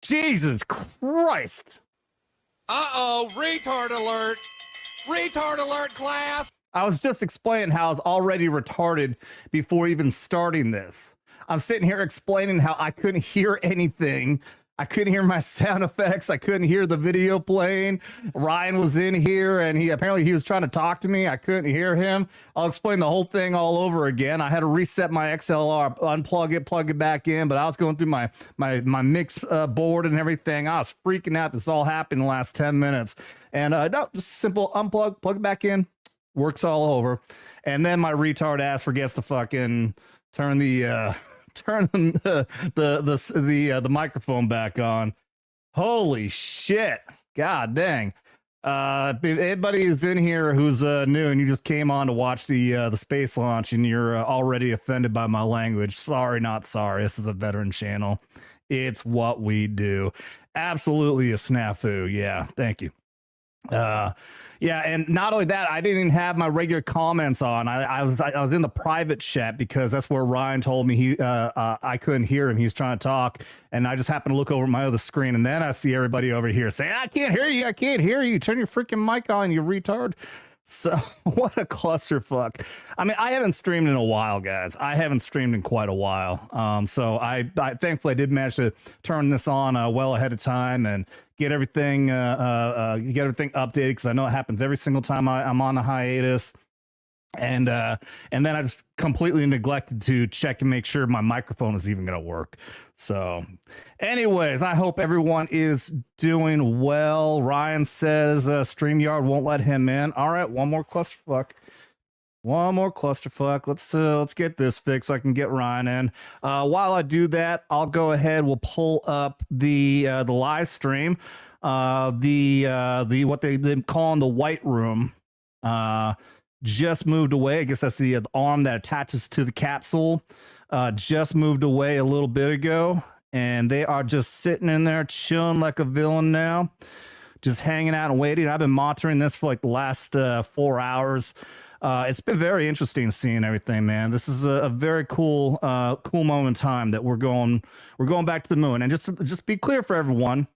Jesus Christ. Uh-oh, retard alert. Retard alert, class. I was just explaining how I was already retarded before even starting this. I'm sitting here explaining how I couldn't hear anything. I couldn't hear my sound effects. I couldn't hear the video playing. Ryan was in here and he was trying to talk to me. I couldn't hear him. I'll explain the whole thing all over again. I had to reset my XLR, unplug it, plug it back in, but I was going through my mix board and everything. I was freaking out. This all happened in the last 10 minutes. And no, just simple unplug, plug it back in. Works all over. And then my retard ass forgets to fucking turn the microphone back on. Holy shit. God dang. If anybody is in here who's new and you just came on to watch the space launch and you're already offended by my language, sorry, not sorry. This is a veteran channel. It's what we do. Absolutely a snafu. Yeah, thank you. Yeah, and not only that, I didn't even have my regular comments on. I was in the private chat because that's where Ryan told me I couldn't hear him. He's trying to talk, and I just happened to look over my other screen, and then I see everybody over here saying, "I can't hear you. I can't hear you. Turn your freaking mic on, you retard." So what a clusterfuck. I mean, I haven't streamed in a while, guys. I haven't streamed in quite a while. So I thankfully I did manage to turn this on well ahead of time and get everything updated, because I know it happens every single time I'm on a hiatus. And then I just completely neglected to check and make sure my microphone is even going to work. So anyways, I hope everyone is doing well. Ryan says StreamYard won't let him in. All right, one more clusterfuck. Let's get this fixed so I can get Ryan in. While I do that, I'll go ahead. We'll pull up the live stream. The what they've been calling the White Room. Just moved away. I guess that's the arm that attaches to the capsule. Just moved away a little bit ago, and they are just sitting in there chilling like a villain now, just hanging out and waiting. I've been monitoring this for like the last 4 hours. It's been very interesting seeing everything, man. This is a very cool moment in time that we're going back to the moon. And just be clear for everyone,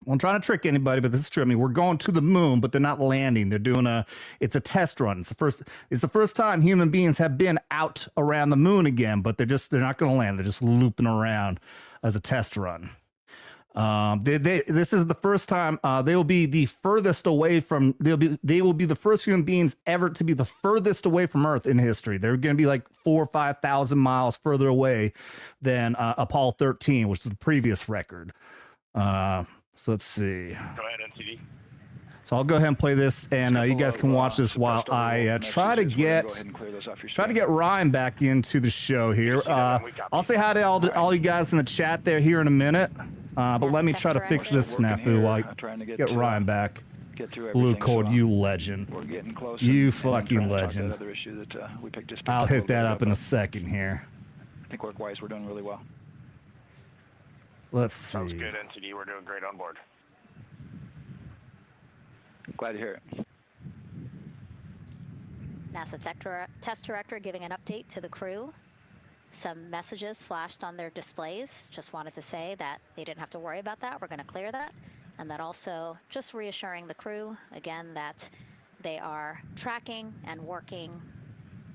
I'm trying to trick anybody, but this is true. I mean, we're going to the moon, but they're not landing. They're doing it's a test run. It's the first time human beings have been out around the moon again, but they're not going to land. They're just looping around as a test run. This is the first time they will be the furthest away from. They will be the first human beings ever to be the furthest away from Earth in history. They're going to be like 4,000 or 5,000 miles further away than Apollo 13, which is the previous record. So let's see. Go ahead, NCD. So I'll go ahead and play this, and you guys can watch this while I try to get Ryan back into the show here. I'll say hi to all you guys in the chat there here in a minute, but let me try to fix this snafu while I get Ryan back. Blue Code, you legend. You fucking legend. I'll hit that up in a second here. I think work-wise we're doing really well. Let's see. Sounds good, NCD. We're doing great on board. Glad to hear it. NASA test director giving an update to the crew. Some messages flashed on their displays. Just wanted to say that they didn't have to worry about that. We're going to clear that. And that also just reassuring the crew, again, that they are tracking and working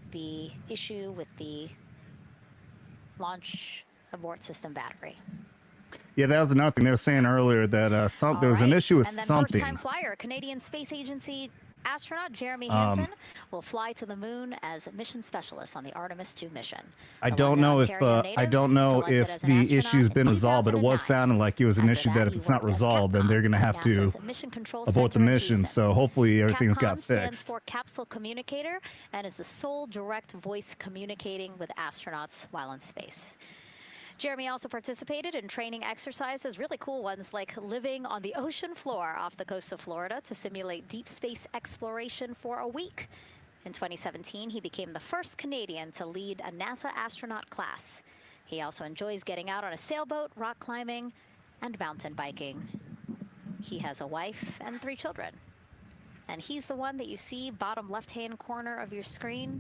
the issue with the launch abort system battery. Yeah, that was another thing they were saying earlier, that there was an issue with something. First-time flyer, Canadian Space Agency astronaut Jeremy Hansen will fly to the moon as mission specialist on the Artemis II mission. I don't know if the issue's been resolved, but it was sounding like it was an issue that if it's not resolved, then they're going to have to abort the mission. So hopefully everything's got fixed. Stands for Capsule Communicator and is the sole direct voice communicating with astronauts while in space. Jeremy also participated in training exercises, really cool ones, like living on the ocean floor off the coast of Florida to simulate deep space exploration for a week. In 2017, he became the first Canadian to lead a NASA astronaut class. He also enjoys getting out on a sailboat, rock climbing, and mountain biking. He has a wife and 3 children. And he's the one that you see bottom left-hand corner of your screen.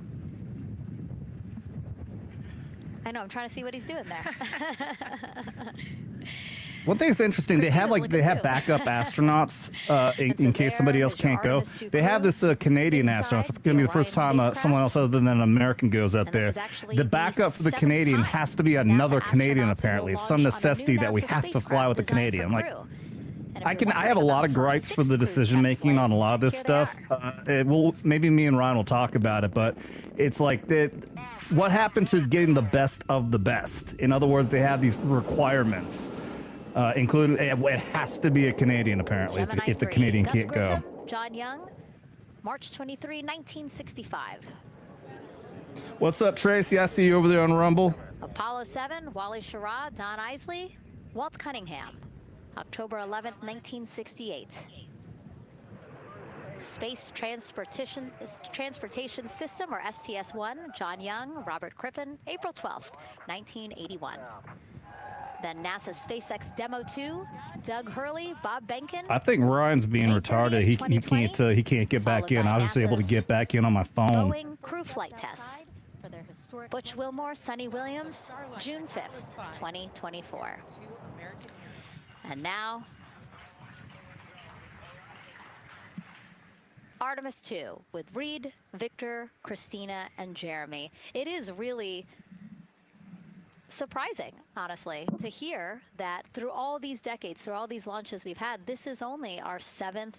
I know, I'm trying to see what he's doing there. One thing that's interesting, they have backup astronauts in case somebody else can't go. They have this Canadian astronaut. It's going to be the first time someone else other than an American goes up there. The backup for the Canadian has to be another Canadian, apparently. It's some necessity that we have to fly with a Canadian. Like, I have a lot of gripes for the decision making on a lot of this stuff. Maybe me and Ryan will talk about it, but it's like what happened to getting the best of the best? In other words, they have these requirements. Including it has to be a Canadian, apparently, if the Canadian can't go. John Young, March 23, 1965. What's up, Tracy? I see you over there on Rumble. Apollo 7, Wally Schirra, Don Isley, Walt Cunningham, October 11th, 1968. Space Transportation System, or STS-1, John Young, Robert Crippen, April 12th, 1981. Then NASA SpaceX Demo 2, Doug Hurley, Bob Behnken. I think Ryan's being retarded. He can't get back in. I was just able to get back in on my phone. Boeing crew flight tests. Butch Wilmore, Sonny Williams, June 5th, 2024. And now, Artemis II with Reed, Victor, Christina, and Jeremy. It is really surprising, honestly, to hear that through all these decades, through all these launches we've had, this is only our 7th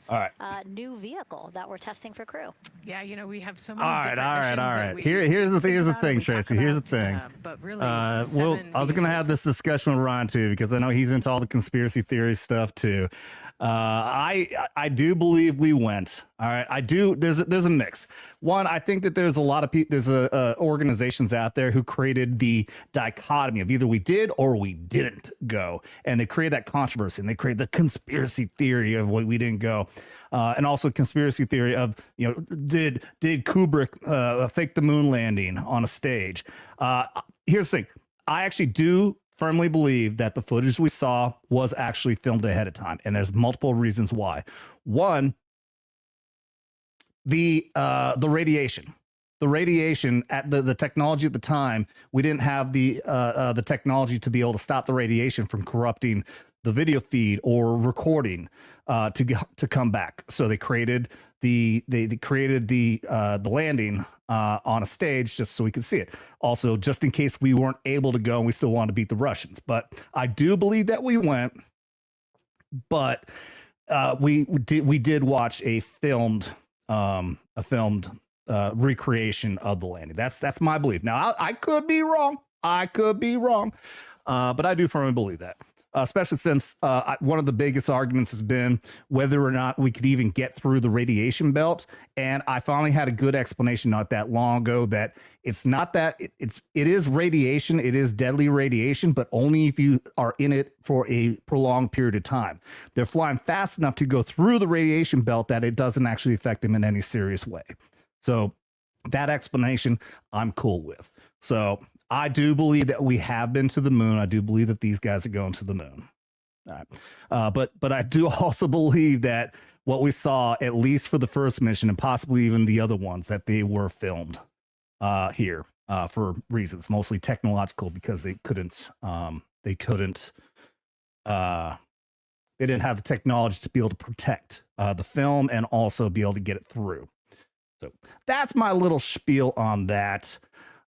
new vehicle that we're testing for crew. Yeah, you know, we have so many all right. Here's the thing, Tracy. Here's the thing. But really, I was going to have this discussion with Ryan too, because I know he's into all the conspiracy theory stuff too. I do believe we went. All right, I do. There's a mix. One, I think that there's a lot of people. There's organizations out there who created the dichotomy of either we did or we didn't go, and they created that controversy, and they created the conspiracy theory of what we didn't go, and also conspiracy theory of, you know, did Kubrick fake the moon landing on a stage? Here's the thing. I actually do firmly believe that the footage we saw was actually filmed ahead of time, and there's multiple reasons why. One, the radiation at the technology at the time, we didn't have the technology to be able to stop the radiation from corrupting the video feed or recording to come back. So they created the landing on a stage just so we could see it. Also, just in case we weren't able to go and we still wanted to beat the Russians. But I do believe that we went. But we did watch a filmed recreation of the landing. That's my belief. Now I could be wrong. But I do firmly believe that. Especially since one of the biggest arguments has been whether or not we could even get through the radiation belt. And I finally had a good explanation not that long ago that it's not that it is radiation. It is deadly radiation, but only if you are in it for a prolonged period of time. They're flying fast enough to go through the radiation belt that it doesn't actually affect them in any serious way. So that explanation I'm cool with. So I do believe that we have been to the moon. I do believe that these guys are going to the moon. All right. But I do also believe that what we saw, at least for the first mission and possibly even the other ones, that they were filmed here for reasons mostly technological, because they didn't have the technology to be able to protect the film and also be able to get it through. So that's my little spiel on that.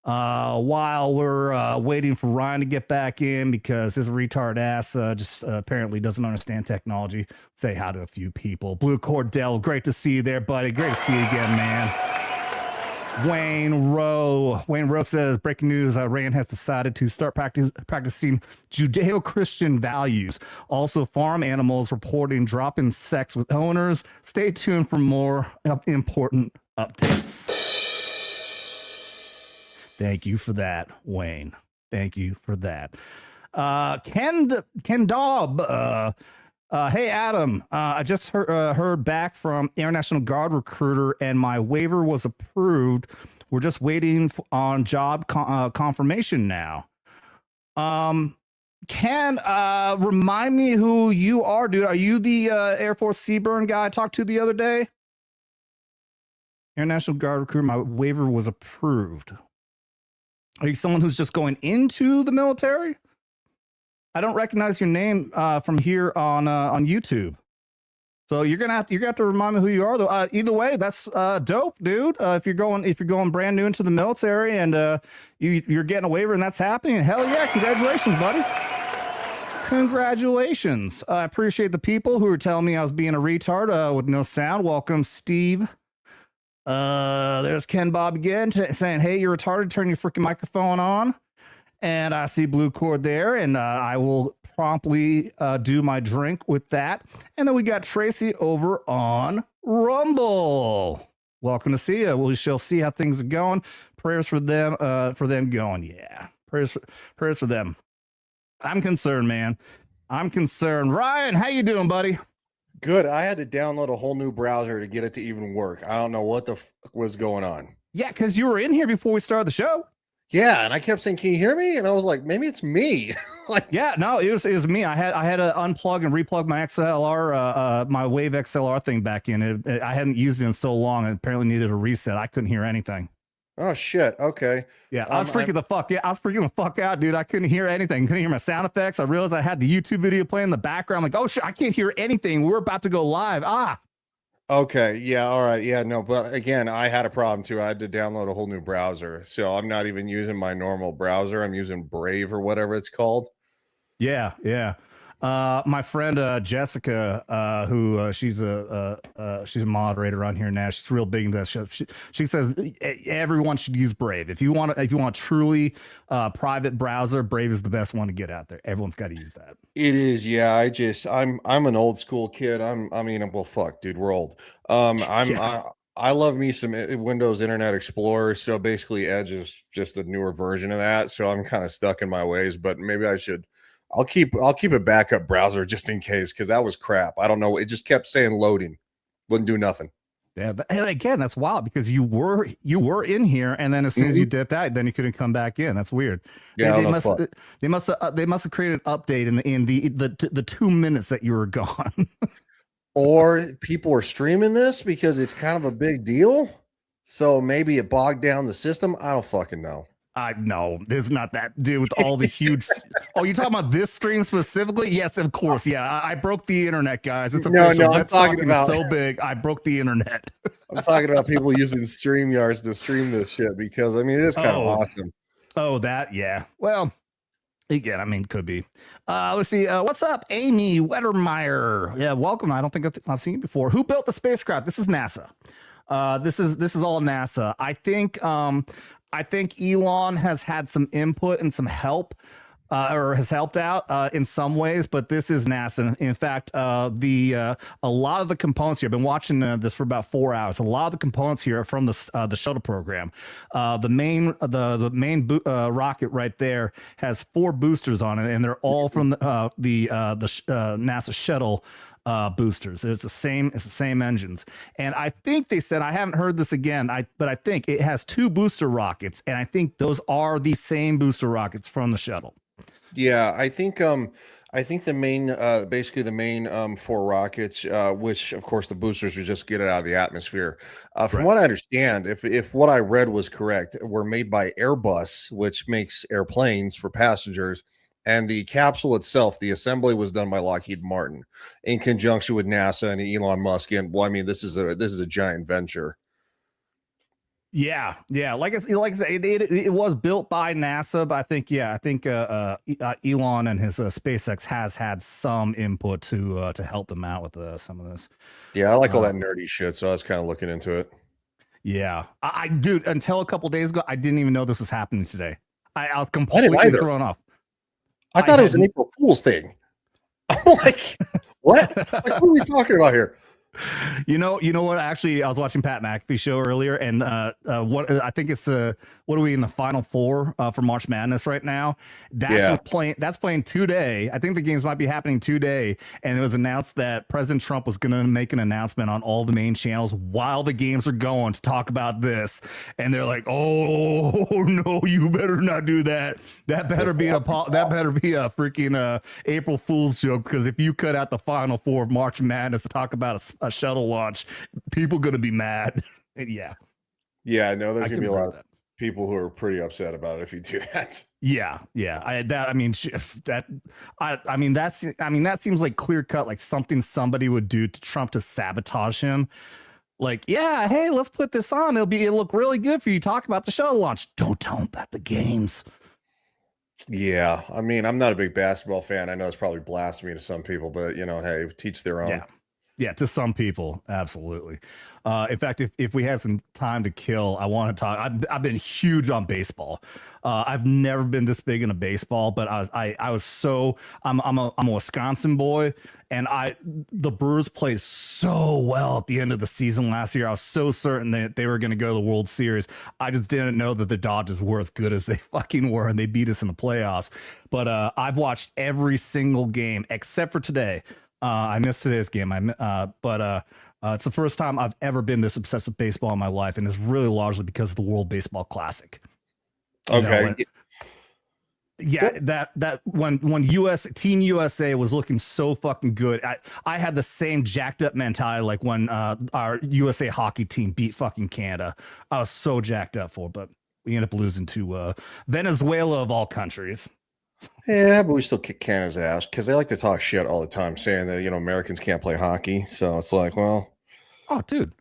While we're waiting for Ryan to get back in, because his retard ass just apparently doesn't understand technology. Say hi to a few people. Blue Cordell, great to see you there, buddy. Great to see you again, man. Wayne Rowe says, breaking news, Iran has decided to start practicing Judeo-Christian values. Also, farm animals reporting drop in sex with owners. Stay tuned for more important updates. Thank you for that, Wayne. Thank you for that. Ken Daub. Hey, Adam. I just heard back from Air National Guard recruiter, and my waiver was approved. We're just waiting on job confirmation now. Ken, remind me who you are, dude. Are you the Air Force Seaburn guy I talked to the other day? Air National Guard recruiter, my waiver was approved. Are you someone who's just going into the military? I don't recognize your name from here on YouTube. So you're gonna have to remind me who you are, though. Either way, that's dope, dude. If you're going brand new into the military and you're getting a waiver and that's happening, hell yeah, congratulations, buddy. Congratulations. I appreciate the people who are telling me I was being a retard with no sound. Welcome, Steve. There's Ken Bob again saying, hey, you're retarded. Turn your freaking microphone on. And I see Blue Cord there, and I will promptly do my drink with that. And then we got Tracy over on Rumble. Welcome to see you. We shall see how things are going. Prayers for them going. Yeah, prayers for them. I'm concerned, man. I'm concerned. Ryan, how you doing, buddy? Good. I had to download a whole new browser to get it to even work. I don't know what the fuck was going on. Yeah, because you were in here before we started the show. Yeah, and I kept saying, "Can you hear me?" And I was like, "Maybe it's me." Like, yeah, no, it was me. I had to unplug and replug my XLR, my Wave XLR thing back in. I hadn't used it in so long, and apparently needed a reset. I couldn't hear anything. oh shit. Okay. Yeah, I was freaking the fuck. Yeah, I was freaking the fuck out, dude. I couldn't hear anything. Couldn't hear my sound effects. I realized I had the YouTube video playing in the background. I'm like, oh shit, I can't hear anything. We're about to go live. Okay. Yeah. All right. Yeah. No. But again, I had a problem too. I had to download a whole new browser, so I'm not even using my normal browser. I'm using Brave or whatever it's called. Yeah. Yeah. My friend Jessica, who she's a moderator on here now. She's real big into that. She says everyone should use Brave. If you want a truly private browser, Brave is the best one to get out there. Everyone's got to use that. It is. Yeah. I'm an old school kid. Well, fuck, dude, we're old. I love me some Windows Internet Explorer. So basically, Edge is just a newer version of that. So I'm kind of stuck in my ways. But maybe I should. I'll keep a backup browser just in case, because that was crap. I don't know. It just kept saying loading, wouldn't do nothing. Yeah, and again, that's wild because you were in here, and then as soon as you dipped out, then you couldn't come back in. That's weird. Yeah, they must have created an update in the 2 minutes that you were gone. Or people are streaming this because it's kind of a big deal, so maybe it bogged down the system. I don't fucking know. No, there's not that dude with all the huge. Oh, you talking about this stream specifically? Yes, of course. Yeah, I broke the internet, guys. It's official. I'm talking about so big. I broke the internet. I'm talking about people using StreamYards to stream this shit because it is kind of awesome. Oh, that yeah. Well, again, could be. Let's see. What's up, Amy Wettermeyer? Yeah, welcome. I don't think I've seen you before. Who built the spacecraft? This is NASA. This is all NASA. I think Elon has had some input and some help, or has helped out in some ways, but this is NASA. In fact, a lot of the components here, I've been watching this for about 4 hours. A lot of the components here are from the shuttle program. The main rocket right there has 4 boosters on it, and they're all from the NASA shuttle boosters. It's the same engines, and I think they said, I haven't heard this again, but I think it has 2 booster rockets, and I think those are the same booster rockets from the shuttle. Yeah, I think the main basically the main 4 rockets, which of course the boosters would just get it out of the atmosphere. From what I understand, if what I read was correct, were made by Airbus, which makes airplanes for passengers. And the capsule itself, the assembly was done by Lockheed Martin in conjunction with NASA and Elon Musk. And this is a giant venture. Yeah. Like I said, it was built by NASA, but I think Elon and his SpaceX has had some input to help them out with some of this. Yeah, I like all that nerdy shit, so I was kind of looking into it. Yeah, dude, until a couple days ago, I didn't even know this was happening today. I was completely thrown off. I thought it was an April Fool's thing. I'm like, what? Like, what are we talking about here? You know what? Actually, I was watching Pat McAfee's show earlier, and what I think it's what are we in the final 4 for March Madness right now? That's playing today. I think the games might be happening today, and it was announced that President Trump was going to make an announcement on all the main channels while the games are going to talk about this, and they're like, "Oh no, you better not do that. That better be a freaking April Fool's joke, because if you cut out the final 4 of March Madness to talk about a shuttle launch, people gonna be mad." Yeah, no, there's gonna be a lot. people who are pretty upset about it if you do that. Yeah, yeah. I mean that seems like clear cut, like something somebody would do to Trump to sabotage him. Like, yeah, hey, let's put this on. It'll look really good for you. Talk about the shuttle launch. Don't tell him about the games. Yeah, I mean, I'm not a big basketball fan. I know it's probably blasphemy to some people, but hey, teach their own. Yeah, to some people, absolutely. In fact, if we had some time to kill, I want to talk. I've been huge on baseball. I've never been this big into baseball, but I'm a Wisconsin boy, and the Brewers played so well at the end of the season last year. I was so certain that they were going to go to the World Series. I just didn't know that the Dodgers were as good as they fucking were, and they beat us in the playoffs. But I've watched every single game except for today. I missed today's game. But it's the first time I've ever been this obsessed with baseball in my life, and it's really largely because of the World Baseball Classic. That when Team USA was looking so fucking good, I had the same jacked up mentality like when our USA hockey team beat fucking Canada. I was so jacked up for it, but we ended up losing to Venezuela of all countries. Yeah, but we still kick Canada's ass because they like to talk shit all the time, saying that Americans can't play hockey. So it's like, well, oh, dude,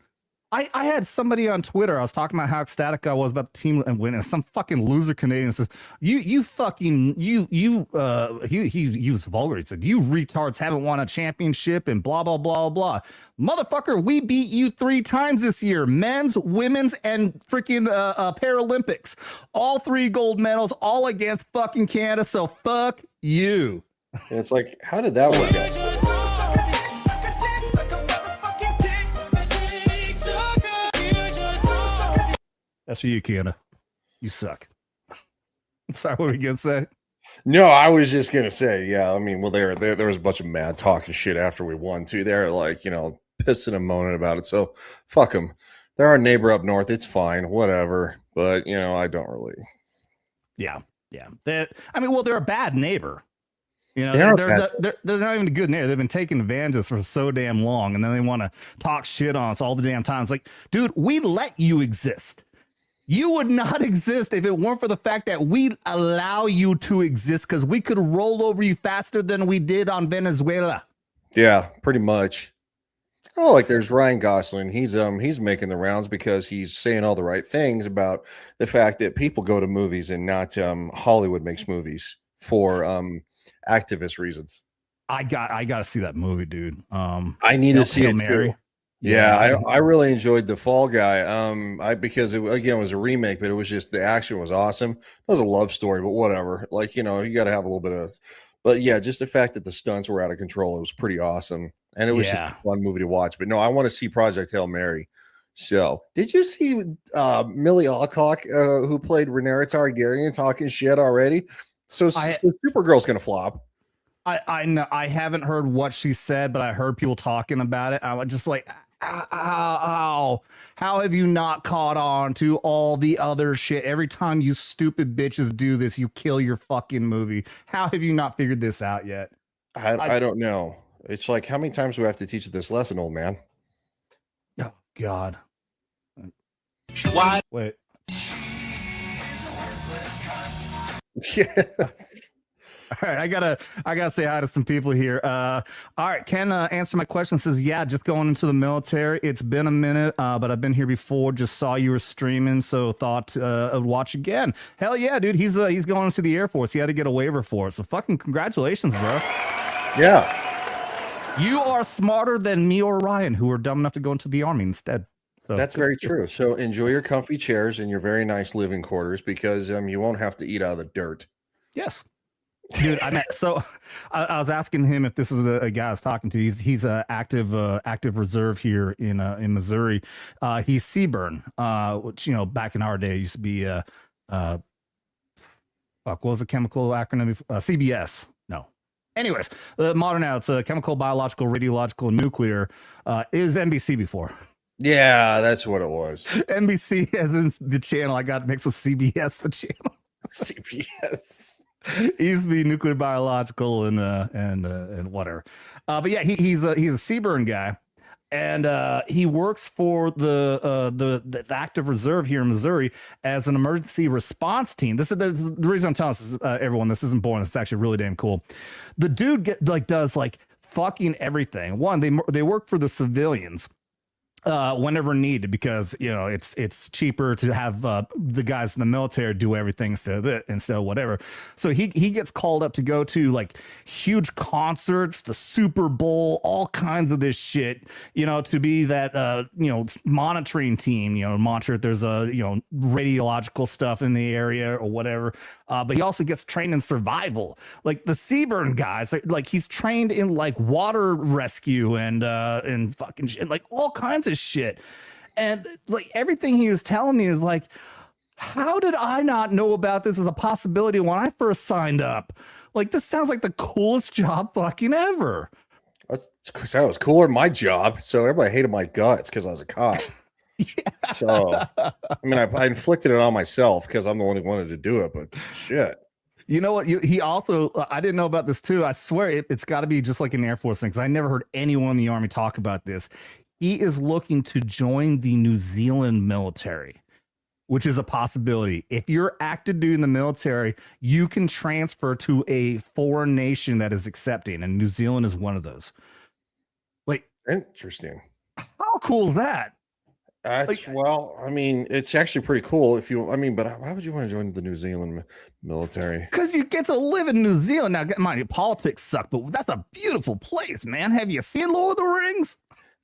I had somebody on Twitter. I was talking about how ecstatic I was about the team and winning. Some fucking loser Canadian says, he was vulgar. He said, "You retards haven't won a championship and blah blah blah blah." Motherfucker, we beat you 3 times this year: men's, women's, and freaking Paralympics. All 3 gold medals, all against fucking Canada. So fuck you. It's like, how did that work out? That's for you, Canada. You suck. Sorry, what were you gonna say? No, I was just gonna say, yeah. I mean, well, there was a bunch of mad talking shit after we won too. They're like, pissing and moaning about it. So fuck them. They're our neighbor up north. It's fine, whatever. But I don't really. Yeah. They're a bad neighbor. They're not even a good neighbor. They've been taking advantage of us for so damn long, and then they want to talk shit on us all the damn time. It's like, dude, we let you exist. You would not exist if it weren't for the fact that we allow you to exist, because we could roll over you faster than we did on Venezuela. Yeah, pretty much. Oh, like there's Ryan Gosling. He's making the rounds because he's saying all the right things about the fact that people go to movies and not Hollywood makes movies for activist reasons. I got to see that movie, dude. I need to see it too. Yeah, I really enjoyed The Fall Guy. Because it was a remake, but it was just the action was awesome. It was a love story, but whatever. Like, you got to have a little bit of, but yeah, just the fact that the stunts were out of control, it was pretty awesome, and it was just a fun movie to watch. But no, I want to see Project Hail Mary. So, did you see Millie Alcock, who played Rhaenyra Targaryen, talking shit already? So Supergirl's gonna flop. I know, I haven't heard what she said, but I heard people talking about it. I was just like, how have you not caught on to all the other shit? Every time you stupid bitches do this, you kill your fucking movie. How have you not figured this out yet? I don't know. It's like, how many times do we have to teach this lesson, old man? Oh God. Why? Wait. Yes. All right, I gotta say hi to some people here. All right, Ken answer my question. Says, yeah, just going into the military. It's been a minute, but I've been here before. Just saw you were streaming, so thought I'd watch again. Hell yeah, dude. He's going into the Air Force. He had to get a waiver for it. So fucking congratulations, bro. Yeah. You are smarter than me or Ryan, who are dumb enough to go into the Army instead. So that's very true. So enjoy your comfy chairs and your very nice living quarters, because you won't have to eat out of the dirt. Yes. Dude, I was asking him if this is a guy I was talking to. He's a active reserve here in Missouri. He's Seaburn, which back in our day used to be what was the chemical acronym? CBS. No. Anyways, modern now it's chemical, biological, radiological, nuclear. It was NBC before. Yeah, that's what it was. NBC as in the channel. I got mixed with CBS, the channel. CBS. He used to be nuclear, biological, and whatever. But yeah, he's a Seaburn guy. and he works for the active reserve here in Missouri as an emergency response team. This is the reason I'm telling this, everyone. This isn't boring. It's actually really damn cool. The dude does like fucking everything. One, they work for the civilians whenever needed, because it's cheaper to have the guys in the military do everything instead of whatever. So he gets called up to go to like huge concerts, the Super Bowl, all kinds of this shit, to be that monitoring team, monitor if there's a radiological stuff in the area or whatever. But he also gets trained in survival, like the Seaburn guys. Like he's trained in like water rescue and fucking shit, like all kinds of shit. And like everything he was telling me is like, how did I not know about this as a possibility when I first signed up? Like, this sounds like the coolest job fucking ever. That was cooler than my job. So everybody hated my guts because I was a cop. Yeah. So, I mean, I inflicted it on myself because I'm the one who wanted to do it, but shit. You know what? He also, I didn't know about this too. I swear it's got to be just like an Air Force thing, because I never heard anyone in the Army talk about this. He is looking to join the New Zealand military, which is a possibility. If you're active duty in the military, you can transfer to a foreign nation that is accepting, and New Zealand is one of those. Like, interesting. How cool is that? Well, I mean, it's actually pretty cool but why would you want to join the New Zealand military? Because you get to live in New Zealand. Now, mind you, politics suck, but that's a beautiful place, man. Have you seen Lord of the Rings?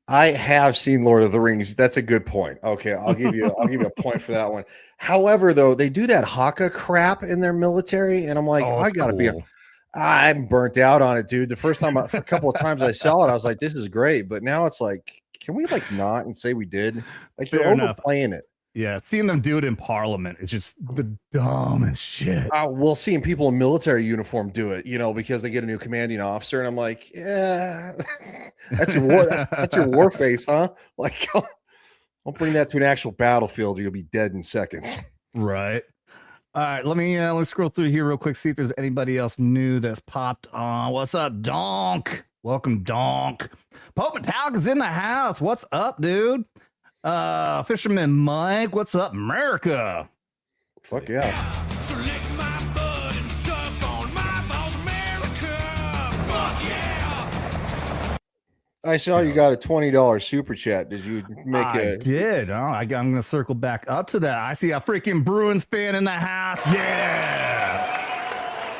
I have seen Lord of the Rings. That's a good point. Okay, I'll give you a point for that one. However, though, they do that Haka crap in their military, and I'm like, I gotta cool. I'm burnt out on it, dude. The first time, for a couple of times I saw it, I was like, this is great, but now it's like, can we like not and say we did? Like, Fair you're enough. overplaying it. Yeah, seeing them do it in Parliament is just the dumbest shit. Well, seeing people in military uniform do it, because they get a new commanding officer, and I'm like, yeah, that's your war. That's your war face, huh? Like, don't bring that to an actual battlefield, or you'll be dead in seconds. Right. All right, let me scroll through here real quick, see if there's anybody else new that's popped on. What's up, Donk? Welcome, Donk. Pope Metallica's in the house. What's up, dude? Fisherman Mike, what's up, America? Fuck yeah. So lick my butt and suck on my balls, America. Fuck yeah. I saw you got a $20 super chat. Did you make I did. Oh, I'm going to circle back up to that. I see a freaking Bruins fan in the house. Yeah.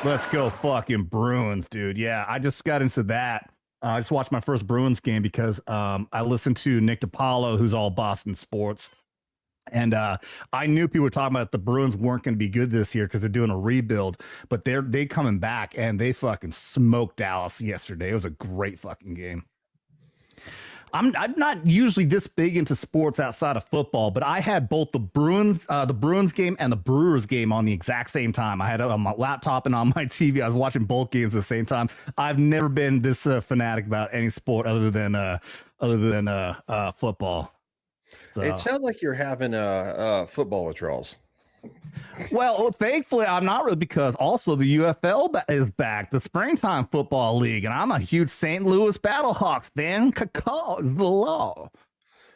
Let's go fucking Bruins, dude. Yeah, I just got into that. I just watched my first Bruins game because I listened to Nick DiPaolo, who's all Boston sports. And I knew people were talking about the Bruins weren't going to be good this year because they're doing a rebuild, but they coming back, and they fucking smoked Dallas yesterday. It was a great fucking game. I'm not usually this big into sports outside of football, but I had both the Bruins game and the Brewers game on the exact same time. I had it on my laptop and on my TV. I was watching both games at the same time. I've never been this fanatic about any sport other than football. So. It sounds like you're having football withdrawals. Well, thankfully, I'm not really, because also the UFL is back, the Springtime Football League, and I'm a huge St. Louis Battlehawks fan. Cacao is the law.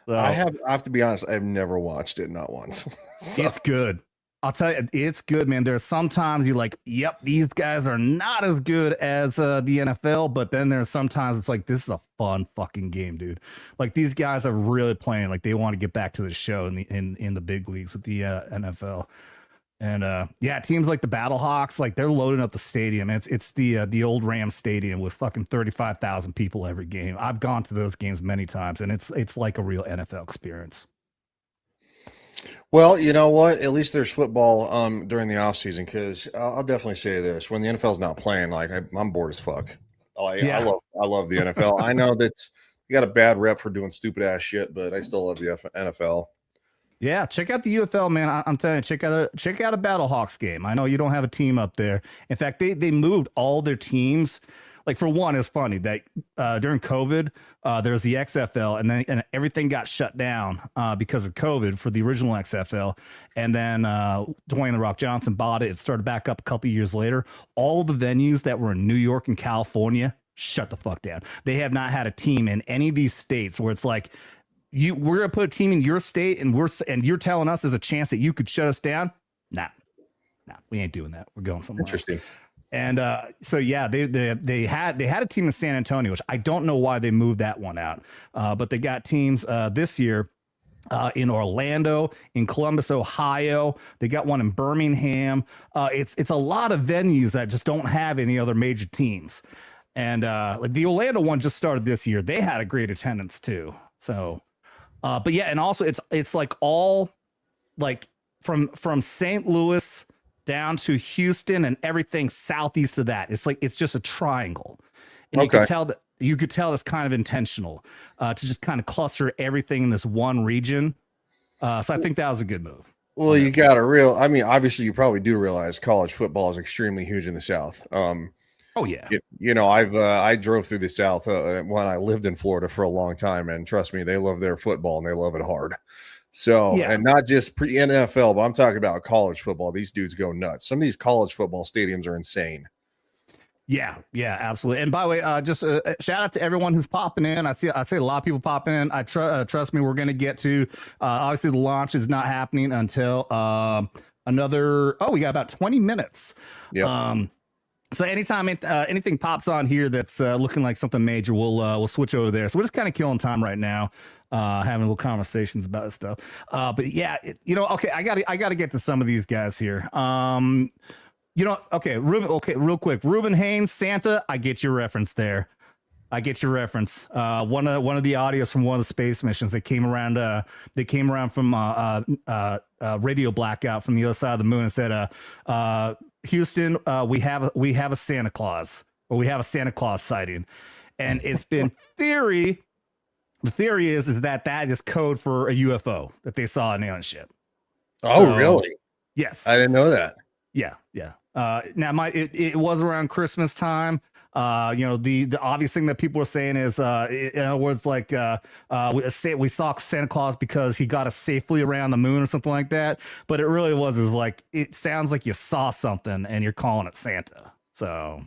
So, I have to be honest, I've never watched it, not once. So. It's good. I'll tell you, it's good, man. There's sometimes you're like, yep, these guys are not as good as the NFL, but then there's sometimes it's like, this is a fun fucking game, dude. Like, these guys are really playing like they want to get back to the show in the big leagues with the NFL. And yeah, teams like the Battlehawks, like they're loading up the stadium. It's the old Rams stadium with fucking 35,000 people every game. I've gone to those games many times, and it's like a real NFL experience. Well, you know what? At least there's football during the off season, because I'll definitely say this: when the NFL's not playing, like I'm bored as fuck. I love the NFL. I know that's you got a bad rep for doing stupid ass shit, but I still love the NFL. Yeah, check out the UFL, man. I'm telling you, check out a Battlehawks game. I know you don't have a team up there. In fact, they moved all their teams. Like, for one, it's funny that during COVID, there's the XFL, and everything got shut down because of COVID for the original XFL. And then Dwayne "The Rock" Johnson bought it. It started back up a couple years later. All the venues that were in New York and California shut the fuck down. They have not had a team in any of these states where it's like, we're gonna put a team in your state, and you're telling us there's a chance that you could shut us down. Nah, we ain't doing that. We're going somewhere Interesting. else. And so yeah, they had a team in San Antonio, which I don't know why they moved that one out. But they got teams this year in Orlando, in Columbus, Ohio. They got one in Birmingham. It's a lot of venues that just don't have any other major teams. And like the Orlando one just started this year. They had a great attendance too. So, but yeah, and also it's like all like from St. Louis down to Houston and everything southeast of that. It's just a triangle. And you could tell that's kind of intentional to just kind of cluster everything in this one region. So I think that was a good move. Well, you got obviously you probably do realize college football is extremely huge in the South. Oh yeah. I drove through the South when I lived in Florida for a long time, and trust me, they love their football and they love it hard. So, yeah. And not just pre-NFL, but I'm talking about college football. These dudes go nuts. Some of these college football stadiums are insane. Yeah, absolutely. And by the way, just shout out to everyone who's popping in. I see a lot of people popping in. Trust me, we're going to get to, obviously the launch is not happening until we got about 20 minutes. Yeah. So anytime anything pops on here that's looking like something major, we'll switch over there. So we're just kind of killing time right now, having little conversations about this stuff. But yeah, okay, I gotta get to some of these guys here. Ruben, real quick, Ruben Haynes, Santa, I get your reference there. I get your reference. One of the audios from one of the space missions that came around. They came around from radio blackout from the other side of the moon and said, "Houston, we have a Santa Claus, or we have a Santa Claus sighting," and it's been theory. The theory is that is code for a UFO that they saw an alien ship. Oh, really? Yes, I didn't know that. Yeah. Now it was around Christmas time. The obvious thing that people were saying is, in other words, like we saw Santa Claus because he got us safely around the moon or something like that. But it really was like, it sounds like you saw something and you're calling it Santa. So,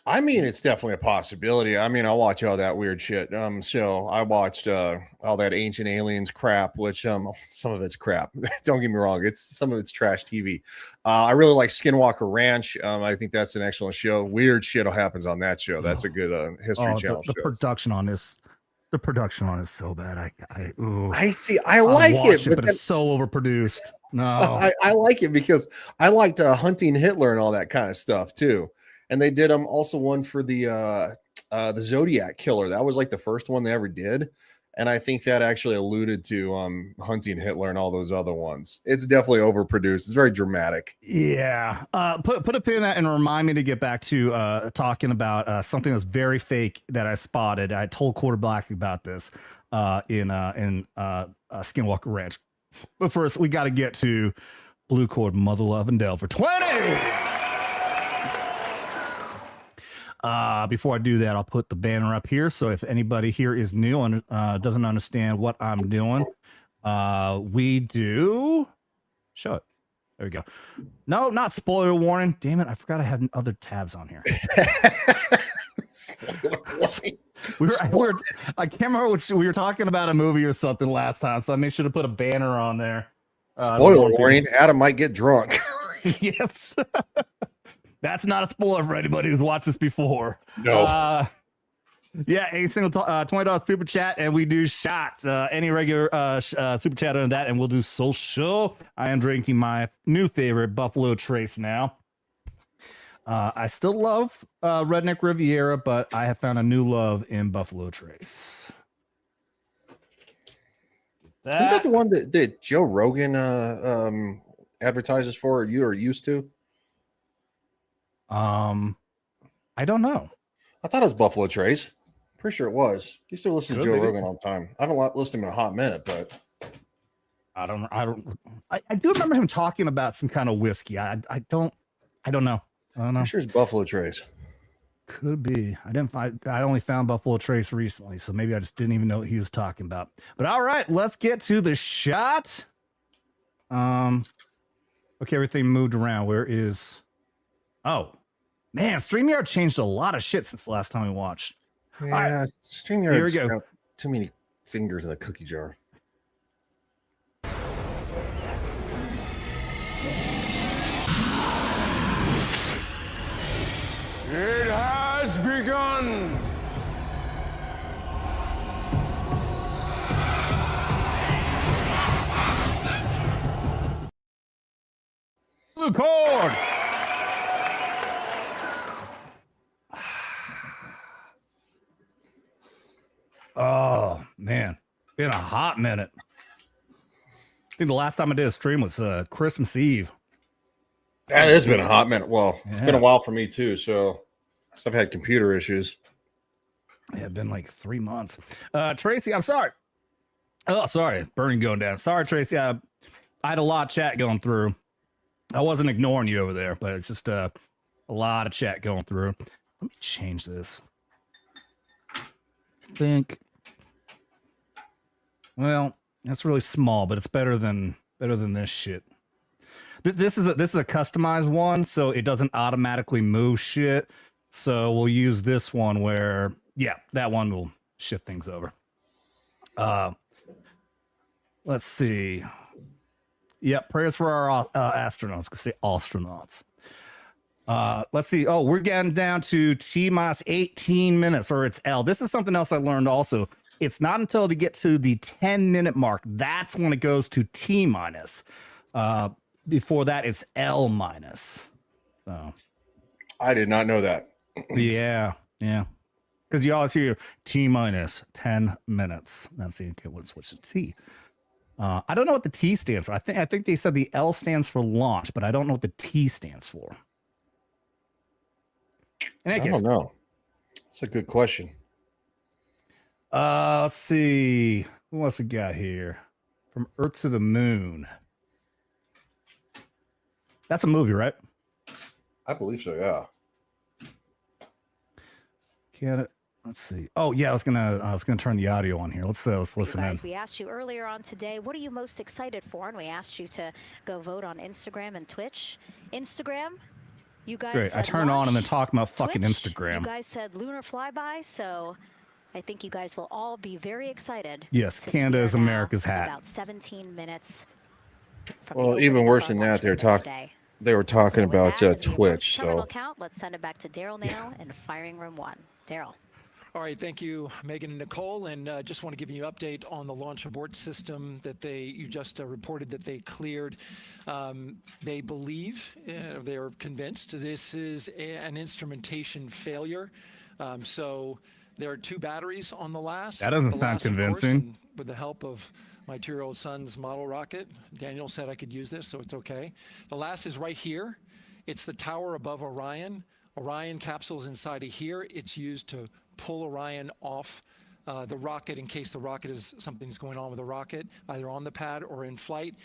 I mean, it's definitely a possibility. I mean, I watch all that weird shit. So I watched all that Ancient Aliens crap, which some of it's crap. Don't get me wrong, some of it's trash TV. I really like Skinwalker Ranch. I think that's an excellent show. Weird shit happens on that show. That's a good History Channel. The production on this. The production on it is so bad. I see. I like it, but it's so overproduced. No, I like it because I liked Hunting Hitler and all that kind of stuff too. And they did also one for the Zodiac Killer. That was like the first one they ever did. And I think that actually alluded to Hunting Hitler and all those other ones. It's definitely overproduced. It's very dramatic. Yeah. Put a pin in that and remind me to get back to talking about something that's very fake that I spotted. I told Quarter Black about this in Skinwalker Ranch. But first, we got to get to Blue Cord Mother Love and Delver 20. Before I do that, I'll put the banner up here. So if anybody here is new and doesn't understand what I'm doing, we do show it. There we go. No, not spoiler warning. Damn it. I forgot I had other tabs on here. I can't remember which we were talking about a movie or something last time. So I made sure to put a banner on there. Spoiler warning. Adam might get drunk. Yes. That's not a spoiler for anybody who's watched this before. No. Yeah, a single $20 super chat, and we do shots. Any regular super chat on that, and we'll do social. I am drinking my new favorite, Buffalo Trace now. I still love Redneck Riviera, but I have found a new love in Buffalo Trace. Isn't that the one that Joe Rogan advertises for, or you are used to? I don't know. I thought it was Buffalo Trace. Pretty sure it was. Used to listen to Joe Rogan all the time. I haven't listened to him in a hot minute, but I do remember him talking about some kind of whiskey. I don't know. I'm sure it's Buffalo Trace. Could be. I only found Buffalo Trace recently, so maybe I just didn't even know what he was talking about. But all right, let's get to the shot. Okay, everything moved around. Where is? Oh, Man, StreamYard changed a lot of shit since the last time we watched. Yeah, Here we StreamYard's go. got too many fingers in the cookie jar. It has begun. Record. Oh man, been a hot minute. I think the last time I did a stream was Christmas Eve. That has been a hot minute. Well, it's been a Yeah. while for me too. So I've had computer issues. Yeah, it's been like 3 months. Tracy, I'm sorry. Oh, sorry, burning going down. Sorry, Tracy. I had a lot of chat going through. I wasn't ignoring you over there, but it's just a lot of chat going through. Let me change this. I think. Well, that's really small, but it's better than this shit. This is a customized one, so it doesn't automatically move shit. So we'll use this one where, yeah, that one will shift things over. Let's see. Yep, prayers for our astronauts. Could say astronauts. Let's see. Oh, we're getting down to T minus 18 minutes, or it's L. This is something else I learned also. It's not until they get to the 10-minute mark. That's when it goes to T minus. Before that, it's L minus. So, I did not know that. yeah. Because you always hear T minus 10 minutes. That's the okay. We'll switch to T. I don't know what the T stands for. I think they said the L stands for launch, but I don't know what the T stands for. I don't know. That's a good question. Let's see. Who else we got here? From Earth to the Moon. That's a movie, right? I believe so. Yeah. Get it? Let's see. Oh yeah, I was gonna turn the audio on here. Let's listen You in. guys, we asked you earlier on today, what are you most excited for? And we asked you to go vote on Instagram and Twitch. Instagram, you guys Great. said I turned on and then launch. talking about fucking Twitch, Instagram. You guys said lunar flyby, so I think you guys will all be very excited. Yes, since Canada we are is now America's hat. About 17 minutes. from the Well, opening even of worse our than launch that, they were window talking. today. They were talking So with about that, as we approach Twitch. terminal So count, let's send it back to Daryl Nail in firing room 1. Daryl. All right, thank you, Megan and Nicole, and just want to give you an update on the launch abort system that you just reported that they cleared. They believe, they're convinced, this is an instrumentation failure. So there are 2 batteries on the last. That doesn't The sound last, of course, convincing. and with the help of my 2-year-old son's model rocket, Daniel said I could use this, so it's okay. The last is right here. It's the tower above Orion. Orion capsule's inside of here. It's used to pull Orion off the rocket in case the rocket something's going on with the rocket, either on the pad or in flight.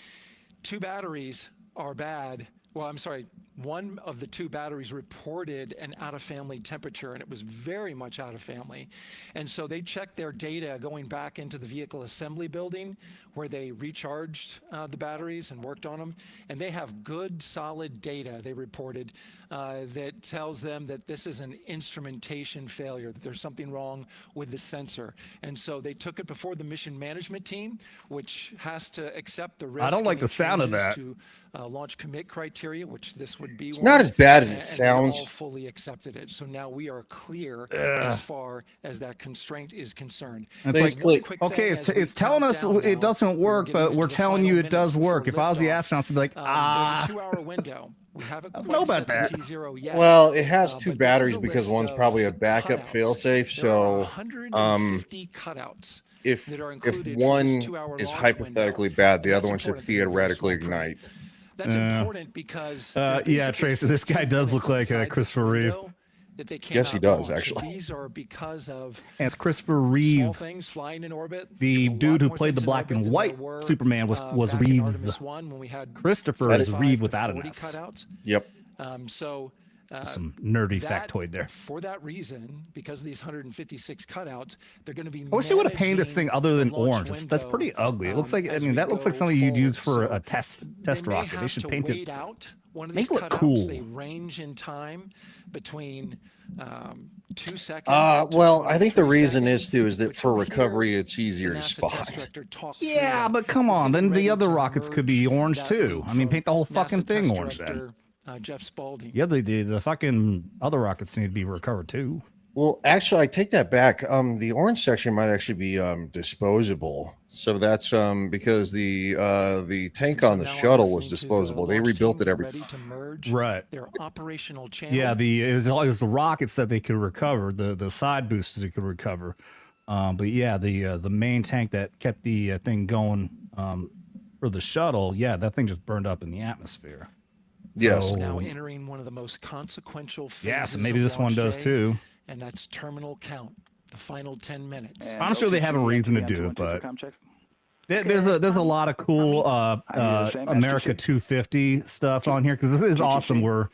2 batteries are bad. Well, I'm sorry, one of the 2 batteries reported an out-of-family temperature, and it was very much out of family. And so they checked their data going back into the vehicle assembly building where they recharged the batteries and worked on them. And they have good, solid data, they reported, that tells them that this is an instrumentation failure, that there's something wrong with the sensor. And so they took it before the mission management team, which has to accept the risk. I don't like and the sound of changes that. To launch commit criteria, which this would be. it's one, not as bad as it and they sounds. all fully accepted it. So now we are clear Ugh. as far as that constraint is concerned. It's Basically- One quick okay, thing it's as we it's telling count us down it now, doesn't we're work, getting but into we're the telling final you it minutes does before work. If I was the liftoff. astronaut, I'd be like, There's ah. a 2-hour window. We haven't I don't quite know about set that. the T0 yet. Well, it has but 2 this is batteries a because list one's of probably a backup cutouts. failsafe. There are So 150 cutouts if that are if included for this one 2-hour is launch hypothetically window. bad, the And other that's one should important for you to know, theoretically small print. ignite. That's Yeah. important because Yeah, there's Tracy, basically this guy 16 does look minutes like inside this Christopher Reeve. window that they Yes, he cannot does, launch. So actually. these are because of And it's Christopher small Reeve. things flying in orbit. The A lot dude who more played the things in black orbit and than white there were, Superman was back in Reeves. Artemis I when we had Christopher is 45 Reeve to without an 40 S. cutouts. Yep. So Some nerdy that- factoid there. For that reason, because of these 156 cutouts, they're going to be. I wish they would have painted this thing other than managing the orange. launch That's window, pretty ugly. It looks like, I as mean, we that looks like go something you'd use forward. for So a test they may rocket. They have should to paint wait it. out one of Make these it look cutouts. cool. They range in time between 2 seconds. Well, to I think the 3 reason seconds, is that which for we'll recovery, hear it's easier the to NASA test spot. director talk through Yeah, them. but come We're on. getting Then the ready other to rockets could be merge orange that too. lead I mean, from paint the whole NASA fucking thing test orange then. director, Jeff Spalding. Yeah, the fucking other rockets need to be recovered too. Well, actually, I take that back. The orange section might actually be disposable. So that's because the tank So on the now I'm shuttle was listening to the disposable. They launch rebuilt team. it They're every. ready to merge Right. their operational channel. Yeah, it was the rockets that they could recover, the side boosters they could recover. But yeah, the main tank that kept the thing going for the shuttle, yeah, that thing just burned up in the atmosphere. Yes. So, now entering one of the most consequential phases yeah, so maybe of this one launch does day, too. and that's terminal count, the final 10 minutes. And I'm sure they have a reason to OPC do it, on 212 but for comm check. there's a lot of cool I do the same, America STC. 250 stuff on here because this is awesome. We're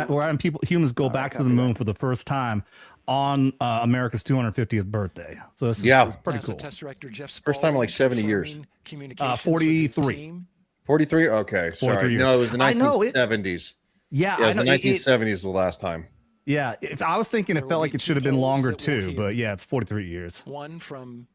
having humans go back to the moon for the first time on America's 250th birthday. So this is pretty NASA cool. Test Director Jeff First time in like Spalding 70 years. confirming communications with his 43. team. 43. Okay, 43 sorry. years. No, it was the I know, 1970s. Yeah, Yeah, it was I the know. 1970s the last time. Yeah, if I was thinking There it will felt like be it should have two been polls longer that we'll too, hear. but yeah, it's 43 years. One from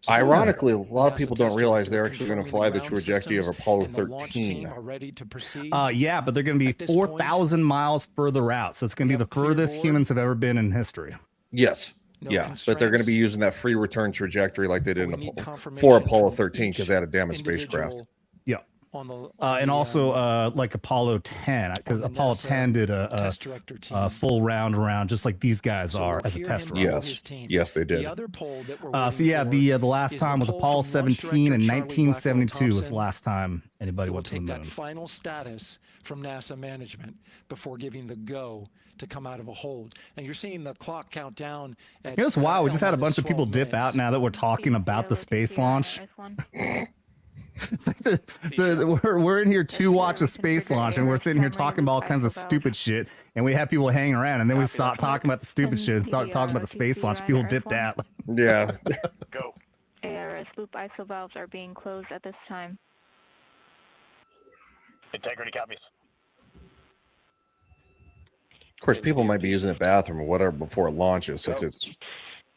Ironically, a lot of NASA people don't test realize they're director actually going to confirming fly the ground trajectory of systems Apollo and the launch 13. team are ready to proceed. Yeah, but they're going to be At this point, 4,000 miles further out, so it's going to we be the have a clear furthest board. humans have ever been in history. Yes. No Yeah, but they're going to be constraints. using that free return trajectory like they did We in need for confirmation Apollo from 13 because they had a damn individual spacecraft. Yeah. on the, And also like Apollo 10, because the Apollo NASA 10 did a test director team. full round around, just like these guys So are we'll as a hear test him run. tell Yes. his team. Yes, they did. The other poll that we're So waiting yeah, for the last is time was poll Apollo from launch 17 in director Charlie 1972 was the Blackwell-Thompson. last time anybody We'll went to the take that moon. final status from NASA management before giving the go to come out of a hold. And you're seeing the clock count down. At, You know, it's wild. We just had a bunch of people 12 dip out minutes. now that we're talking about the space launch. It's like we're in here to watch a space launch, and we're sitting here talking about all kinds of stupid shit, and we have people hanging around, and then we stop talking about the stupid shit and start talking about the space launch. People dipped out. Yeah. Go. ARS loop ISO valves are being closed at this time. Integrity copies. Of course, people might be using the bathroom or whatever before it launches. Since it's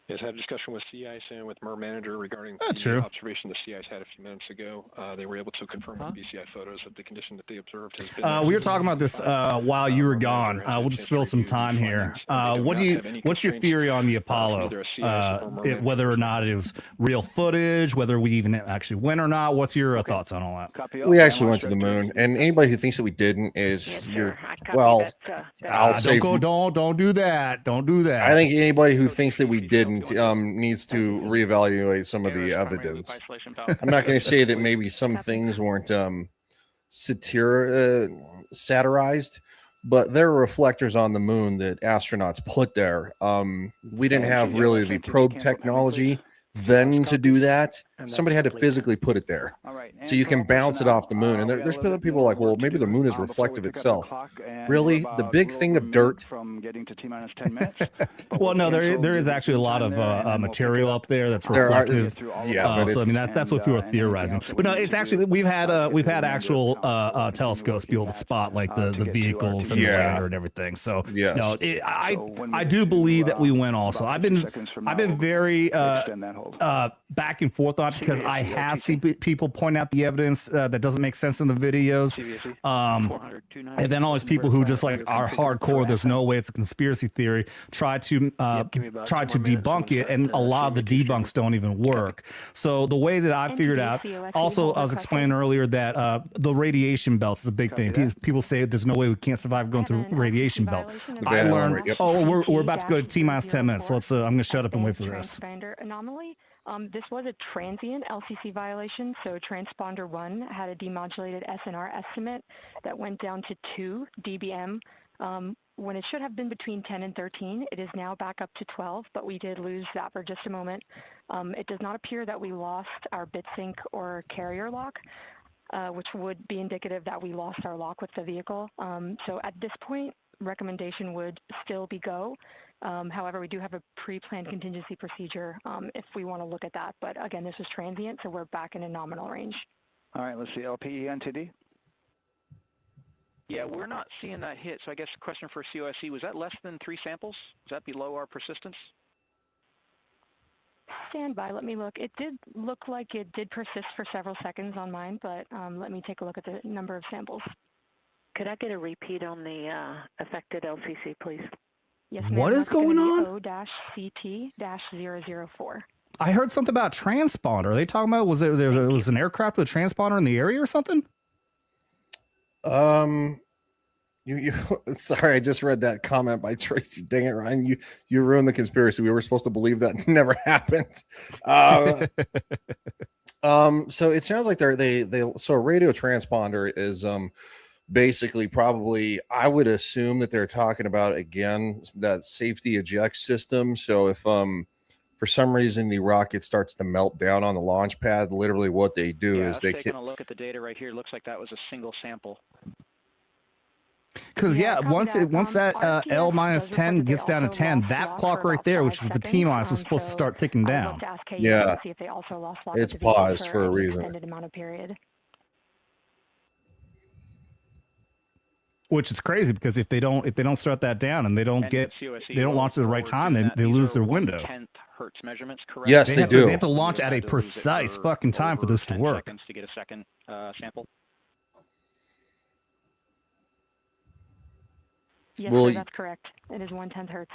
Yes, I had a discussion with CIS and with MER manager regarding That's the true. observation the CIS had a few minutes ago. They were able to confirm with BCI photos that the condition that they observed has been. We were talking about this while you were gone. We'll just fill some time here. What's your theory on the Apollo? Whether or not it was real footage, whether we even actually went or not? What's your thoughts on all that? Copy. we actually went to the moon, and anybody who thinks that we didn't is you're well. I'll say Don't do that. Don't do that. I think anybody who thinks that we didn't needs to reevaluate some of the evidence. I'm not going to say that maybe some things weren't satirized, but there were reflectors on the moon that astronauts put there. We didn't have really the probe technology then to do that. Somebody had to physically put it there. All right. So you can bounce it off the moon. And there's other people like, well, maybe the moon is reflective itself. Really? The big thing of dirt? From getting to T-minus 10 minutes. Well, no, there is actually a lot of material up there that's There are- reflective. yeah, but so I it's- mean that's what people are theorizing. But no, it's actually we've had actual telescopes be able to spot like the vehicles and the Yeah. lander and everything. So Yes. no, I do believe that we went also. I've been very back and forth on it because I have seen people point out the evidence that doesn't make sense in the videos. And then all these people who just like are hardcore, there's no way it's a conspiracy theory, try to debunk it, and a lot of the debunks don't even work. So the way that I figured out, also I was explaining earlier that the radiation belts is a big thing. People say there's no way we can't survive going through radiation belt. I learned. Yep. Oh, we're about to go to T-minus 10 minutes. So let's. I'm gonna shut up and wait for this. Transponder anomaly. This was a transient LCC violation, so transponder 1 had a demodulated SNR estimate that went down to 2 dBm when it should have been between 10 and 13. It is now back up to 12, but we did lose that for just a moment. It does not appear that we lost our bit sync or carrier lock. which would be indicative that we lost our lock with the vehicle. So at this point, recommendation would still be go. However, we do have a pre-planned contingency procedure if we want to look at that. But again, this is transient, so we're back in a nominal range. All right, let's see. LPE NTD. Yeah, we're not seeing that hit. So I guess question for COSC, was that less than 3 samples? Is that below our persistence? Stand by. Let me look. It did look like it did persist for several seconds on mine, but let me take a look at the number of samples. Could I get a repeat on the affected LCC, please? Yes, ma'am. What is That's gonna going be on? O-CT-004. I heard something about transponder. Are they talking about was there was an aircraft with a transponder in the area or something? You sorry, I just read that comment by Tracy. Dang it, Ryan. You ruined the conspiracy. We were supposed to believe that never happened. So it sounds like so a radio transponder is basically probably, I would assume that they're talking about, again, that safety eject system. So if for some reason the rocket starts to melt down on the launch pad, literally what they do is they taking a look at the data right here. Looks like that was a single sample. Because once that L minus 10 gets down to 10, that clock right there, which is the T minus, was supposed to start ticking down. Yeah, see if they also lost lock it's of the vehicle paused for a any reason. extended amount of period. Which is crazy because if they don't start that down and they don't launch at the right time, they lose their window. 10th hertz measurements, correct? Yes, they do. They have to launch at a precise fucking time for this to work. Seconds to get a second sample. Yes, Well, sir, that's correct. It is 1/10 hertz.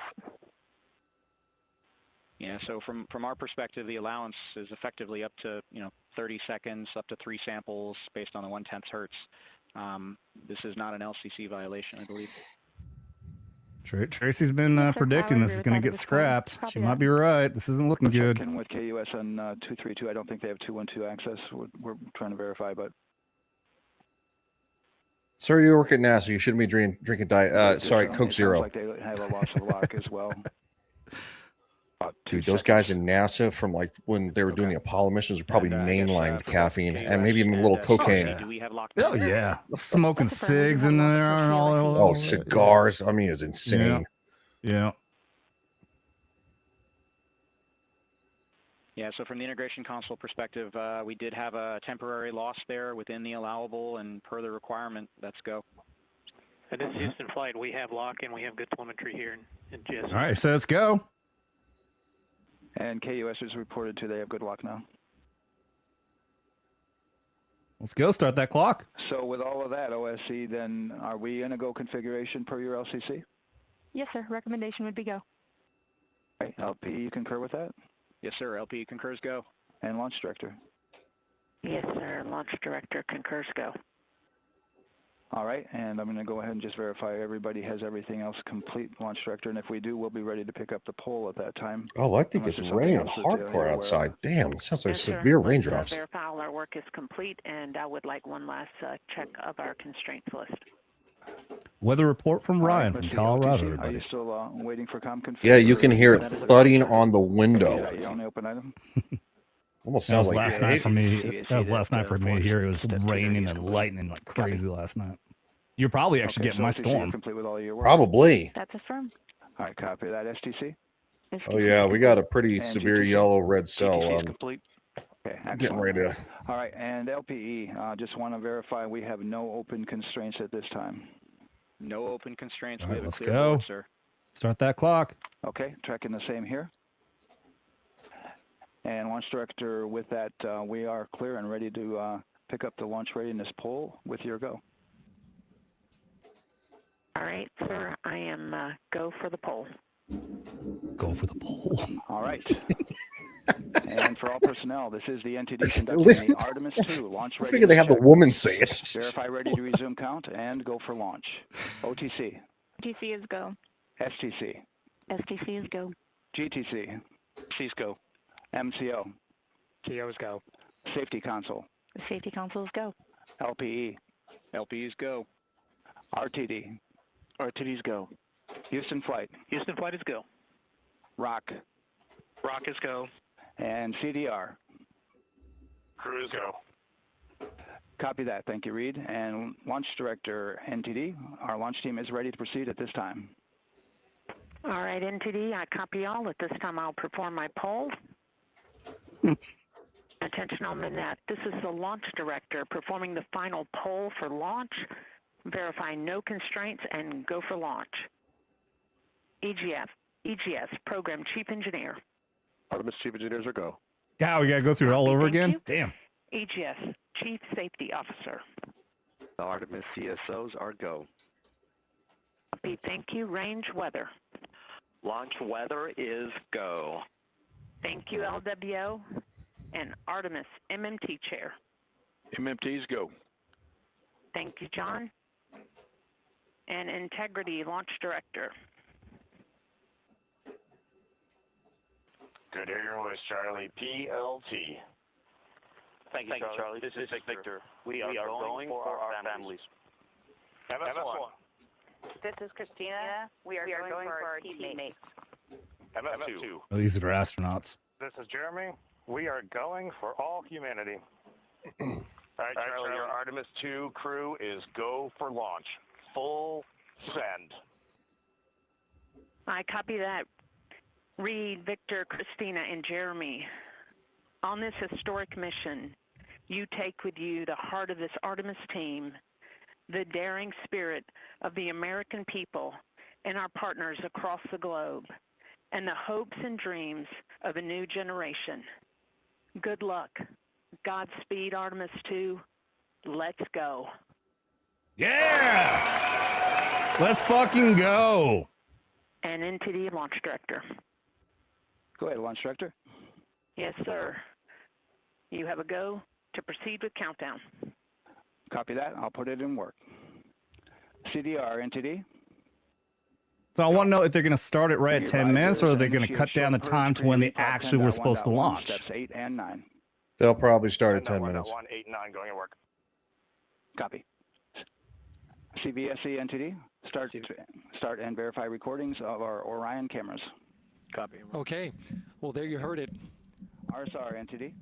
Yeah, so from our perspective, the allowance is effectively up to 30 seconds, up to 3 samples based on the 1/10 hertz. This is not an LCC violation, I believe. Tracy's been predicting this is going to get scrapped. She might be right. This isn't looking good. Checking with KUS on 232. I don't think they have 212 access. We're trying to verify, but. Sir, you work at NASA. You shouldn't be drinking diet. Sorry, Coke Zero. Like they have a loss of lock as well. Dude, those guys in NASA from like when they were doing the Apollo missions were probably mainlined caffeine and maybe even a little cocaine. Do we have locked? Oh yeah, smoking cigs in there and all. Oh, cigars. I mean, it's insane. Yeah. Yeah, so from the integration console perspective, we did have a temporary loss there within the allowable, and per the requirement, let's go. This is Houston Flight. We have lock and we have good telemetry here in GIS. All right, so let's go. And KUS is reported to they have good lock now. Let's go. Start that clock. So with all of that, OSC, then are we in a go configuration per your LCC? Yes, sir. Recommendation would be go. Okay. LP, you concur with that? Yes, sir. LP concurs go. And launch director? Yes, sir. Launch director concurs go. All right, and I'm going to go ahead and just verify everybody has everything else complete, launch director, and if we do, we'll be ready to pick up the pole at that time. Oh, I think it's raining hardcore outside. Damn, it sounds like severe raindrops. Verify all our work is complete, and I would like one last check of our constraints list. Weather report from Ryan from Colorado. Are you still waiting for confirmation? Yeah, you can hear it thudding on the window. Yeah, you only open item? Almost That was sounds like last night for me. That was last night for me here. It was raining and lightning like crazy last night. You're probably actually getting my storm. Complete with all your work? Probably. That's affirmed. All right, copy that. STC? Oh yeah, we got a pretty severe yellow red cell. Complete. Okay, getting ready to. All right, and LPE, just want to verify we have no open constraints at this time. No open constraints. All We right, have a let's clear go. board, sir. Start that clock. Okay, tracking the same here. And launch director, with that, we are clear and ready to pick up the launch readiness pole with your go. All right, sir. I am go for the pole. Go for the pole. All right. And for all personnel, this is the NTD conducting the Artemis II launch ready. I figure they have the woman say it. Verify ready to resume count and go for launch. OTC. GTC is go. STC. STC is go. GTC. C's go. MCO. CO's go. Safety console. The safety console is go. LPE. LP's go. RTD. RTD's go. Houston Flight. Houston Flight is go. ROC. Rock is go. And CDR. Cruise go. Copy that. Thank you, Reed. And Launch Director NTD, our launch team is ready to proceed at this time. All right, NTD, I copy all. At this time, I'll perform my poll. Attention on that. This is the Launch Director performing the final poll for launch. Verify no constraints and go for launch. EGS, Program Chief Engineer. Artemis Chief Engineers are go. God, we got to go through it all over Thank again? you. Damn. EGS, Chief Safety Officer. The Artemis CSOs are go. Copy. Thank you. Range weather. Launch weather is go. Thank you, LWO. And Artemis MMT Chair. MMTs go. Thank you, John. And Integrity Launch Director. Good to hear your voice, Charlie. PLT. Thank you, Charlie. This is Victor. We are going for our families. MS1. This is Christina. We are going for our teammates. MS2. Oh, these are astronauts. This is Jeremy. We are going for all humanity. All right, Charlie, your Artemis II crew is go for launch. Full send. I copy that. Reed, Victor, Christina, and Jeremy. On this historic mission, you take with you the heart of this Artemis team, the daring spirit of the American people and our partners across the globe, and the hopes and dreams of a new generation. Good luck. Godspeed, Artemis II. Let's go. Yeah! Let's fucking go. And NTD Launch Director. Go ahead, Launch Director. Yes, sir. You have a go to proceed with countdown. Copy that. I'll put it in work. CDR, NTD. So I want to know if they're going to start it right at Be 10 advised minutes, there or are is they an going to cut initial down the short time purge to when they preview actually were supposed to 10.1.1, launch? Steps 8 and 9. They'll probably start at 10 minutes. 1, 8, 9 going to work. Copy. CBSE NTD, start and verify recordings of our Orion cameras. Copy. Okay. Well, there you heard it. RSR NTD.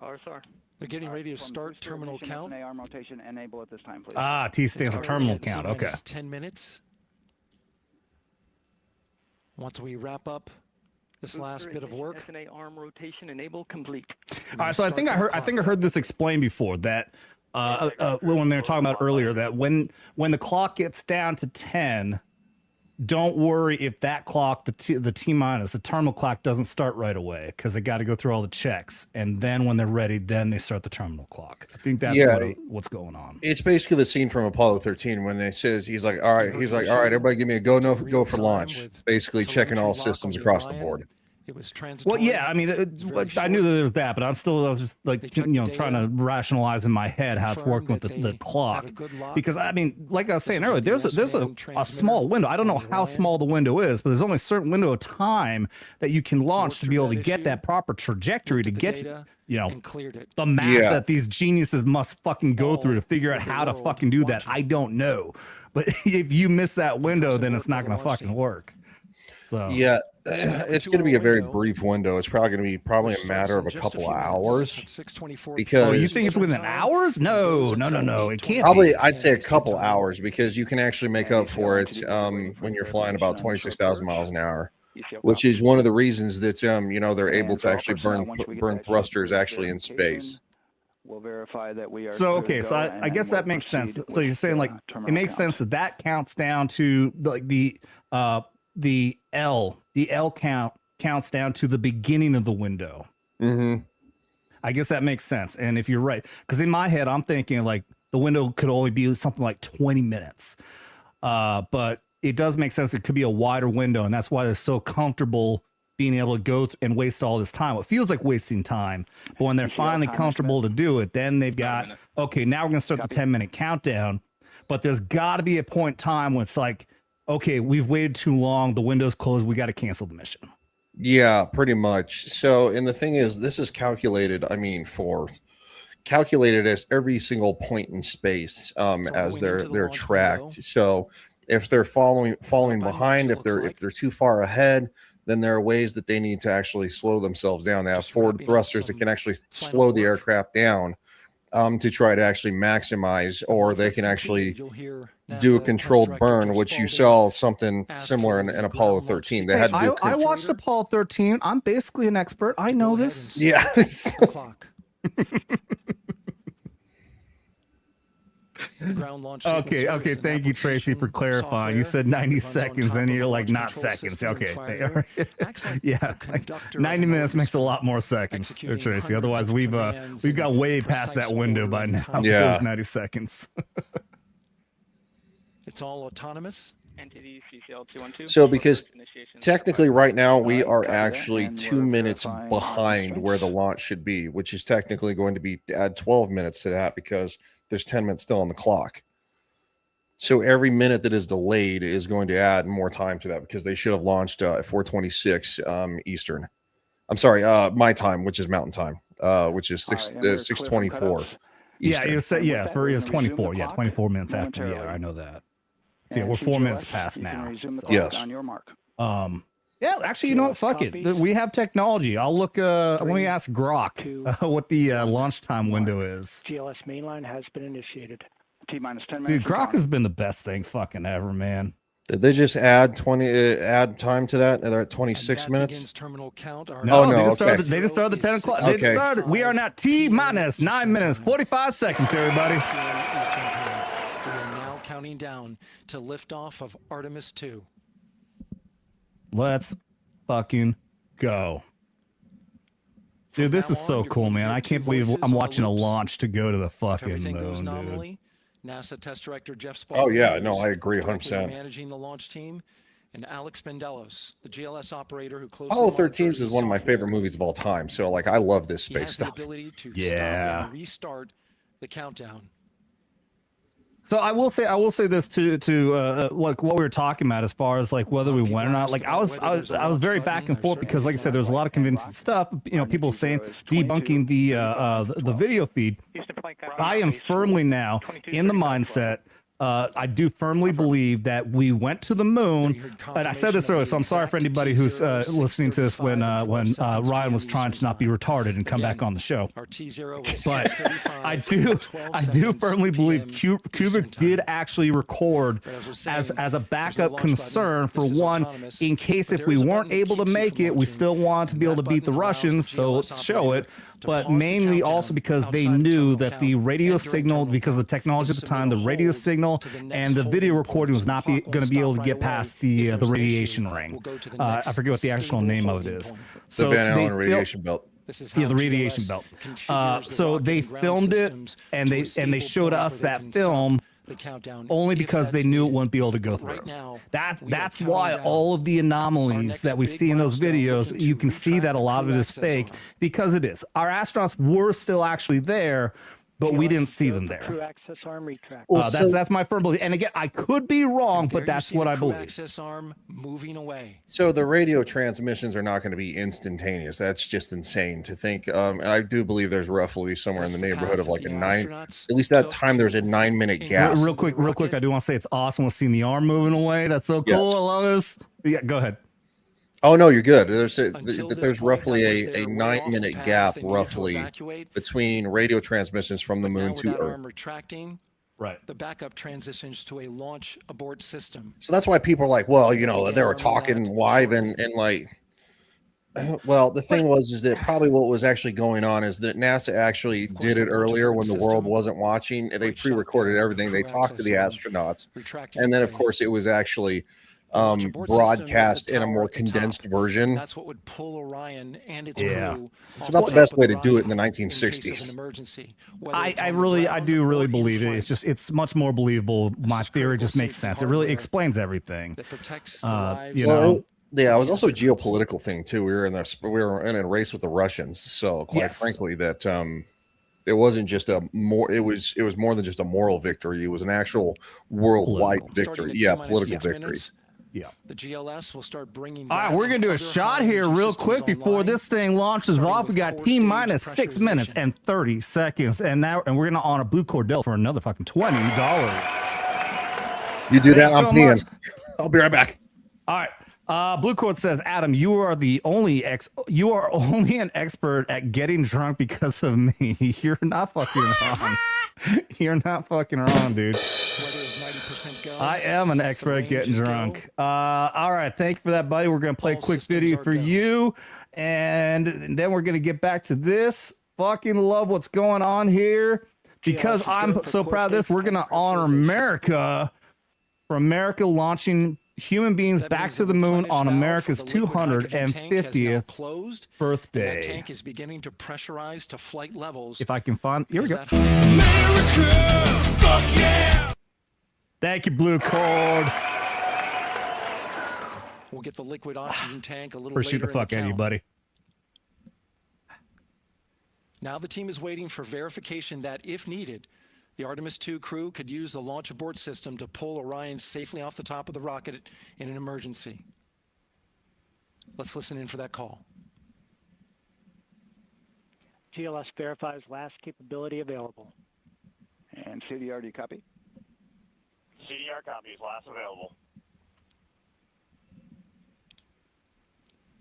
RSR. They're getting ready to start terminal count. arm rotation enable at this time, please. Ah, T stands for It's terminal already at count. T Okay. minus 10 minutes. Once we wrap up this last bit of work. SNA arm rotation enable complete. All right, so I think I heard this explained before that when they were talking about earlier that when the clock gets down to 10, don't worry if that clock, the T minus, the terminal clock doesn't start right away because they got to go through all the checks, and then when they're ready, then they start the terminal clock. I think that's what's going on. It's basically the scene from Apollo 13 when they says he's like, all right, everybody give me a go for launch. Basically checking all systems across the board. It was transitory. Well, yeah, I mean, I knew that there was that, but I was just like, trying to rationalize in my head how it's working with the clock. Because, I mean, like I was saying earlier, there's a small window. I don't know how small the window is, but there's only a certain window of time that you can launch to be able to get that proper trajectory to get, the math that these geniuses must fucking go through to figure out how to fucking do that. I don't know. But if you miss that window, then it's not going to fucking work. So yeah, it's going to be a very brief window. It's probably going to be a matter of a couple of hours. Because you think it's within hours? No, it can't. Probably, I'd say a couple hours because you can actually make up for it when you're flying about 26,000 miles an hour, which is one of the reasons that they're able to actually burn thrusters actually in space. We'll verify that we are. So okay, so I guess that makes sense. So you're saying like it makes sense that counts down to like the L count counts down to the beginning of the window. Mm-hmm. I guess that makes sense. And if you're right, because in my head, I'm thinking like the window could only be something like 20 minutes. But it does make sense. It could be a wider window. And that's why they're so comfortable being able to go and waste all this time. It feels like wasting time. But when they're finally comfortable to do it, then they've got, okay, now we're going to start the 10-minute countdown. But there's got to be a point in time when it's like, okay, we've waited too long. The window's closed. We got to cancel the mission. Yeah, pretty much. So, and the thing is, this is calculated. I mean, calculated as every single point in space as they're tracked. So, if they're falling behind, if they're too far ahead, then there are ways that they need to actually slow themselves down. They have forward thrusters that can actually slow the aircraft down to try to actually maximize, or they can actually You'll hear do a NASA controlled Test burn, Director which you Spaulding saw something ask similar for in the Apollo ground launch 13. They sequence. had to do I watched Apollo 13. I'm basically an expert. I know this. Yeah. the clock. The ground launch Okay, sequencer okay. is an Thank you, Tracy, for application clarifying. You software said 90 that runs on seconds, top and of you're a like, launch not control seconds. system and Okay. fire. Acts like Yeah. a Like conductor of 90 an minutes makes a orchestra, lot more seconds, executing Tracy. hundreds Otherwise, of we've commands got in way past that precise window order by and now. time. It Yeah. was 90 seconds. It's all autonomous. Entity CCL 212. So because Initiation. technically right now we All are right, copy that, actually and 2 we're minutes verifying behind Artemis where the Stretch. launch should be, which is technically going to be add 12 minutes to that because there's 10 minutes still on the clock. So every minute that is delayed is going to add more time to that because they should have launched at 4:26 Eastern. I'm sorry, my time, which is Mountain Time, which is All right, and we're clear from 6:24. cutoffs. Yeah, Eastern. you said And with yeah that, for we're it's gonna resume the 24. Yeah, clock 24 minutes after. Yeah, momentarily. I know that. So yeah, And we're 4 minutes CGLS, past you can now. resume the So- clock Yes. on your mark. Yeah, actually, you know what? Fuck it. We have technology. I'll look. Let me ask Grok what the launch time window is. GLS mainline has been initiated. T-minus 10 Dude, minutes. and Grok counting. has been the best thing fucking ever, man. Did they just add 20 add time to that? They're at 26 That minutes. begins terminal count. Our No, they no, just started. okay. They just started the 10 o'clock. Okay. They just started. We are now T-minus 9 minutes 45 seconds, everybody. We are now counting down to liftoff of Artemis II. Let's fucking go. Dude, this now is so on, you're cool, gonna man. hear I two can't believe voices I'm on watching a loops. launch to go to the If fucking everything goes moon, dude. nominally, NASA Test Director Jeff Oh Spaulding, yeah, no, who's I agree directly 100%. managing the launch team, and Alex Pendelos, the GLS operator who closely Apollo monitors 13 the is one of my software. favorite movies of all time. So like I love this He space has the stuff. ability to Yeah. stop and restart the countdown. So I will say this to like what we were talking about as far as like whether we went or not. Like I was very back and forth because like I said, there's a lot of convincing stuff. You know, people saying debunking the video feed. I am firmly now in the mindset. I do firmly believe that we went to the moon, and I said this earlier, so I'm sorry for anybody who's listening to this when Ryan was trying to not be retarded and come back on the show. Our T0 was But 6:35 I with do 12 firmly believe PM Kubrick did actually record But as I was as saying, a there's no backup launch button. concern for This is one, autonomous, in case but if there we is a weren't button that able to keeps you make from it, we launching, still wanted to and be able that to beat the button allows Russians, the so GLS let's show it. operator to But pause the mainly also countdown because they outside of knew terminal that the count radio and during signal, terminal because of the count, technology at is the time, submit the a radio hold signal to the next and the holding video point. recording was not Clock won't going to be stop able to right get away. past If the there's an radiation issue, ring. we'll go to the I next forget what the actual stable name of it holding is. point. The Van they Allen radiation belt. This is Yeah, how the radiation GLS belt. configures the So rocket they and ground filmed it systems and to a they stable showed point us where they that can film stop the countdown only if because they that's knew it needed. wouldn't be able to go But through. right now, That's we are why counting down. all of the Our anomalies next that we big see in those milestone videos, looking you to can see retract that a the lot of crew it is access fake arm. because it is. Our astronauts were still actually there, but we didn't see them there. Crew access arm retract. Well, That's my firm belief. And again, I could be wrong, There but you that's see what the I crew believe. access arm moving away. So the radio transmissions are not going to be instantaneous. That's just insane to think. And I do believe there's roughly somewhere in That's the the neighborhood path of like that a the 9. astronauts At least that took time there's a to 9-minute in- gap. Real quick, I do want to say it's awesome. We're seeing the arm moving away. That's so Yes. cool. I love this. Yeah, go ahead. Oh no, you're good. There's Until this there's point, roughly that was a their way off the 9-minute path. gap They needed to roughly evacuate. between radio transmissions from the But now moon with to that Earth. arm retracting, Right. the backup transitions to a launch abort system. So that's why people are like, well, you know, Again, they were arming talking that live shortly. and like, well, the thing is that probably what was actually going on is that NASA actually course, did the it launch earlier when abort the world system, wasn't watching. They great pre-recorded shotgun, everything. They crew talked to the access astronauts, retracting and then of away. course it was actually The launch abort system is the broadcast in a tower more at the top. condensed version. That's what would pull Orion and its Yeah. crew It's off about the top best of way to do it in the Orion in case of 1960s. an emergency, whether I it's on the I ground do or really in believe it. flight. It's just, it's much more believable. My is theory critical just makes safety sense. It really hardware explains everything. that protects the Uh, lives you Well, know, yeah, it was also a geopolitical thing too. We were in a race with the Russians. So quite Yes. frankly, that it wasn't just it was more than just a moral victory. It was an actual worldwide Political. victory. Starting at Yeah, T-minus political 6 victory. minutes, yeah. the GLS will start bringing. All right, that we're gonna and do a other shot high here energy real systems quick before online, this thing launches starting off. We with got core T stage minus 6 minutes pressurization. and 30 seconds, and we're gonna honor Blue Cordell for another fucking $20. You do that, Thanks I'm so peeing. much. I'll be right back. All right. Blue Coat says, Adam, you are only an expert at getting drunk because of me. You're not fucking wrong. You're not fucking wrong, dude. I am an expert at getting drunk. All right, thank you for that, buddy. We're gonna play a quick video for you, and then we're gonna get back to this. Fucking love what's going on here. Because I'm so proud of this, we're gonna honor America for America launching human beings back to the moon on America's 250th birthday. That tank is beginning to pressurize to flight levels. If I can find, here we go. America, fuck yeah! Thank you, Blue Cord. We'll get the liquid oxygen tank a little For shoot the fuck out of you, buddy. Now the team is waiting for verification that, if needed, the Artemis II crew could use the launch abort system to pull Orion safely off the top of the rocket in an emergency. Let's listen in for that call. GLS verifies last capability available. And CDR, do you copy? CDR copies, last available.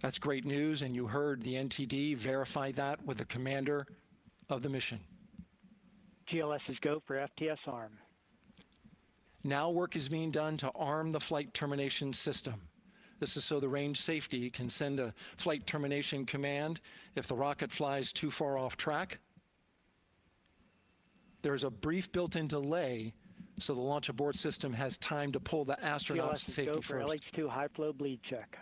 That's great news, and you heard the NTD verify that with the commander of the mission. GLS is go for FTS arm. Now work is being done to arm the flight termination system. This is so the range safety can send a flight termination command if the rocket flies too far off track. There is a brief built-in delay so the launch abort system has time to pull the astronauts to safety go for first. LH2 high flow bleed check.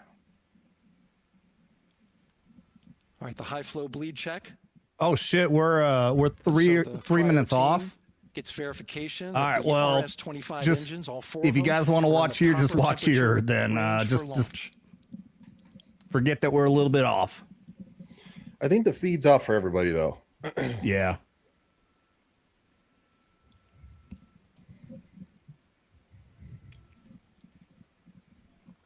All right, the high flow bleed check. Oh shit, we're three minutes off. Gets verification. All right, well, just engines, all four if you guys want to watch here, just watch here. Then just forget that we're a little bit off. I think the feed's off for everybody though. Yeah.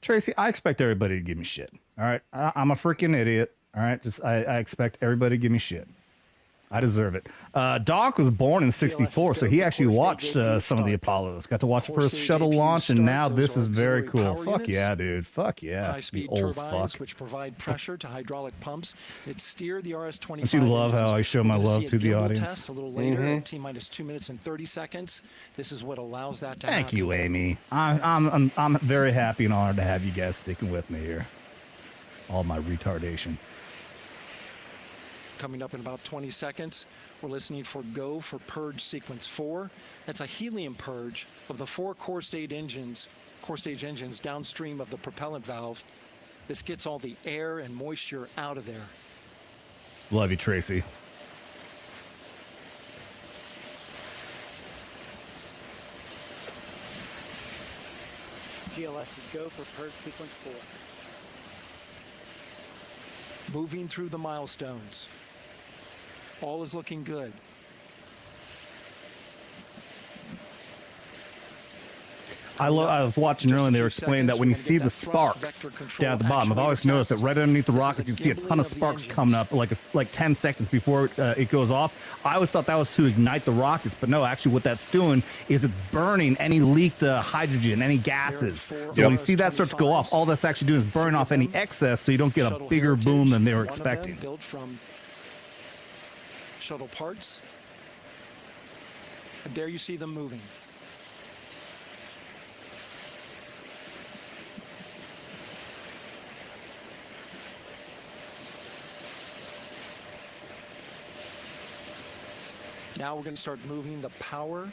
Tracy, I expect everybody to give me shit. All right, I'm a freaking idiot. All right, just I expect everybody to give me shit. I deserve it. Doc was born in '64, so he actually watched some of the Apollos. Got to watch the first shuttle launch, and now this is very cool. Fuck yeah, dude. Fuck yeah. High-speed old turbines, fuck. which provide pressure to hydraulic pumps that steer the RS-25. Don't you love how I show my We're gonna love see a to the gimbal audience? Test a little later, at T-minus 2 minutes and 30 seconds. This is what allows that to happen. Thank you, Amy. I'm very happy and honored to have you guys sticking with me here. All my retardation. Coming up in about 20 seconds, we're listening for go for purge sequence 4. That's a helium purge of the 4 core stage engines downstream of the propellant valve. This gets all the air and moisture out of there. Love you, Tracy. GLS is go for purge sequence 4. Moving through the milestones. All is looking good. I was watching earlier, and they were explaining that when you see the sparks down at the bottom, I've always noticed that right underneath the rocket, you see a ton of sparks coming up like 10 seconds before it goes off. I always thought that was to ignite the rockets, but no, actually what that's doing is it's burning any leaked hydrogen, any gases. So when you see that start to go off, all that's actually doing is burning off any excess so you don't get a bigger boom than they were expecting. Built from shuttle parts. And there you see them moving. Now we're going to start moving the power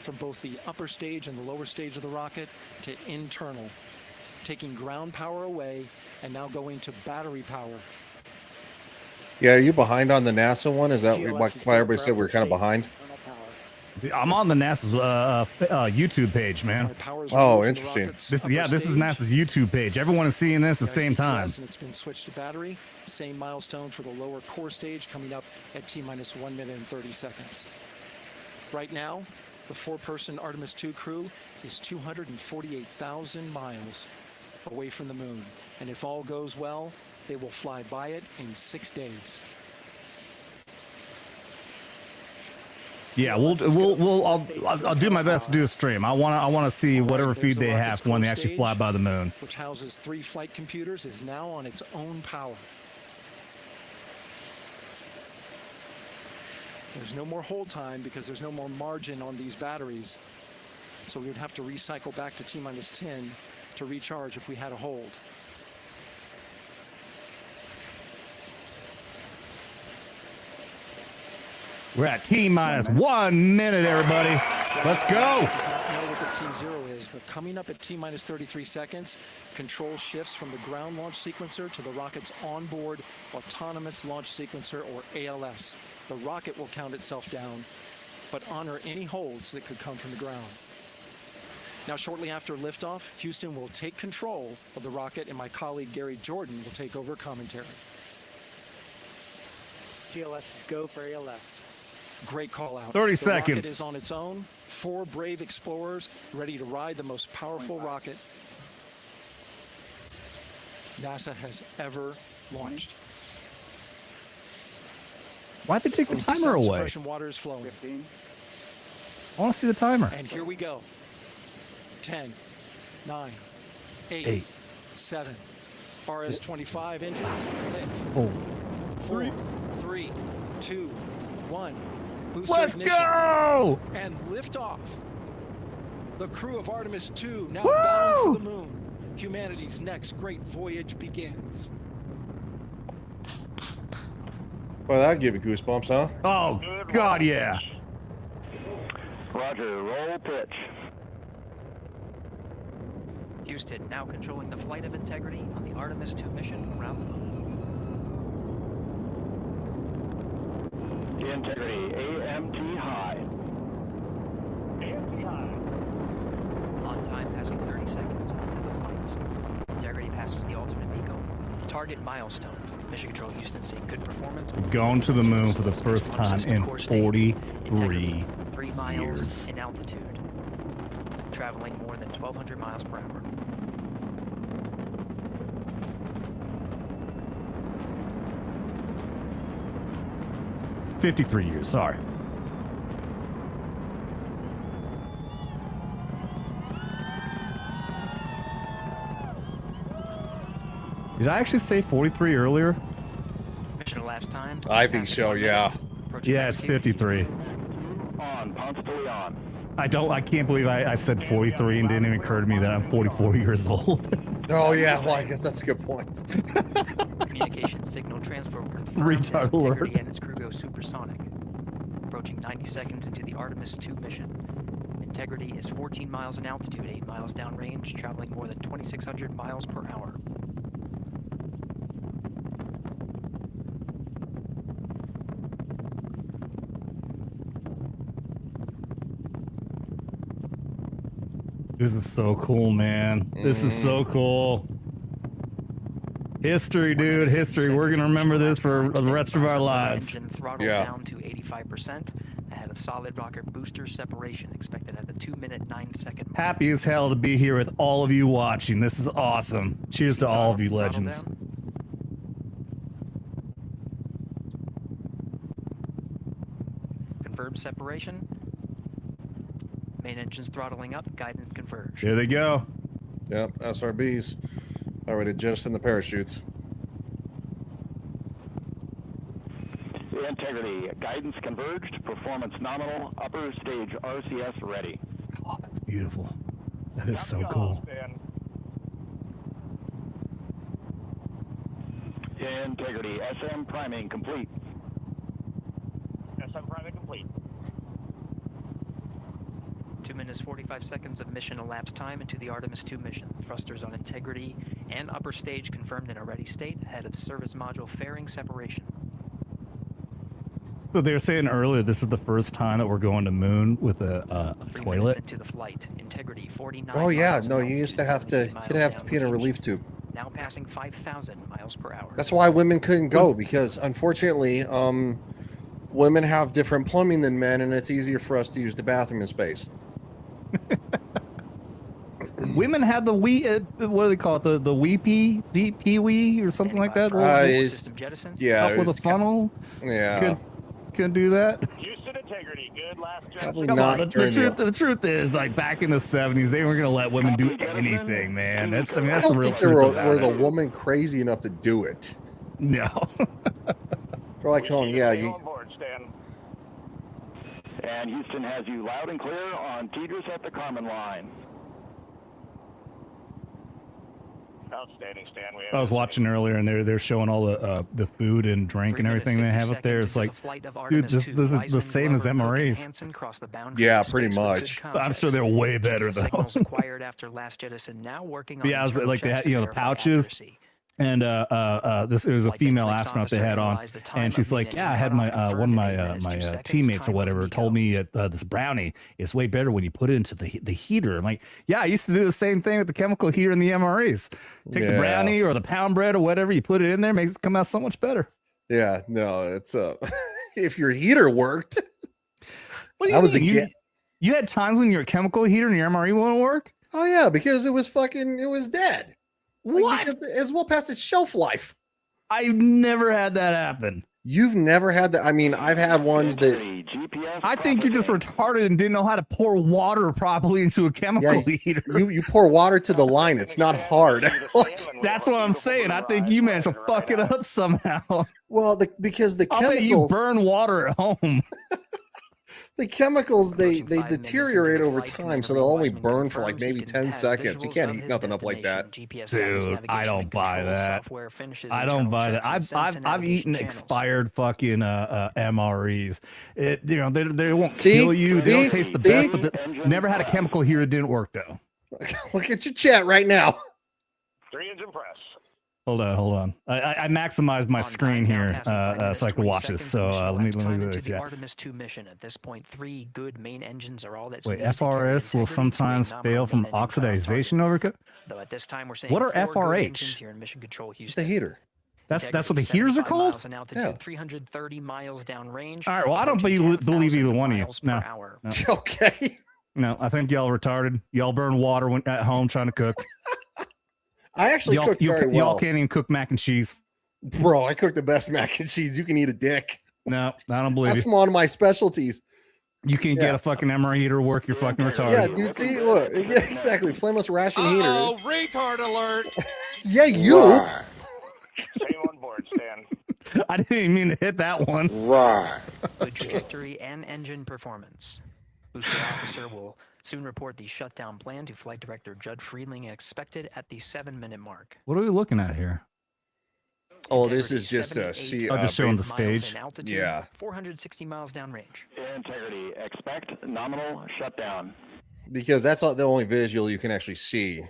from both the upper stage and the lower stage of the rocket to internal, taking ground power away and now going to battery power. Yeah, are you behind on the NASA one? Is that why everybody said we're kind of behind? I'm on the NASA's YouTube page, man. Oh, interesting. This is NASA's YouTube page. Everyone is seeing this at the same time. And it's been switched to battery. Same milestone for the lower core stage coming up at T-minus 1 minute and 30 seconds. Right now, the 4-person Artemis II crew is 248,000 miles away from the moon. And if all goes well, they will fly by it in 6 days. Yeah, I'll do my best to do a stream. I want to see whatever feed they have when they actually fly by the moon. Which houses 3 flight computers, is now on its own power. There's no more hold time because there's no more margin on these batteries. So we would have to recycle back to T-minus 10 to recharge if we had a hold. We're at T-minus 1 minute, everybody. Let's go. Does not know what the T0 is, but coming up at T-minus 33 seconds, control shifts from the ground launch sequencer to the rocket's onboard autonomous launch sequencer, or ALS. The rocket will count itself down, but honor any holds that could come from the ground. Now, shortly after liftoff, Houston will take control of the rocket, and my colleague Gary Jordan will take over commentary. GLS, go for ALS. Great call out. 30 the seconds. Rocket is on its own. 4 brave explorers ready to ride the most powerful rocket NASA has ever launched. Why'd they take the timer away? Suppression water is flowing. 15. I want to see the timer. And here we go. 10, 9, 8, 8. 7. RS-25 engines lit. Oh. 4, 3, 2, 1. Booster Let's ignition. go! And liftoff. The crew of Artemis II now Woo! bound for the moon. Humanity's next great voyage begins. Well, that'd give you goosebumps, huh? Oh, God, yeah. Roger, roll pitch. Houston now controlling the flight of Integrity on the Artemis II mission around the moon. Integrity, AMT high. AMT high. On time, passing 30 seconds into the flights. Integrity passes the alternate beacon. Target milestones. Mission Control Houston seeing good performance. Going to the moon for the first time in 43 3 miles years. in altitude. Traveling more than 1,200 miles per hour. $53 years, sorry. Did I actually say 43 earlier? Mission elapsed time. I think so, yeah. Yeah, it's 53. On, constantly on. I can't believe I said 43 and didn't even occur to me that I'm 44 years old. Oh, yeah, well, I guess that's a good point. Communication signal transfer confirmed Retard as alert. Integrity and its crew go supersonic. Approaching 90 seconds into the Artemis II mission. Integrity is 14 miles in altitude, 8 miles downrange, traveling more than 2,600 miles per hour. This is so cool, man. This is so cool. History, dude. History. We're going to remember this for the rest of our lives. Engine throttled down to 85%, ahead of solid rocket booster separation, expected at the 2-minute 9-second mark. Happy as hell to be here with all of you watching. This is awesome. Cheers to all of you legends. Confirmed separation. Main engines throttling up, guidance converged. Here they go. Yep, SRBs. Already jettison the parachutes. Integrity, guidance converged, performance nominal, upper stage RCS ready. Oh, that's beautiful. That is so cool. Integrity, SM priming complete. SM priming complete. 2 minutes 45 seconds of mission elapsed time into the Artemis II mission. Thrusters on Integrity and upper stage confirmed in a ready state ahead of service module fairing separation. So they were saying earlier this is the first time that we're going to moon with a 3 toilet. minutes into the flight. Integrity 49 Oh, yeah. miles No, in you used to have to, altitude, you'd have to pee in a relief tube. now passing 5,000 miles per hour. That's why women couldn't go, because unfortunately, women have different plumbing than men, and it's easier for us to use the bathroom in space. Women had the wee, what do they call it? The wee pee wee or something like that. Yeah, Up with a funnel. Yeah. Couldn't do that. Houston Integrity, good Probably Come not on, during the truth is, like back in the 70s, they weren't gonna let women do anything, man. That's I that's don't the real think there truth about was a it. woman crazy enough to do it. No. They're like, oh yeah, you. And Houston has you loud and clear on Tidris at the Carmen line. Outstanding, Stan. I was watching earlier, and they're showing all the food and drink and everything they have up there. It's like, dude, this is the same as MREs. Yeah, pretty much. I'm sure they're way better though. Signals acquired after last jettison now working on Yeah, it was internal like they checks had, to you know, the verify pouches. accuracy. And this it was a Flight female deck astronaut they officer had on, analyzed the time and of she's the like, minute "Yeah, I and had cutoff my one of confirmed my in 8 minutes, 2 seconds, teammates or time whatever of told me this brownie is way better when you put it into the heater." I'm like, "Yeah, I used to do the same thing with the chemical heater in the MREs. Take the brownie or the pound bread or whatever, you put it in there, makes it come out so much better." Yeah, no, it's if your heater worked. What do you mean? You had times when your chemical heater in your MRE wouldn't work? Oh yeah, because it was dead. What? Like, because it's well past its shelf life. I've never had that happen. You've never had that? I mean, I've had ones that. I think you're just retarded and didn't know how to pour water properly into a chemical heater. You pour water to the line. It's not hard. That's what I'm saying. I think you managed to fuck it up somehow. Well, because the I'll chemicals. bet you burn water at home. The chemicals they deteriorate over time, so they'll only burn for like maybe 10 seconds. You can't heat nothing up like that. Dude, I don't buy that. I don't buy that. I've eaten expired fucking MREs. They won't kill you. They don't taste the best, but never had a chemical here. It didn't work though. Look at your chat right now. 3-engine press. Hold on. I maximized my screen here so I can watch this. So let me do this. The Yeah. Artemis II mission. At this point, 3 good main engines are all that's Wait, needed to carry FRS will integrity to a sometimes nominal fail from main engine cutoff target. oxidization overcut. Though at this time we're saying What are 4 good FRH? engines here in Mission Control It's Houston. the heater. That's what the Integrity, heaters are 75 called? miles an altitude, 330 miles downrange. All right, well, I don't approaching believe either 10,000 one of you. miles per No. hour. No. Okay. No, I think y'all retarded. Y'all burn water when at home trying to cook. I actually cook very well. Y'all can't even cook mac and cheese. Bro, I cook the best mac and cheese. You can eat a dick. No, I don't believe That's you. one of my specialties. You can't get a fucking MRE heater to work. You're fucking retarded. Yeah, dude. See, look. Yeah, exactly. Flameless ration heater. Oh, retard alert! Yeah, you. Stay on board, Stan. I didn't even mean to hit that one. Good trajectory and engine performance. Booster officer will soon report the shutdown plan to Flight Director Judd Friedling, expected at the 7-minute mark. What are we looking at here? Oh, this is just just showing the stage. Yeah. 460 miles downrange. Integrity. Expect nominal shutdown. Because that's the only visual you can actually see.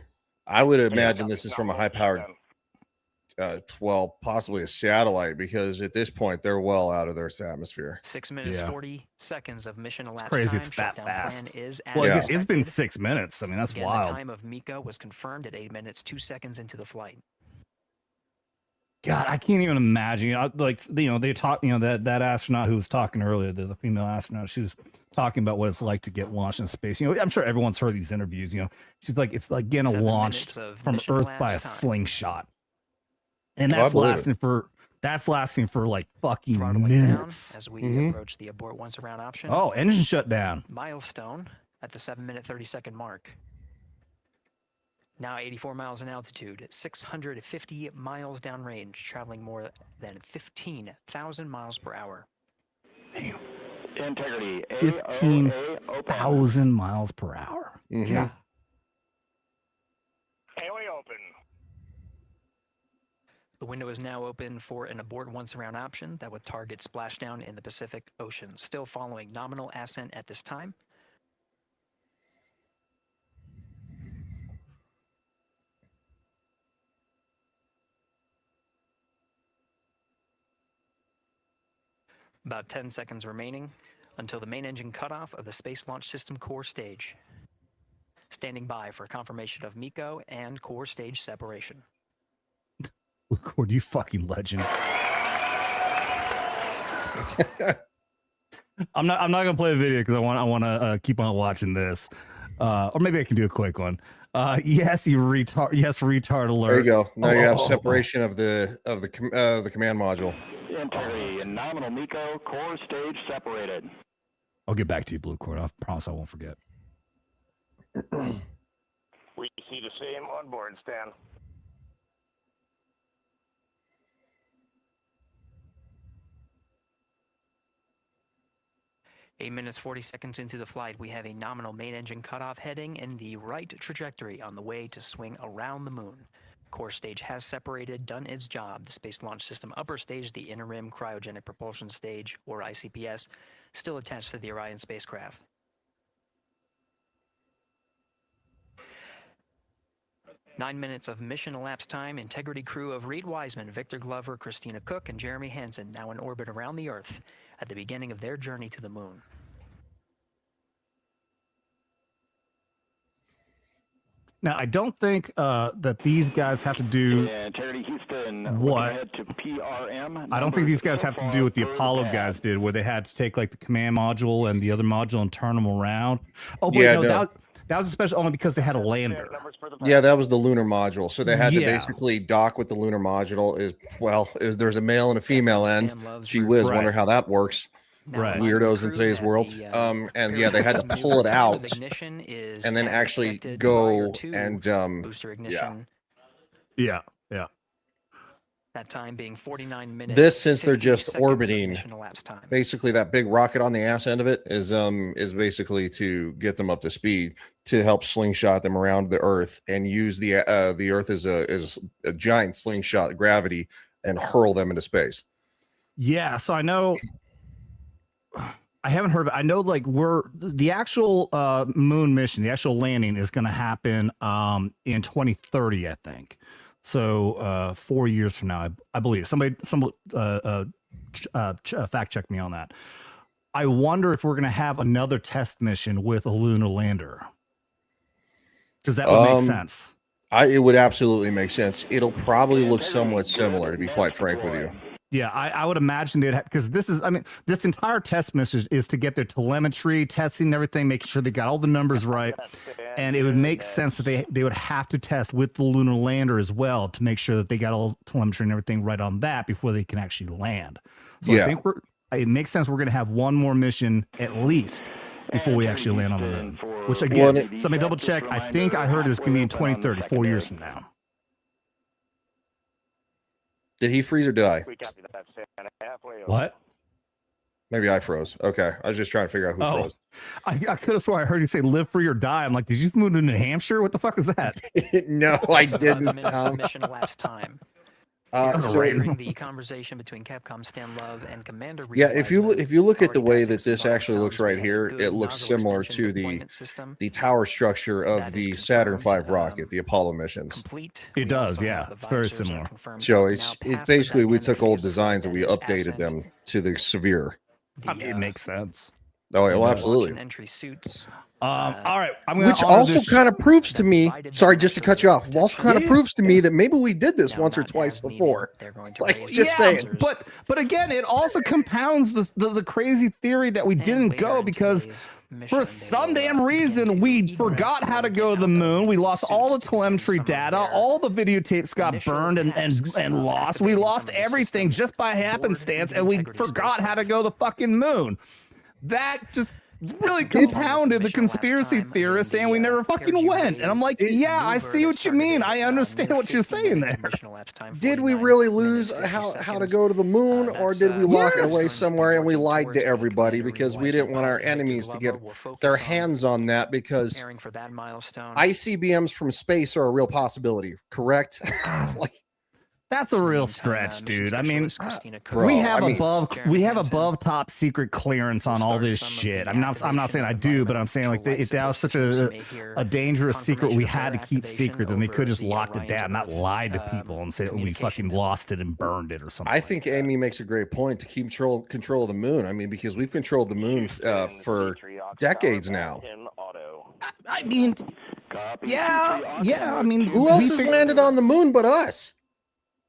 I would imagine this is from a high-powered, well, possibly a satellite, because at this point they're well out of their atmosphere. 6 minutes 40 seconds of mission elapsed Crazy, time. it's that Shutdown fast. plan is Well, as it's been expected. 6 minutes. I mean, that's Again, wild. The time of Miko was confirmed at 8 minutes 2 seconds into the flight. God, I can't even imagine. They talk. That astronaut who was talking earlier, the female astronaut, she was talking about what it's like to get launched in space. I'm sure everyone's heard these interviews. She's like, it's like getting 7 launched minutes of from mission Earth by a elapsed time. slingshot, and Oh, I that's believe lasting for like fucking Throttling minutes. down as we approach the abort once around option. Oh, engine shut down. Milestone at the 7-minute 30-second mark. Now 84 miles in altitude, 650 miles downrange, traveling more than 15,000 miles per hour. Damn. Integrity. 15,000 miles per hour. Mm-hmm. Yeah. Haley open. The window is now open for an abort once around option that would target splashdown in the Pacific Ocean. Still following nominal ascent at this time. About 10 seconds remaining until the main engine cutoff of the Space Launch System core stage. Standing by for confirmation of MECO and core stage separation. Record, you fucking legend. I'm not gonna play the video because I want to keep on watching this, or maybe I can do a quick one. Yes, you retard. Yes, retard alert. There you go. Now you have separation of the command module. Integrity and nominal MECO core stage separated. I'll get back to you, Blue Cord. I promise I won't forget. We see the same on board, Stan. Eight minutes, 40 seconds into the flight, we have a nominal main engine cutoff heading in the right trajectory on the way to swing around the moon. Core stage has separated, done its job. The Space Launch System upper stage, the Inner Rim Cryogenic Propulsion Stage, or ICPS, still attached to the Orion spacecraft. Nine minutes of mission elapsed time. Integrity crew of Reed Wiseman, Victor Glover, Christina Cook, and Jeremy Hansen now in orbit around the Earth at the beginning of their journey to the moon. Now, I don't think that these guys have to do Integrity Houston, what? ahead to PRM. I don't think these guys have to do what the Apollo guys did, where they had to take like the command module and the other module and turn them around. Oh, wait, Yeah, no, no. that was especially only because they had a lander. Yeah, that was the lunar module. So they had to Yeah. basically dock with the lunar module. There's a male and a female end. Gee whiz, Right. wonder how that works. Right. Weirdos in today's world. And yeah, they had to pull it out and then actually go and booster yeah. ignition. Yeah, yeah. That time being 49 minutes. This, since they're 50 just seconds of orbiting, mission elapsed time. basically that big rocket on the ass end of it is basically to get them up to speed, to help slingshot them around the Earth and use the Earth as a giant slingshot gravity and hurl them into space. Yeah, so I know I haven't heard of it. I know like the actual moon mission, the actual landing is going to happen in 2030, I think. So 4 years from now, I believe. Somebody fact check me on that. I wonder if we're going to have another test mission with a lunar lander. Because that would make sense. It would absolutely make sense. It'll probably look somewhat similar, to be quite frank with you. Yeah, I would imagine they'd because this entire test mission is to get their telemetry, testing and everything, making sure they got all the numbers right. And it would make sense that they would have to test with the lunar lander as well to make sure that they got all telemetry and everything right on that before they can actually land. So Yeah. I think it makes sense we're going to have one more mission at least before we actually land on the moon. Which again, somebody double check. I think I heard it's going to be in 2030, 4 years from now. Did he freeze or did I? We copy that, Stan. Halfway over. What? Maybe I froze. Okay. I was just trying to figure out who froze. I could have sworn I heard you say live free or die. I'm like, did you just move to New Hampshire? What the fuck is that? No, I 5 didn't, minutes of Tom. mission elapsed time. So- Hearing the conversation between Capcom Stan Love and Commander Reed Yeah, if you look at the way passing that this some actually looks right here, good it looks nozzle similar extension to deployment system. the tower structure of That the is Saturn confirmed, V rocket, the Apollo missions. complete. It We does, also yeah. have the It's very visors are similar. confirmed So now it's past the basically we dynamic took old phase designs and we of updated ascent. them to the severe. It makes sense. Oh, yeah, well, Watchin absolutely. entry suits. All right, I'm gonna Which honor also this- kind of proves to me, sorry, just to cut you off, also kind of Yeah. proves to me that maybe we did this once or twice before. Like, just saying. But again, it also compounds the crazy theory that we didn't go because for some damn reason we forgot how to go to the moon. We lost all the telemetry data. All the videotapes got burned and lost. We lost everything just by happenstance, and we forgot how to go to the fucking moon. That just really compounded the conspiracy theorists saying we never fucking went. And I'm like, yeah, I see what you mean. I understand what you're saying there. Did we really lose how to go to the moon, or did we lock it away somewhere and we lied to everybody because we didn't want our enemies to get their hands on that? Because for that milestone. ICBMs from space are a real possibility, correct? Like, that's a real stretch, dude. I mean, Bro, we have I mean- above top secret clearance on all this shit. I'm not saying I do, but I'm saying like if that was such a dangerous secret we had to keep secret, then they could just locked it down, not lied to people and say we fucking lost it and burned it or something. I think Amy makes a great point to keep control of the moon. I mean, because we've controlled the moon for decades now. I mean, yeah. I mean, Who else has landed on the moon but us?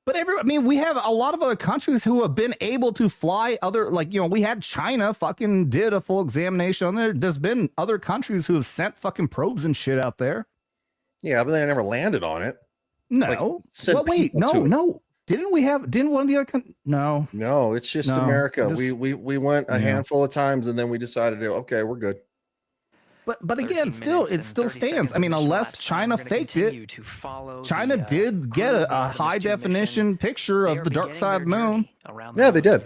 But we have a lot of other countries who have been able to fly other, like, we had China fucking did a full examination on there. There's been other countries who have sent fucking probes and shit out there. Yeah, but they never landed on it. No. Like, sent Well, wait, people to it. no. Didn't one of the other No, it's just No, America. just- We went a Yeah. handful of times and then we decided to okay, we're good. But again, still it still stands. I mean, unless China faked it, China did get a high definition picture of the dark side of the moon. Yeah, they did.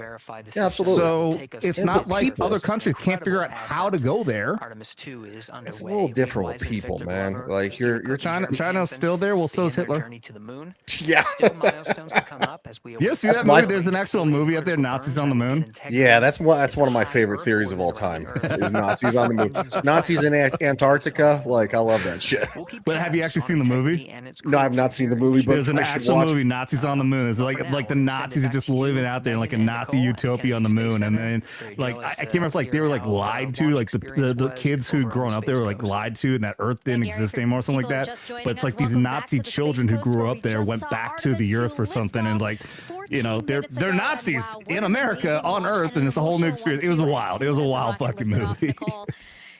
Yeah, absolutely. So it's Yeah, not but like people- other countries can't figure out how to go there. Artemis II is underway. It's a little different with people, man. Like you're China's still there. Well, so is Hitler. Journey to the moon. Yeah. Still milestones to come up as we You see That's that my- movie? There's an actual movie up there, Nazis on the moon. Yeah, that's one of my favorite theories of all time. Is Nazis on the moon. Nazis in Antarctica. Like I love that shit. But have you actually seen the movie? No, I've not seen the movie, but There's an I should actual watch. movie, Nazis on the moon. It's like the Nazis are just living out there in like a Nazi utopia on the moon, and then like I can't remember if like they were like lied to, like the kids who'd grown up there were like lied to, and that Earth didn't exist anymore, or something like that. But it's like these Nazi children who grew up there went back to the Earth or something, and like they're Nazis in America on Earth, and it's a whole new experience. It was wild. It was a wild fucking movie.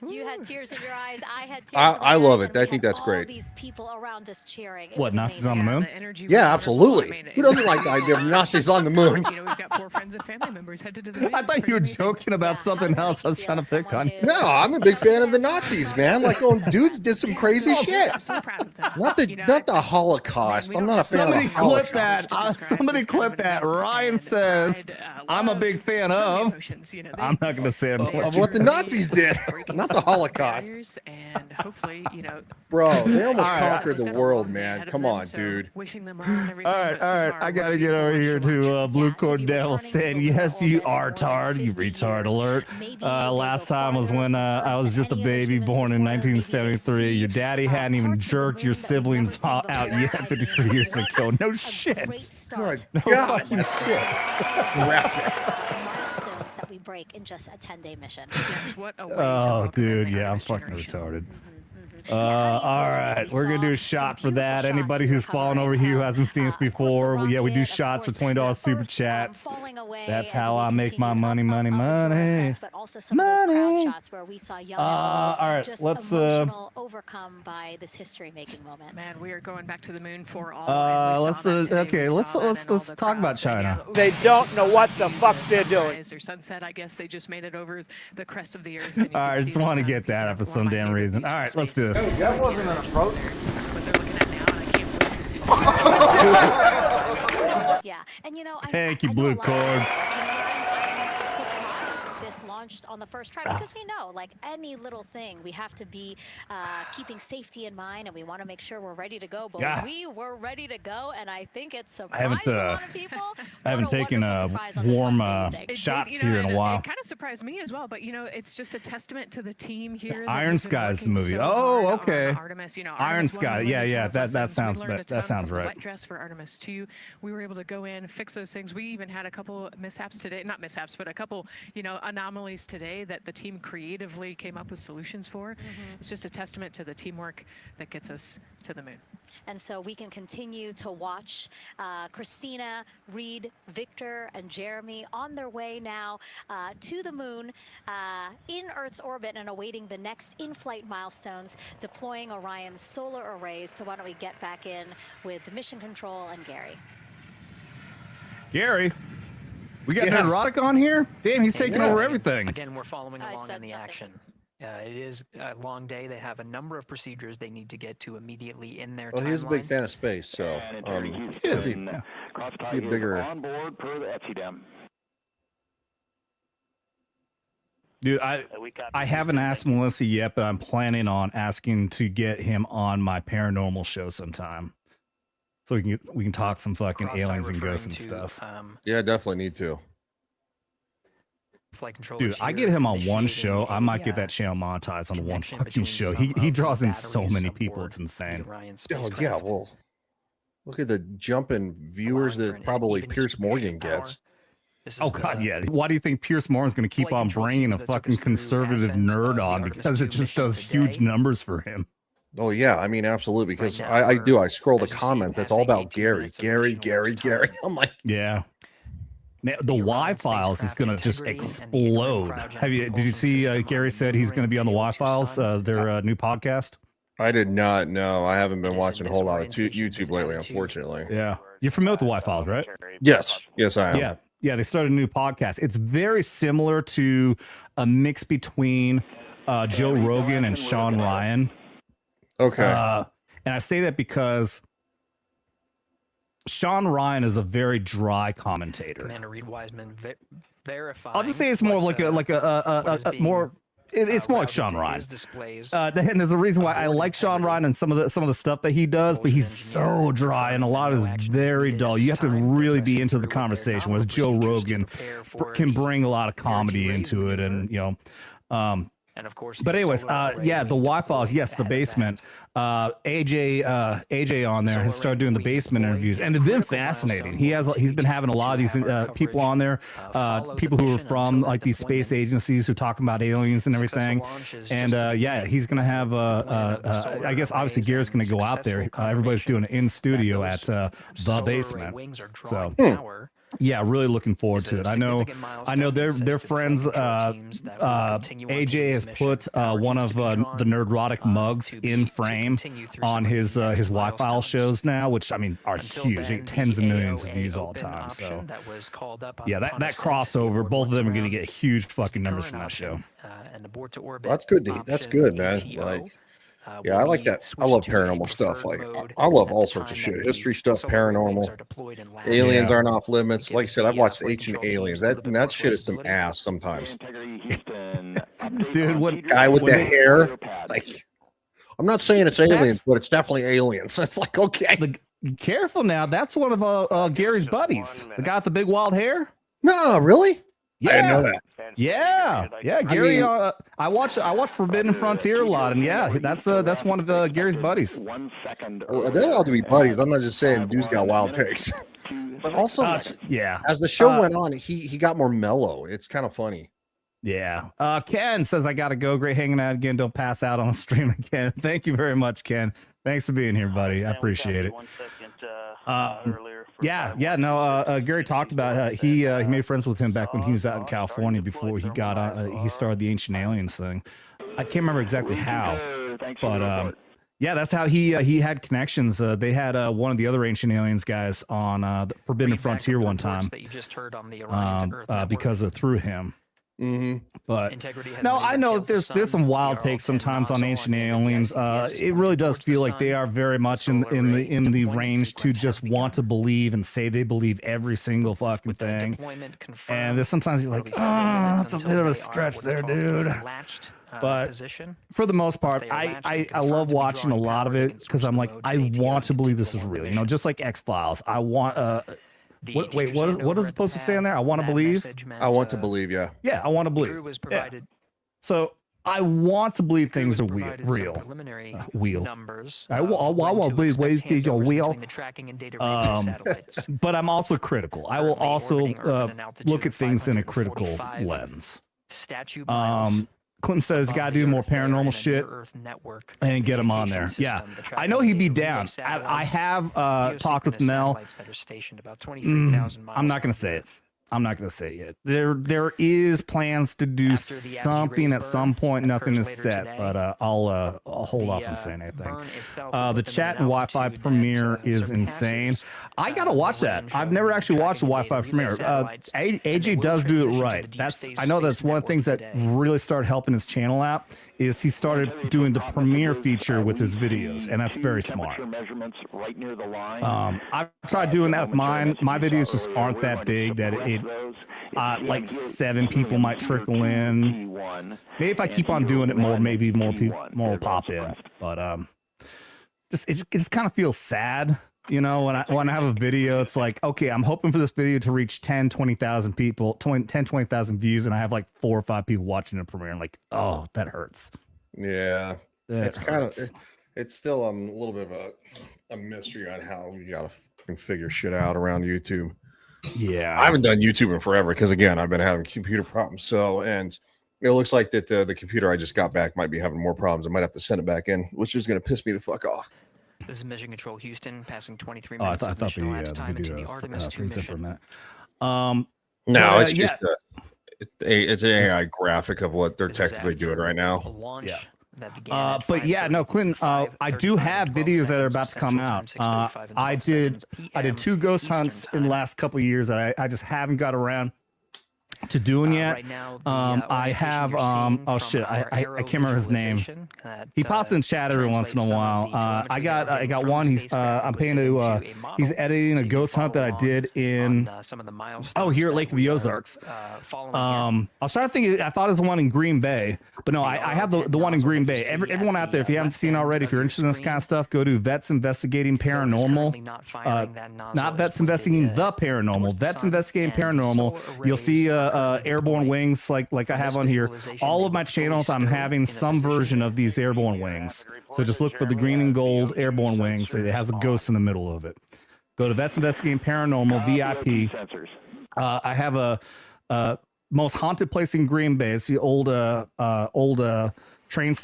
You had tears in your eyes. I had tears. I love it. I think that's great. These people around us cheering. What, Nazis on the moon? Yeah, absolutely. Who doesn't like the idea of Nazis on the moon? You know, we've got 4 friends and family members headed to the moon. I thought you were joking about something else. I was trying to pick on you. No, I'm a big fan of the Nazis, man. Like, oh, dudes did some crazy shit. I'm so proud of them. Not the Holocaust. I'm not a fan Somebody of the clip Holocaust. that. Somebody clip that. Ryan says, "I'm a big fan of." I'm not going to say it. Of what the Nazis did, not the Holocaust. And hopefully, you know, Bro, they almost All right. conquered the world, man. Come on, dude. wishing them all and everything. All right. I got to get over here to Blue Cord Devil saying, "Yes, you are tard, you retard alert." Last time was when I was just a baby born in 1973. Your daddy hadn't even jerked your siblings out yet 53 years ago. No shit. My No God. fucking shit. Milestones that we break in just a 10-day mission. Yes, what a way Oh, dude, yeah, I'm fucking retarded. All right, we're gonna do a shot for that. Anybody who's fallen over here who hasn't seen us before, we do shots for $20 super chats. That's how I make my money. But also some of those crowd shots where we saw young all right, just let's emotional, overcome by this history-making moment. Man, we are going back to the moon for all. let's talk about China. They don't know what the fuck they're doing. Or sunset, I guess they just made it over the crest of the earth. All right, I just want to get that out for some damn reason. All right, let's do this. That wasn't an approach. What they're looking at now, and I can't wait to see. Yeah, and you know, Thank you, Blue Cord. this launched on the first try because we know, like any little thing, we have to be keeping safety in mind, and we want to make sure we're ready to go. But Yeah. we were ready to go, and I think it I surprised a lot of people. I haven't taken warm shots here in a while. It kind of surprised me as well, but you know, it's just a testament to the team here. that Iron has been Sky is the working movie. so Oh, hard okay. on Artemis, you know, Iron Artemis 1 Sky. was Yeah, really yeah. tough That lessons. We sounds learned a that ton sounds from the right. Wet dress for Artemis 2. We were able to go in, fix those things. We even had a couple mishaps today. Not mishaps, but a couple, you know, anomalies today that the team creatively came up with solutions for. It's just a testament to the teamwork that gets us to the moon. And so we can continue to watch Christina, Reed, Victor, and Jeremy on their way now to the moon in Earth's orbit and awaiting the next in-flight milestones, deploying Orion's solar arrays. So why don't we get back in with Mission Control and Gary. Gary, we got Neurotic on here? Damn, he's taking over everything. Again, we're following along in the action. It is a long day. They have a number of procedures they need to get to immediately in their Well, he's a big timeline. fan of space, so he is. Be bigger. On board per the ETSI Dude, I haven't asked Melissa yet, but I'm planning on asking to get him on my paranormal show sometime, so we can talk some fucking aliens and ghosts and stuff. Yeah, definitely need to. Flight controllers Dude, I here get him on one initiating show. I might a, get that channel monetized on one connection fucking between show. some He of draws the in so batteries many aboard people. It's the insane. Orion Oh spacecraft. yeah, well, look at the jumping viewers Allowing for that an probably even Pierce distribution Morgan of power. gets. This is Oh god, the yeah. Why do you think Pierce Morgan's going to keep flight on control bringing teams a that took fucking us through conservative ascent of nerd the on? Artemis Because II it just mission does huge today. numbers for him. Oh yeah, I mean absolutely because now I do. we're, I scroll the as you see, comments. It's all passing about 18 Gary, minutes of Gary, additional Gary, lost Gary. time. I'm like, Yeah. Now, the The Orion Y-Files is spacecraft going to just integrity and the inline explode. cryogenic Did you see propulsion Gary system said he's going to be on the maneuvering Y-Files, Sun? their new podcast? I did not know. I haven't It been is watching in a whole lot of disorientation, YouTube lately, attitude. unfortunately. Yeah. You're familiar with the Y-Files, right? Yes, I am. Yeah. They started a new podcast. It's very similar to a mix between Joe Rogan and Sean Ryan. Okay. And I say that because Sean Ryan is a very dry commentator. Commander Reed Wiseman verifying. I'll just say it's more like a more. It's more like Sean Ryan. And there's a reason why I like Sean Ryan and some of the stuff that he does, but he's so dry and a lot of it is very dull. You have to really be into the conversation. Whereas Joe Rogan can bring a lot of comedy into it, and and of course, but anyways, the Y-Files, yes, the basement. AJ on there has started doing the basement interviews, and they've been fascinating. He's been having a lot of these people on there, people who are from like these space agencies who talk about aliens and everything. And he's gonna have I guess obviously Gary's gonna go out there. Everybody's doing it in studio at the basement. So. Yeah, really looking forward to it. I know their friends. AJ has put one of the Nerdrotic mugs in frame on his Y-File shows now, which I mean are huge. They get tens of millions of views all the time. So yeah, that crossover, both of them are going to get huge fucking numbers from that show. That's good. That's good, man. Like. Yeah, I like that. I love paranormal stuff. Like, I love all sorts of shit. History stuff, paranormal. Aliens aren't off limits. Like I said, I've watched Ancient Aliens. That shit is some ass sometimes. Dude, what guy with the hair? Like, I'm not saying it's aliens, but it's definitely aliens. It's like, okay. Careful now. That's one of Gary's buddies. The guy with the big wild hair. No, really? Yeah. I didn't know that. Yeah. Gary, I watched Forbidden Frontier a lot, and that's one of Gary's buddies. 1 second. Well, they ought to be buddies. I'm not just saying dude's got wild takes. But also, as the show went on, he got more mellow. It's kind of funny. Yeah. Ken says I gotta go. Great hanging out again. Don't pass out on the stream again. Thank you very much, Ken. Thanks for being here, buddy. I appreciate it. Gary talked about he made friends with him back when he was out in California before he got on. He started the Ancient Aliens thing. I can't remember exactly how, but that's how he had connections. They had one of the other Ancient Aliens guys on the Forbidden Frontier one time because of through him. Mm-hmm. But no, I know there's some wild takes sometimes on Ancient Aliens. It really does feel like they are very much in the range to just want to believe and say they believe every single fucking thing. And there's sometimes you're like, that's a bit of a stretch there, dude. But for the most part, I love watching a lot of it because I'm like, I want to believe this is real. Just like X-Files. I want what is it supposed to say on there? I want to believe. I want to believe. Yeah. Yeah, I want to believe. So I want to believe things are real. Numbers. I want to believe ways things are real. But I'm also critical. I will also look at things in a critical lens. Clinton says, got to do more paranormal shit and get him on there. Yeah, I know he'd be down. I have talked with Mel. I'm not going to say it. I'm not going to say it yet. There is plans to do something at some point. Nothing is set, but I'll hold off on saying anything. The chat and Wi-Fi premiere is insane. I gotta watch that. I've never actually watched the Wi-Fi premiere. AJ does do it right. I know that's one of the things that really started helping his channel out. Is he started doing the premiere feature with his videos, and that's very smart. I've tried doing that with mine. My videos just aren't that big that it like 7 people might trickle in. Maybe if I keep on doing it more, maybe more people will pop in. But it just kind of feels sad, when I have a video. It's like, okay, I'm hoping for this video to reach 10-20,000 people, 10-20,000 views, and I have like 4 or 5 people watching the premiere. And like, oh, that hurts. Yeah, it's kind of it's still a little bit of a mystery on how you gotta figure shit out around YouTube. Yeah, I haven't done YouTube in forever because again, I've been having computer problems. So, and it looks like that the computer I just got back might be having more problems. I might have to send it back in, which is going to piss me the fuck off. This is Mission Control Houston, passing 23 minutes. I thought the video freezed for a minute. No, it's just it's an AI graphic of what they're technically doing right now. A launch But yeah, no, Clinton. I do have videos that are about to come out. I did 2 ghost hunts in the last couple of years that I just haven't got around to doing yet. Right now, I have oh shit, I can't remember his name. He pops in chat every once in a while. I got one. He's I'm paying to he's editing a ghost hunt that I did in here at Lake of the Ozarks. I was trying to think. I thought it was the one in Green Bay, but no, I have the one in Green Bay. Everyone out there, if you haven't seen already, if you're interested in this kind of stuff, go to Vets Investigating Paranormal. Not Vets Investigating the Paranormal. Vets Investigating Paranormal. You'll see airborne wings like I have on here. All of my channels, I'm having some version of these airborne wings. So just look for the green and gold airborne wings. It has a ghost in the middle of it. Go to Vets Investigating Paranormal VIP. I have a most haunted place in Green Bay. It's the old train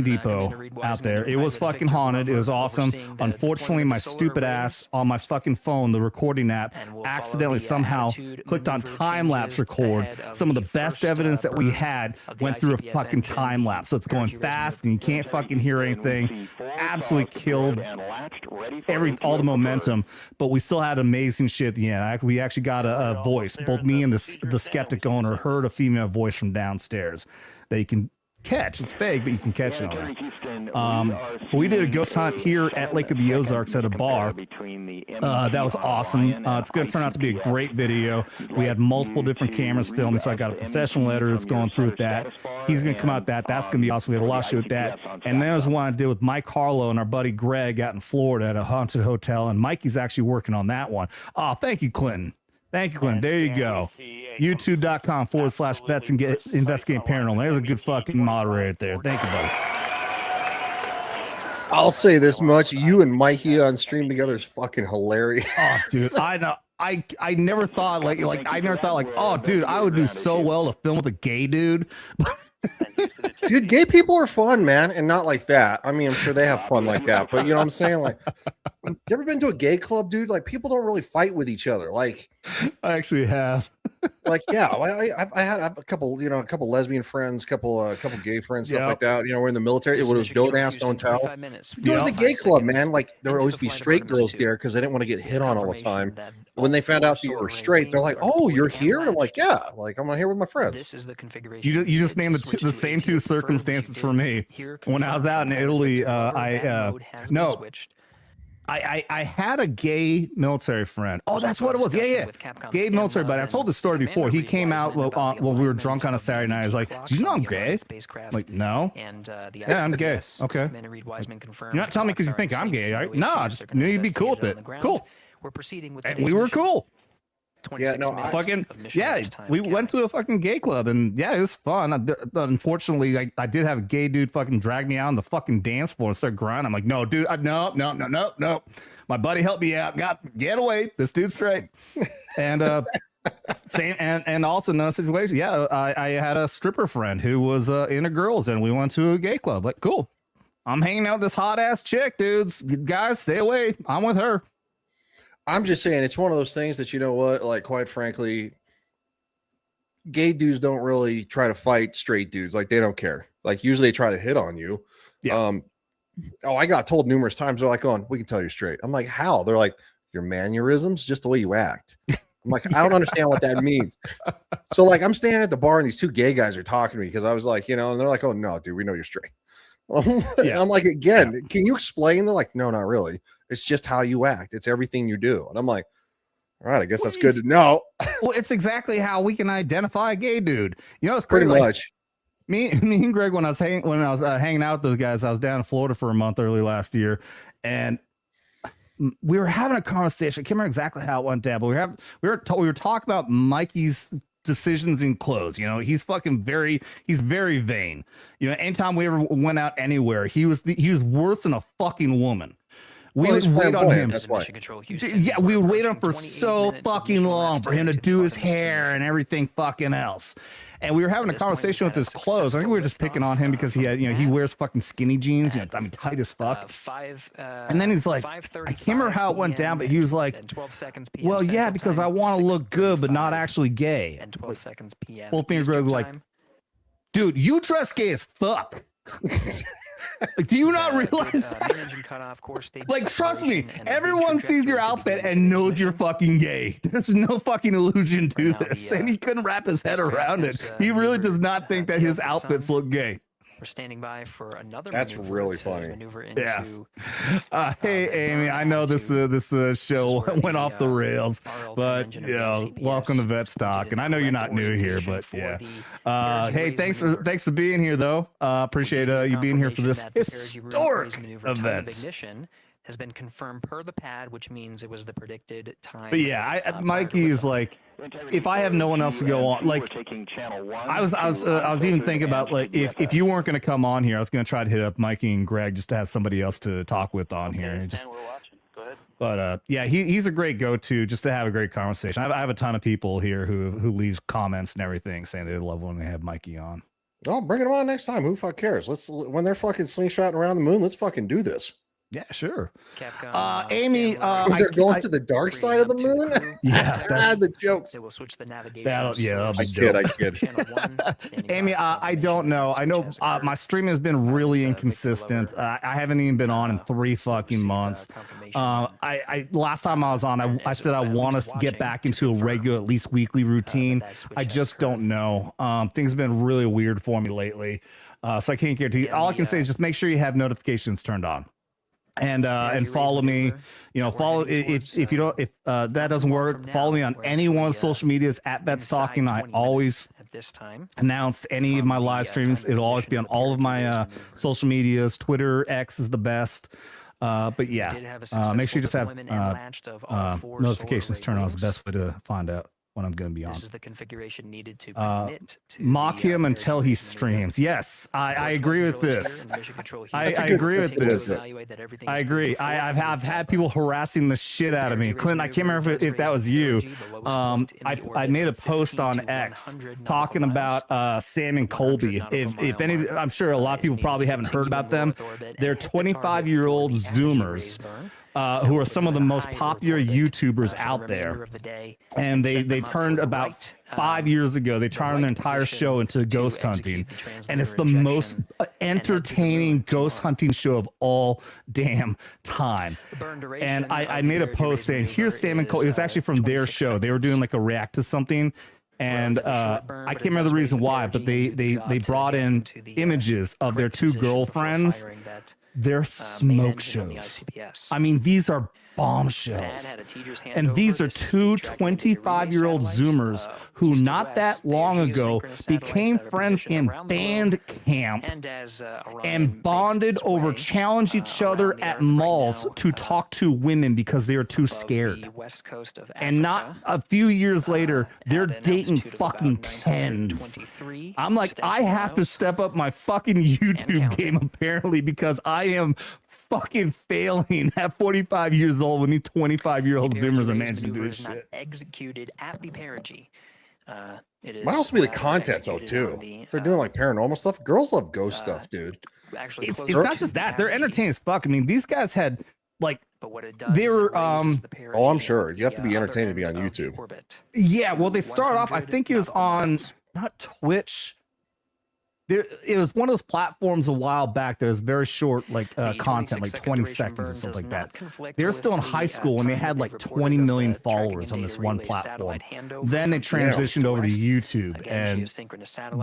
depot out there. It was fucking haunted. It was awesome. Unfortunately, my stupid ass on my fucking phone, the recording app, accidentally somehow clicked on time lapse record. Some of the best evidence that we had went through a fucking time lapse. So it's going fast and you can't fucking hear anything. Absolutely killed all the momentum, but we still had amazing shit at the end. We actually got a voice. Both me and the skeptic owner heard a female voice from downstairs that you can catch. It's vague, but you can catch it on there. But we did a ghost hunt here at Lake of the Ozarks at a bar. That was awesome. It's going to turn out to be a great video. We had multiple different cameras filming, so I got a professional editor that's going through with that. He's going to come out that's going to be awesome. We had a lot of shit with that. And then there's one I did with Mike Harlow and our buddy Greg out in Florida at a haunted hotel, and Mikey's actually working on that one. Oh, thank you, Clinton. Thank you, Clinton. There you go. YouTube.com/Vets and Investigating Paranormal. There's a good fucking moderator there. Thank you, buddy. I'll say this much: you and Mikey on stream together is fucking hilarious. Oh, dude, I know. I never thought oh, dude, I would do so well to film with a gay dude. Dude, gay people are fun, man, and not like that. I mean, I'm sure they have fun like that, but you know what I'm saying? Like, you ever been to a gay club, dude? Like, people don't really fight with each other. Like, I actually have. Like, yeah, I had a couple, a couple lesbian friends, couple gay friends, stuff like that. We're in the military. It was don't ask, don't tell. Go to the gay club, man. Like, there would always be straight girls there because they didn't want to get hit on all the time. When they found out that you were straight, they're like, "Oh, you're here?" And I'm like, "Yeah, like I'm here with my friends." This is the configuration. You just named the same 2 circumstances for me. When I was out in Italy, I had a gay military friend. Oh, that's what it was. Yeah. Gay military buddy. I've told this story before. He came out while we were drunk on a Saturday night. He was like, "Do you know I'm gay?" I'm like, "No." Yeah, I'm gay. Okay. You're not telling me because you think I'm gay, right? No, I just knew you'd be cool with it. Cool. We're proceeding with. And we were cool. Yeah, no, we went to a fucking gay club and yeah, it was fun. Unfortunately, I did have a gay dude fucking drag me out on the fucking dance floor and start grinding. I'm like, "No, dude, no. My buddy helped me out. Get away. This dude's straight." And same and also another situation. Yeah, I had a stripper friend who was into girls and we went to a gay club. Like, cool. I'm hanging out with this hot ass chick, dudes. Guys, stay away. I'm with her. I'm just saying, it's one of those things that, you know what, like, quite frankly, gay dudes don't really try to fight straight dudes. Like, they don't care. Like, usually they try to hit on you. Yeah. I got told numerous times, they're like, "Oh, we can tell you're straight." I'm like, "How?" They're like, "Your mannerisms, just the way you act." I'm like, I don't understand what that means. So, like, I'm standing at the bar and these 2 gay guys are talking to me because I was like, and they're like, "Oh, no, dude, we know you're straight." I'm like, again, can you explain? They're like, "No, not really. It's just how you act. It's everything you do." And I'm like, all right, I guess that's good to know. Well, it's exactly how we can identify a gay dude. It's pretty much. Me and Greg, when I was hanging out with those guys, I was down in Florida for a month early last year, and we were having a conversation. I can't remember exactly how it went down, but we were talking about Mikey's decisions in clothes. He's very vain. Anytime we ever went out anywhere, he was worse than a fucking woman. We would wait on him. That's why. Yeah, we would wait on him for so fucking long for him to do his hair and everything fucking else. And we were having a conversation with his clothes. I think we were just picking on him because he had, he wears fucking skinny jeans, tight as fuck. And then he's like, I can't remember how it went down, but he was like, "Well, yeah, because I want to look good, but not actually gay." And 12 seconds PM. Both me and Greg were like, "Dude, you dress gay as fuck." Like, do you not realize main that? engine cutoff, core stage Like, trust me, separation, and the everyone sees your trajectory to outfit begin and today's knows you're mission. fucking gay. There's no fucking illusion to Right now, this. the, And he couldn't wrap his head spacecraft around it. has, He really does maneuvered, not think that tailed his the outfits sun. look gay. We're standing by for another That's maneuver really to funny. maneuver into, Yeah. Hey, Amy, I know this show where went the, off the rails, RL3 but engine of you the know, CPS welcome to Vet Stock, and I know you're not new here, but yeah. Hey, thanks for being here though. Appreciate you being here for this historic event. Ignition has been confirmed per the pad, which means it was the predicted time. But yeah, Mikey is like, if I have no one else to go on, like, I was even thinking about like if you weren't going to come on here, I was going to try to hit up Mikey and Greg just to have somebody else to talk with on here. And just, we're watching. Go ahead. but yeah, he's a great go-to just to have a great conversation. I have a ton of people here who leaves comments and everything saying they love when they have Mikey on. Oh, bring them on next time. Who fuck cares? When they're fucking slingshotting around the moon, let's fucking do this. Yeah, sure. Capcom, Amy, they're going to the dark side of the moon. Yeah, that's the jokes. They will switch the navigation. That'll be I dope. kid. Amy, I don't know. I know my stream has been really inconsistent. I haven't even been on in 3 fucking months. I last time I was on, I said I want to get back into a regular, at least weekly routine. I just don't know. Things have been really weird for me lately, so I can't guarantee. All I can say is just make sure you have notifications turned on. And follow me, follow if you don't, if that doesn't work, follow me on any one of the social medias at That's Talking. I always announce any of my live streams. It'll always be on all of my social medias. Twitter, X is the best. But yeah, make sure you just have notifications turned on. Is the best way to find out when I'm going to be on. This is the configuration needed to commit to mock him until he streams. Yes, I agree with this. I agree with this. I agree. I've had people harassing the shit out of me. Clinton, I can't remember if that was you. I made a post on X talking about Sam and Colby. If any, I'm sure a lot of people probably haven't heard about them. They're 25-year-old Zoomers. Who are some of the most popular YouTubers out there. And they turned about 5 years ago, they turned their entire show into ghost hunting. And it's the most entertaining ghost hunting show of all damn time. And I made a post saying, here's Sam and Cole. It was actually from their show. They were doing like a react to something. And I can't remember the reason why, but they brought in images of their 2 girlfriends. They're smoke shows. I mean, these are bombshells. And these are 2 25-year-old Zoomers who not that long ago became friends in band camp and bonded over challenge each other at malls to talk to women because they were too scared. And not a few years later, they're dating fucking 10s. I'm like, I have to step up my fucking YouTube game apparently because I am fucking failing at 45 years old when these 25-year-old Zoomers are managing to do this shit. Executed at the perigee. Might also be the content though too. If they're doing like paranormal stuff. Girls love ghost stuff, dude. It's not just that. They're entertaining as fuck. I mean, these guys had like they were oh, I'm sure you have to be entertained to be on YouTube. Yeah, well, they start off. I think it was on not Twitch. It was one of those platforms a while back that was very short, like content, like 20 seconds or something like that. They were still in high school when they had like 20 million followers on this one platform. Then they transitioned over to YouTube, and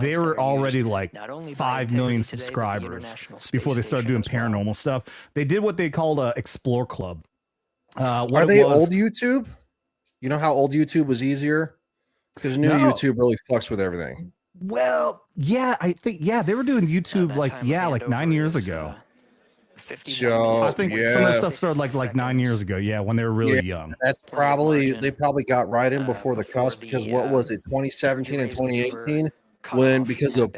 they were already like 5 million subscribers before they started doing paranormal stuff. They did what they called a Explore Club. Are they old YouTube? You know how old YouTube was easier? Because new YouTube really fucks with everything. Well, yeah, I think they were doing YouTube like 9 years ago. So I think some of the stuff started like 9 years ago. Yeah, when they were really young. That's probably they probably got right in before the cusp because what was it, 2017 and 2018, when because of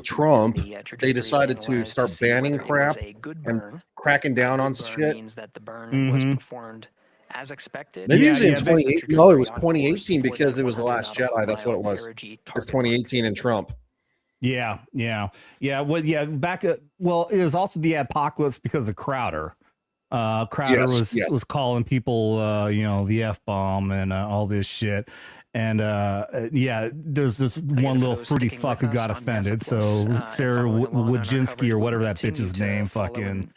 Trump, they decided to start banning crap and cracking down on shit. As expected. Maybe it was in 2018. No, it was 2018 because it was The Last Jedi. That's what it was. It was 2018 and Trump. Yeah. Well, back at well, it was also the apocalypse because of Crowder. Crowder was calling people, the F-bomb and all this shit. And yeah, there's this one little fruity fuck who got offended. So Sarah Wojcinski or whatever that bitch's name, fucking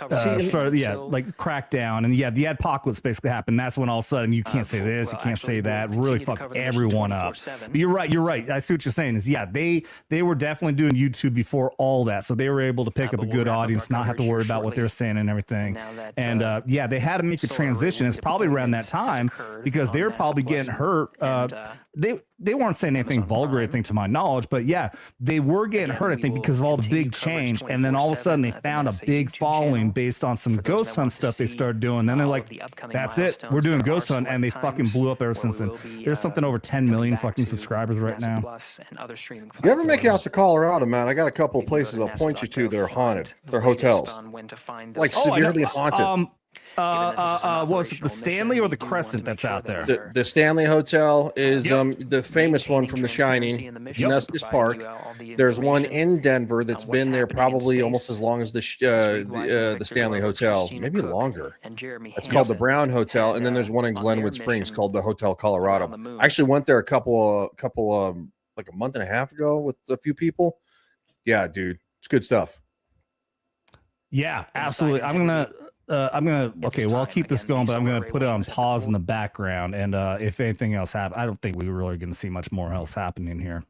like crackdown, and yeah, the apocalypse basically happened. That's when all of a sudden you can't say this, you can't say that. Really fucked everyone up. But you're right. I see what you're saying. Is yeah, they were definitely doing YouTube before all that, so they were able to pick up a good audience, not have to worry about what they're saying and everything. And yeah, they had to make a transition. It's probably around that time because they were probably getting hurt. They weren't saying anything vulgar, I think, to my knowledge, but yeah, they were getting hurt, I think, because of all the big change. And then all of a sudden they found a big following based on some ghost hunt stuff they started doing. Then they're like, that's it, we're doing ghost hunt, and they fucking blew up ever since then. There's something over 10 million fucking subscribers right now. You ever make it out to Colorado, man? I got a couple of places I'll point you to that are haunted. They're hotels, like severely haunted. Was it the Stanley or the Crescent that's out there? The Stanley Hotel is the famous one from The Shining. It's in Estes Park. There's one in Denver that's been there probably almost as long as the Stanley Hotel, maybe longer. It's called the Brown Hotel, and then there's one in Glenwood Springs called the Hotel Colorado. I actually went there a couple like a month and a half ago with a few people. Yeah, dude, it's good stuff. Yeah, absolutely. I'm gonna okay, well, I'll keep this going, but I'm gonna put it on pause in the background, and if anything else happens, I don't think we're really gonna see much more else happening here.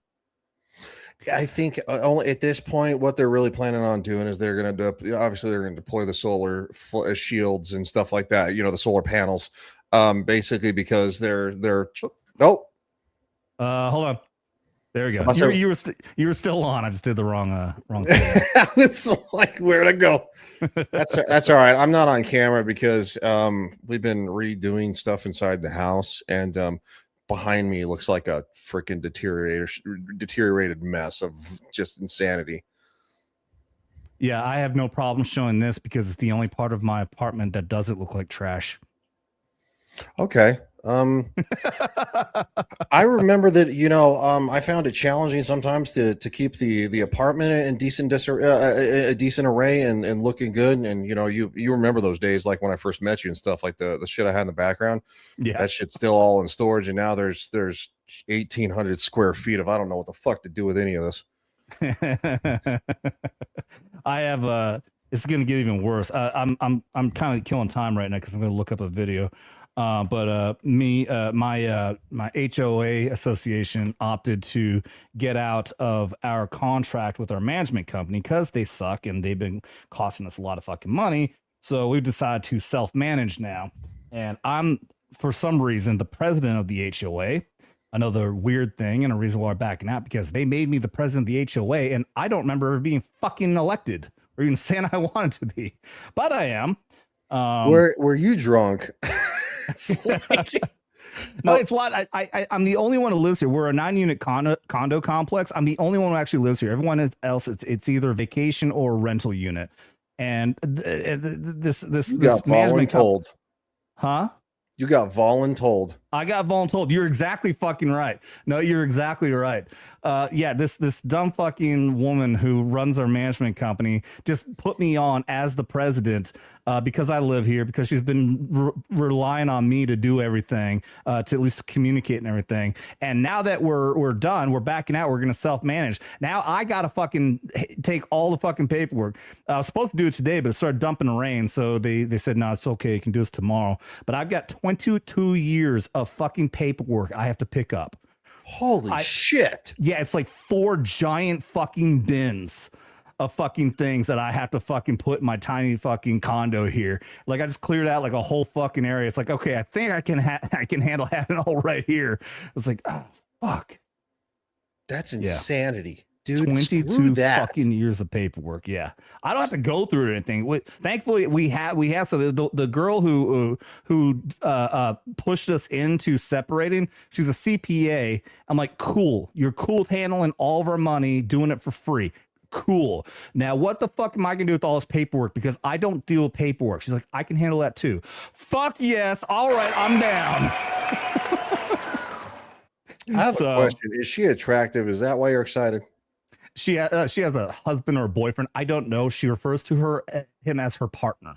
I think only at this point, what they're really planning on doing is they're going to do, obviously they're going to deploy the solar shields and stuff like that. You know, the solar panels, basically because they're hold on. There you go. You were still on. I just did the wrong thing. It's like, where'd I go? That's all right. I'm not on camera because we've been redoing stuff inside the house, and behind me looks like a freaking deteriorated mess of just insanity. Yeah, I have no problem showing this because it's the only part of my apartment that doesn't look like trash. Okay. I remember that, you know, I found it challenging sometimes to keep the apartment in a decent array and looking good. And, you know, you remember those days, like when I first met you and stuff, like the shit I had in the background. Yeah. That shit's still all in storage. And now there's 1,800 square feet of, I don't know what the fuck to do with any of this. I have, it's going to get even worse. I'm kind of killing time right now because I'm going to look up a video. But my HOA association opted to get out of our contract with our management company because they suck and they've been costing us a lot of fucking money. So we've decided to self-manage now. And I'm, for some reason, the president of the HOA. Another weird thing and a reason why I'm backing out, because they made me the president of the HOA and I don't remember ever being fucking elected or even saying I wanted to be, but I am. Were you drunk? No, it's what I'm the only one who lives here. We're a 9-unit condo complex. I'm the only one who actually lives here. Everyone else, it's either vacation or rental unit. And this management told, huh? You got voluntold. I got voluntold. You're exactly fucking right. No, you're exactly right. Yeah, this dumb fucking woman who runs our management company just put me on as the president because I live here, because she's been relying on me to do everything, to at least communicate and everything. And now that we're done, we're backing out, we're going to self-manage. Now I got to fucking take all the fucking paperwork. I was supposed to do it today, but it started dumping rain. So they said, no, it's okay. You can do this tomorrow. But I've got 22 years of fucking paperwork I have to pick up. Holy shit. Yeah, it's like 4 giant fucking bins of fucking things that I have to fucking put in my tiny fucking condo here. Like I just cleared out like a whole fucking area. It's like, okay, I think I can handle having it all right here. It's like, oh fuck. That's insanity. Dude, 22 fucking years of paperwork. Yeah, I don't have to go through anything. Thankfully, we have. So the girl who pushed us into separating, she's a CPA. I'm like, cool. You're cool with handling all of our money, doing it for free. Cool. Now, what the fuck am I gonna do with all this paperwork? Because I don't deal with paperwork. She's like, I can handle that too. Fuck yes. All right, I'm down. I have a question. Is she attractive? Is that why you're excited? She has a husband or a boyfriend. I don't know. She refers to him as her partner.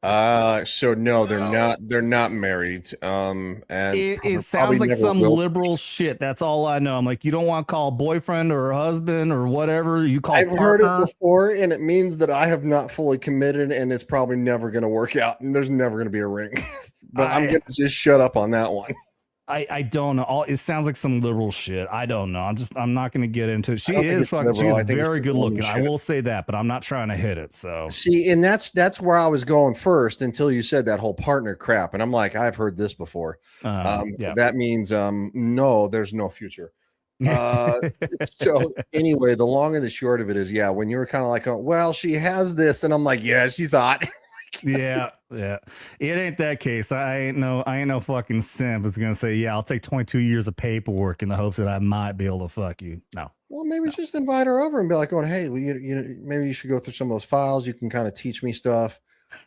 So no, they're not married. And It probably sounds like never some will. liberal shit. That's all I know. I'm like, you don't want to call boyfriend or husband or whatever you call I've heard partner. it before, and it means that I have not fully committed, and it's probably never going to work out, and there's never going to be a ring. But I'm going to just shut up on that one. I don't know. It sounds like some liberal shit. I don't know. I'm not going to get into it. She is fucking. She is very good looking. I will say that, but I'm not trying to hit it. So see, and that's where I was going first until you said that whole partner crap, and I'm like, I've heard this before. Yeah. That means no, there's no future. So anyway, the long and the short of it is, yeah, when you were kind of like, oh, well, she has this, and I'm like, yeah, she's hot. yeah. It ain't that case. I ain't no fucking simp that's gonna say, yeah, I'll take 22 years of paperwork in the hopes that I might be able to fuck you. No. Well, maybe just invite her over and be like, going, hey, well, maybe you should go through some of those files. You can kind of teach me stuff.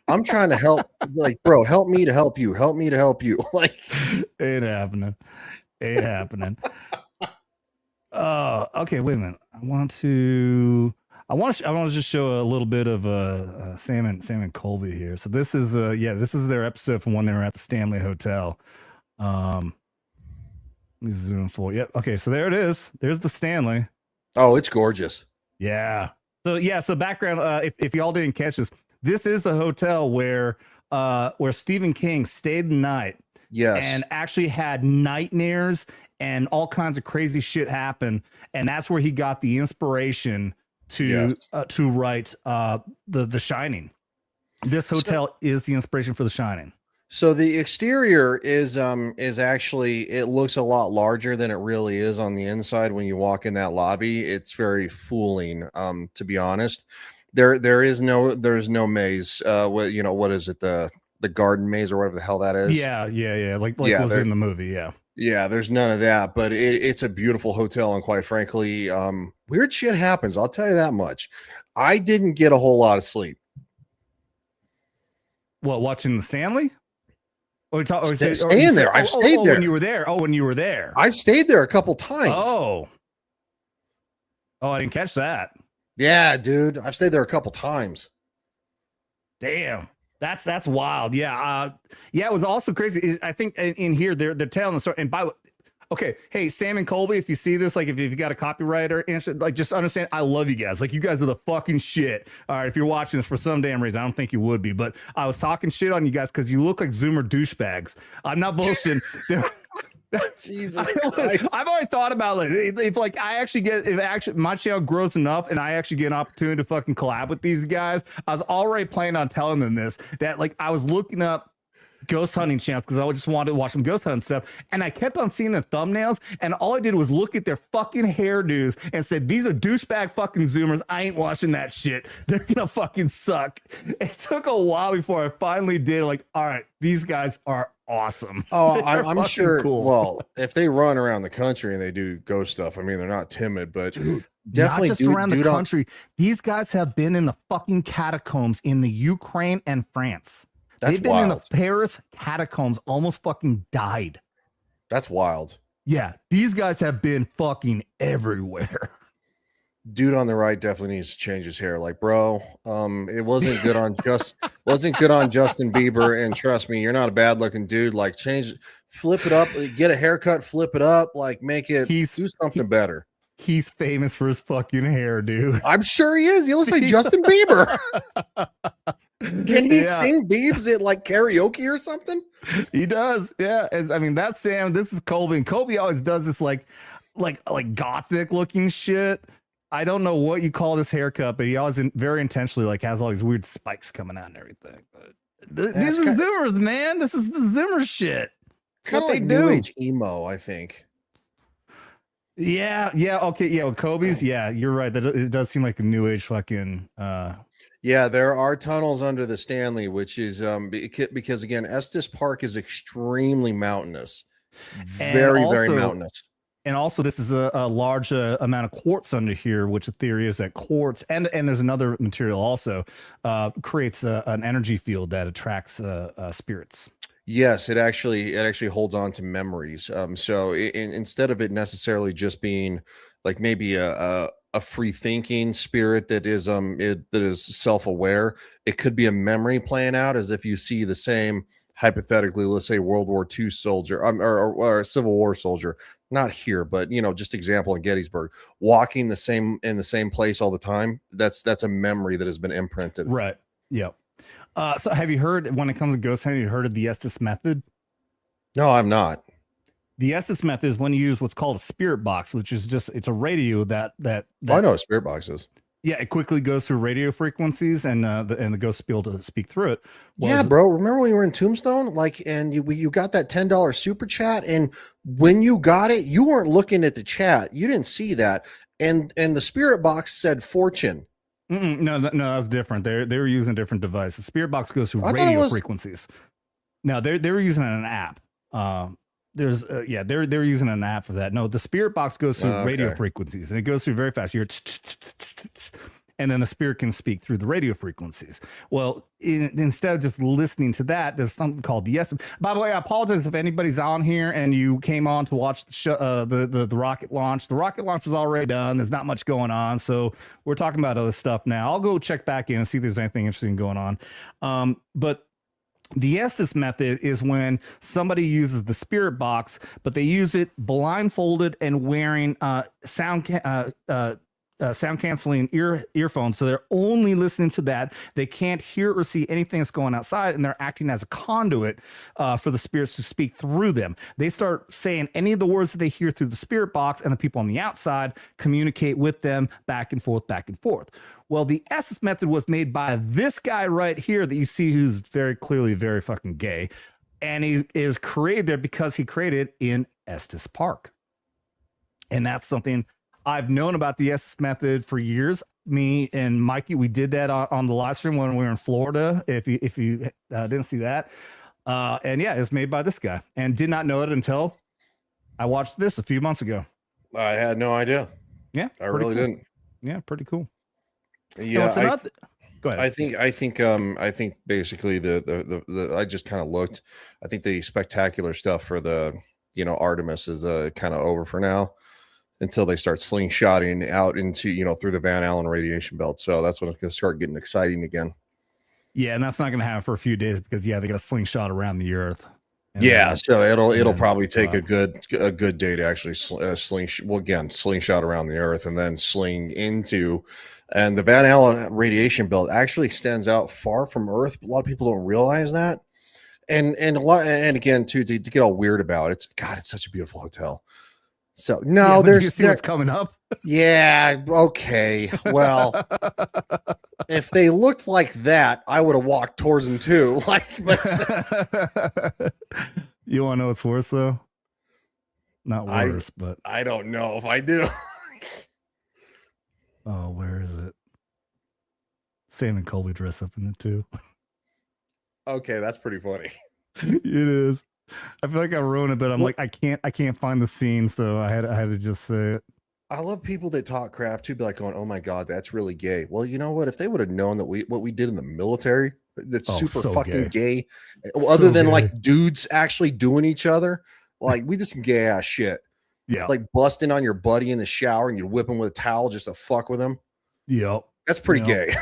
I'm trying to help. Like, bro, help me to help you. Help me to help you. Like, ain't happening. Okay, wait a minute. I want to just show a little bit of Sam and Colby here. So this is this is their episode from when they were at the Stanley Hotel. Let me zoom for you. Yep. Okay, so there it is. There's the Stanley. Oh, it's gorgeous. Yeah. So background. If y'all didn't catch this is a hotel where Stephen King stayed the night. Yes. And actually had nightmares and all kinds of crazy shit happen, and that's where he got the inspiration to write the Shining. This hotel is the inspiration for The Shining. So the exterior is actually, it looks a lot larger than it really is on the inside. When you walk in that lobby, it's very fooling. To be honest, there's no maze. What is it, the garden maze or whatever the hell that is? Yeah. Like was in the movie. Yeah, there's none of that, but it's a beautiful hotel, and quite frankly, weird shit happens. I'll tell you that much. I didn't get a whole lot of sleep. What, watching the Stanley? Staying there. I've stayed there. When you were there. When you were there. I've stayed there a couple times. Oh, I didn't catch that. Yeah, dude. I've stayed there a couple times. Damn. That's wild. Yeah. It was also crazy. I think in here they're telling the story. And hey, Sam and Colby, if you see this, like if you got a copywriter, like just understand, I love you guys. Like you guys are the fucking shit. All right, if you're watching this for some damn reason, I don't think you would be, but I was talking shit on you guys because you look like Zoomer douchebags. I'm not bullshitting. Jesus Christ. I've already thought about it. If my channel grows enough and I actually get an opportunity to fucking collab with these guys, I was already planning on telling them this, that like I was looking up ghost hunting channels because I just wanted to watch some ghost hunting stuff, and I kept on seeing the thumbnails, and all I did was look at their fucking hairdos and said, these are douchebag fucking Zoomers. I ain't watching that shit. They're gonna fucking suck. It took a while before I finally did, like, all right, these guys are awesome. Oh, I'm sure. Cool. Well, if they run around the country and they do ghost stuff, I mean, they're not timid, but definitely not just around the country. These guys have been in the fucking catacombs in the Ukraine and France. They've been in the Paris catacombs, almost fucking died. That's wild. Yeah, these guys have been fucking everywhere. Dude on the right definitely needs to change his hair. Like, bro, it wasn't good on Justin Bieber, and trust me, you're not a bad looking dude. Like, flip it up, get a haircut, flip it up, like make it do something better. He's famous for his fucking hair, dude. I'm sure he is. He looks like Justin Bieber. Can he sing Biebs at like karaoke or something? He does. Yeah. I mean, that's Sam. This is Colby. And Colby always does this like gothic looking shit. I don't know what you call this haircut, but he always very intentionally like has all these weird spikes coming out and everything. But these are Zoomers, man. This is the Zoomer shit. Kind of like new age emo, I think. Yeah. Okay. Yeah. With Kobe's. Yeah, you're right. It does seem like a new age fucking. Yeah, there are tunnels under the Stanley, which is because again, Estes Park is extremely mountainous, very mountainous. And also, this is a large amount of quartz under here, which the theory is that quartz and there's another material also creates an energy field that attracts spirits. Yes, it actually holds on to memories. So instead of it necessarily just being like maybe a a free thinking spirit that is that is self-aware. It could be a memory playing out as if you see the same, hypothetically, let's say World War II soldier or a Civil War soldier, not here, but just example in Gettysburg, walking in the same place all the time. That's a memory that has been imprinted. Right. Yep. So have you heard, when it comes to ghost hunting, you heard of the Estes method? No, I'm not. The Estes method is when you use what's called a spirit box, which is it's a radio that I know what a spirit box is. Yeah, it quickly goes through radio frequencies, and the ghosts be able to speak through it. Yeah, bro. Remember when you were in Tombstone, and you got that $10 super chat, and when you got it, you weren't looking at the chat, you didn't see that, and the spirit box said fortune. No, that was different. They were using a different device. The spirit box goes through radio frequencies. No, they were using an app. They're using an app for that. No, the spirit box goes through radio frequencies, and it goes through very fast. And then the spirit can speak through the radio frequencies. Well, instead of just listening to that, there's something called the Estes. By the way, I apologize if anybody's on here and you came on to watch the show, the rocket launch. The rocket launch was already done. There's not much going on, so we're talking about other stuff now. I'll go check back in and see if there's anything interesting going on. But the Estes method is when somebody uses the spirit box, but they use it blindfolded and wearing sound canceling earphones, so they're only listening to that. They can't hear or see anything that's going outside, and they're acting as a conduit for the spirits to speak through them. They start saying any of the words that they hear through the spirit box, and the people on the outside communicate with them back and forth. Well, the Estes method was made by this guy right here that you see, who's very clearly very fucking gay, and he is created there because he created in Estes Park. And that's something I've known about the Estes method for years. Me and Mikey, we did that on the live stream when we were in Florida. If you didn't see that, and yeah, it's made by this guy, and did not know it until I watched this a few months ago. I had no idea. Yeah, I really didn't. Yeah, pretty cool. Yeah, go ahead. I think basically the I just kind of looked. I think the spectacular stuff for the Artemis is kind of over for now, until they start slingshotting out into through the Van Allen radiation belt. So that's when it's going to start getting exciting again. Yeah, and that's not going to happen for a few days because they got a slingshot around the Earth. So it'll probably take a good day to actually slingshot around the Earth and then sling into. And the Van Allen radiation belt actually extends out far from Earth. A lot of people don't realize that. And again, too, to get all weird about it, it's such a beautiful hotel. So no, you see what's coming up. Yeah. Okay. Well, if they looked like that, I would have walked towards them too. You want to know what's worse though? Not worse, but I don't know if I do. Oh, where is it? Sam and Colby dress up in it too. Okay, that's pretty funny. It is. I feel like I ruined it, but I'm like, I can't find the scene, so I had to just say it. I love people that talk crap too, be like going, "Oh my god, that's really gay." Well, you know what? If they would have known that what we did in the military, that's super fucking gay. Other than like dudes actually doing each other, like we did some gay ass shit. Yeah, like busting on your buddy in the shower and you whip him with a towel just to fuck with him. Yep. That's pretty gay.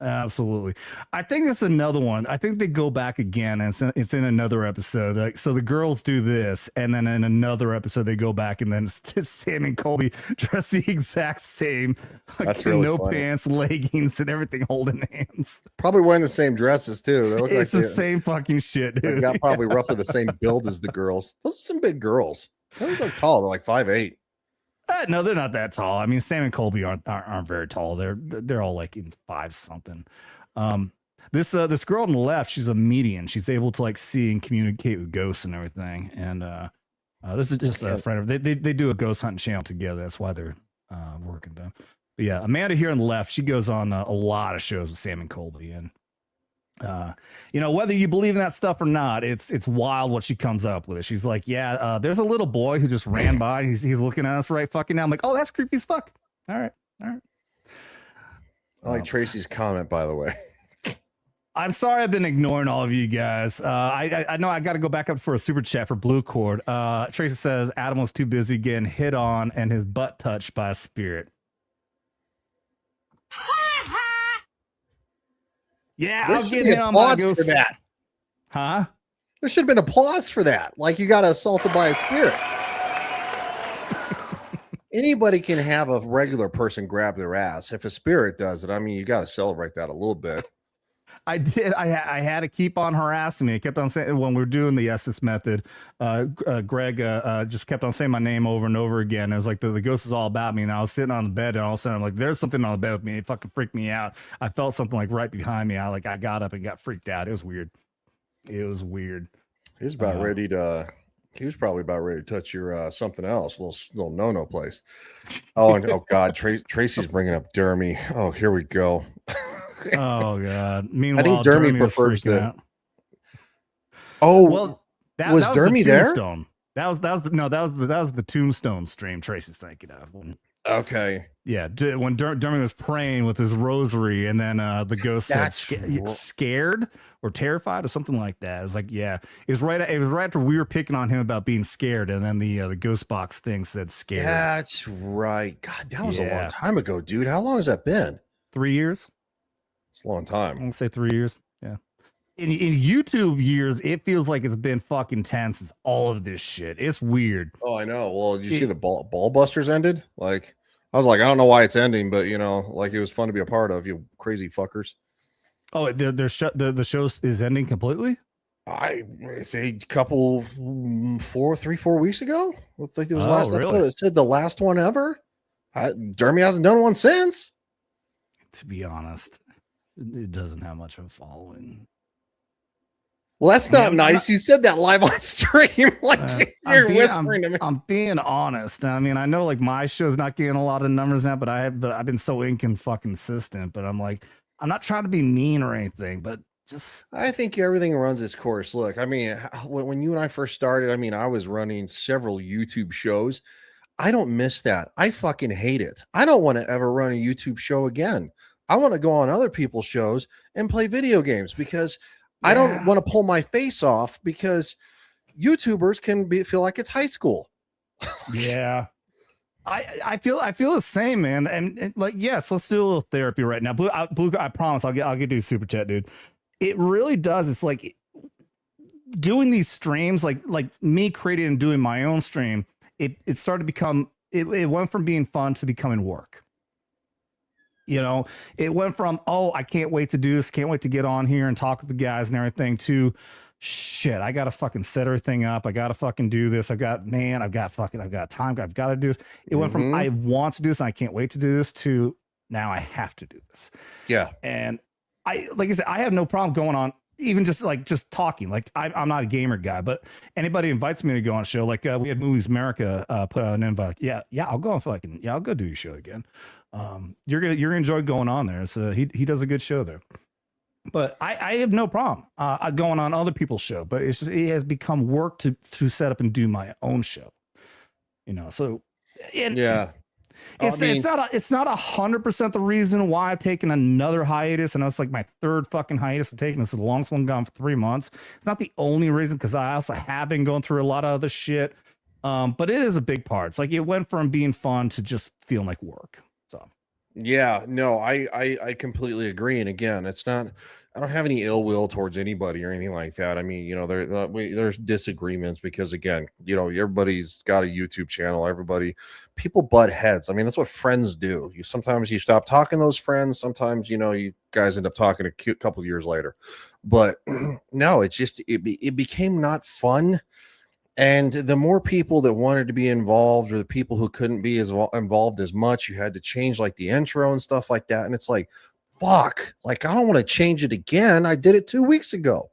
Absolutely. I think it's another one. I think they go back again, and it's in another episode. Like, so the girls do this, and then in another episode they go back, and then it's Sam and Colby dress the exact same. That's really no funny. pants, leggings, and everything, holding hands. Probably wearing the same dresses too. They look It's like the same fucking shit, dude. They got probably roughly the same build as the girls. Those are some big girls. They look like tall. They're like 5'8". No, they're not that tall. I mean, Sam and Colby aren't very tall. They're all like in 5 something. This girl on the left, she's a medium. She's able to like see and communicate with ghosts and everything. And this is just a friend of they do a ghost hunting channel together. That's why they're working them. But yeah, Amanda here on the left, she goes on a lot of shows with Sam and Colby, and whether you believe in that stuff or not, it's wild what she comes up with. She's like, there's a little boy who just ran by. He's looking at us right fucking now. I'm like, oh, that's creepy as fuck. All right. I like Tracy's comment, by the way. I'm sorry I've been ignoring all of you guys. I know I got to go back up for a super chat for Blue Cord. Tracy says Adam was too busy getting hit on and his butt touched by a spirit. Yeah, there I'll should get be in on my applause for ghost. that. Huh? There should have been applause for that. Like you got assaulted by a spirit. Anybody can have a regular person grab their ass. If a spirit does it, I mean, you got to celebrate that a little bit. I did. I had to keep on harassing me. I kept on saying when we were doing the Estes method, Greg just kept on saying my name over and over again. It was like the ghost is all about me. And I was sitting on the bed, and all of a sudden I'm like, there's something on the bed with me. It fucking freaked me out. I felt something like right behind me. I got up and got freaked out. It was weird. It was weird. He was about ready to. He was probably about ready to touch your something else, little no place. Oh, and oh God, Tracy's bringing up Dermy. Oh, here we go. Oh God. Meanwhile, I think Dermy prefers the. out. Oh, well, was Dermy there? That was the tombstone stream Tracy's thinking of. Okay. Yeah, when Dermy was praying with his rosary, and then the ghost said scared or terrified or something like that. It's like, yeah, it was right after we were picking on him about being scared, and then the ghost box thing said scared. That's right. God, that was a long time ago, dude. How long has that been? 3 years. It's a long time. I'm gonna say 3 years. Yeah. In YouTube years, it feels like it's been fucking 10 since all of this shit. It's weird. Oh, I know. Well, did you see the ball busters ended? Like, I was like, I don't know why it's ending, but you know, like it was fun to be a part of. You crazy fuckers. Oh, the show is ending completely. A couple 4 weeks ago. I think it was last episode. Really? It said the last one ever. Dermy hasn't done one since. To be honest, it doesn't have much of a following. Well, that's not nice. You said that live on stream. Like you're whispering to me. I'm being honest. I mean, I know like my show's not getting a lot of numbers now, but I've been so inconsistent. But I'm like, I'm not trying to be mean or anything, but just I think everything runs its course. Look, I mean, when you and I first started, I mean, I was running several YouTube shows. I don't miss that. I fucking hate it. I don't want to ever run a YouTube show again. I want to go on other people's shows and play video games because I don't want to pull my face off because YouTubers can feel like it's high school. Yeah. I feel the same, man. And like, yes, let's do a little therapy right now. Blue, I promise I'll get you super chat, dude. It really does. It's like doing these streams, like me creating and doing my own stream. It started to become, it went from being fun to becoming work. You know, it went from, oh, I can't wait to do this, can't wait to get on here and talk with the guys and everything, to shit, I gotta fucking set everything up. I gotta fucking do this. I've got time. I've got to do this. It went from I want to do this and I can't wait to do this to now I have to do this. Yeah. And like I said, I have no problem going on, even just talking. Like I'm not a gamer guy, but anybody invites me to go on a show. Like we had Movies America put out an invite. Yeah, I'll go on I'll go do your show again. You're gonna enjoy going on there. So he does a good show there. But I have no problem going on other people's show. But it's just, it has become work to set up and do my own show. You know, so yeah. It's not 100% the reason why I've taken another hiatus, and it's like my third fucking hiatus I've taken. This is the longest one gone for 3 months. It's not the only reason, because I also have been going through a lot of other shit. But it is a big part. It's like it went from being fun to just feeling like work. So yeah, no, I completely agree. And again, it's not, I don't have any ill will towards anybody or anything like that. I mean, you know, there's disagreements because, again, you know, everybody's got a YouTube channel. People butt heads. I mean, that's what friends do. Sometimes you stop talking to those friends. Sometimes, you know, you guys end up talking a couple of years later. But no, it's just, it became not fun. And the more people that wanted to be involved, or the people who couldn't be as involved as much, you had to change like the intro and stuff like that. And it's like, fuck, like, I don't want to change it again. I did it 2 weeks ago,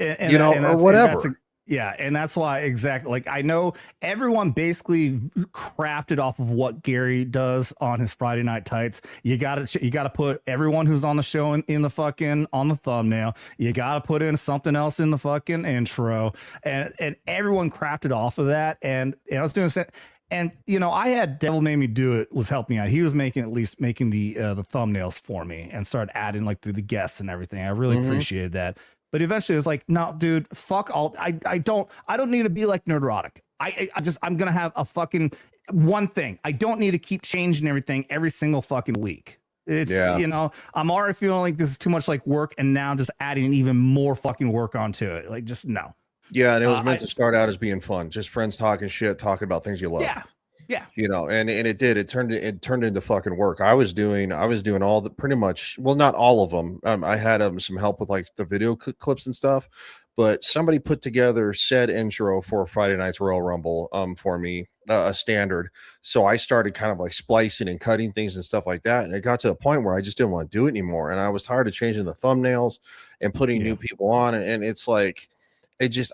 or whatever. And that's why, exactly. Like, I know everyone basically crafted off of what Gary does on his Friday Night Tights. You got to put everyone who's on the show in the fucking, on the thumbnail. You got to put in something else in the fucking intro, and everyone crafted off of that. And I was doing that. And, you know, I had Devil Made Me Do It was helping me out. He was making the thumbnails for me and started adding like the guests and everything. I really appreciated that. But eventually it was like, no, dude, fuck all. I don't need to be like Nerdrotic. I'm going to have a fucking one thing. I don't need to keep changing everything every single fucking week. It's, Yeah. you know, I'm already feeling like this is too much like work, and now just adding even more fucking work onto it. Like, just no. Yeah, and it was meant to start out as being fun, just friends talking shit, talking about things you love. Yeah. You know, and it did. It turned into fucking work. I was doing all the pretty much, well, not all of them. I had some help with like the video clips and stuff, but somebody put together said intro for Friday Night's Royal Rumble for me, a standard. So I started kind of like splicing and cutting things and stuff like that, and it got to a point where I just didn't want to do it anymore, and I was tired of changing the thumbnails and putting new people on, and it's like,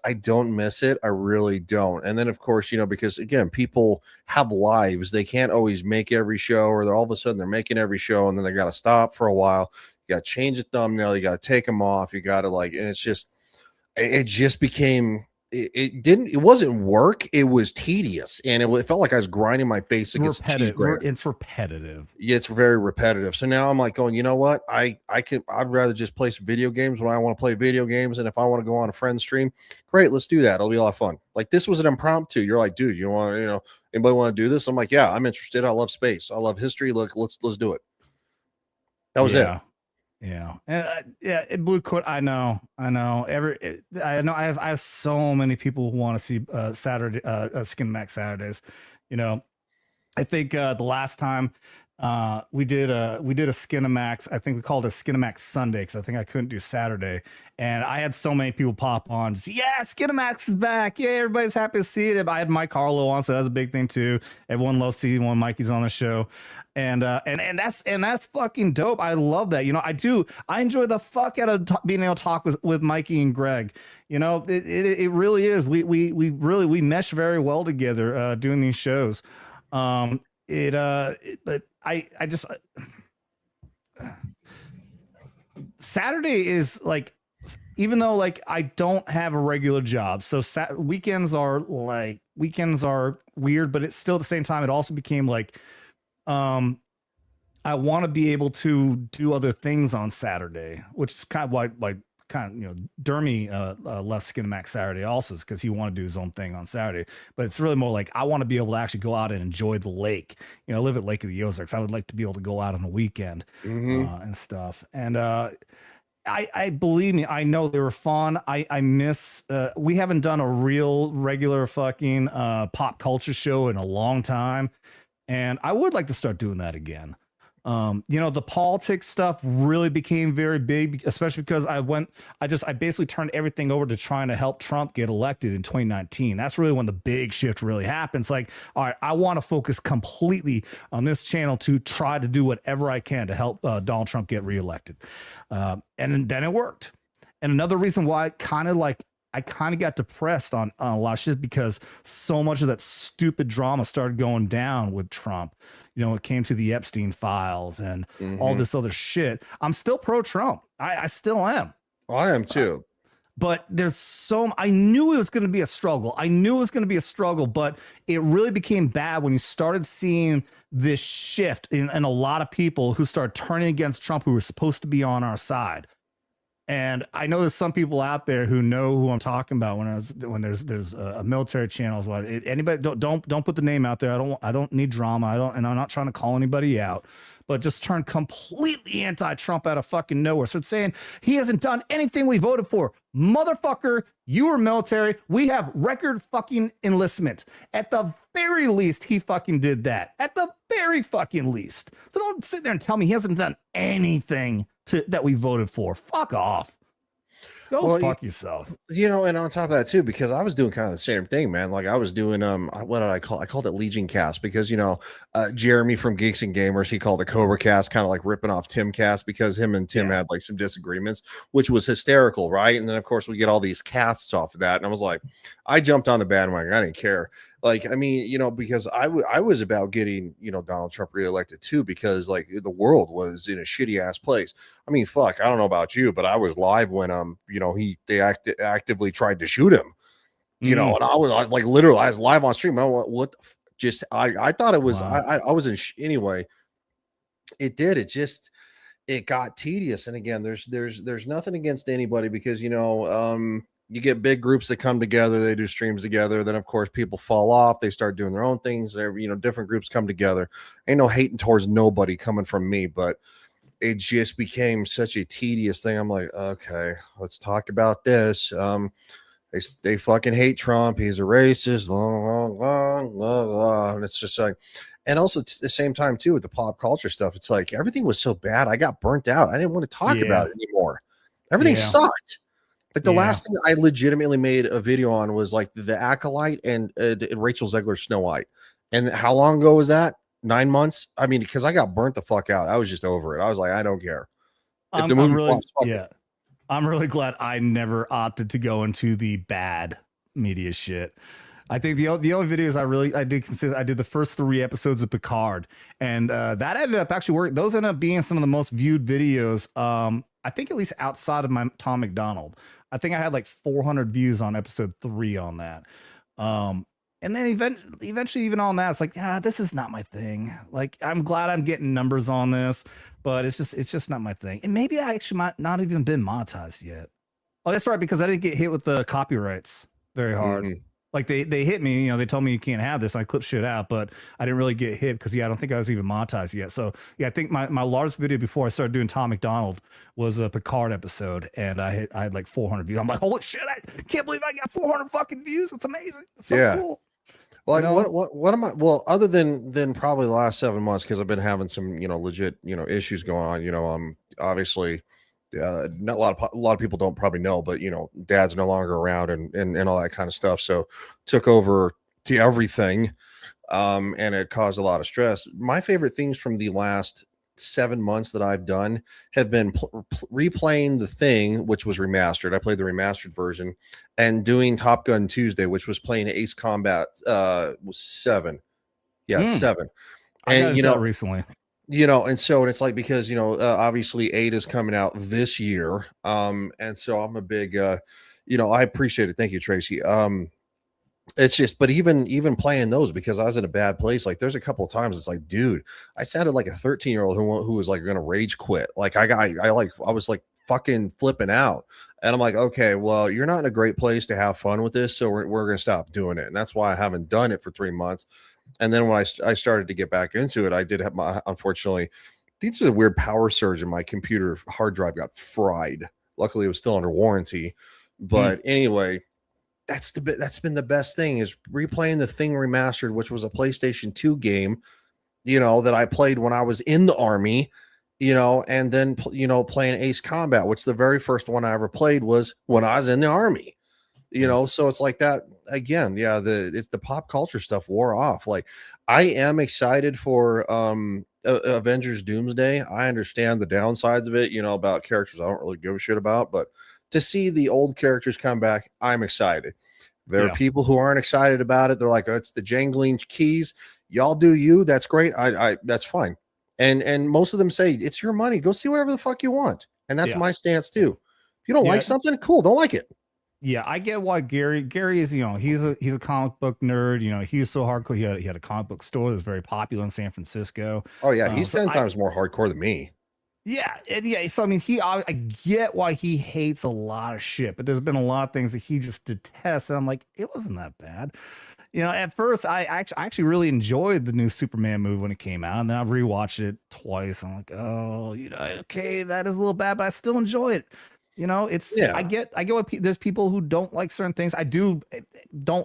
I don't miss it. I really don't. And then of course, you know, because again, people have lives. They can't always make every show, or they're all of a sudden they're making every show and then they got to stop for a while. You got to change the thumbnail. You got to take them off. You got to like, and it just became, it wasn't work. It was tedious. And it felt like I was grinding my face against a cheese grater. It's repetitive. Yeah, it's very repetitive. So now I'm like going, you know what? I'd rather just play some video games when I want to play video games. And if I want to go on a friend stream, great, let's do that. It'll be a lot of fun. Like, this was an impromptu. You're like, dude, you want to, you know, anybody want to do this? I'm like, yeah, I'm interested. I love space. I love history. Look, let's do it. That was it. Yeah. And Blue Coat. I know. I know. I have so many people who want to see Saturday, Skinemax Saturdays. You know, I think the last time we did a Skinemax, I think we called it a Skinemax Sunday, because I think I couldn't do Saturday, and I had so many people pop on. Yeah, Skinemax is back. Yeah, everybody's happy to see it. I had Mike Harlow on, so that was a big thing too. Everyone loves seeing when Mikey's on the show. And that's fucking dope. I love that. You know, I enjoy the fuck out of being able to talk with Mikey and Greg. You know, it really is. We mesh very well together doing these shows. But I just Saturday is like, even though like I don't have a regular job, so weekends are weird, but it's still at the same time, it also became like, I want to be able to do other things on Saturday, which is kind of why you know, Dermy left Skinemax Saturday also, is because he wanted to do his own thing on Saturday. But it's really more like, I want to be able to actually go out and enjoy the lake. You know, I live at Lake of the Ozarks. I would like to be able to go out on a weekend and stuff. And I believe me, I know they were fun. I miss, we haven't done a real regular fucking pop culture show in a long time, and I would like to start doing that again. You know, the politics stuff really became very big, especially because I basically turned everything over to trying to help Trump get elected in 2019. That's really when the big shift really happens. Like, all right, I want to focus completely on this channel to try to do whatever I can to help Donald Trump get reelected. And then it worked. And another reason why I kind of got depressed on a lot of shit, because so much of that stupid drama started going down with Trump. You know, it came to the Epstein files and all this other shit. I'm still pro-Trump. I still am. Well, I am too. But I knew it was going to be a struggle. But it really became bad when you started seeing this shift in a lot of people who started turning against Trump, who were supposed to be on our side. And I know there's some people out there who know who I'm talking about when there's a military channel. Anybody don't put the name out there. I don't need drama. And I'm not trying to call anybody out, but just turn completely anti-Trump out of fucking nowhere. So it's saying he hasn't done anything we voted for. Motherfucker, you were military. We have record fucking enlistment. At the very least, he fucking did that. At the very fucking least. So don't sit there and tell me he hasn't done anything that we voted for. Fuck off. Go fuck yourself. You know, and on top of that too, because I was doing kind of the same thing, man. Like I was doing what did I called it Legion Cast, because you know, Jeremy from Geeks and Gamers, he called it Cobra Cast, kind of like ripping off Tim Cast, because him and Tim had like some disagreements, which was hysterical, right? And then of course we get all these casts off of that, and I was like, I jumped on the bandwagon. I didn't care. Like, I mean, you know, because I was about getting, you know, Donald Trump reelected too, because like the world was in a shitty ass place. I mean, fuck, I don't know about you, but I was live when you know, they actively tried to shoot him, you know, and I was like, literally, I was live on stream. And I thought it was, I was in anyway. It got tedious. And again, there's nothing against anybody, because you know, you get big groups that come together, they do streams together. Then of course people fall off, they start doing their own things. They're, different groups come together. Ain't no hating towards nobody coming from me, but it just became such a tedious thing. I'm like, okay, let's talk about this. They fucking hate Trump. He's a racist. And it's just like, and also at the same time too with the pop culture stuff, it's like everything was so bad. I got burnt out. I didn't want to talk about it anymore. Everything sucked. Like the last thing I legitimately made a video on was like the Acolyte and Rachel Zegler's Snow White. And how long ago was that? 9 months. I mean, because I got burnt the fuck out. I was just over it. I was like, I don't care. If the movie flops, fuck it. I'm really glad I never opted to go into the bad media shit. I think the only videos I did the first 3 episodes of Picard, and that ended up actually working. Those ended up being some of the most viewed videos. I think at least outside of my Tom McDonald. I think I had like 400 views on episode 3 on that. And then eventually even on that, it's like, this is not my thing. Like, I'm glad I'm getting numbers on this, but it's just not my thing. And maybe I actually might not even been monetized yet. Oh, that's right, because I didn't get hit with the copyrights very hard. Mm-hmm. Like they hit me, they told me you can't have this. I clipped shit out, but I didn't really get hit because I don't think I was even monetized yet. So I think my largest video before I started doing Tom McDonald was a Picard episode, and I had like 400 views. I'm like, holy shit! I can't believe I got 400 fucking views. It's amazing. It's so cool. Like what am I? Well, other than probably the last 7 months, because I've been having some legit issues going on. Obviously, not a lot of people don't probably know, but Dad's no longer around and all that kind of stuff. So took over to everything, and it caused a lot of stress. My favorite things from the last 7 months that I've done have been replaying The Thing, which was remastered. I played the remastered version, and doing Top Gun Tuesday, which was playing Ace Combat 7. Yeah, it's 7. And recently. And it's like, because obviously 8 is coming out this year. And so I'm a big I appreciate it. Thank you, Tracy. It's just, but even playing those, because I was in a bad place. Like there's a couple of times it's like, dude, I sounded like a 13-year-old who was like gonna rage quit. Like I was like fucking flipping out, and I'm like, okay, well, you're not in a great place to have fun with this, so we're gonna stop doing it. And that's why I haven't done it for 3 months. And then when I started to get back into it, I did have unfortunately, this was a weird power surge, and my computer hard drive got fried. Luckily, it was still under warranty. But anyway, that's been the best thing, is replaying The Thing remastered, which was a PlayStation 2 game, that I played when I was in the Army, and then playing Ace Combat, which the very first one I ever played was when I was in the Army. So it's like that again. Yeah, the pop culture stuff wore off. Like, I am excited for Avengers Doomsday. I understand the downsides of it, about characters I don't really give a shit about, but to see the old characters come back, I'm excited. There are people who aren't excited about it. They're like, oh, it's the jangling keys. Y'all do you. That's great. I that's fine. And most of them say, it's your money. Go see whatever the fuck you want. And that's my stance too. If you don't like something, cool. Don't like it. Yeah, I get why Gary is, he's a comic book nerd. He was so hardcore. He had a comic book store that was very popular in San Francisco. Oh yeah, he's 10 times more hardcore than me. Yeah, and so I mean, I get why he hates a lot of shit, but there's been a lot of things that he just detests, and I'm like, it wasn't that bad. At first, I actually really enjoyed the new Superman movie when it came out, and then I've rewatched it twice. I'm like, oh, okay, that is a little bad, but I still enjoy it. I get what there's people who don't like certain things. I don't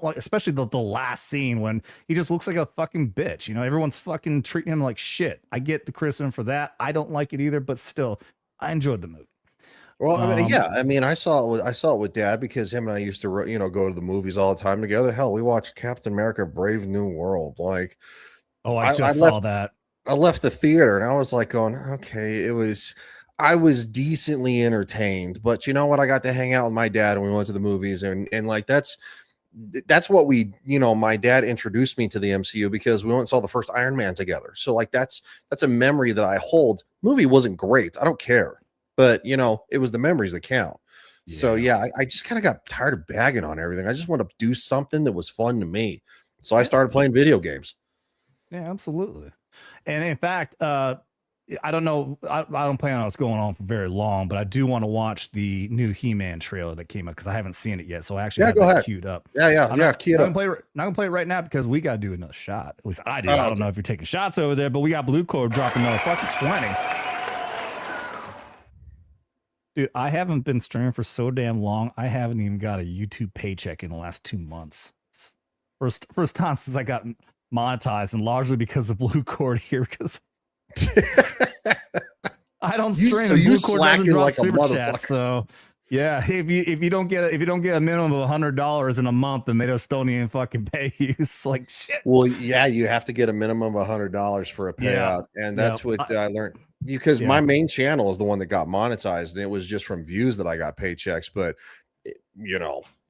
like, especially the last scene when he just looks like a fucking bitch. Everyone's fucking treating him like shit. I get the criticism for that. I don't like it either, but still, I enjoyed the movie. Well, I mean, I saw it with Dad, because him and I used to, go to the movies all the time together. Hell, we watched Captain America: Brave New World. Like, I saw that. I left the theater and I was like going, okay, I was decently entertained, but you know what? I got to hang out with my dad and we went to the movies, and like that's what we, my dad introduced me to the MCU, because we went and saw the first Iron Man together. So like that's a memory that I hold. Movie wasn't great. I don't care, but it was the memories that count. Yeah. So yeah, I just kind of got tired of bagging on everything. I just want to do something that was fun to me. So I started playing video games. Yeah, absolutely. And in fact, I don't know. I don't plan on it's going on for very long, but I do want to watch the new He-Man trailer that came out because I haven't seen it yet. So I actually have that queued up. Key it up. Not gonna play it right now because we gotta do another shot. At least I do. I don't know if you're taking shots over there, but we got Blue Cord dropping another fucking 20. Dude, I haven't been streaming for so damn long. I haven't even got a YouTube paycheck in the last 2 months. First time since I got monetized, and largely because of Blue Cord here. Because I don't stream. So you Blue Cord doesn't drop like a super motherfucker. chats, so yeah. If you don't get a minimum of $100 in a month, then they just don't even fucking pay you. It's like shit. Well, yeah, you have to get a minimum of $100 for a payout, and that's what I learned. Because my main channel is the one that got monetized, and it was just from views that I got paychecks. But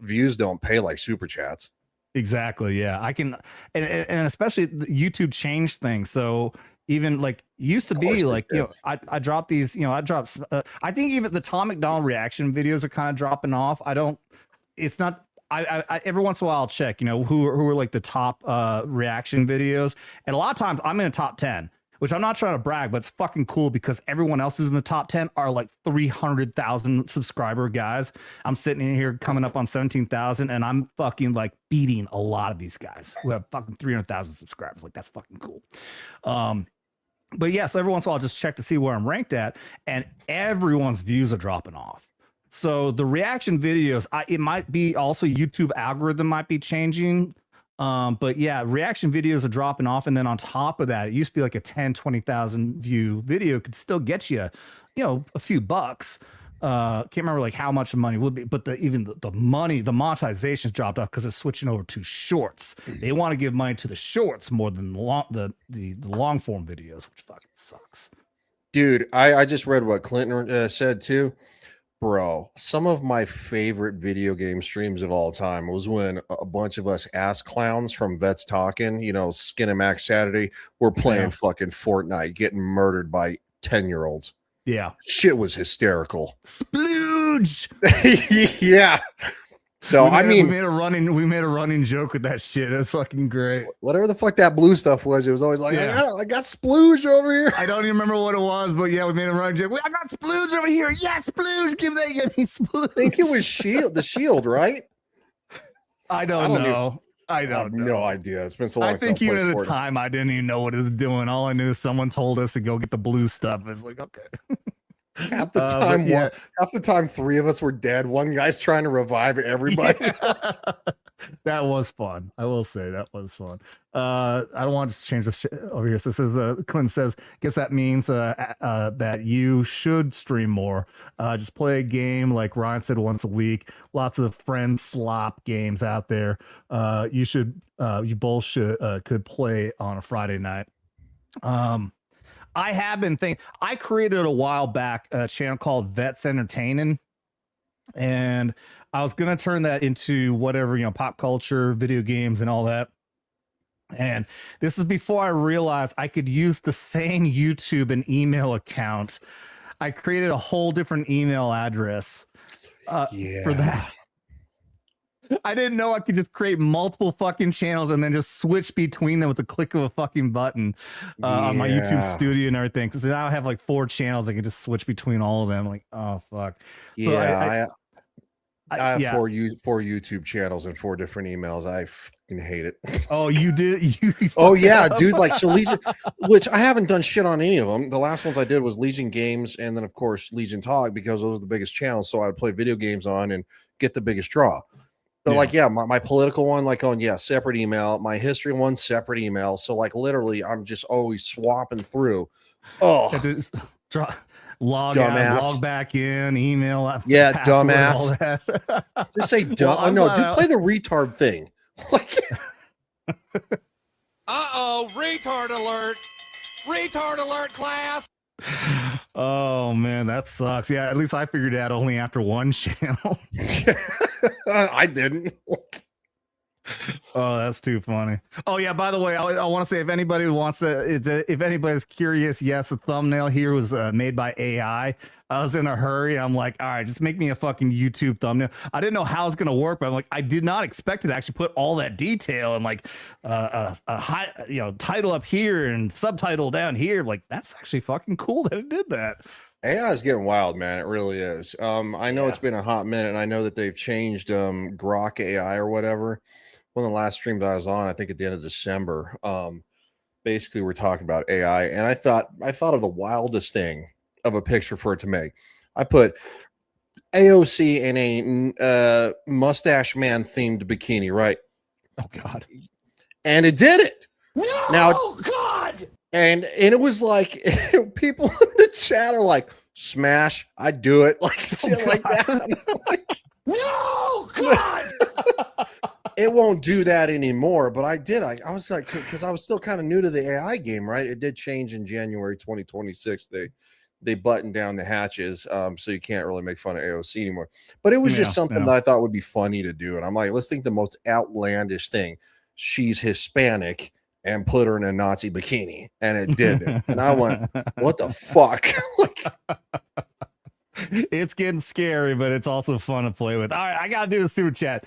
views don't pay like super chats. Exactly. Yeah, I can, and especially YouTube changed things. So even like used to be like I dropped these. I think even the Tom McDonald reaction videos are kind of dropping off. It's not. I every once in a while I'll check. Who are like the top reaction videos, and a lot of times I'm in the top 10. Which I'm not trying to brag, but it's fucking cool because everyone else who's in the top 10 are like 300,000 subscriber guys. I'm sitting in here coming up on 17,000, and I'm fucking like beating a lot of these guys who have fucking 300,000 subscribers. Like, that's fucking cool. But yeah, so every once in a while I'll just check to see where I'm ranked at, and everyone's views are dropping off. So the reaction videos, it might be also YouTube algorithm might be changing. But yeah, reaction videos are dropping off. And then on top of that, it used to be like a 10, 20,000 view video could still get you, a few bucks. Can't remember like how much the money would be, but the money, the monetization's dropped off because it's switching over to shorts. They want to give money to the shorts more than the long form videos, which fucking sucks. Dude, I just read what Clinton said too. Bro, some of my favorite video game streams of all time was when a bunch of us ass clowns from Vets Talking, Skin and Max Saturday, were playing fucking Fortnite, getting murdered by 10-year-olds. Yeah. Shit was hysterical. Splooge! Yeah. So we made a running joke with that shit. That's fucking great. Whatever the fuck that blue stuff was, it was always like, I got splooge over here. I don't even remember what it was, but yeah, we made a running joke. I got splooge over here. Yes, splooge. Give me splooge. I think it was the shield, right? I don't know. I have no idea. It's been so long. I think even at the time, I didn't even know what it was doing. All I knew is someone told us to go get the blue stuff. It's like, okay. Half the time, three of us were dead. One guy's trying to revive everybody. Yeah. That was fun. I will say that was fun. I don't want to change the shit over here. So this is Clint says, guess that means that you should stream more. Just play a game like Ryan said once a week. Lots of friend slop games out there. You both could play on a Friday night. I have been thinking, I created a while back a channel called Vets Entertaining, and I was going to turn that into whatever, pop culture, video games, and all that. And this is before I realized I could use the same YouTube and email account. I created a whole different email address for that. I didn't know I could just create multiple fucking channels and then just switch between them with the click of a fucking button on my YouTube studio and everything. Because now I have like 4 channels. I can just switch between all of them. Like, oh, fuck. Yeah. So I have 4 YouTube channels and 4 different emails. I fucking hate it. Oh, you did? Oh, yeah, dude. Like, so Legion, which I haven't done shit on any of them. The last ones I did was Legion Games and then, of course, Legion Talk, because those are the biggest channels. So I would play video games on and get the biggest draw. So my political one, separate email. My history one, separate email. So like literally, I'm just always swapping through. Oh, log out, log back in, email. Yeah, password, dumbass. Just say dumb. Oh, no, dude, play the retard thing. Retard alert! Retard alert, class! Oh man, that sucks. Yeah, at least I figured it out only after one channel. I didn't. Oh, that's too funny. Oh yeah, by the way, I want to say if anybody wants to, if anybody's curious, yes, the thumbnail here was made by AI. I was in a hurry. I'm like, all right, just make me a fucking YouTube thumbnail. I didn't know how it's gonna work, but I'm like, I did not expect it to actually put all that detail and like a high, title up here and subtitle down here. Like, that's actually fucking cool that it did that. AI is getting wild, man. It really is. I know it's been a hot minute, and I know that they've changed Grok AI or whatever. One of the last streams I was on, I think at the end of December, basically we're talking about AI, and I thought of the wildest thing of a picture for it to make. I put AOC in a mustache man themed bikini, right? Oh God! And it did it. No, now, God! And it was like people in the chat are like, "Smash! I do it!" Like shit like that. Like, no, God! It won't do that anymore, but I did. I was like, because I was still kind of new to the AI game, right? It did change in January 2026. They buttoned down the hatches, so you can't really make fun of AOC anymore. But it was just something that I thought would be funny to do. And I'm like, let's think the most outlandish thing. She's Hispanic and put her in a Nazi bikini, and it did it. And I went, what the fuck? It's getting scary, but it's also fun to play with. All right, I gotta do the super chat.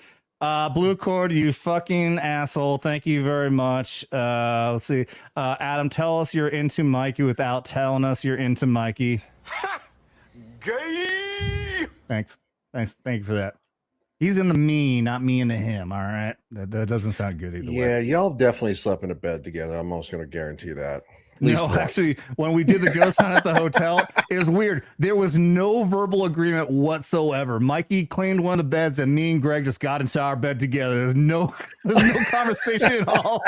Blue Cord, you fucking asshole. Thank you very much. Let's see. Adam, tell us you're into Mikey without telling us you're into Mikey. Gay! Thanks. Thank you for that. He's into me, not me into him. All right. That doesn't sound good either way. Yeah, y'all definitely slept in a bed together. I'm almost going to guarantee that. No, actually, when we did the ghost hunt at the hotel, it was weird. There was no verbal agreement whatsoever. Mikey claimed one of the beds, and me and Greg just got into our bed together. There's no conversation at all.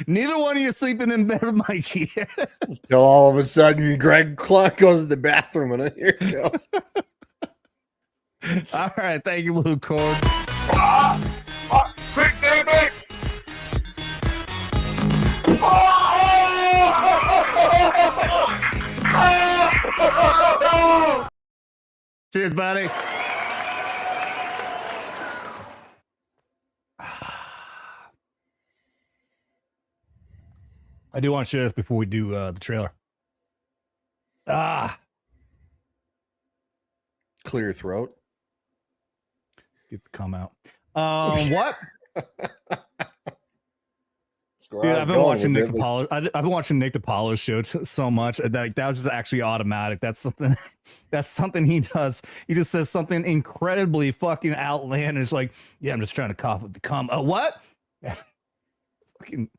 Neither one of you sleeping in bed with Mikey. Until all of a sudden, Greg Clark goes to the bathroom, and here it goes. All right, thank you, Blue Cord. Quick, baby! Cheers, buddy. I do want to share this before we do the trailer. Clear your throat. Get the cum out. What? Dude, I've been watching Nick DiPaolo. I've been watching Nick DiPaolo's show so much that was just actually automatic. That's something he does. He just says something incredibly fucking outlandish, like, "Yeah, I'm just trying to cough with the cum." What? Yeah. Fucking,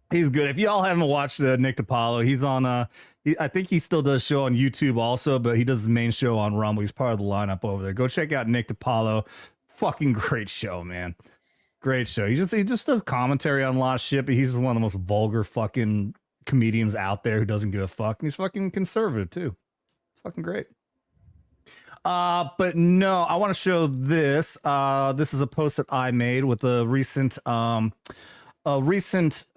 he's good. If y'all haven't watched Nick DiPaolo, he's on. I think he still does show on YouTube also, but he does his main show on Rumble. He's part of the lineup over there. Go check out Nick DiPaolo. Fucking great show, man. Great show. He just does commentary on a lot of shit, but he's one of the most vulgar fucking comedians out there who doesn't give a fuck. And he's fucking conservative too. It's fucking great. But no, I want to show this. This is a post that I made with a recent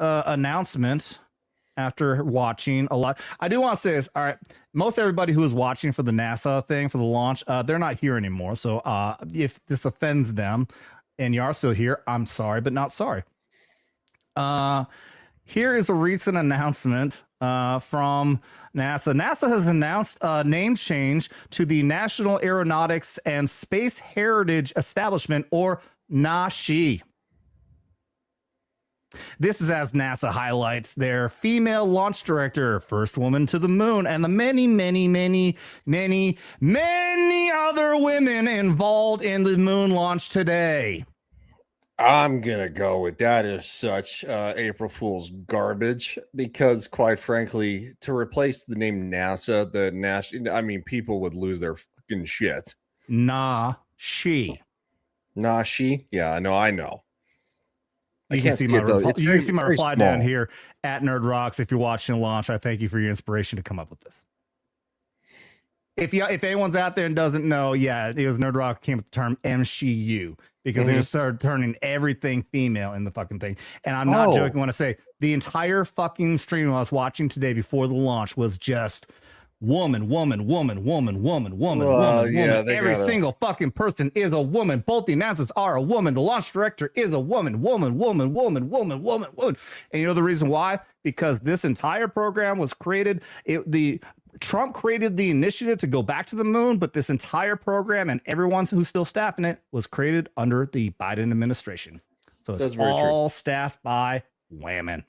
announcement after watching a lot. I do want to say this. All right. Most everybody who was watching for the NASA thing for the launch, they're not here anymore. So if this offends them, and you are still here, I'm sorry, but not sorry. Here is a recent announcement from NASA. NASA has announced a name change to the National Aeronautics and Space Heritage Establishment, or NASHE. This is as NASA highlights their female launch director, first woman to the moon, and the many, many, many, many, many other women involved in the moon launch today. I'm gonna go with that is such April Fool's garbage, because quite frankly, to replace the name NASA, I mean, people would lose their fucking shit. NASHE. NASHE? Yeah, I know. You can see my reply down here at Nerd Rocks. If you're watching the launch, I thank you for your inspiration to come up with this. If anyone's out there and doesn't know, yeah, it was Nerd Rock came with the term MCU because they just started turning everything female in the fucking thing. And I'm not joking when I say the entire fucking stream I was watching today before the launch was just woman. Every single fucking person is a woman. Both the announcers are a woman. The launch director is a woman. And you know the reason why? Because this entire program was created. The Trump created the initiative to go back to the moon, but this entire program and everyone who's still staffing it was created under the Biden administration. So it's That's very all staffed by women.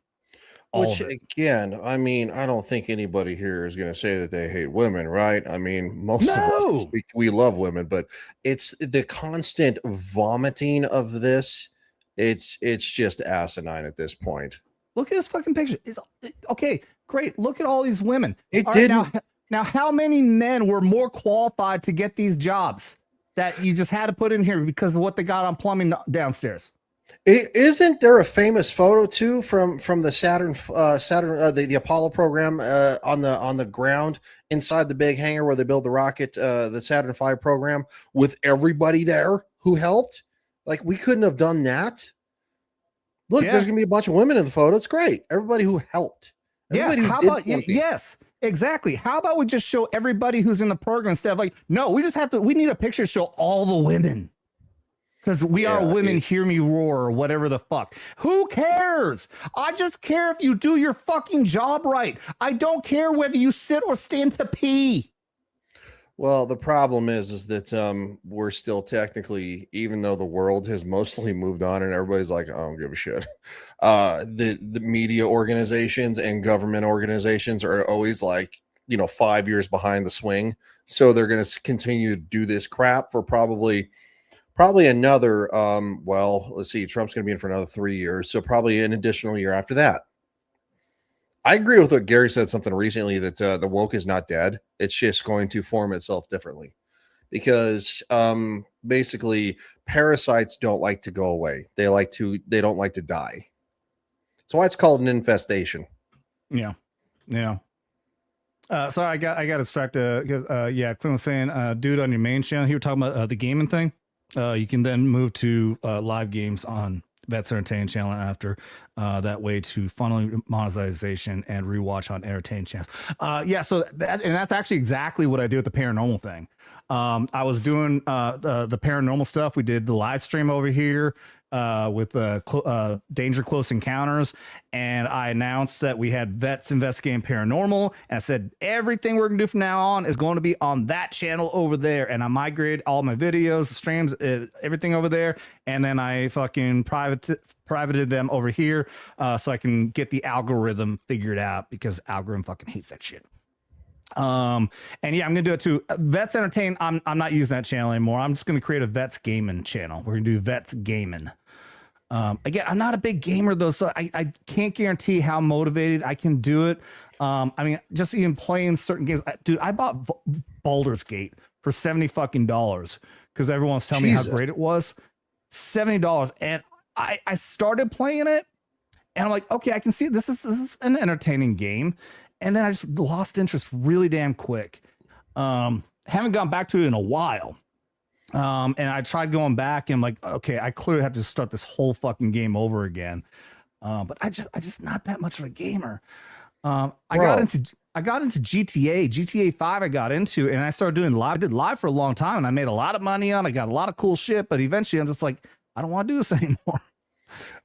Which again, I mean, I don't think anybody here is going to say that they hate women, right? I mean, most of us we love women, but it's the constant vomiting of this. It's just asinine at this point. Look at this fucking picture. Okay, great. Look at all these women. It All didn't. Now, how many men were more qualified to get these jobs that you just had to put in here because of what they got on plumbing downstairs? Isn't there a famous photo too from the Saturn the Apollo program on the ground inside the big hangar where they build the rocket, the Saturn V program, with everybody there who helped? Like, we couldn't have done that. Look, there's gonna be a bunch of women in the photo. It's great. Everybody who helped. Everybody who how did about something. yes, exactly. How about we just show everybody who's in the program instead of like, no, we just have to. We need a picture to show all the women. Because we are women, hear me roar, or whatever the fuck. Who cares? I just care if you do your fucking job right. I don't care whether you sit or stand to pee. Well, the problem is that we're still technically, even though the world has mostly moved on and everybody's like, I don't give a shit. The media organizations and government organizations are always like, 5 years behind the swing. So they're going to continue to do this crap for probably another, let's see, Trump's going to be in for another 3 years. So probably an additional year after that. I agree with what Gary said something recently that the woke is not dead. It's just going to form itself differently because basically parasites don't like to go away. They don't like to die. That's why it's called an infestation. Yeah. Yeah. Sorry, I got distracted because Clint was saying, dude, on your main channel, he was talking about the gaming thing. You can then move to live games on Vets Entertainment channel after that way to funnel monetization and rewatch on Entertainment channels. So that's actually exactly what I do with the paranormal thing. I was doing the paranormal stuff. We did the live stream over here with Danger Close Encounters, and I announced that we had Vets Investigating Paranormal, and I said everything we're gonna do from now on is going to be on that channel over there, and I migrated all my videos, streams, everything over there, and then I fucking privated them over here so I can get the algorithm figured out, because algorithm fucking hates that shit. I'm gonna do it too. Vets Entertain, I'm not using that channel anymore. I'm just gonna create a Vets Gaming channel. We're gonna do Vets Gaming. Again, I'm not a big gamer though, so I can't guarantee how motivated I can do it. I mean, just even playing certain games, dude. I bought Baldur's Gate for $70 fucking because everyone's telling me how great it was. $70, and I started playing it, and I'm like, okay, I can see this is an entertaining game. And then I just lost interest really damn quick. Haven't gone back to it in a while. And I tried going back and I'm like, okay, I clearly have to start this whole fucking game over again. But I just not that much of a gamer. I got into GTA. GTA 5 I got into, and I started doing live. I did live for a long time, and I made a lot of money on it. I got a lot of cool shit, but eventually I'm just like, I don't want to do this anymore.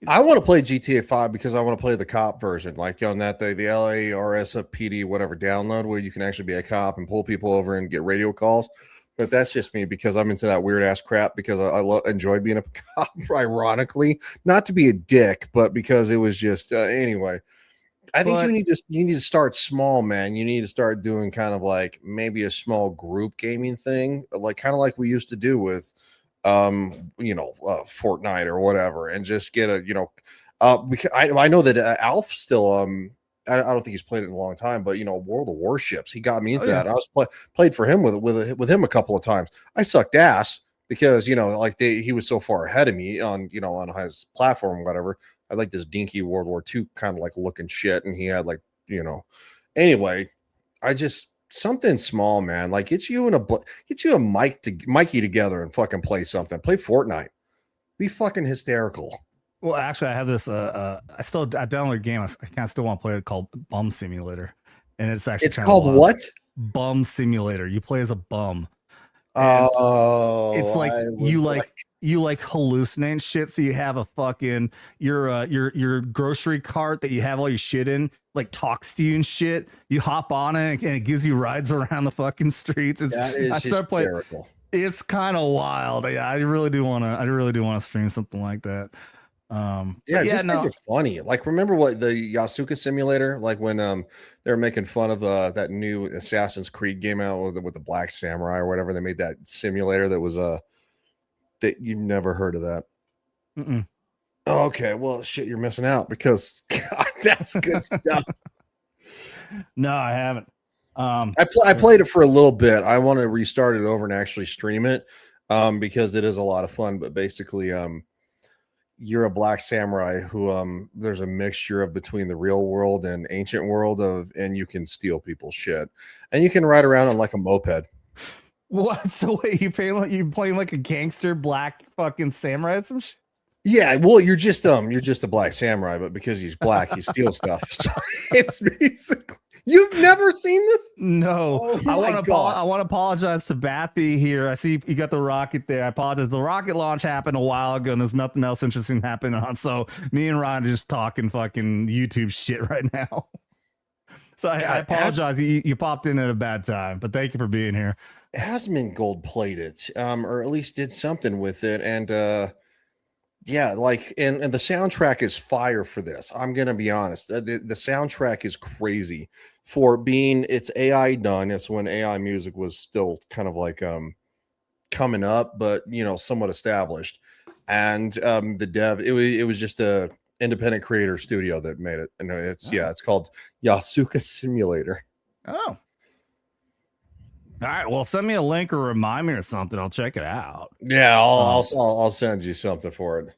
I want to play GTA 5 because I want to play the cop version, like on that the LARSPD whatever download, where you can actually be a cop and pull people over and get radio calls. But that's just me because I'm into that weird ass crap, because I enjoyed being a cop, ironically, not to be a dick, but because it was just anyway. I think you need to start small, man. You need to start doing kind of like maybe a small group gaming thing, like kind of like we used to do with Fortnite or whatever, and just get a because I know that Alf still I don't think he's played it in a long time, but World of Warships, he got me into that. I was played for him with him a couple of times. I sucked ass because he was so far ahead of me on his platform or whatever. I like this dinky World War II kind of like looking shit, and he had anyway. I just something small, man. Like get you a Mikey together and fucking play something. Play Fortnite. Be fucking hysterical. Well, actually, I have this. I downloaded a game. I kind of still want to play it called Bum Simulator, and it's called what? Bum Simulator. You play as a bum. It's like you like hallucinate shit. So you have a fucking your grocery cart that you have all your shit in, like talks to you and shit. You hop on it and it gives you rides around the fucking streets. That is hysterical. It's kind of wild. Yeah, I really do want to stream something like that. Just make it funny. Like, remember what the Yasuka simulator, like when they were making fun of that new Assassin's Creed game out with the Black Samurai or whatever. They made that simulator that was that you've never heard of that. Mm-mm. Okay, well, shit, you're missing out because God, that's good stuff. No, I haven't. I played it for a little bit. I want to restart it over and actually stream it because it is a lot of fun. But basically, you're a black samurai who there's a mixture of between the real world and ancient world and you can steal people's shit and you can ride around on like a moped. What? So wait, you playing like a gangster black fucking samurai or some shit? Yeah, well, you're just a black samurai, but because he's black, he steals stuff. So it's basically. You've never seen this? No. Oh I want to apologize to Bathy here. I see you got the rocket there. I apologize. The rocket launch happened a while ago, and there's nothing else interesting happening on. So me and Ryan are just talking fucking YouTube shit right now. So I apologize. You popped in at a bad time, but thank you for being here. It hasn't been gold plated, or at least did something with it, and yeah, like and the soundtrack is fire for this. I'm gonna be honest. The soundtrack is crazy for being it's AI done. It's when AI music was still kind of like coming up, but somewhat established. And the dev, it was just a independent creator studio that made it. And it's called Yasuka Simulator. Oh. All right, well, send me a link or remind me or something. I'll check it out. Yeah, I'll send you something for it.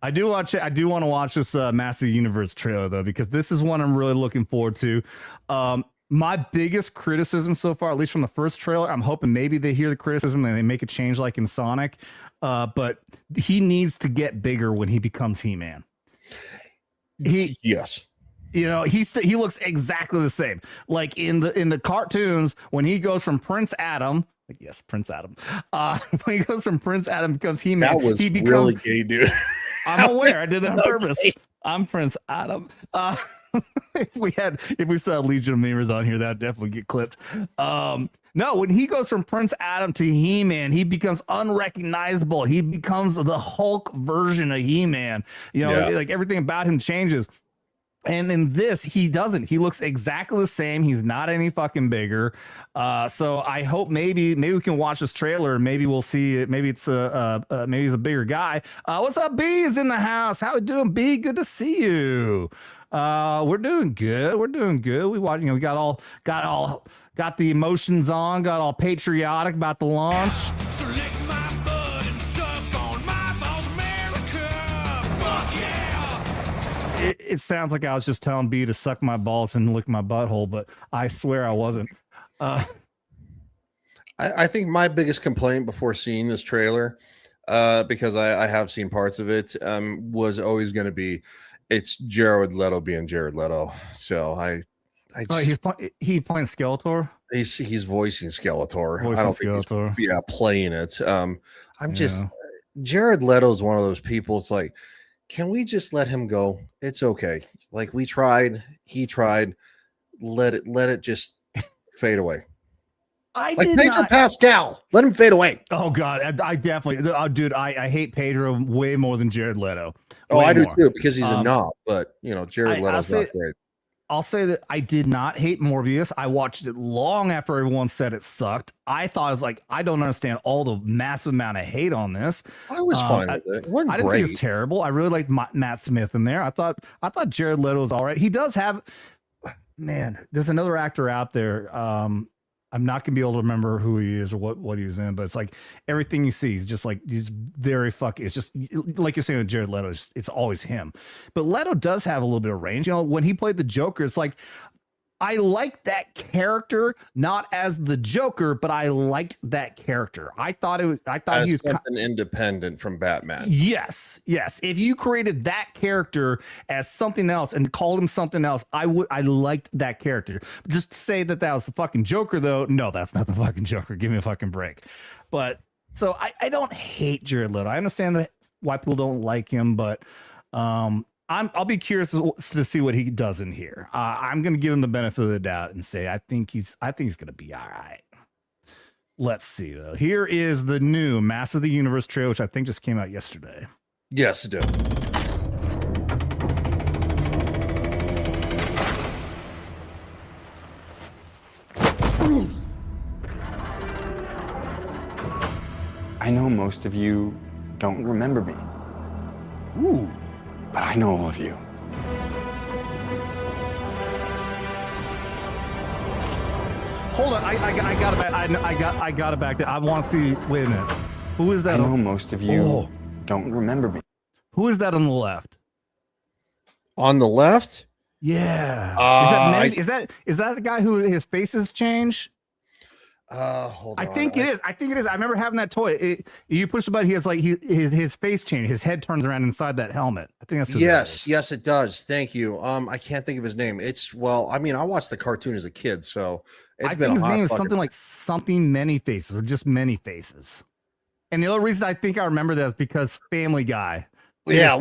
I do want to watch this Massive Universe trailer though, because this is one I'm really looking forward to. My biggest criticism so far, at least from the first trailer, I'm hoping maybe they hear the criticism and they make a change like in Sonic. But he needs to get bigger when he becomes He-Man. Yes. He looks exactly the same. Like in the cartoons, when he goes from Prince Adam, yes, Prince Adam. When he goes from Prince Adam becomes He-Man, he becomes really gay, dude. I'm aware. I did that on purpose. I'm Prince Adam. If we saw Legion of Memers on here, that'd definitely get clipped. No, when he goes from Prince Adam to He-Man, he becomes unrecognizable. He becomes the Hulk version of He-Man. Like everything about him changes. And in this, he doesn't. He looks exactly the same. He's not any fucking bigger. So I hope maybe we can watch this trailer and maybe we'll see it. Maybe it's maybe he's a bigger guy. What's up, B? Is in the house. How we doing, B? Good to see you. We're doing good. We watch. We got the emotions on. Got all patriotic about the launch. It sounds like I was just telling B to suck my balls and lick my butthole, but I swear I wasn't. I think my biggest complaint before seeing this trailer, because I have seen parts of it, was always going to be it's Jared Leto being Jared Leto. So he's playing Skeletor. He's voicing Skeletor. I don't think he's playing it. Just Jared Leto is one of those people. It's like, can we just let him go? It's okay. Like we tried, he tried. Let it just fade away. Like Pedro Pascal, let him fade away. Oh God, I definitely, dude. I hate Pedro way more than Jared Leto. I do too because he's a knob. But Jared Leto's not great. I'll say that I did not hate Morbius. I watched it long after everyone said it sucked. I thought it was like, I don't understand all the massive amount of hate on this. I was fine with it. It wasn't I didn't great. think it was terrible. I really liked Matt Smith in there. I thought Jared Leto was all right. He does have, man, there's another actor out there. I'm not gonna be able to remember who he is or what he's in, but it's like everything you see is just like he's very fucking. It's just like you're saying with Jared Leto. It's always him, but Leto does have a little bit of range. When he played the Joker, it's like I liked that character, not as the Joker, but I liked that character. I thought he As was something independent from Batman. Yes. If you created that character as something else and called him something else, I liked that character. Just to say that was the fucking Joker, though, no, that's not the fucking Joker. Give me a fucking break. But so I don't hate Jared Leto. I understand why people don't like him, but I'll be curious to see what he does in here. I'm going to give him the benefit of the doubt and say I think he's going to be all right. Let's see though. Here is the new Master of the Universe trailer, which I think just came out yesterday. Yes, it did. I know most of you don't remember me. Ooh. But I know all of you. Hold on, I got it back. I got it back there. I want to see. Wait a minute. Who is that? I know most of you don't remember me. Who is that on the left? On the left? Yeah. Is that the guy who his face has changed? Hold on. I think it is. I remember having that toy. You push the button, he has like his face changed. His head turns around inside that helmet. I think that's who that is. Yes, it does. Thank you. I can't think of his name. I watched the cartoon as a kid, so it's been his a hot name is fucking- something like something Many Faces or just Many Faces. And the other reason I think I remember that is because Family Guy. Yeah,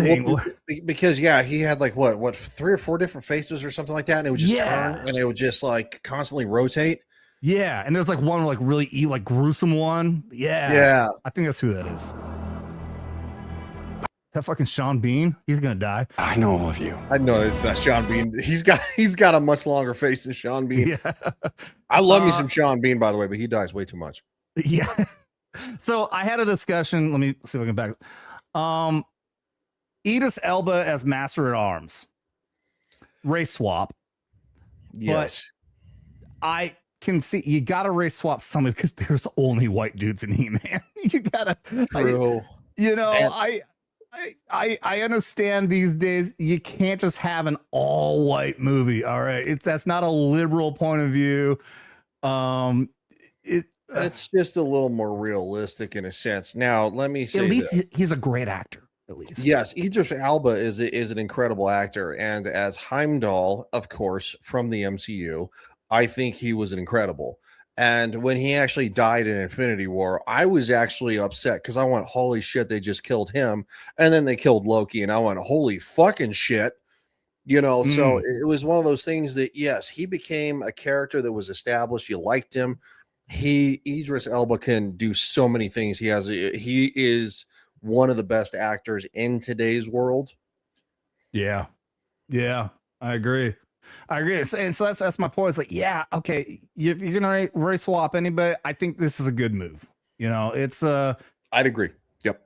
because he had like what 3 or 4 different faces or something like that, and it would just turn and it would just like constantly rotate. Yeah, and there's like one like really like gruesome one. Yeah. I think that's who that is. That fucking Sean Bean. He's gonna die. I know all of you. I know it's Sean Bean. He's got a much longer face than Sean Bean. Yeah. I love me some Sean Bean, by the way, but he dies way too much. Yeah. So I had a discussion. Let me see if I can back. Idris Elba as Master at Arms. Race swap. Yes. But I can see you gotta race swap somebody because there's only white dudes in He-Man. You gotta True. I understand these days you can't just have an all white movie. All right. That's not a liberal point of view. It's just a little more realistic in a sense. Now, let me say at least he's a great actor. At least. Yes, Idris Elba is an incredible actor, and as Heimdall, of course, from the MCU, I think he was incredible. And when he actually died in Infinity War, I was actually upset because I went, holy shit, they just killed him. And then they killed Loki, and I went, holy fucking shit. So it was one of those things that, yes, he became a character that was established. You liked him. Idris Elba can do so many things. He is one of the best actors in today's world. Yeah, I agree. And so that's my point. It's like, yeah, okay, if you're gonna race swap anybody, I think this is a good move. It's I'd agree. Yep.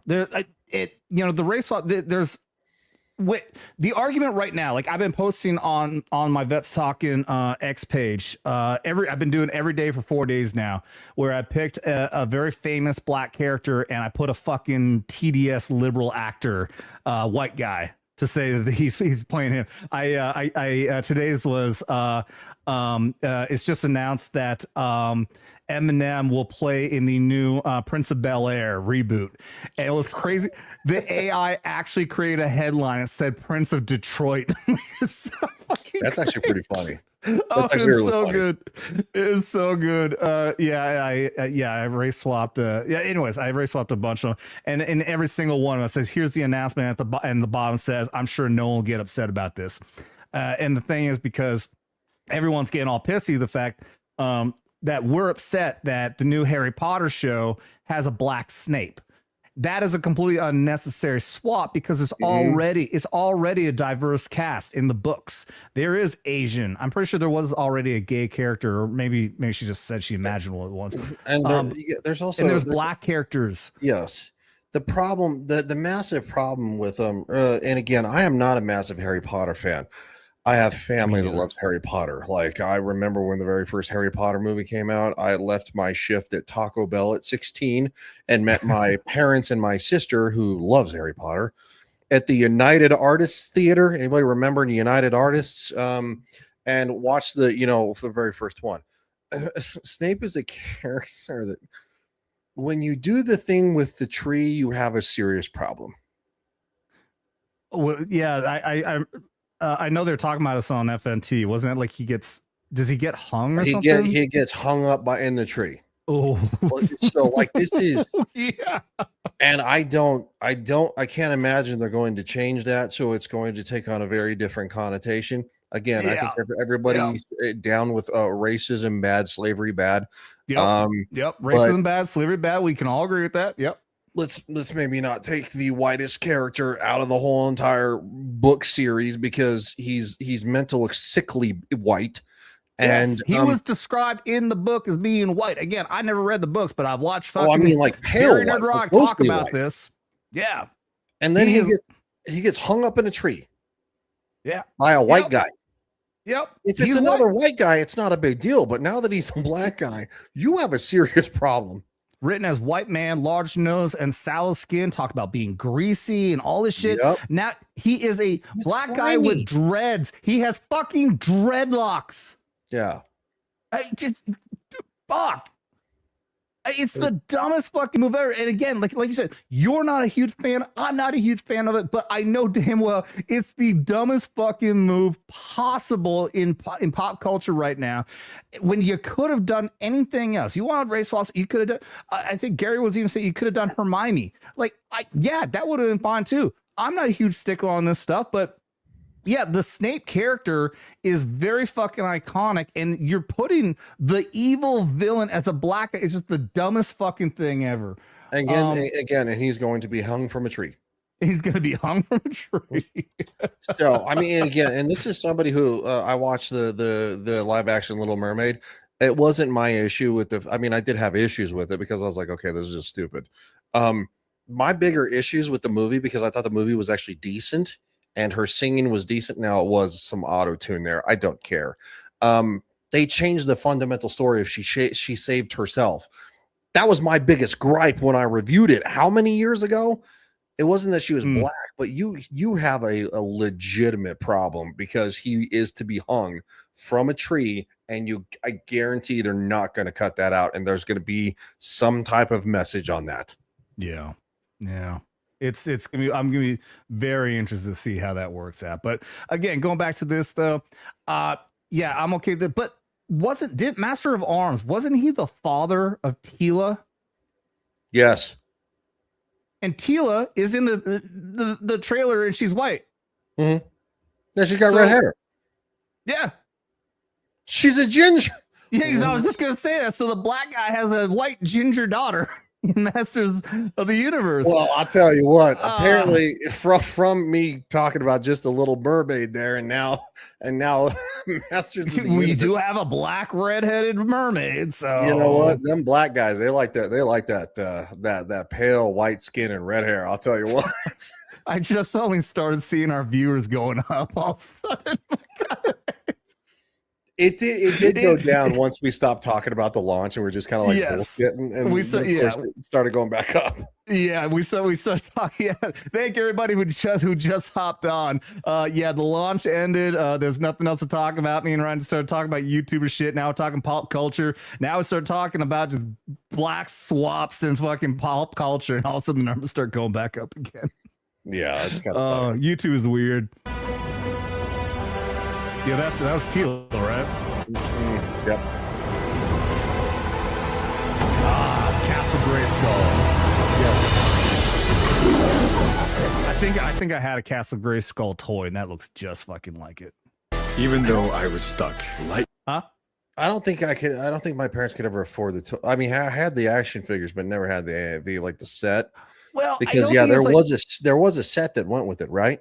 The race swap. There's the argument right now. Like I've been posting on my Vets Talking X page. I've been doing every day for 4 days now, where I picked a very famous black character and I put a fucking TDS liberal actor, white guy, to say that he's playing him. Today's was it's just announced that Eminem will play in the new Prince of Bel-Air reboot. And it was crazy. The AI actually created a headline that said Prince of Detroit. That's actually pretty funny. That's actually really so funny. Good. It is so good. I race swapped. Anyways, I race swapped a bunch of them, and in every single one of them says, "Here's the announcement." And the bottom says, "I'm sure no one will get upset about this." And the thing is, because everyone's getting all pissy, the fact that we're upset that the new Harry Potter show has a black Snape. That is a completely unnecessary swap because it's already a diverse cast in the books. There is Asian. I'm pretty sure there was already a gay character, or maybe she just said she imagined what it was. And there's black characters. Yes. The problem, the massive problem with them, and again, I am not a massive Harry Potter fan. I have family that loves Harry Potter. Like, I remember when the very first Harry Potter movie came out, I left my shift at Taco Bell at 16 and met my parents and my sister, who loves Harry Potter, at the United Artists Theater. Anybody remember the United Artists? And and watch the the very first one. Snape is a character that when you do the thing with the tree, you have a serious problem. Well, yeah, I know they're talking about us on FNT. Wasn't it like does he get hung or something? He gets hung up in the tree. Oh, so like this is yeah. And I can't imagine they're going to change that. So it's going to take on a very different connotation. Again, I think everybody's down with racism bad, slavery bad. Yep. Racism bad, slavery bad. We can all agree with that. Yep. Let's maybe not take the whitest character out of the whole entire book series because he's mental sickly white. And yes, he was described in the book as being white. Again, I never read the books, but I've watched I mean like pale white, Rock talk about white. This. Yeah. And then he gets hung up in a tree. Yeah. By a white guy. Yep. If it's another white guy, it's not a big deal. But now that he's a black guy, you have a serious problem. Written as white man, large nose, and sallow skin. Talked about being greasy and all this shit. Yep. Now he is a black guy with dreads. He has fucking dreadlocks. Yeah. Fuck. It's the dumbest fucking move ever. And again, like you said, you're not a huge fan. I'm not a huge fan of it, but I know damn well it's the dumbest fucking move possible in pop culture right now. When you could have done anything else, you wanted race loss, you could have done. I think Gary was even saying you could have done Hermione. That would have been fine too. I'm not a huge stickler on this stuff, but yeah, the Snape character is very fucking iconic, and you're putting the evil villain as a black guy. It's just the dumbest fucking thing ever. Again, and he's going to be hung from a tree. He's going to be hung from a tree. So, I mean, and this is somebody who I watched the live action Little Mermaid. It wasn't my issue with I did have issues with it because I was like, okay, this is just stupid. My bigger issues with the movie, because I thought the movie was actually decent. And her singing was decent. Now it was some auto tune there. I don't care. They changed the fundamental story if she saved herself. That was my biggest gripe when I reviewed it. How many years ago? It wasn't that she was black, but you have a legitimate problem because he is to be hung from a tree, and I guarantee they're not going to cut that out, and there's going to be some type of message on that. Yeah. It's gonna be, I'm gonna be very interested to see how that works out. But again, going back to this though, yeah, I'm okay. But didn't Master of Arms, wasn't he the father of Tila? Yes. And Tila is in the trailer, and she's white. Mm-hmm. Yeah, she's got red hair. Yeah. She's a ginger. Yeah, I was just gonna say that. So the black guy has a white ginger daughter. Masters of the Universe. Well, I'll tell you what. Apparently, from me talking about just a Little Mermaid there, and now Masters of the Universe. We do have a black redheaded mermaid. So you know what? Them black guys, they like that. They like that pale white skin and red hair. I'll tell you what. I just only started seeing our viewers going up all of a sudden. It did go down once we stopped talking about the launch, and we're just kind of like bullshitting, and it started going back up. Yeah, we started talking. Yeah. Thank you everybody who just hopped on. Yeah, the launch ended. There's nothing else to talk about. Me and Ryan started talking about YouTuber shit. Now we're talking pop culture. Now we start talking about just black swaps and fucking pop culture, and all of a sudden the numbers start going back up again. Yeah, it's kind of YouTube is weird. Yeah, that was Teal, right? Mm-hmm. Yep. Castle Grayskull. I think I had a Castle Grayskull toy, and that looks just fucking like it. Even though I was stuck, huh? I don't think my parents could ever afford the toy. I mean, I had the action figures, but never had the set. Well, because there was a set that went with it, right?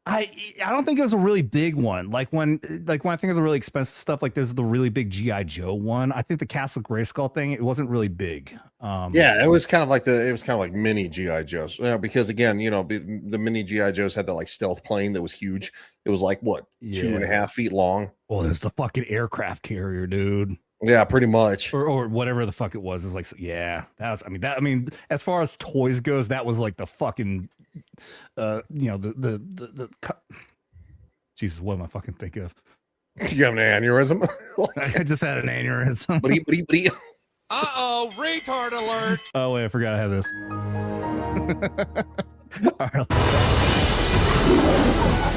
I don't think it was a really big one. Like when I think of the really expensive stuff, like there's the really big G.I. Joe one. I think the Castle Grayskull thing, it wasn't really big. Yeah, it was kind of like mini G.I. Joes. Because again, the mini G.I. Joes had that like stealth plane that was huge. It was like 2.5 feet long. Oh, there's the fucking aircraft carrier, dude. Yeah, pretty much. Or whatever the fuck it was. It's like, yeah, as far as toys goes, that was like the fucking Jesus, what am I fucking thinking of? You have an aneurysm. I just had an aneurysm. Uh-oh, retard alert. Oh wait, I forgot I have this. All right.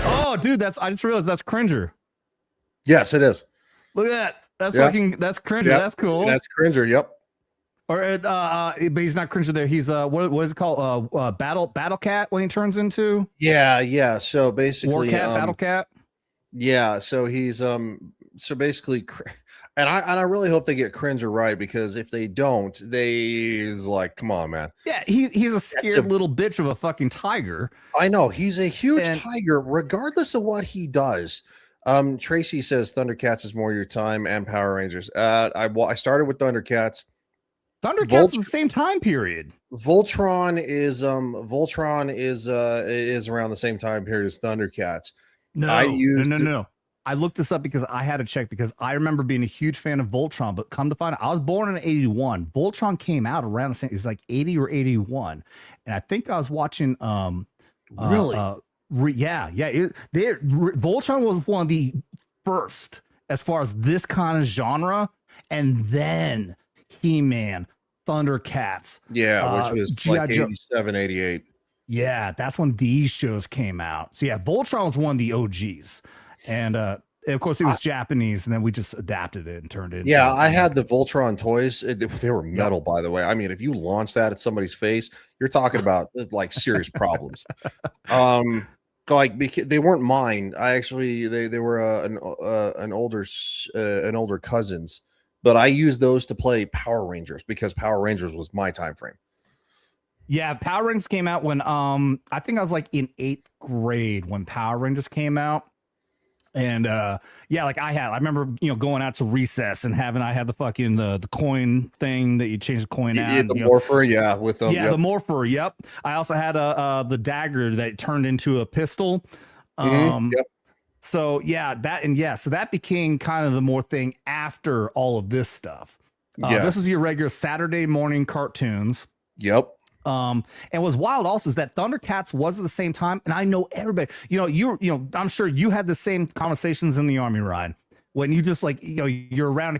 Oh, dude, I just realized that's Cringer. Yes, it is. Look at that. That's Yep. fucking. That's Cringer. Yep. That's cool. That's Cringer. Yep. Or but he's not Cringer there. He's what is it called? Battle Cat when he turns into. Yeah. So basically, War Cat, Battle Cat. Yeah. So he's So basically, and I really hope they get Cringer right, because if they don't, is like, come on, man. Yeah, he's a scared little bitch of a fucking tiger. I know, he's a huge tiger, regardless of what he does. Tracy says Thundercats is more your time, and Power Rangers. I started with Thundercats. Thundercats is the same time period. Voltron is around the same time period as Thundercats. No. I looked this up because I had to check, because I remember being a huge fan of Voltron, but come to find out, I was born in 81. Voltron came out around the same, it's like 80 or 81. And I think I was watching really? Voltron was one of the first as far as this kind of genre, and then He-Man, Thundercats. Yeah, which was like 87, 88. Yeah, that's when these shows came out. So yeah, Voltron was one of the OGs. And of course it was Japanese, and then we just adapted it and turned it. Yeah, I had the Voltron toys. They were metal, by the way. I mean, if you launch that at somebody's face, you're talking about like serious problems. Because they weren't mine. I actually they were an older cousin's, but I used those to play Power Rangers because Power Rangers was my time frame. Yeah, Power Rangers came out when I think I was like in 8th grade when Power Rangers came out. And yeah, like I remember, going out to recess and I had the fucking the coin thing that you change the coin out. Yeah, the morpher, with them. Yeah, the morpher. Yep. I also had the dagger that turned into a pistol. So yeah, so that became kind of the more thing after all of this stuff. This is your regular Saturday morning cartoons. Yep. And what's wild also is that Thundercats was at the same time, and I know everybody, I'm sure you had the same conversations in the Army, Ryan, when you just like, you're around a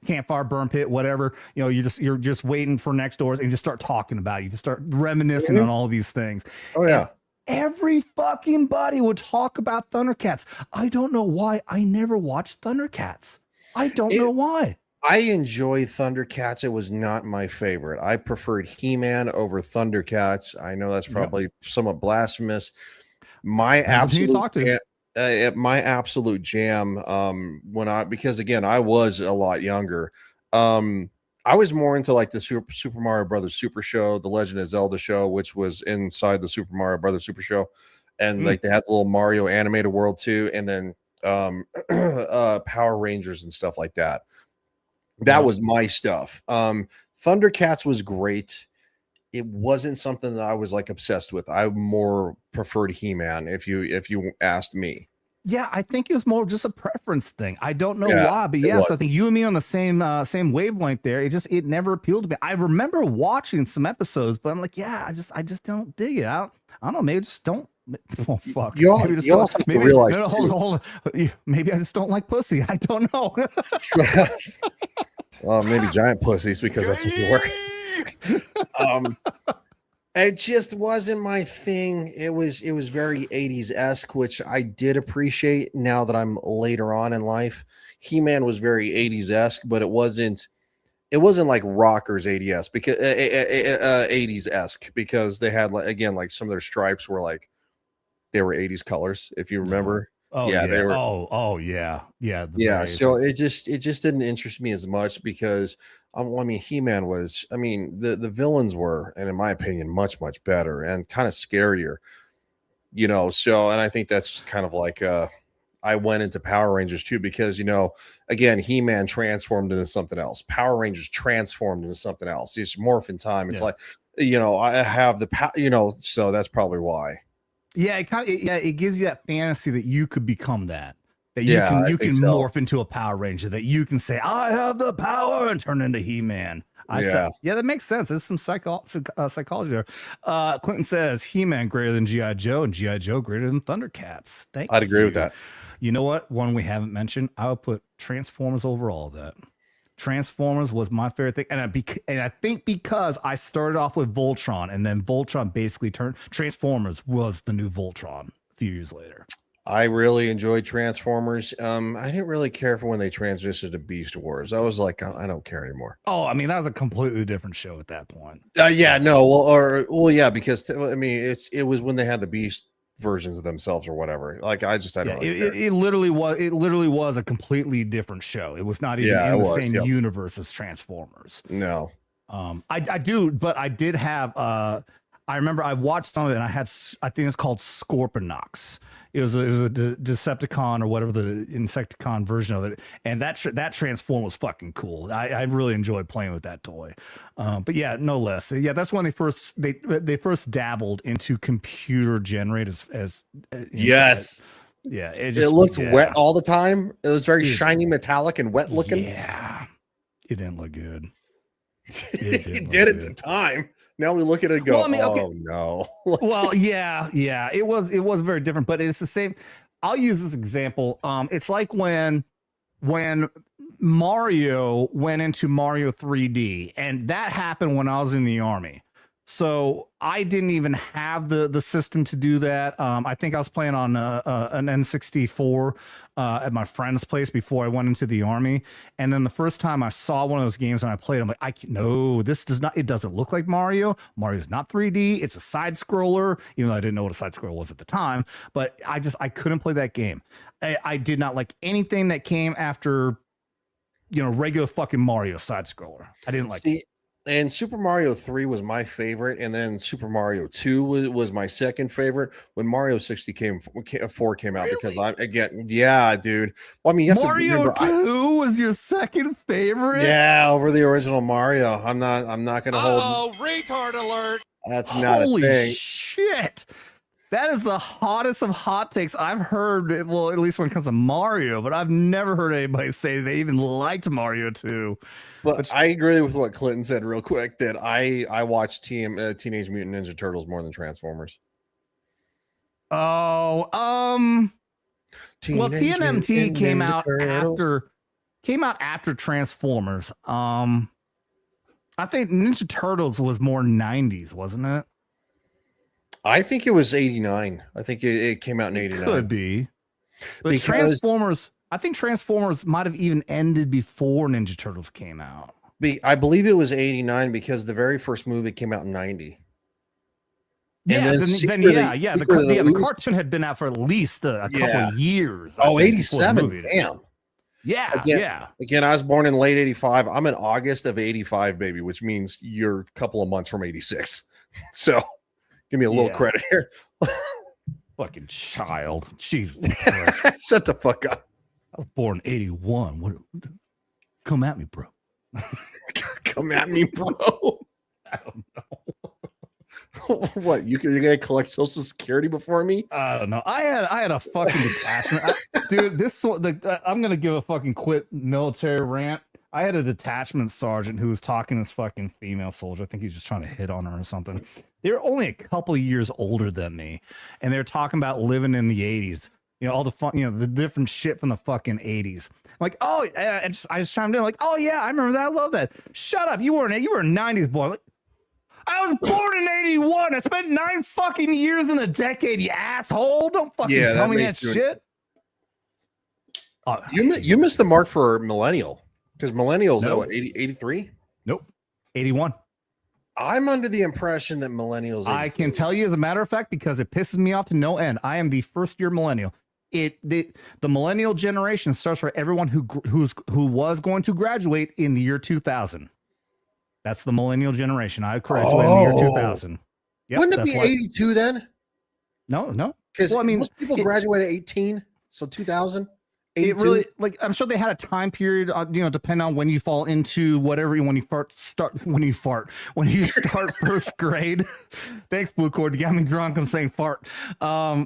campfire, burn pit, whatever, you're just waiting for next doors, and you just start talking about it. You just start reminiscing on all these things. Oh yeah. And every fucking buddy would talk about Thundercats. I don't know why. I never watched Thundercats. I don't know why. I enjoy Thundercats. It was not my favorite. I preferred He-Man over Thundercats. I know that's probably somewhat blasphemous. My absolute jam, because again, I was a lot younger. I was more into like the Super Mario Brothers Super Show, the Legend of Zelda show, which was inside the Super Mario Brothers Super Show, and like they had the little Mario animated world too, and then Power Rangers and stuff like that. That was my stuff. Thundercats was great. It wasn't something that I was like obsessed with. I more preferred He-Man if you asked me. Yeah, I think it was more just a preference thing. I don't know why, but yes, I think you and me on the same wavelength there. It never appealed to me. I remember watching some episodes, but I'm like, I just don't dig it. I don't know, maybe just don't. Oh fuck! You also have to realize. No, hold on. Maybe I just don't like pussy. I don't know. Well, maybe giant pussies, because that's what you work. It just wasn't my thing. It was very 80s-esque, which I did appreciate now that I'm later on in life. He-Man was very 80s-esque, but it wasn't like Rockers 80s because 80s-esque, because they had like some of their stripes were like they were 80s colors, if you remember. Oh yeah, they were. Yeah. So it just didn't interest me as much, because He-Man was. The villains were, and in my opinion, much better and kind of scarier. So, and I think that's kind of like I went into Power Rangers too, because again, He-Man transformed into something else. Power Rangers transformed into something else. It's morphin' time. It's like I have the power. So that's probably why. Yeah, it gives you that fantasy that you could become that you can morph into a Power Ranger, that you can say, I have the power, and turn into He-Man. That makes sense. There's some psychology there. Clinton says He-Man greater than G.I. Joe, and G.I. Joe greater than Thundercats. I'd agree with that. You know what? One we haven't mentioned. I would put Transformers over all of that. Transformers was my favorite thing, and I think because I started off with Voltron, and then Voltron basically turned Transformers was the new Voltron a few years later. I really enjoyed Transformers. I didn't really care for when they transitioned to Beast Wars. I was like, I don't care anymore. Oh, I mean, that was a completely different show at that point. Yeah, no, well, yeah, because I mean, it was when they had the Beast versions of themselves or whatever. Like, I don't. Yeah, Really care. it literally was a completely different show. It was not even in the same universe as Transformers. No. I did have I remember I watched some of it, and I think it's called Scorponok. It was a Decepticon or whatever the Insecticon version of it, and that transform was fucking cool. I really enjoyed playing with that toy. But yeah, no less. Yeah, that's when they first dabbled into computer generated as yes. Yeah, it looked wet all the time. It was very shiny, metallic, and wet looking. Yeah, it didn't look good. It did at the time. Now we look at it and go, oh no. Well, yeah, it was very different, but it's the same. I'll use this example. It's like when Mario went into Mario 3D, and that happened when I was in the Army. So I didn't even have the system to do that. I think I was playing on an N64 at my friend's place before I went into the Army. And then the first time I saw one of those games and I played, I'm like, no, this doesn't look like Mario. Mario's not 3D. It's a side scroller, even though I didn't know what a side scroller was at the time. But I couldn't play that game. I did not like anything that came after, regular fucking Mario side scroller. I didn't like it. And Super Mario 3 was my favorite, and then Super Mario 2 was my second favorite when Mario 64 came out. Really? Because yeah, dude. Well, I mean, you have Mario to remember, 2 was your second favorite? Yeah, over the original Mario. I'm not gonna hold. Oh, retard alert! That's not Holy a thing. Shit. That is the hottest of hot takes I've heard. Well, at least when it comes to Mario, but I've never heard anybody say they even liked Mario 2. But I agree with what Clinton said real quick, that I watched Teenage Mutant Ninja Turtles more than Transformers. Oh, TMNT came out after Transformers. I think Ninja Turtles was more 90s, wasn't it? I think it was 89. I think it came out in 89. Could be. But Transformers, I think Transformers might have even ended before Ninja Turtles came out. I believe it was 89 because the very first movie came out in 90. Yeah, the cartoon had been out for at least a couple of years. Oh, 87. Damn. Yeah. Again, I was born in late 85. I'm in August of 85, baby, which means you're a couple of months from 86. So give me a little credit here. Fucking child. Jesus. Shut the fuck up. I was born in 81. What? Come at me, bro. Come at me, bro. I don't know. What? You're gonna collect Social Security before me? I don't know. I had a fucking detachment, dude. I'm gonna give a fucking quit military rant. I had a detachment sergeant who was talking to this fucking female soldier. I think he's just trying to hit on her or something. They're only a couple of years older than me, and they're talking about living in the 80s. All the fun, the different shit from the fucking 80s. I'm like, oh, I just chimed in like, oh yeah, I remember that. I love that. Shut up, you were a 90s boy. Like, I was born in 81. I spent 9 fucking years in the decade, you asshole. Don't fucking tell me that shit. You missed the mark for millennial. Because millennials, No. what, 83? Nope. 81. I'm under the impression that millennials. I can tell you as a matter of fact, because it pisses me off to no end. I am the first year millennial. The millennial generation starts for everyone who was going to graduate in the year 2000. That's the millennial generation. I graduated in the year 2000. Yep, Wouldn't it be 82 then? No. Because most people graduate at 18, so 2000. It really, like, I'm sure they had a time period, depending on when you fall into whatever, when you start first grade. Thanks, Blue Cord. You got me drunk. I'm saying fart.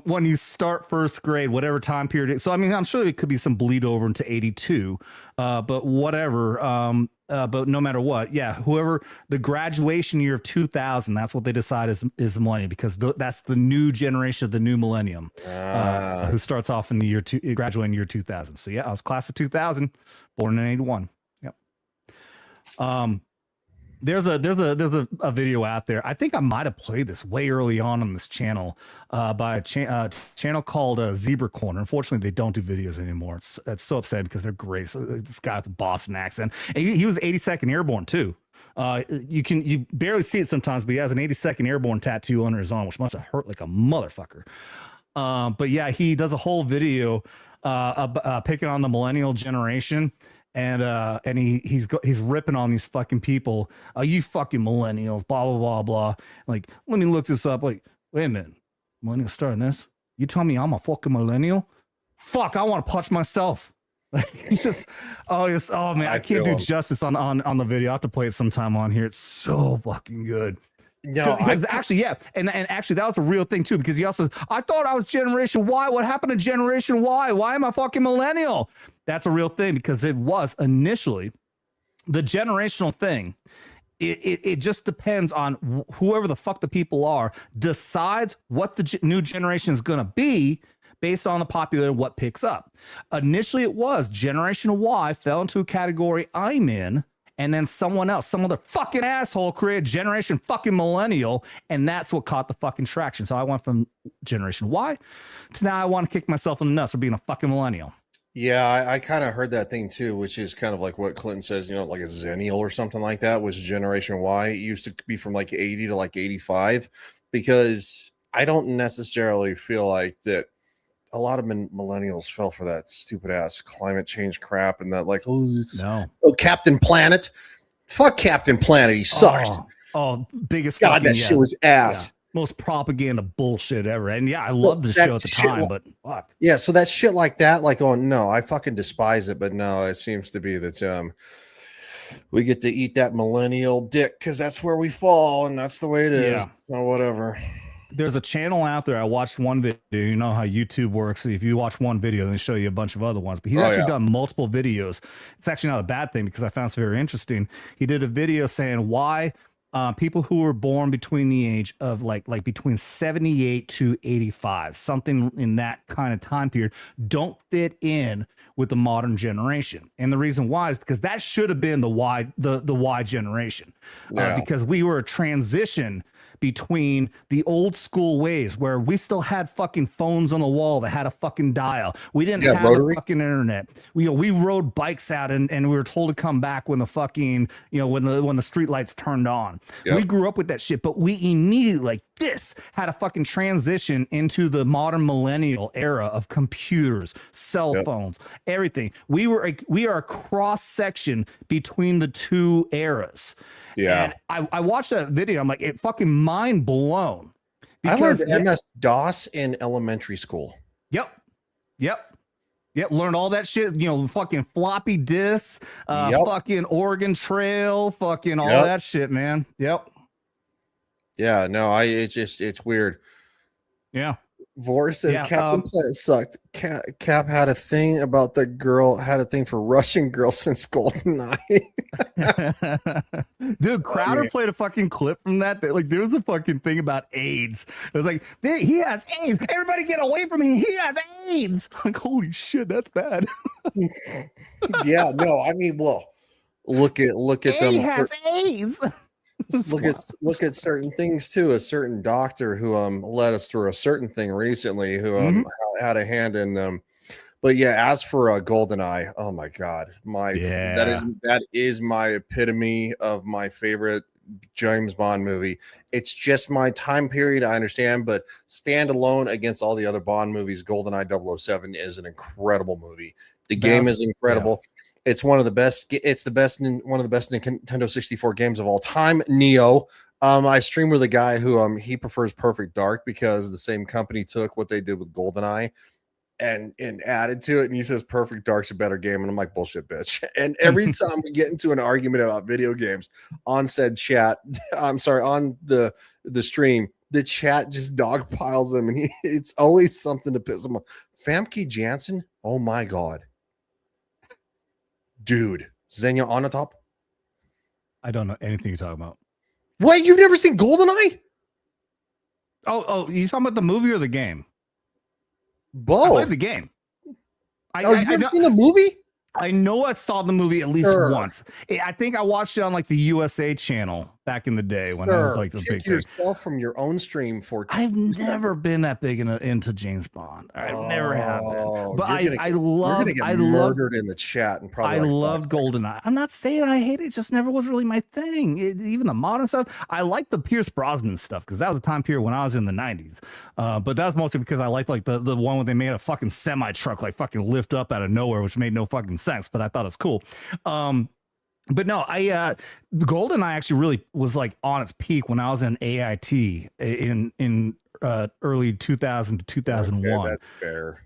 When you start first grade, whatever time period. So, I mean, I'm sure it could be some bleed over into 82. But whatever. But no matter what, yeah, whoever the graduation year of 2000, that's what they decide is the millennium, because that's the new generation of the new millennium, who starts off in the year graduating year 2000. So yeah, I was class of 2000, born in 81. Yep. There's a video out there. I think I might have played this way early on this channel, by a channel called Zebra Corner. Unfortunately, they don't do videos anymore. It's so upsetting because they're great. So this guy with a Boston accent, and he was 82nd Airborne too. You barely see it sometimes, but he has an 82nd Airborne tattoo under his arm, which must have hurt like a motherfucker. But yeah, he does a whole video picking on the millennial generation. And he's ripping on these fucking people. You fucking millennials, blah blah blah blah. Like, let me look this up. Like, wait a minute, millennials starting this? You tell me I'm a fucking millennial? Fuck, I want to punch myself. He's just, oh man, I can't do justice on the video. I have to play it sometime on here. It's so fucking good. No, actually, yeah, and actually that was a real thing too, because he also says, I thought I was Generation Y. What happened to Generation Y? Why am I fucking millennial? That's a real thing, because it was initially the generational thing. It just depends on whoever the fuck the people are decides what the new generation is going to be based on the popularity, what picks up. Initially, it was Generation Y fell into a category I'm in, and then someone else, some other fucking asshole created Generation fucking Millennial, and that's what caught the fucking traction. So I went from Generation Y to now I want to kick myself in the nuts for being a fucking millennial. Yeah, I kind of heard that thing too, which is kind of like what Clinton says, like a Zennial or something like that, was Generation Y. It used to be from like 80 to like 85, because I don't necessarily feel like that a lot of millennials fell for that stupid ass climate change crap, and that like, Captain Planet. Fuck Captain Planet. He sucks. Biggest God, fucking, that shit was ass. Yeah. Most propaganda bullshit ever. And yeah, I loved the show at the time, but fuck. Yeah, so that shit like that, like, oh no, I fucking despise it. But no, it seems to be that we get to eat that millennial dick because that's where we fall, and that's the way it is. So whatever. There's a channel out there. I watched one video. You know how YouTube works. If you watch one video, then they show you a bunch of other ones. But he's actually done multiple videos. It's actually not a bad thing, because I found it very interesting. He did a video saying why people who were born between the age of like between 78 to 85, something in that kind of time period, don't fit in with the modern generation. And the reason why is because that should have been the Y generation, because we were a transition between the old school ways where we still had fucking phones on the wall that had a fucking dial. We didn't have the fucking internet. We rode bikes out and we were told to come back when the fucking, when the street lights turned on. We grew up with that shit, but we immediately like this had a fucking transition into the modern millennial era of computers, cell phones, everything. We are a cross section between the two eras. Yeah. And I watched that video. I'm like, it fucking mind blown. I learned MS-DOS in elementary school. Yep. Learned all that shit, fucking floppy disks, fucking Oregon Trail, fucking all that shit, man. Yep. Yeah, no, it's weird. Yeah. Vor says Captain Planet sucked. Cap had a thing about the girl, had a thing for Russian girls since GoldenEye. Dude, Crowder played a fucking clip from that. Like, there was a fucking thing about AIDS. It was like, he has AIDS. Everybody get away from me. He has AIDS. Like, holy shit, that's bad. Yeah, no, I mean, well, look at he has AIDS. Look at certain things too. A certain doctor who led us through a certain thing recently, who had a hand in them. But yeah, as for GoldenEye, oh my god, that is my epitome of my favorite James Bond movie. It's just my time period, I understand, but standalone against all the other Bond movies, GoldenEye 007 is an incredible movie. The game is incredible. It's one of the best. It's one of the best Nintendo 64 games of all time. Neo. I stream with a guy who he prefers Perfect Dark because the same company took what they did with GoldenEye and added to it, and he says Perfect Dark's a better game, and I'm like, bullshit, bitch. And every time we get into an argument about video games on said chat, on the stream, the chat just dogpiles him, and it's always something to piss him off. Famke Janssen, oh my god. Dude, Xenia Onatopp? I don't know anything you're talking about. Wait, you've never seen GoldenEye? Oh, you talking about the movie or the game? Both. I played the game. You've never seen the movie? I know I saw the movie at least once. I think I watched it on like the USA channel back in the day when I was like the big thing. Yourself from your own stream for. I've never been that big into James Bond. I never have been. But I love. You're gonna get murdered in the chat and probably. I love GoldenEye. I'm not saying I hate it. It just never was really my thing. Even the modern stuff. I like the Pierce Brosnan stuff because that was a time period when I was in the 90s. But that's mostly because I like the one where they made a fucking semi truck like fucking lift up out of nowhere, which made no fucking sense. But I thought it was cool. But no, GoldenEye actually really was like on its peak when I was in AIT in early 2000 to 2001. Okay, that's fair.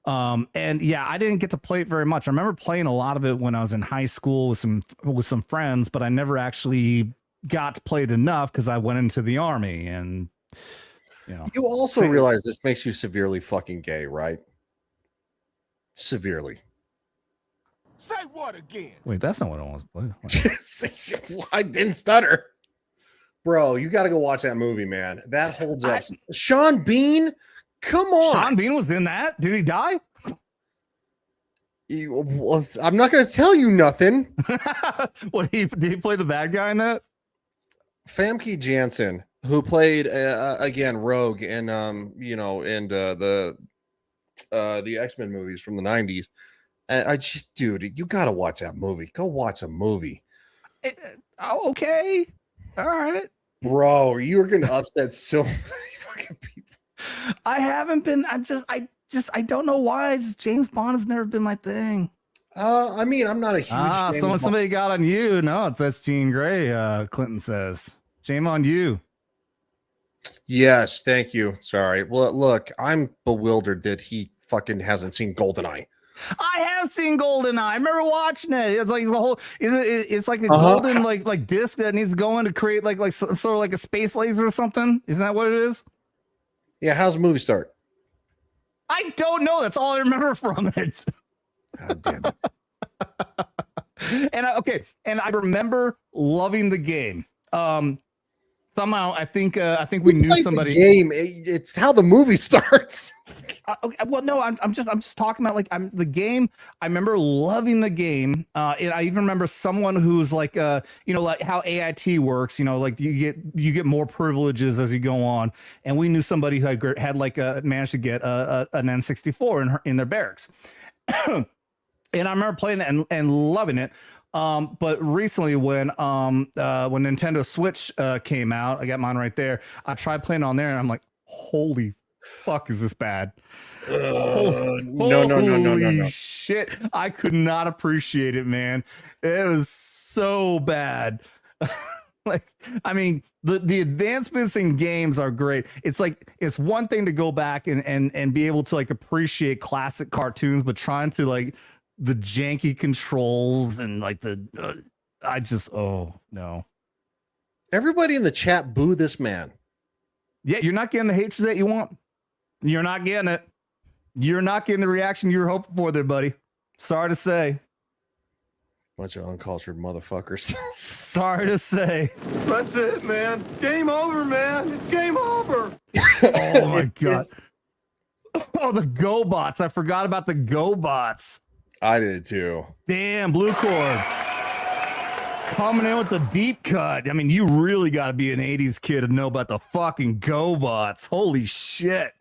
And yeah, I didn't get to play it very much. I remember playing a lot of it when I was in high school with some friends, but I never actually got to play it enough because I went into the army. And you also realize this makes you severely fucking gay, right? Severely. Say what again? Wait, that's not what I want to play. I didn't stutter. Bro, you got to go watch that movie, man. That holds up. Sean Bean? Come on. Sean Bean was in that? Did he die? I'm not going to tell you nothing. What, did he play the bad guy in that? Famke Janssen, who played again Rogue in the X-Men movies from the 90s. I just, dude, you got to watch that movie. Go watch a movie. Okay. All right. Bro, you're going to upset so many fucking people. I haven't been. I don't know why. James Bond has never been my thing. I mean, I'm not a huge somebody got on you. No, that's Jean Grey. Clinton says, shame on you. Yes, thank you. Sorry. Well, look, I'm bewildered that he fucking hasn't seen GoldenEye. I have seen GoldenEye. I remember watching it. It's like the whole. It's like a golden like disc that needs to go in to create like sort of like a space laser or something. Isn't that what it is? Yeah. How's the movie start? I don't know. That's all I remember from it. God damn it. And I remember loving the game. Somehow I think we knew somebody. The game. It's how the movie starts. Okay, well, no, I'm just talking about like the game. I remember loving the game. And I even remember someone who's like like how AIT works. Like you get more privileges as you go on. And we knew somebody who had like managed to get an N64 in their barracks. And I remember playing it and loving it. But recently when Nintendo Switch came out, I got mine right there. I tried playing on there and I'm like, holy fuck, is this bad? No. Shit. I could not appreciate it, man. It was so bad. Like, I mean, the advancements in games are great. It's like, it's one thing to go back and be able to like appreciate classic cartoons, but trying to like the janky controls and like no. Everybody in the chat boo this man. Yeah, you're not getting the hatred that you want. You're not getting it. You're not getting the reaction you were hoping for there, buddy. Sorry to say. Bunch of uncultured motherfuckers. Sorry to say. That's it, man. Game over, man. It's game over. Oh my god. Oh, the GoBots. I forgot about the GoBots. I did too. Damn, Blue Cord. Coming in with the deep cut. I mean, you really got to be an 80s kid to know about the fucking GoBots. Holy shit.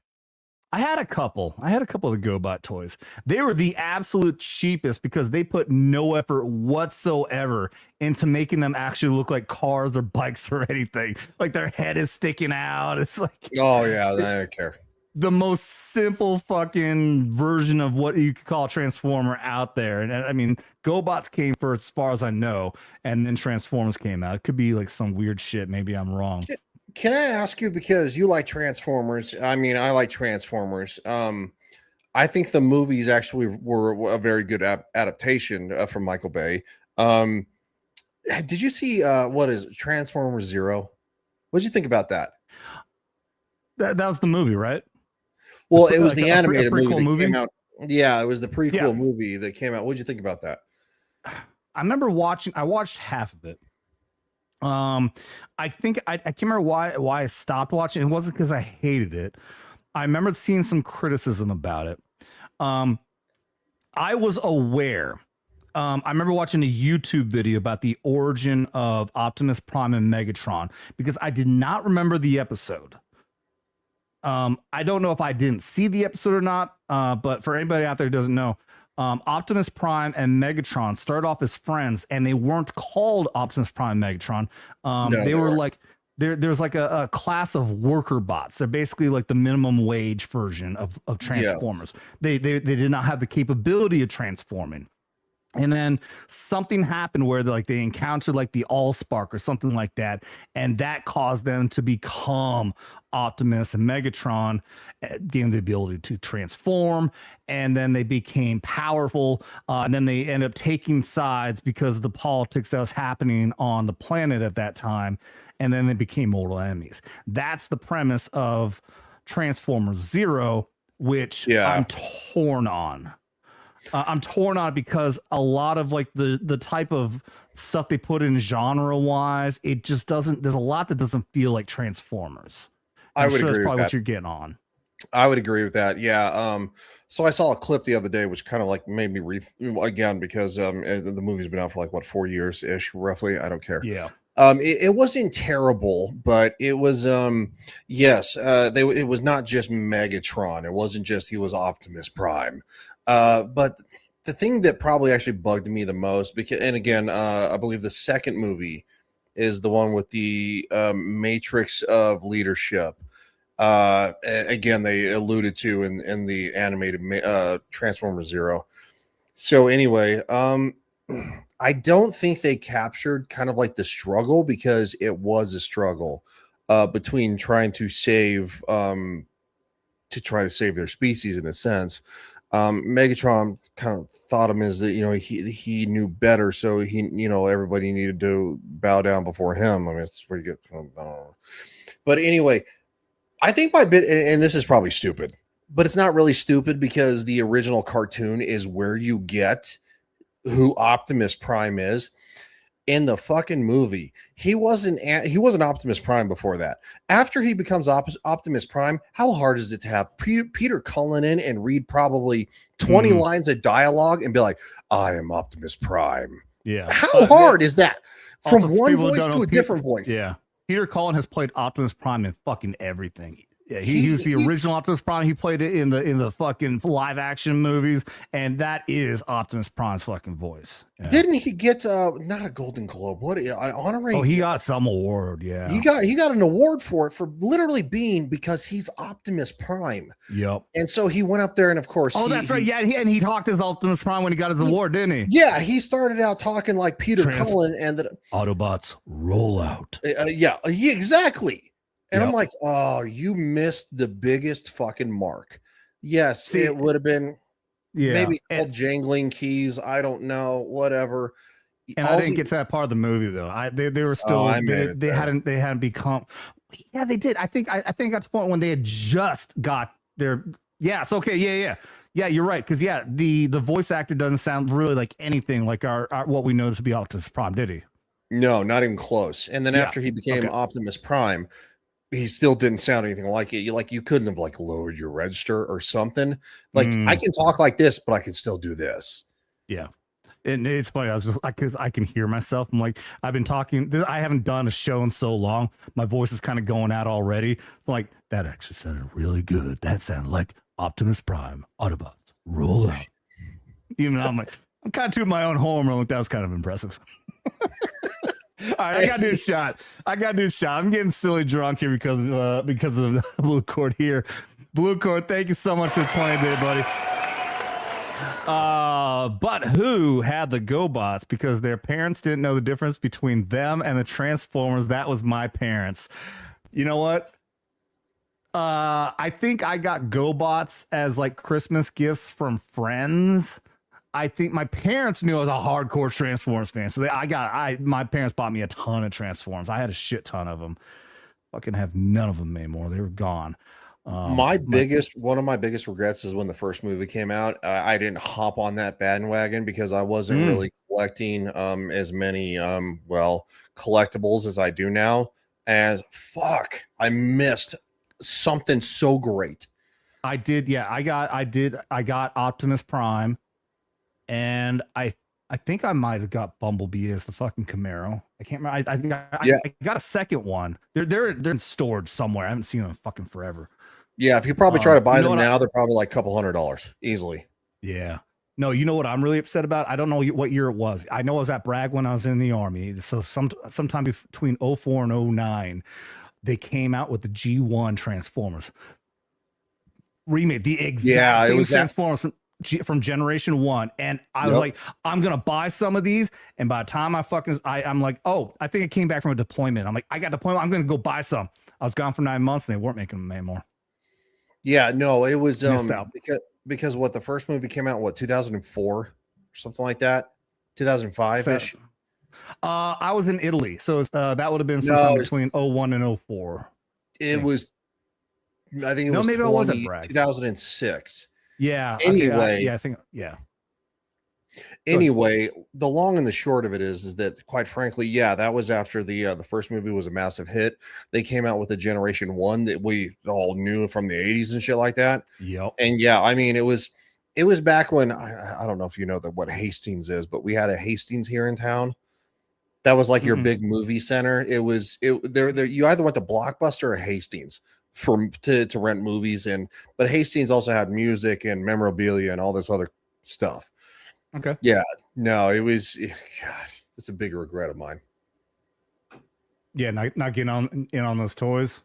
I had a couple of the GoBot toys. They were the absolute cheapest because they put no effort whatsoever into making them actually look like cars or bikes or anything. Like their head is sticking out. It's like, oh yeah, I don't care. The most simple fucking version of what you could call a Transformer out there. And I mean, GoBots came first as far as I know, and then Transformers came out. It could be like some weird shit. Maybe I'm wrong. Can I ask you, because you like Transformers? I mean, I like Transformers. I think the movies actually were a very good adaptation from Michael Bay. Did you see what is it, Transformers Zero? What did you think about that? That was the movie, right? Well, it was the animated movie that came out. Yeah, it was the prequel movie that came out. What did you think about that? I remember watching. I watched half of it. I think I can't remember why I stopped watching. It wasn't because I hated it. I remember seeing some criticism about it. I was aware. I remember watching a YouTube video about the origin of Optimus Prime and Megatron because I did not remember the episode. I don't know if I didn't see the episode or not, but for anybody out there who doesn't know, Optimus Prime and Megatron started off as friends, and they weren't called Optimus Prime and Megatron. They were like there's like a class of worker bots. They're basically like the minimum wage version of Transformers. Yes. They did not have the capability of transforming. And then something happened where they encountered like the Allspark or something like that, and that caused them to become Optimus and Megatron, gave them the ability to transform, and then they became powerful, and then they end up taking sides because of the politics that was happening on the planet at that time, and then they became mortal enemies. That's the premise of Transformers Zero, which I'm torn on. I'm torn on it because a lot of like the type of stuff they put in genre wise, it just doesn't. There's a lot that doesn't feel like Transformers. I would agree that's with probably that. What you're getting on. I would agree with that. Yeah. So I saw a clip the other day, which kind of like made me again because the movie's been out for like what 4 years ish, roughly. I don't care. Yeah. It wasn't terrible, but it was yes. It was not just Megatron. It wasn't just he was Optimus Prime. But the thing that probably actually bugged me the most, because, and again, I believe the second movie is the one with the Matrix of Leadership. Again, they alluded to in the animated Transformers Zero. So anyway, I don't think they captured kind of like the struggle, because it was a struggle between trying to save their species in a sense. Megatron kind of thought him as that, he knew better, so everybody needed to bow down before him. I mean, it's where you get, I don't know. But anyway, I think my bit, and this is probably stupid, but it's not really stupid because the original cartoon is where you get who Optimus Prime is. In the fucking movie, he wasn't Optimus Prime before that. After he becomes Optimus Prime, how hard is it to have Peter Cullen in and read probably 20 lines of dialogue and be like, I am Optimus Prime? Yeah. How hard is that? From Also, one voice to a different voice. Yeah. Peter Cullen has played Optimus Prime in fucking everything. Yeah, he was the original Optimus Prime. He played it in the fucking live action movies, and that is Optimus Prime's fucking voice. Yeah. Didn't he get not a Golden Globe? What an honorary? Oh, he got some award. Yeah, he got an award for it, for literally being, because he's Optimus Prime. Yep. And so he went up there, and of course, that's right. Yeah, and he talked as Optimus Prime when he got his award, didn't he? Yeah, he started out talking like Peter Cullen, and the Autobots roll out. Yeah, exactly. And I'm like, oh, you missed the biggest fucking mark. Yes, it would have been maybe called Jangling Keys. I don't know, whatever. And I didn't get to that part of the movie though. They were still they hadn't become. Yeah, they did. I think at the point when they had just got their. Yes. Okay. Yeah. You're right. Because the voice actor doesn't sound really like anything like our what we know to be Optimus Prime, did he? No, not even close. And then after he became Optimus Prime, he still didn't sound anything like it. You couldn't have like lowered your register or something. Like I can talk like this, but I can still do this. Yeah. And it's funny. Because I can hear myself. I'm like, I've been talking. I haven't done a show in so long. My voice is kind of going out already. It's like, that actually sounded really good. That sounded like Optimus Prime. Autobots roll out. Even though I'm kind of tooting my own horn. I'm like, that was kind of impressive. All right, I got to do a shot. I'm getting silly drunk here because of Blue Cord here. Blue Cord, thank you so much for the 20 day, buddy. But who had the GoBots because their parents didn't know the difference between them and the Transformers? That was my parents. You know what? I think I got GoBots as like Christmas gifts from friends. I think my parents knew I was a hardcore Transformers fan, so my parents bought me a ton of Transformers. I had a shit ton of them. Fucking have none of them anymore. They were gone. One of my biggest regrets is when the first movie came out. I didn't hop on that bandwagon because I wasn't really collecting as many well, collectibles as I do now. As fuck, I missed something so great. I did, yeah. I got Optimus Prime, and I think I might have got Bumblebee as the fucking Camaro. I can't remember. I got a second one. They're in storage somewhere. I haven't seen them in fucking forever. Yeah, if you probably try to buy them now, I, they're probably like $200 easily. Yeah. No, you know what I'm really upset about? I don't know what year it was. I know I was at Bragg when I was in the Army. So sometime between 04 and 09, they came out with the G1 Transformers. Remade the exact same Transformers from Generation 1. And I was like, I'm going to buy some of these. And by the time I'm like, oh, I think it came back from a deployment. I'm like, I got deployment. I'm going to go buy some. I was gone for 9 months and they weren't making them anymore. Yeah, no, it was because what the first movie came out, what, 2004 or something like that? 2005-ish? I was in Italy, so that would have been sometime between 01 and 04. It was, I think it was maybe it wasn't Bragg. 2006. Yeah. Anyway. I think. Anyway, the long and the short of it is that, quite frankly, yeah, that was after the first movie was a massive hit. They came out with a Generation 1 that we all knew from the 80s and shit like that. Yep. And yeah, I mean, it was back when I don't know if you know what Hastings is, but we had a Hastings here in town. That was like your big movie center. You either went to Blockbuster or Hastings to rent movies, but Hastings also had music and memorabilia and all this other stuff. Okay. Yeah. No, it was. God, it's a big regret of mine. Yeah, not getting in on those toys.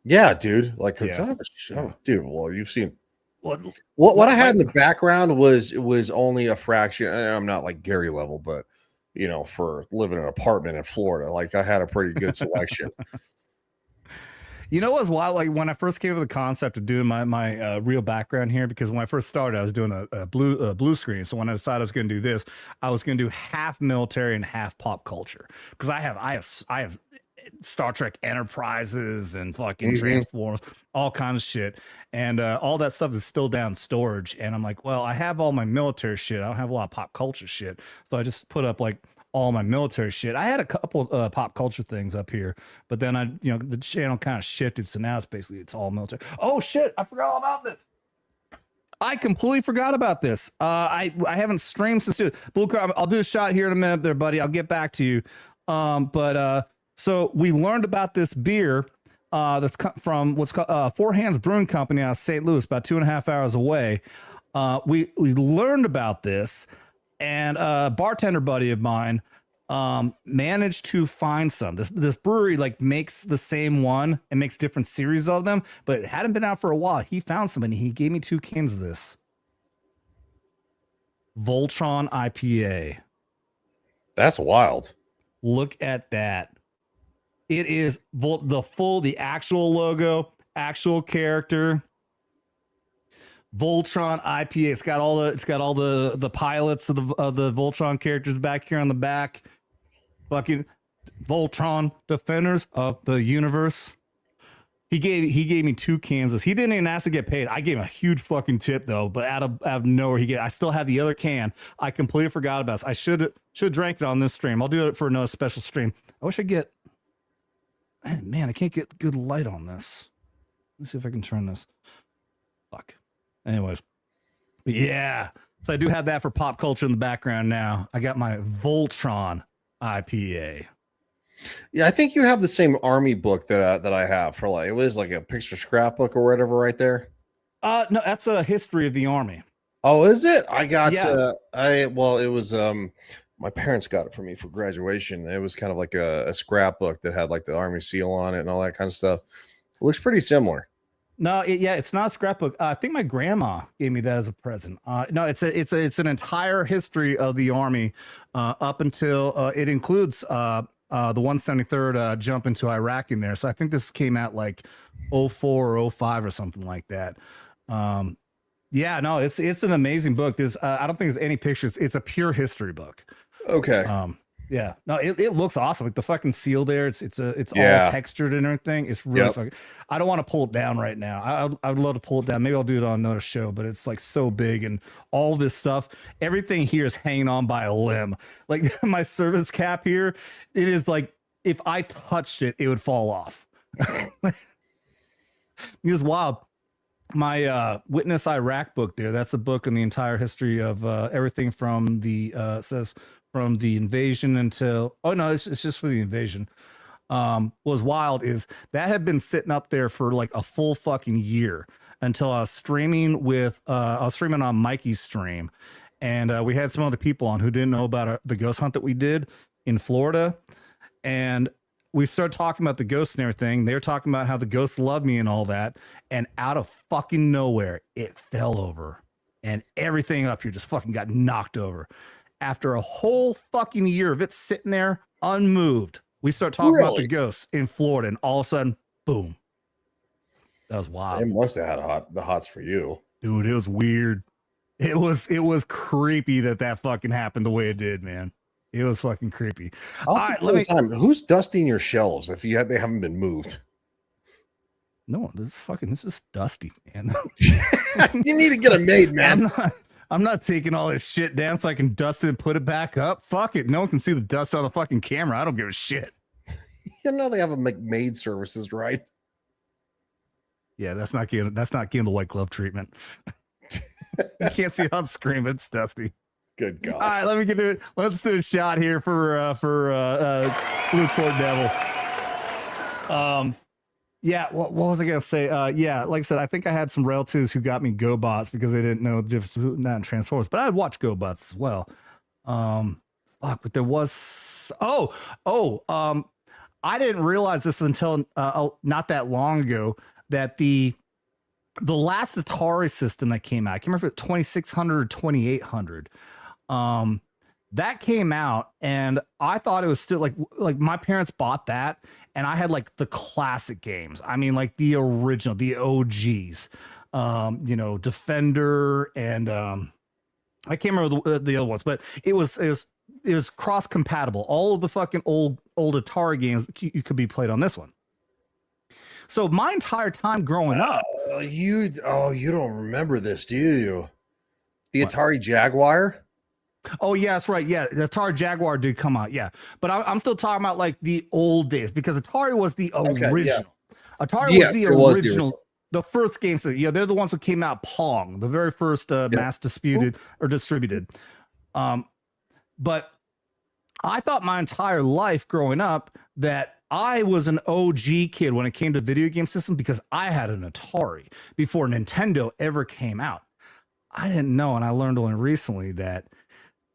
Yeah, dude. Like, dude. Well, you've seen what I had in the background was only a fraction. I'm not like Gary level, but for living in an apartment in Florida, like I had a pretty good selection. You know, it was wild. Like when I first came up with the concept of doing my real background here, because when I first started, I was doing a blue screen. So when I decided I was going to do this, I was going to do half military and half pop culture, because I have Star Trek Enterprises and fucking Transformers, all kinds of shit, and all that stuff is still down in storage. And I'm like, well, I have all my military shit. I don't have a lot of pop culture shit, so I just put up like all my military shit. I had a couple pop culture things up here, but then the channel kind of shifted, so now it's all military. Oh shit, I forgot all about this. I completely forgot about this. I haven't streamed since Blue Car. I'll do a shot here in a minute there, buddy. I'll get back to you. So we learned about this beer that's from what's called Four Hands Brewing Company out of St. Louis, about 2.5 hours away. We learned about this, and a bartender buddy of mine managed to find some. This brewery like makes the same one and makes different series of them, but it hadn't been out for a while. He found some and he gave me 2 cans of this Voltron IPA. That's wild. Look at that. It is the actual logo, actual character. Voltron IPA. It's got all the pilots of the Voltron characters back here on the back. Fucking Voltron Defenders of the Universe. He gave me 2 cans. He didn't even ask to get paid. I gave him a huge fucking tip though, but out of nowhere I still have the other can. I completely forgot about this. I should drank it on this stream. I'll do it for another special stream. I wish I get. Man, I can't get good light on this. Let's see if I can turn this. Fuck. Anyways, but yeah. So I do have that for pop culture in the background now. I got my Voltron IPA. Yeah, I think you have the same Army book that I have for like, it was like a picture scrapbook or whatever right there. No, that's a history of the Army. Oh, is it? I got it was my parents got it for me for graduation. It was kind of like a scrapbook that had like the Army seal on it and all that kind of stuff. It looks pretty similar. No, it's not a scrapbook. I think my grandma gave me that as a present. No, it's an entire history of the Army up until it includes the 173rd jump into Iraq in there. So I think this came out like 04 or 05 or something like that. Yeah, no, it's an amazing book. I don't think there's any pictures. It's a pure history book. Okay. Yeah, no, it looks awesome. Like the fucking seal there, it's Yeah. all textured and everything. It's really Yep. fucking. I don't want to pull it down right now. I would love to pull it down. Maybe I'll do it on another show. But it's like so big and all this stuff. Everything here is hanging on by a limb. Like my service cap here, it is like if I touched it, it would fall off. It was wild. My Witness Iraq book there, that's a book in the entire history of everything from the says from the invasion until it's just for the invasion. Was wild is that had been sitting up there for like a full fucking year until I was streaming with I was streaming on Mikey's stream, and we had some other people on who didn't know about the ghost hunt that we did in Florida, and we started talking about the ghosts and everything. They were talking about how the ghosts love me and all that. And out of fucking nowhere, it fell over. And everything up here just fucking got knocked over. After a whole fucking year of it sitting there unmoved, we start talking about the ghosts in Florida. And all of a sudden, boom. That was wild. It must have had the hots for you. Dude, it was weird. It was creepy that fucking happened the way it did, man. It was fucking creepy. Time. Who's dusting your shelves if they haven't been moved? No, this is dusty, man. You need to get it made, man. I'm not taking all this shit down so I can dust it and put it back up. Fuck it. No one can see the dust on the fucking camera. I don't give a shit. You know they have a maid services, right? Yeah, that's not getting the white glove treatment. You can't see it on screen, but it's dusty. Good God. All right, let's do a shot here for Blue Cord Devil. Yeah, what was I gonna say? Yeah, like I said, I think I had some relatives who got me GoBots because they didn't know the difference between that and Transformers, but I'd watch GoBots as well. But there was I didn't realize this until not that long ago that the last Atari system that came out, I can't remember if it was 2600 or 2800. That came out and I thought it was still like my parents bought that and I had like the classic games. I mean, like the original, the OGs, Defender and I can't remember the other ones, but it was cross compatible. All of the fucking old Atari games you could be played on this one. So my entire time growing up, you don't remember this, do you? The Atari Jaguar. Oh yeah, that's right. Yeah, the Atari Jaguar did come out. Yeah, but I'm still talking about like the old days because Atari was the original. Yeah. Atari was the original. The first game. So yeah, they're the ones that came out. Pong, the very first mass distributed. But I thought my entire life growing up that I was an OG kid when it came to video game systems because I had an Atari before Nintendo ever came out. I didn't know, and I learned only recently that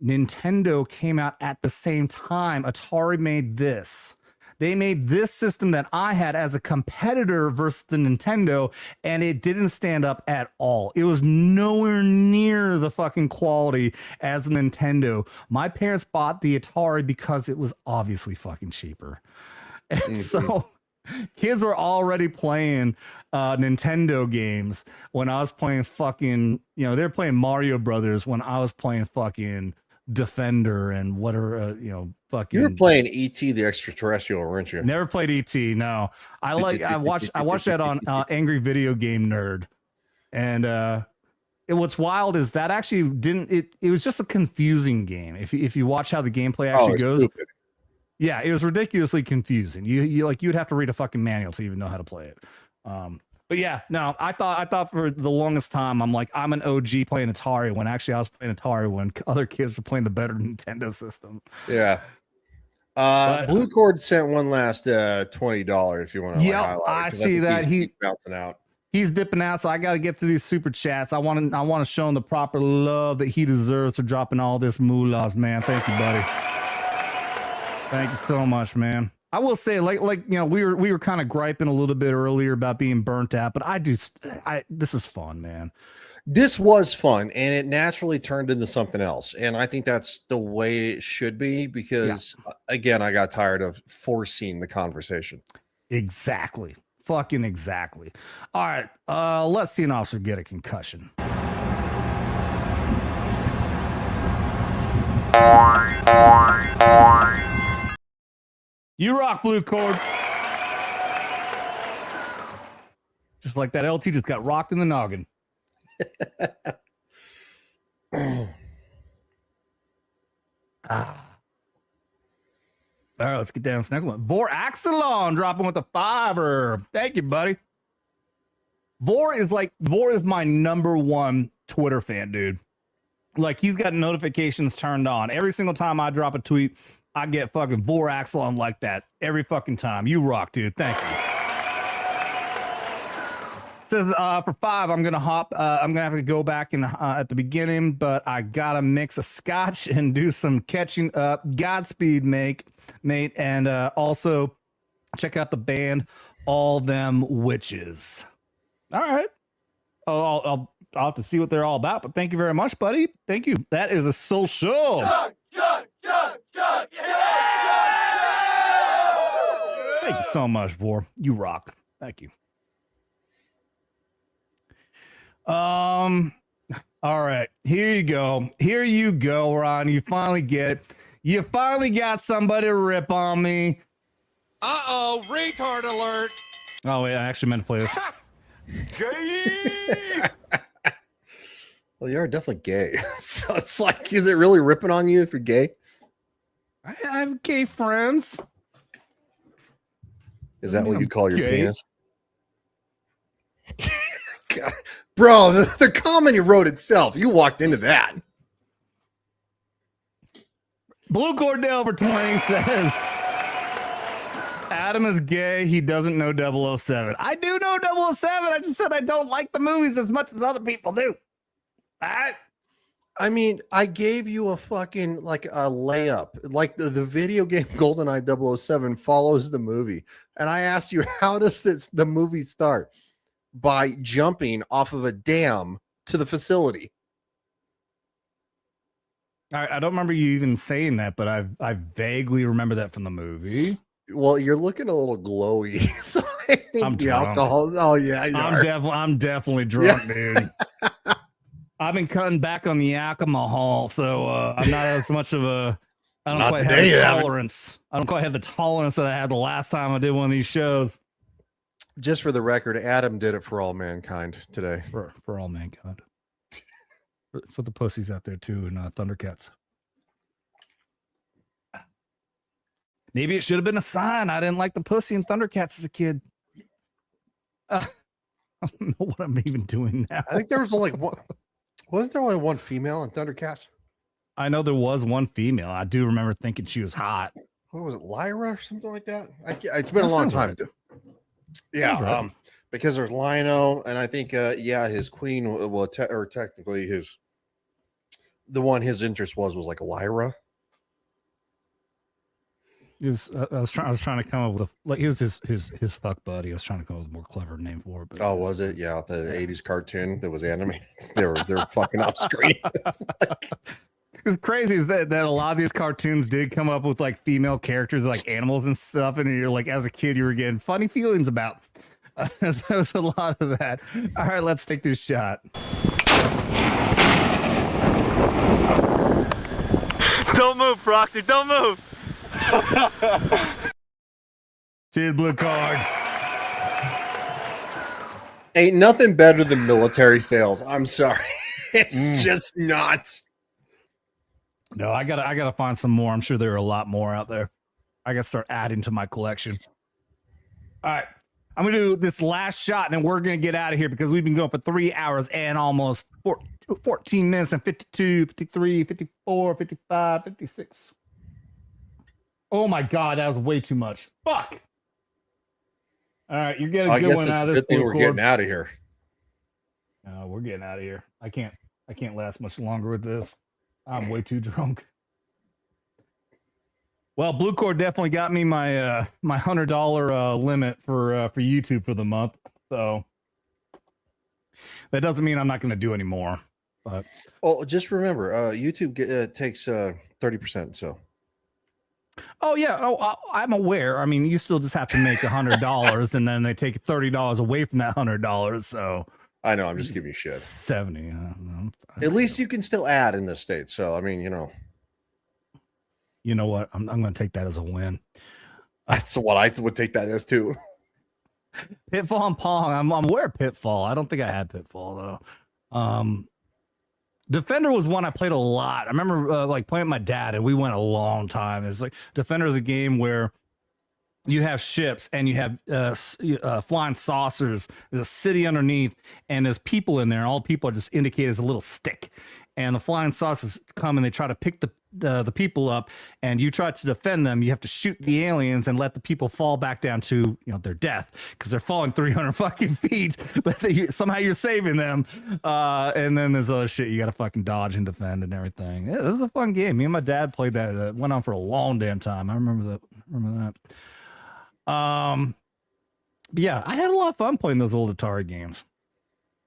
Nintendo came out at the same time. Atari made this. They made this system that I had as a competitor versus the Nintendo, and it didn't stand up at all. It was nowhere near the fucking quality as the Nintendo. My parents bought the Atari because it was obviously fucking cheaper. And so kids were already playing Nintendo games when I was playing fucking, they're playing Mario Brothers when I was playing fucking Defender and whatever, fucking. You were playing E.T. the Extraterrestrial, weren't you? Never played E.T. No, I watched that on Angry Video Game Nerd, and what's wild is that actually it was just a confusing game. If you watch how the gameplay actually goes. Stupid. Yeah, it was ridiculously confusing. You'd have to read a fucking manual to even know how to play it. But yeah, no, I thought for the longest time I'm an OG playing Atari when actually I was playing Atari when other kids were playing the better Nintendo system. Yeah. Blue Cord sent one last $20 if you want to. Yeah, I see that he's bouncing out. He's dipping out, so I got to get to these super chats. I want to show him the proper love that he deserves for dropping all this moolahs, man. Thank you, buddy. Thank you so much, man. I will say, we were kind of griping a little bit earlier about being burnt out, but this is fun, man. This was fun, and it naturally turned into something else. And I think that's the way it should be because, again, I got tired of forcing the conversation. Exactly. Fucking exactly. All right. Let's see an officer get a concussion. You rock, Blue Cord. Just like that LT just got rocked in the noggin. All right, let's get down to the next one. Vor Axelon dropping with a $5. Thank you, buddy. Vor is my number one Twitter fan, dude. Like, he's got notifications turned on. Every single time I drop a tweet, I get fucking Vor Axelon like that. Every fucking time. You rock, dude. Thank you. It says for 5, I'm gonna have to go back and at the beginning, but I gotta mix a scotch and do some catching up. Godspeed, mate, and also check out the band All Them Witches. All right. I'll have to see what they're all about, but thank you very much, buddy. Thank you. That is a social. Thank you so much, Vor. You rock. Thank you. All right. Here you go. Here you go, Ron. You finally get it. You finally got somebody to rip on me. Uh-oh, retard alert. Oh, wait, I actually meant to play this. Gay! Well, you are definitely gay. So it's like, is it really ripping on you if you're gay? I have gay friends. Is that what you call your gay. penis? God. Bro, the comment you wrote itself, you walked into that. Blue Cordell for 20 says, Adam is gay. He doesn't know 007. I do know 007. I just said I don't like the movies as much as other people do. All right. I mean, I gave you a fucking like a layup. Like the video game GoldenEye 007 follows the movie. And I asked you, how does the movie start? By jumping off of a dam to the facility. I don't remember you even saying that, but I vaguely remember that from the movie. Well, you're looking a little glowy. So I think I'm the drunk. alcohol. Oh yeah, I'm definitely drunk, Yeah. dude. I've been cutting back on the alcohol, so I'm not as much of a. I don't Not quite today, have you the haven't. tolerance. I don't quite have the tolerance that I had the last time I did one of these shows. Just for the record, Adam did it for all mankind today. For all mankind. For the pussies out there too, and Thundercats. Maybe it should have been a sign. I didn't like the pussy and Thundercats as a kid. I don't know what I'm even doing now. I think there was only one. Wasn't there only one female in Thundercats? I know there was one female. I do remember thinking she was hot. What was it, Lyra or something like that? It's been a long sounds time. right. Yeah, Sounds right. because there's Lino, and I think his queen, or technically his interest was like Lyra. I was trying to come up with he was his fuck buddy. I was trying to come up with a more clever name for it. But Oh, was it? Yeah, the 80s cartoon that was animated. They're fucking off screen. It's crazy is that a lot of these cartoons did come up with like female characters like animals and stuff, and you're like, as a kid, you were getting funny feelings about. So there's a lot of that. All right, let's take this shot. Don't move, Proctor. Don't move. Cheers, blue card. Ain't nothing better than military fails. I'm sorry. It's just not. No, I gotta find some more. I'm sure there are a lot more out there. I gotta start adding to my collection. All right. I'm gonna do this last shot and then we're gonna get out of here because we've been going for 3 hours and almost 14 minutes and 52, 53, 54, 55, 56. Oh my god, that was way too much. Fuck. All right, you're getting a good one out of this. Good thing we're getting out of here. No, we're getting out of here. I can't last much longer with this. I'm way too drunk. Well, Blue Cord definitely got me my my $100 limit for YouTube for the month. So that doesn't mean I'm not going to do any more. But well, just remember, YouTube takes 30%. So. Oh yeah, I'm aware. I mean, you still just have to make $100, and then they take $30 away from that $100. So I know. I'm just giving you shit. 70. At least you can still add in this state. So I mean, You know what? I'm going to take that as a win. That's what I would take that as too. Pitfall and Pong. I'm aware of Pitfall. I don't think I had Pitfall though. Defender was one I played a lot. I remember like playing with my dad, and we went a long time. It's like Defender is a game where you have ships and you have flying saucers. There's a city underneath, and there's people in there. And all people are just indicated as a little stick. And the flying saucers come and they try to pick the people up, and you try to defend them. You have to shoot the aliens and let the people fall back down to their death because they're falling 300 fucking feet. But somehow you're saving them. And then there's other shit you got to fucking dodge and defend and everything. It was a fun game. Me and my dad played that. It went on for a long damn time. I remember that. But yeah, I had a lot of fun playing those old Atari games.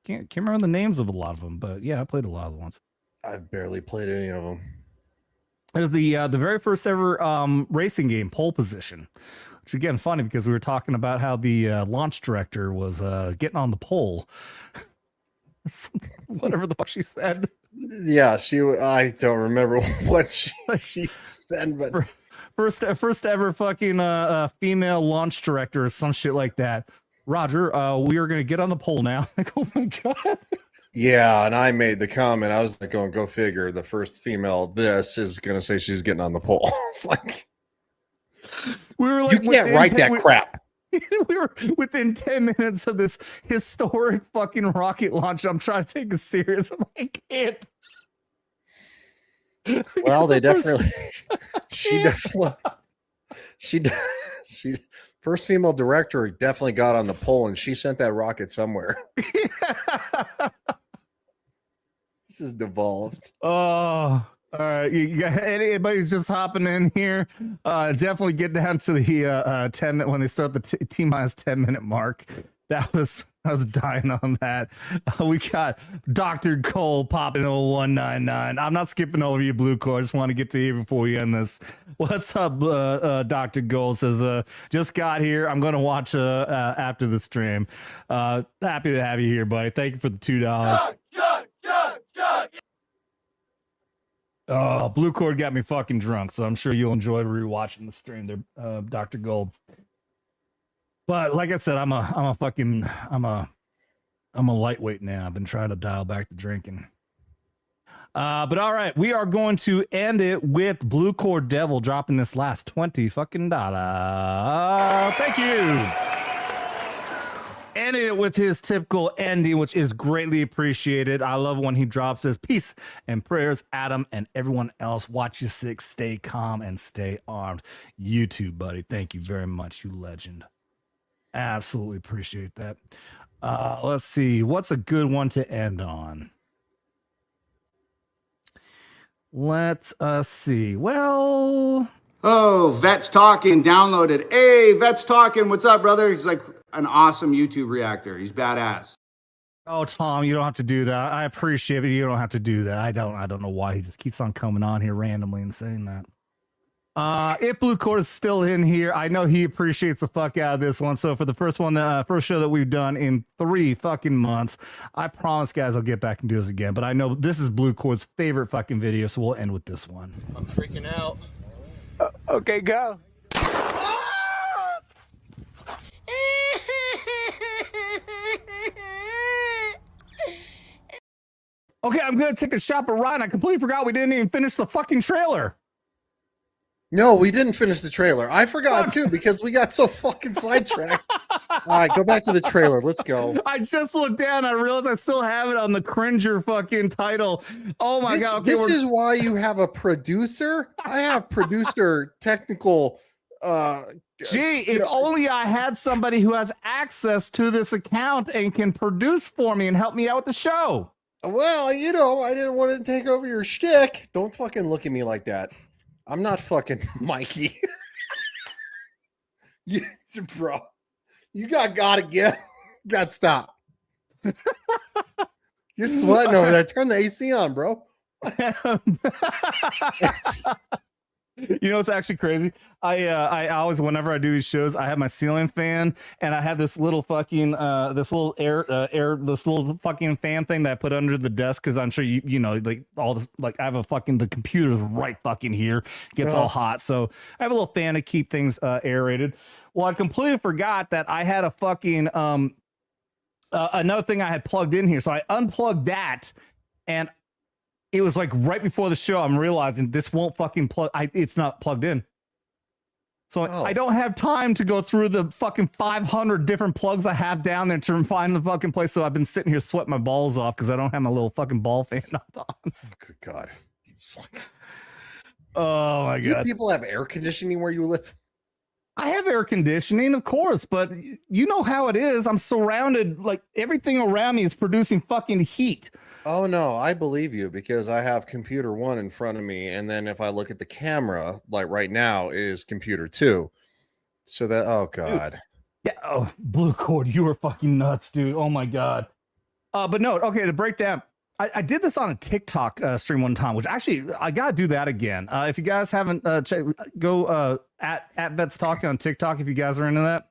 Can't remember the names of a lot of them, but yeah, I played a lot of the ones. I've barely played any of them. It was the very first ever racing game, Pole Position, which again funny because we were talking about how the launch director was getting on the pole, whatever the fuck she said. Yeah, I don't remember what she said, but first ever fucking female launch director or some shit like that. Roger, we are gonna get on the pole now. Like, oh my god. Yeah, and I made the comment. I was like, going, go figure. The first female this is going to say she's getting on the pole. It's like, we were like, you can't write that crap. We were within 10 minutes of this historic fucking rocket launch. I'm trying to take it serious. I can't. Well, they definitely, she first female director definitely got on the pole, and she sent that rocket somewhere. This is devolved. Oh, all right. You got anybody's just hopping in here? Definitely get down to the 10 minute when they start the T-minus 10-minute mark. I was dying on that. We got Dr. Cole popping 0199. I'm not skipping over you, Blue Core. I just want to get to you before we end this. What's up, Dr. Cole? Says, just got here. I'm going to watch after the stream. Happy to have you here, buddy. Thank you for the $2. Oh, Blue Cord got me fucking drunk, so I'm sure you'll enjoy rewatching the stream there, Dr. Gold. But like I said, I'm a lightweight now. I've been trying to dial back the drinking. But all right, we are going to end it with Blue Cord Devil dropping this last $20 fucking dollar. Thank you. Ending it with his typical ending, which is greatly appreciated. I love when he drops his peace and prayers, Adam, and everyone else. Watch your six, stay calm, and stay armed. You too, buddy. Thank you very much, you legend. Absolutely appreciate that. Let's see. What's a good one to end on? Let us see. Well... Oh, Vet's Talking downloaded. Hey, Vet's Talking. What's up, brother? He's like an awesome YouTube reactor. He's badass. Oh, Tom, you don't have to do that. I appreciate it. You don't have to do that. I don't know why he just keeps on coming on here randomly and saying that. If Blue Cord is still in here, I know he appreciates the fuck out of this one. So for the first show that we've done in 3 fucking months, I promise, guys, I'll get back and do this again. But I know this is Blue Cord's favorite fucking video, so we'll end with this one. I'm freaking out. Okay, go. Okay, I'm gonna take a shot at Ryan. I completely forgot we didn't even finish the fucking trailer. No, we didn't finish the trailer. I forgot too because we got so fucking sidetracked. All right, go back to the trailer. Let's go. I just looked down. I realized I still have it on the cringer fucking title. Oh my god! Okay, this is why you have a producer. I have producer technical. Gee, if only I had somebody who has access to this account and can produce for me and help me out with the show. Well, I didn't want to take over your shtick. Don't fucking look at me like that. I'm not fucking Mikey. Bro, you got again. Got stop. You're sweating over there. Turn the AC on, bro. You know, it's actually crazy. I always, whenever I do these shows, I have my ceiling fan, and I have this little fucking this little this little fucking fan thing that I put under the desk because I'm sure you know, like all the, like I have a fucking, the computer's right fucking here, gets all hot, so I have a little fan to keep things aerated. Well, I completely forgot that I had a fucking another thing I had plugged in here, so I unplugged that, and it was like right before the show, I'm realizing this won't fucking plug. It's not plugged in. So I don't have time to go through the fucking 500 different plugs I have down there to find the fucking place. So I've been sitting here sweating my balls off because I don't have my little fucking ball fan on. Good God. Oh my Do God. people have air conditioning where you live? I have air conditioning, of course, but you know how it is. I'm surrounded, like everything around me is producing fucking heat. Oh no, I believe you because I have computer 1 in front of me, and then if I look at the camera, like right now, is computer 2. So that, oh God. Dude. Yeah, oh, Blue Cord, you were fucking nuts, dude. Oh my God. But no, okay, to break down, I did this on a TikTok stream one time, which actually I gotta do that again. If you guys haven't checked, go at Vets Talking on TikTok if you guys are into that.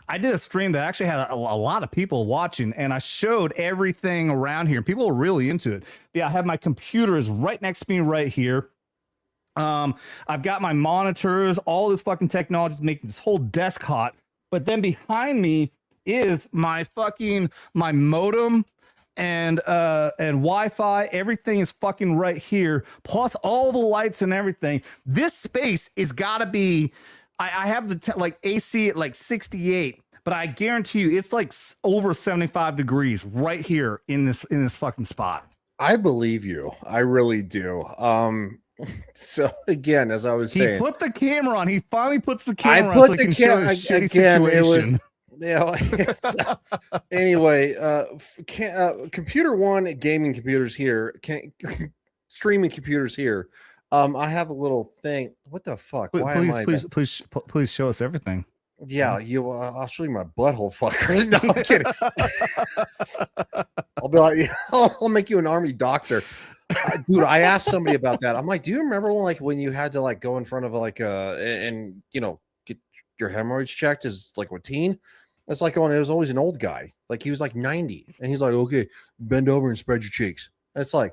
I did a stream that actually had a lot of people watching, and I showed everything around here. People were really into it. Yeah, I have my computer is right next to me right here. I've got my monitors, all this fucking technology is making this whole desk hot. But then behind me is my modem and Wi-Fi. Everything is fucking right here, plus all the lights and everything. This space is gotta be, I have the like AC at like 68, but I guarantee you it's like over 75 degrees right here in this fucking spot. I believe you. I really do. So again, as I was saying, he put the camera on. He finally puts the camera I put on so the camera again. It was, anyway, computer 1, gaming computers here, streaming computers here. I have a little thing. What the fuck? Why am I? Please show us everything. Yeah, you. I'll show you my butthole, fucker. No, I'm kidding. I'll be like, I'll make you an army doctor, dude. I asked somebody about that. I'm like, do you remember when you had to like go in front of like and you know get your hemorrhoids checked as like a teen? It's like it was always an old guy. Like he was like 90, and he's like, okay, bend over and spread your cheeks. And it's like,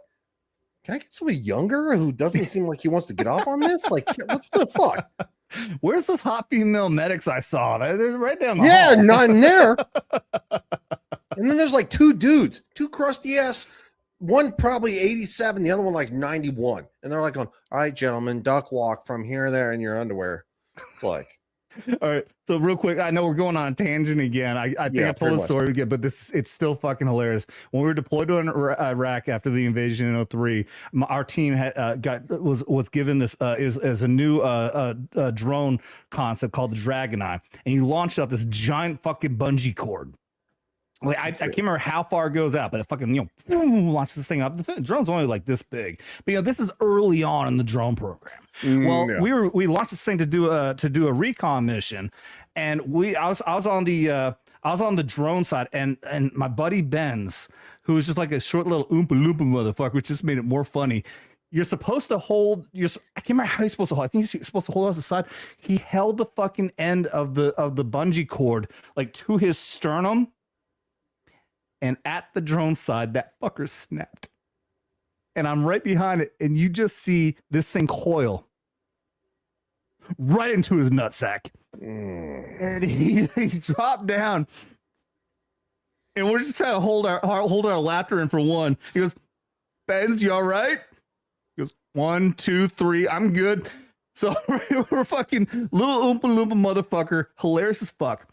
can I get somebody younger who doesn't seem like he wants to get off on this? Like, what the fuck? Where's those hot female medics I saw? They're right down the hall. Not in there. And then there's like 2 dudes, 2 crusty ass, one probably 87, the other one like 91. And they're like going, all right, gentlemen, duck walk from here and there in your underwear. It's like, all right, so real quick, I know we're going on a tangent again. I think I told the story again, but it's still fucking hilarious. When we were deployed to Iraq after the invasion in 03, our team had was given this is a new drone concept called the Dragon Eye, and you launched up this giant fucking bungee cord. Like I can't remember how far it goes out, but it fucking launches this thing up. The drone's only like this big, but this is early on in the drone program. Well, we launched this thing to do a recon mission, and I was on the drone side, and my buddy Benz, who was just like a short little oompa loompa motherfucker, which just made it more funny. You're supposed to hold. I can't remember how you're supposed to hold. I think you're supposed to hold off the side. He held the fucking end of the bungee cord like to his sternum. And at the drone side, that fucker snapped. And I'm right behind it, and you just see this thing coil right into his nutsack. And he dropped down. And we're just trying to hold our laughter in for one. He goes, Benz, you all right? He goes, 1, 2, 3, I'm good. So we're fucking little Oompa Loompa motherfucker, hilarious as fuck.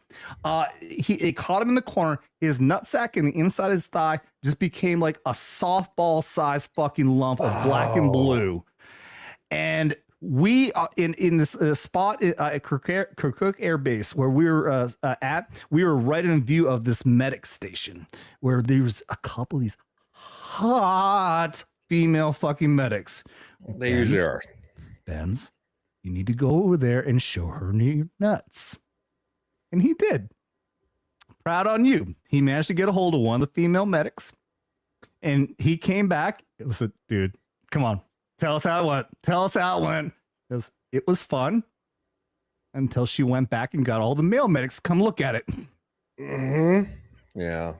It caught him in the corner. His nutsack and the inside of his thigh just became like a softball sized fucking lump of black and blue. And we in this spot at Kirkuk Air Base where we were we were right in view of this medic station where there's a couple of these hot female fucking medics. They usually are. Benz, you need to go over there and show her your nuts. And he did. Proud on you. He managed to get a hold of one of the female medics. And he came back. Listen, dude, come on. Tell us how it went. Tell us how it went. Because it was fun until she went back and got all the male medics to come look at it. Yeah.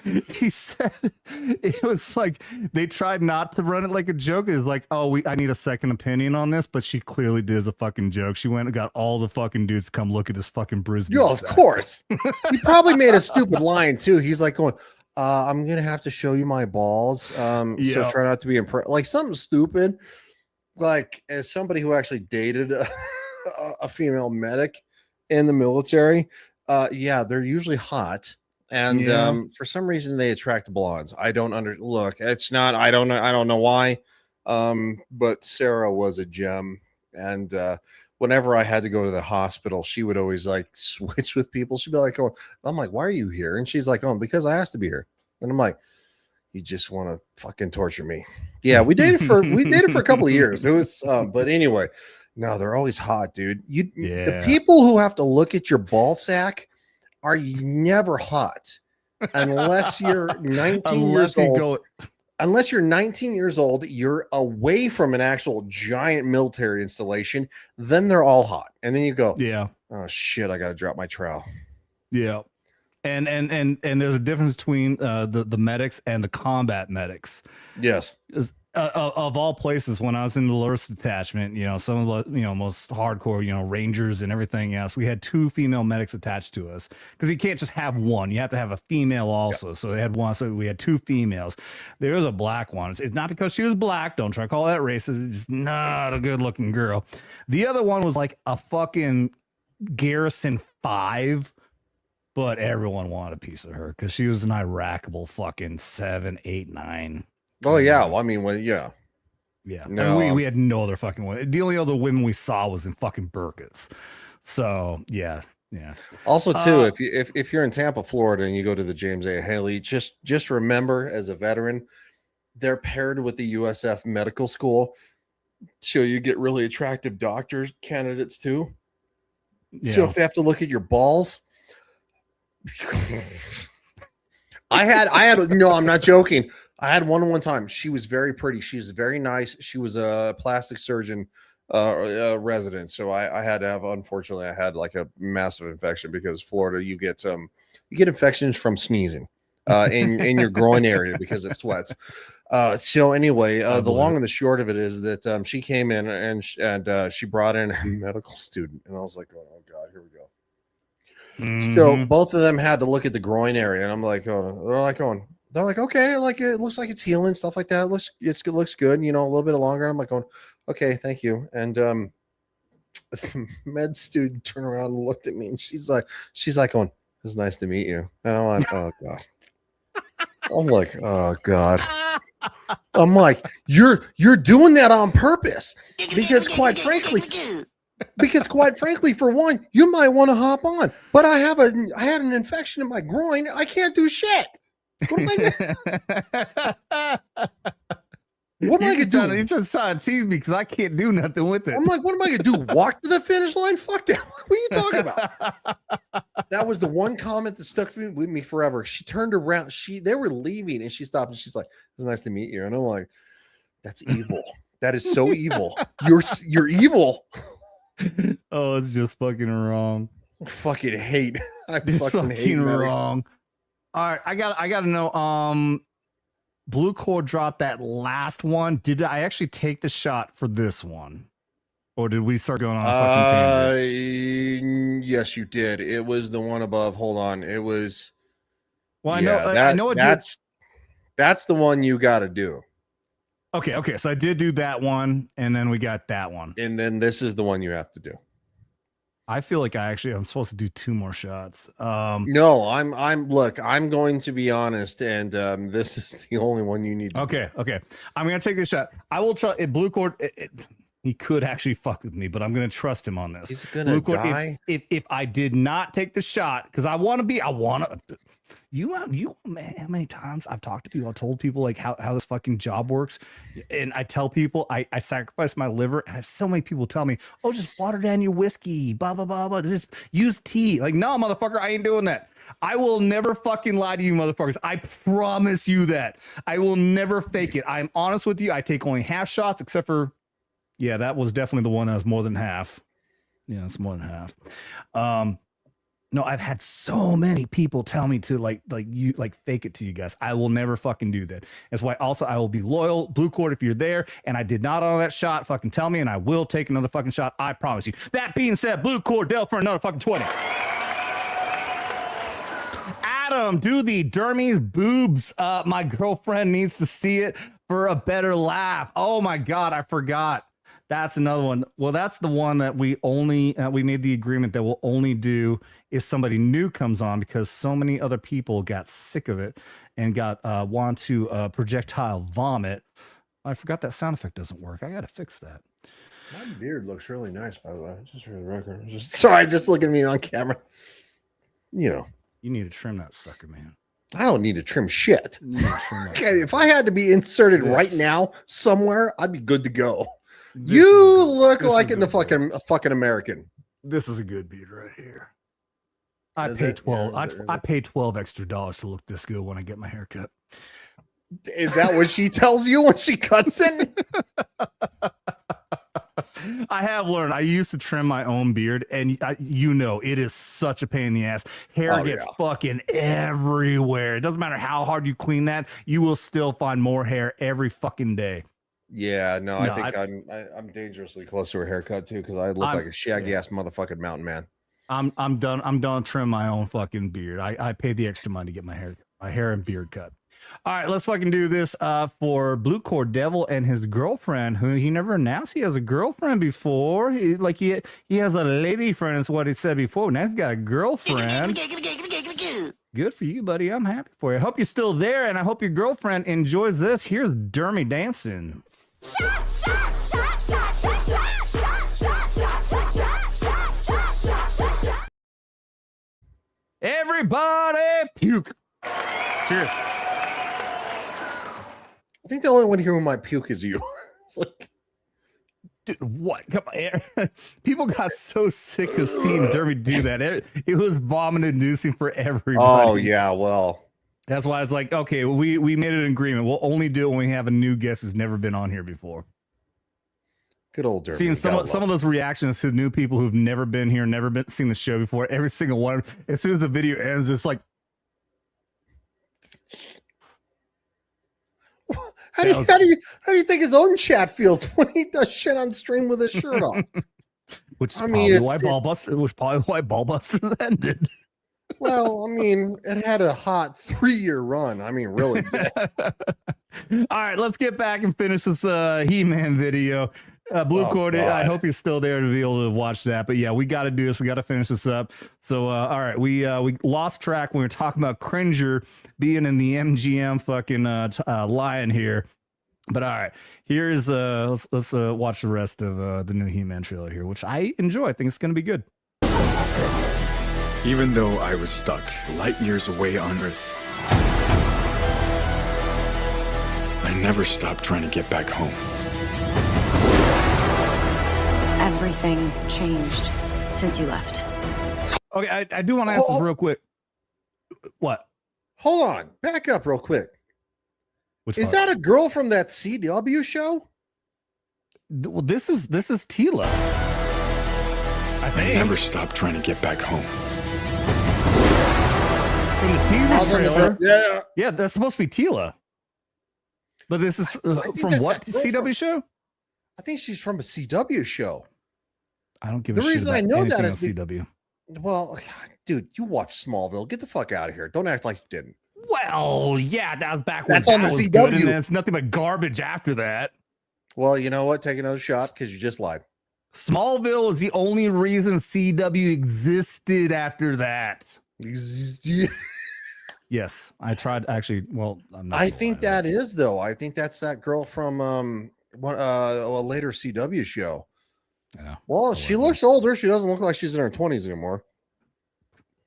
He said it was like they tried not to run it like a joke. It was like, oh, I need a second opinion on this, but she clearly did as a fucking joke. She went and got all the fucking dudes to come look at this fucking bruised. Yo, of course. He probably made a stupid line too. He's like going, I'm gonna have to show you my balls. So try not to be impressed. Like something stupid. Like as somebody who actually dated a female medic in the military, yeah, they're usually hot. And for some reason they attract blondes. I don't look, it's not, I don't know why. But Sarah was a gem. And whenever I had to go to the hospital, she would always like switch with people. She'd be like, oh, I'm like, why are you here? And she's like, oh, because I asked to be here. And I'm like, you just want to fucking torture me. Yeah, we dated for a couple of years. It was but anyway, no, they're always hot, dude. The people who have to look at your ball sack are never hot unless you're 19 years old. Unless you're 19 years old, you're away from an actual giant military installation, then they're all hot. And then you go, oh shit, I got to drop my trowel. Yeah. And there's a difference between the medics and the combat medics. Yes. Of all places, when I was in the Lurus detachment, some of the most hardcore, Rangers and everything else, we had 2 female medics attached to us because you can't just have one; you have to have a female also. So they had one, so we had 2 females. There was a black one. It's not because she was black. Don't try to call that racist. It's just not a good-looking girl. The other one was like a fucking Garrison 5. But everyone wanted a piece of her because she was an Iraqable fucking 7, 8, 9. Oh yeah, well, I mean, yeah. No, and we had no other fucking one. The only other women we saw was in fucking burqas. So yeah. Also, too, if you're in Tampa, Florida, and you go to the James A. Haley, just remember, as a veteran, they're paired with the USF Medical School, so you get really attractive doctors candidates too. Yeah. So if they have to look at your balls. I had no, I'm not joking. I had one time. She was very pretty. She was very nice. She was a plastic surgeon resident. So I had to have, unfortunately, I had like a massive infection because Florida, you get infections from sneezing in your groin area because it sweats. So anyway, the long and the short of it is that she came in and she brought in a medical student, and I was like, oh God, here we go. So both of them had to look at the groin area, and I'm like, oh, they're like, okay, like it looks like it's healing, stuff like that. It looks good, a little bit longer. I'm like, going, okay, thank you. And the med student turned around and looked at me, and she's like, going, it's nice to meet you. And I'm like, oh God. I'm like, oh God. I'm like, you're doing that on purpose because quite frankly, for one, you might want to hop on, but I had an infection in my groin. I can't do shit. What am I gonna do? You just trying to tease me because I can't do nothing with it. I'm like, what am I gonna do? Walk to the finish line? Fuck that. What are you talking about? That was the one comment that stuck with me forever. She turned around. They were leaving, and she stopped, and she's like, "It's nice to meet you." And I'm like, "That's evil. That is so evil. You're evil." Oh, it's just fucking wrong. Fucking hate. I It's fucking hate wrong. All right, I got to know. Blue Core dropped that last one. Did I actually take the shot for this one, or did we start going on a fucking tangent? Yes, you did. It was the one above. Hold on. It was. Well, I know. That's the one you got to do. Okay. So I did do that one, and then we got that one, and then this is the one you have to do. I feel like I'm supposed to do 2 more shots. No, I'm going to be honest, and this is the only one you need to do. Okay. I'm gonna take this shot. I will try it. Blue Cord, he could actually fuck with me, but I'm gonna trust him on this. He's gonna die. If I did not take the shot, because I want to. You man, how many times I've talked to people, I've told people like how this fucking job works, and I tell people I sacrifice my liver, and so many people tell me, oh, just water down your whiskey, blah blah blah blah, just use tea. Like, no, motherfucker, I ain't doing that. I will never fucking lie to you, motherfuckers. I promise you that. I will never fake it. I'm honest with you. I take only half shots, except for Yeah, that was definitely the one that was more than half. Yeah, it's more than half. No, I've had so many people tell me to like fake it to you guys. I will never fucking do that. That's why also I will be loyal. Blue Cord, if you're there and I did not on that shot, fucking tell me and I will take another fucking shot. I promise you. That being said, Blue Cord, Dell for another fucking 20. Adam, do the Dermy's boobs. My girlfriend needs to see it for a better laugh. Oh my God, I forgot. That's another one. Well, that's the one that we only, we made the agreement that we'll only do if somebody new comes on, because so many other people got sick of it and got, want to projectile vomit. I forgot that sound effect doesn't work. I got to fix that. My beard looks really nice, by the way. Just for the record. Sorry, just look at me on camera. You know. You need to trim that sucker, man. I don't need to trim shit. Okay, if I had to be inserted right now somewhere, I'd be good to go. You look like a fucking American. This is a good beard right here. I pay 12. I pay $12 extra to look this good when I get my hair cut. Is that what she tells you when she cuts it? I have learned. I used to trim my own beard, and you know, it is such a pain in the ass. Hair gets fucking everywhere. It doesn't matter how hard you clean that, you will still find more hair every fucking day. Yeah, no, I think I'm dangerously close to a haircut too, because I look like a shaggy ass motherfucking mountain man. I'm done trim my own fucking beard. I pay the extra money to get my hair and beard cut. All right, let's fucking do this for Blue Cord Devil and his girlfriend, who he never announced he has a girlfriend before. He has a lady friend, is what he said before. Now he's got a girlfriend. Good for you, buddy. I'm happy for you. I hope you're still there, and I hope your girlfriend enjoys this. Here's Dermy dancing. Everybody puke. Cheers. I think the only one here who might puke is you. It's like, dude, what? Come on. People got so sick of seeing Dermy do that. It was vomit inducing for everybody. Oh yeah, well. That's why it's like, okay, we made an agreement. We'll only do it when we have a new guest who's never been on here before. Good old Dermy. Seeing some of those reactions to new people who've never been here, seen the show before, every single one, as soon as the video ends, it's like, how do you think his own chat feels when he does shit on stream with his shirt on? Which is probably why Ballbusters ended. Well, I mean, it had a hot 3-year run. I mean, really did. All right, let's get back and finish this He-Man video. Blue Cord, I hope you're still there to be able to watch that. But yeah, we got to do this. We got to finish this up. So, all right, we lost track when we were talking about Cringer being in the MGM fucking lion here. But all right, here's let's watch the rest of the new He-Man trailer here, which I enjoy. I think it's going to be good. Even though I was stuck light years away on Earth, I never stopped trying to get back home. Everything changed since you left. Okay, I do want to ask this real quick. What? Hold on. Back up real quick. Is that a girl from that CW show? Well, this is Tila. I never stopped trying to get back home. From the teaser trailer. Yeah, that's supposed to be Tila. But this is from what CW show? I think she's from a CW show. I don't give a shit. The reason I know that is CW. Well, dude, you watch Smallville. Get the fuck out of here. Don't act like you didn't. Well, yeah, that was back when that's on the CW. Good, and then it's nothing but garbage after that. Well, you know what? Take another shot because you just lied. Smallville is the only reason CW existed after that. Yes, I tried actually. Well, I'm not. I think that is though. I think that's that girl from a later CW show. Yeah. Well, she looks older. She doesn't look like she's in her 20s anymore.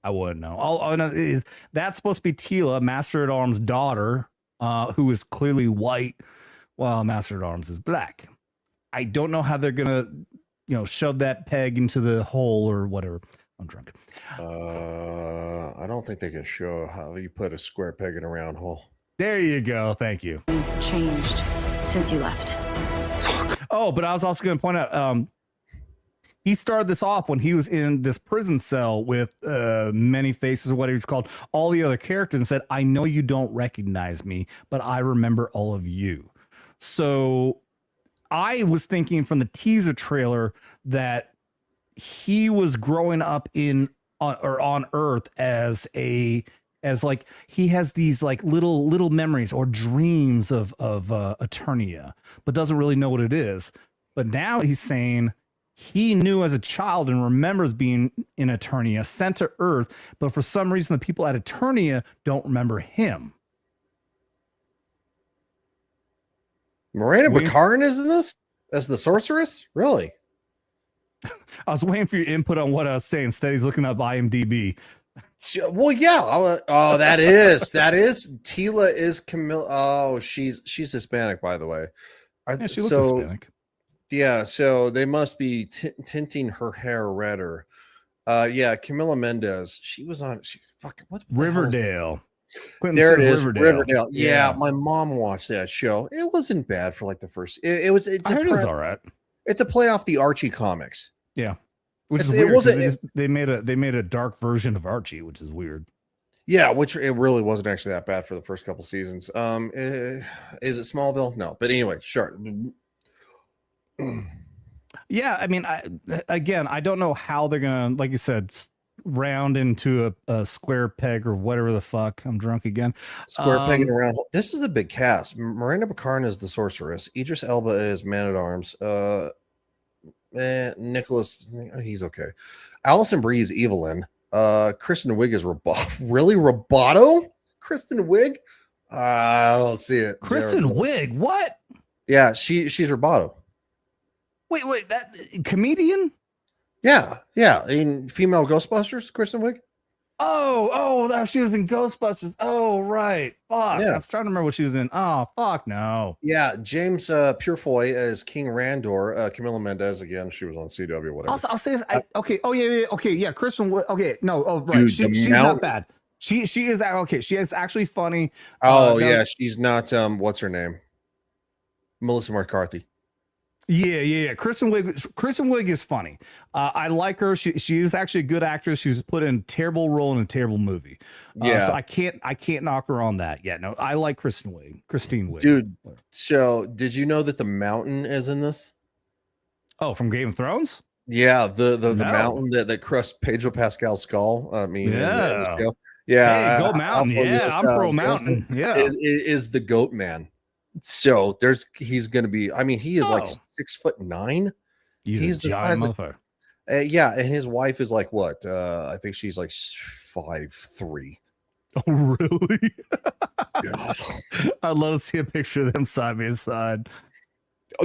I wouldn't know. All I know is that's supposed to be Tila, Master at Arms' daughter, who is clearly white, while Master at Arms is black. I don't know how they're gonna, shove that peg into the hole or whatever. I'm drunk. I don't think they can show how you put a square peg in a round hole. There you go. Thank you. Changed since you left. Oh, but I was also going to point out, he started this off when he was in this prison cell with many faces, or whatever it's called, all the other characters, and said, I know you don't recognize me, but I remember all of you. So I was thinking from the teaser trailer that he was growing up on Earth as like he has these like little memories or dreams of Eternia, but doesn't really know what it is. But now he's saying he knew as a child and remembers being in Eternia, sent to Earth, but for some reason the people at Eternia don't remember him. Miranda Baccarin is in this as the sorceress? Really? I was waiting for your input on what I was saying. Instead, he's looking up IMDb. Well, yeah. Oh, that is Tila is Camilla. Oh, she's Hispanic, by the way. Yeah, she looks Hispanic. Yeah, so they must be tinting her hair redder. Yeah, Camila Mendez. She was on. What Riverdale. There it is, Riverdale. Yeah, my mom watched that show. It wasn't bad for like the first. It was. I heard it was all right. It's a play off the Archie comics. Yeah, which is weird. It wasn't. They made a dark version of Archie, which is weird. Yeah, which it really wasn't actually that bad for the first couple seasons. Is it Smallville? No, but anyway, sure. Yeah, I mean, I don't know how they're gonna, like you said, round into a square peg or whatever the fuck. I'm drunk again. Square pegging around. This is a big cast. Miranda Baccarin is the sorceress. Idris Elba is Man at Arms. Nicholas, he's okay. Allison Brie is Evelyn. Kristen Wiig is really Roboto? Kristen Wiig? I don't see it. Kristen Wiig? What? Yeah, she's Roboto. Wait, that comedian? Yeah. In female Ghostbusters, Kristen Wiig. Oh, she was in Ghostbusters. Oh, right. Fuck. Yeah. I was trying to remember what she was in. Oh, fuck no. Yeah, James Purefoy as King Randor. Camila Mendez again. She was on CW. Whatever. I'll say this. Okay. Oh yeah. Okay. Yeah. Kristen. Okay. No. Oh, right. Dude, she's not bad. She is okay. She is actually funny. Oh yeah. She's not. What's her name? Melissa McCarthy. Yeah. Kristen Wiig is funny. I like her. She is actually a good actress. She was put in a terrible role in a terrible movie. So I can't knock her on that yet. No, I like Christine Wiig. Dude, so did you know that the mountain is in this? Oh, from Game of Thrones? Yeah, the mountain that crushed Pedro Pascal's skull. I mean, yeah. Yeah. Hey, go mountain. Yeah, I'm pro mountain. Yeah. Is the goat man. So he's going to be, I mean, he is like 6'9". He's the size of, yeah. And his wife is like, what? I think she's like 5'3". Oh, really? I'd love to see a picture of them side by side.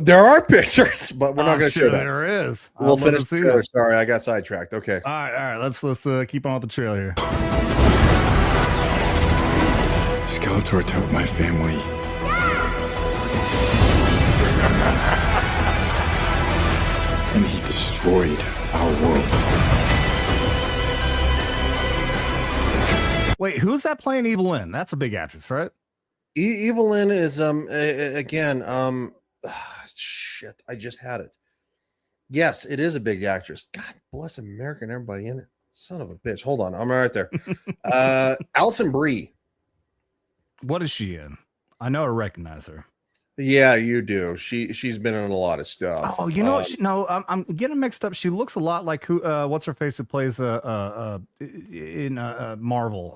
There are pictures, but we're not going to show that. There is. We'll finish the trailer. Sorry, I got sidetracked. Okay. All right. Let's keep on with the trailer here. Skeletor took my family. And he destroyed our world. Wait, who's that playing Evelyn? That's a big actress, right? Evelyn is again shit. I just had it. Yes, it is a big actress. God bless America and everybody in it. Son of a bitch. Hold on, I'm right there. Allison Brie. What is she in? I know I recognize her. Yeah, you do. She's been in a lot of stuff. Oh, you know what? No, I'm getting mixed up. She looks a lot like who? What's her face? Who plays in Marvel?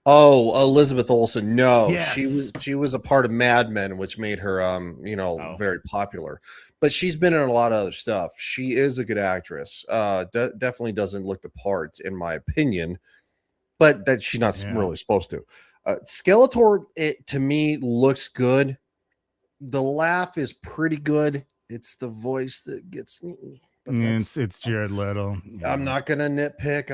Elizabeth Olsen. No, yes. she was a part of Mad Men, which made her very popular. But she's been in a lot of other stuff. She is a good actress. Definitely doesn't look the part, in my opinion. But that she's not really supposed to. Skeletor, to me, looks good. The laugh is pretty good. It's the voice that gets me. It's Jared Leto. Yeah. I'm not gonna nitpick.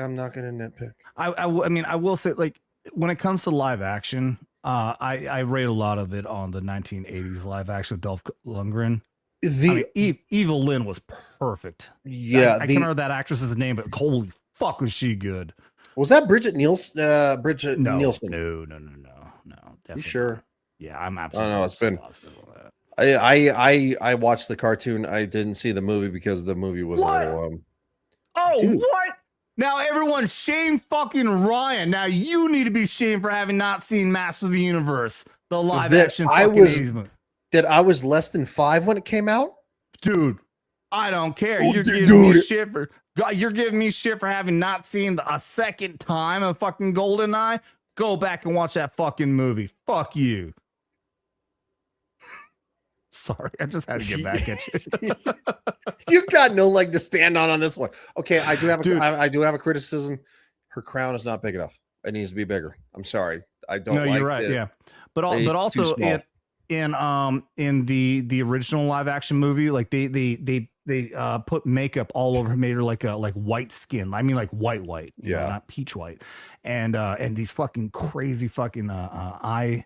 I mean, I will say, like, when it comes to live action, I rate a lot of it on the 1980s live action with Dolph Lundgren. Evil Lynn was perfect. Yeah, I can't remember that actress's name, but holy fuck, was she good? Was that Bridget Nielsen? Nielsen? No. You sure? Yeah, I'm absolutely. I know it's been. I watched the cartoon. I didn't see the movie because the movie was a little dude. What? Now everyone shame fucking Ryan. Now you need to be shamed for having not seen Master of the Universe, the live action fucking 80s movie. That I was less than 5 when it came out? Dude, I don't care. Oh, You're giving me shit for you're giving me shit for having not seen a second time of fucking GoldenEye. Go back and watch that fucking movie. Fuck you. Sorry, I just had to get back at you. You got no leg to stand on this one. Okay, I do have I do have a criticism. Her crown is not big enough. It needs to be bigger. I'm sorry. I don't. No, like you're right. it. Yeah, but also in the original live action movie, like they put makeup all over her, made her like white skin. I mean, like white, you know, not peach white, and these fucking crazy fucking eye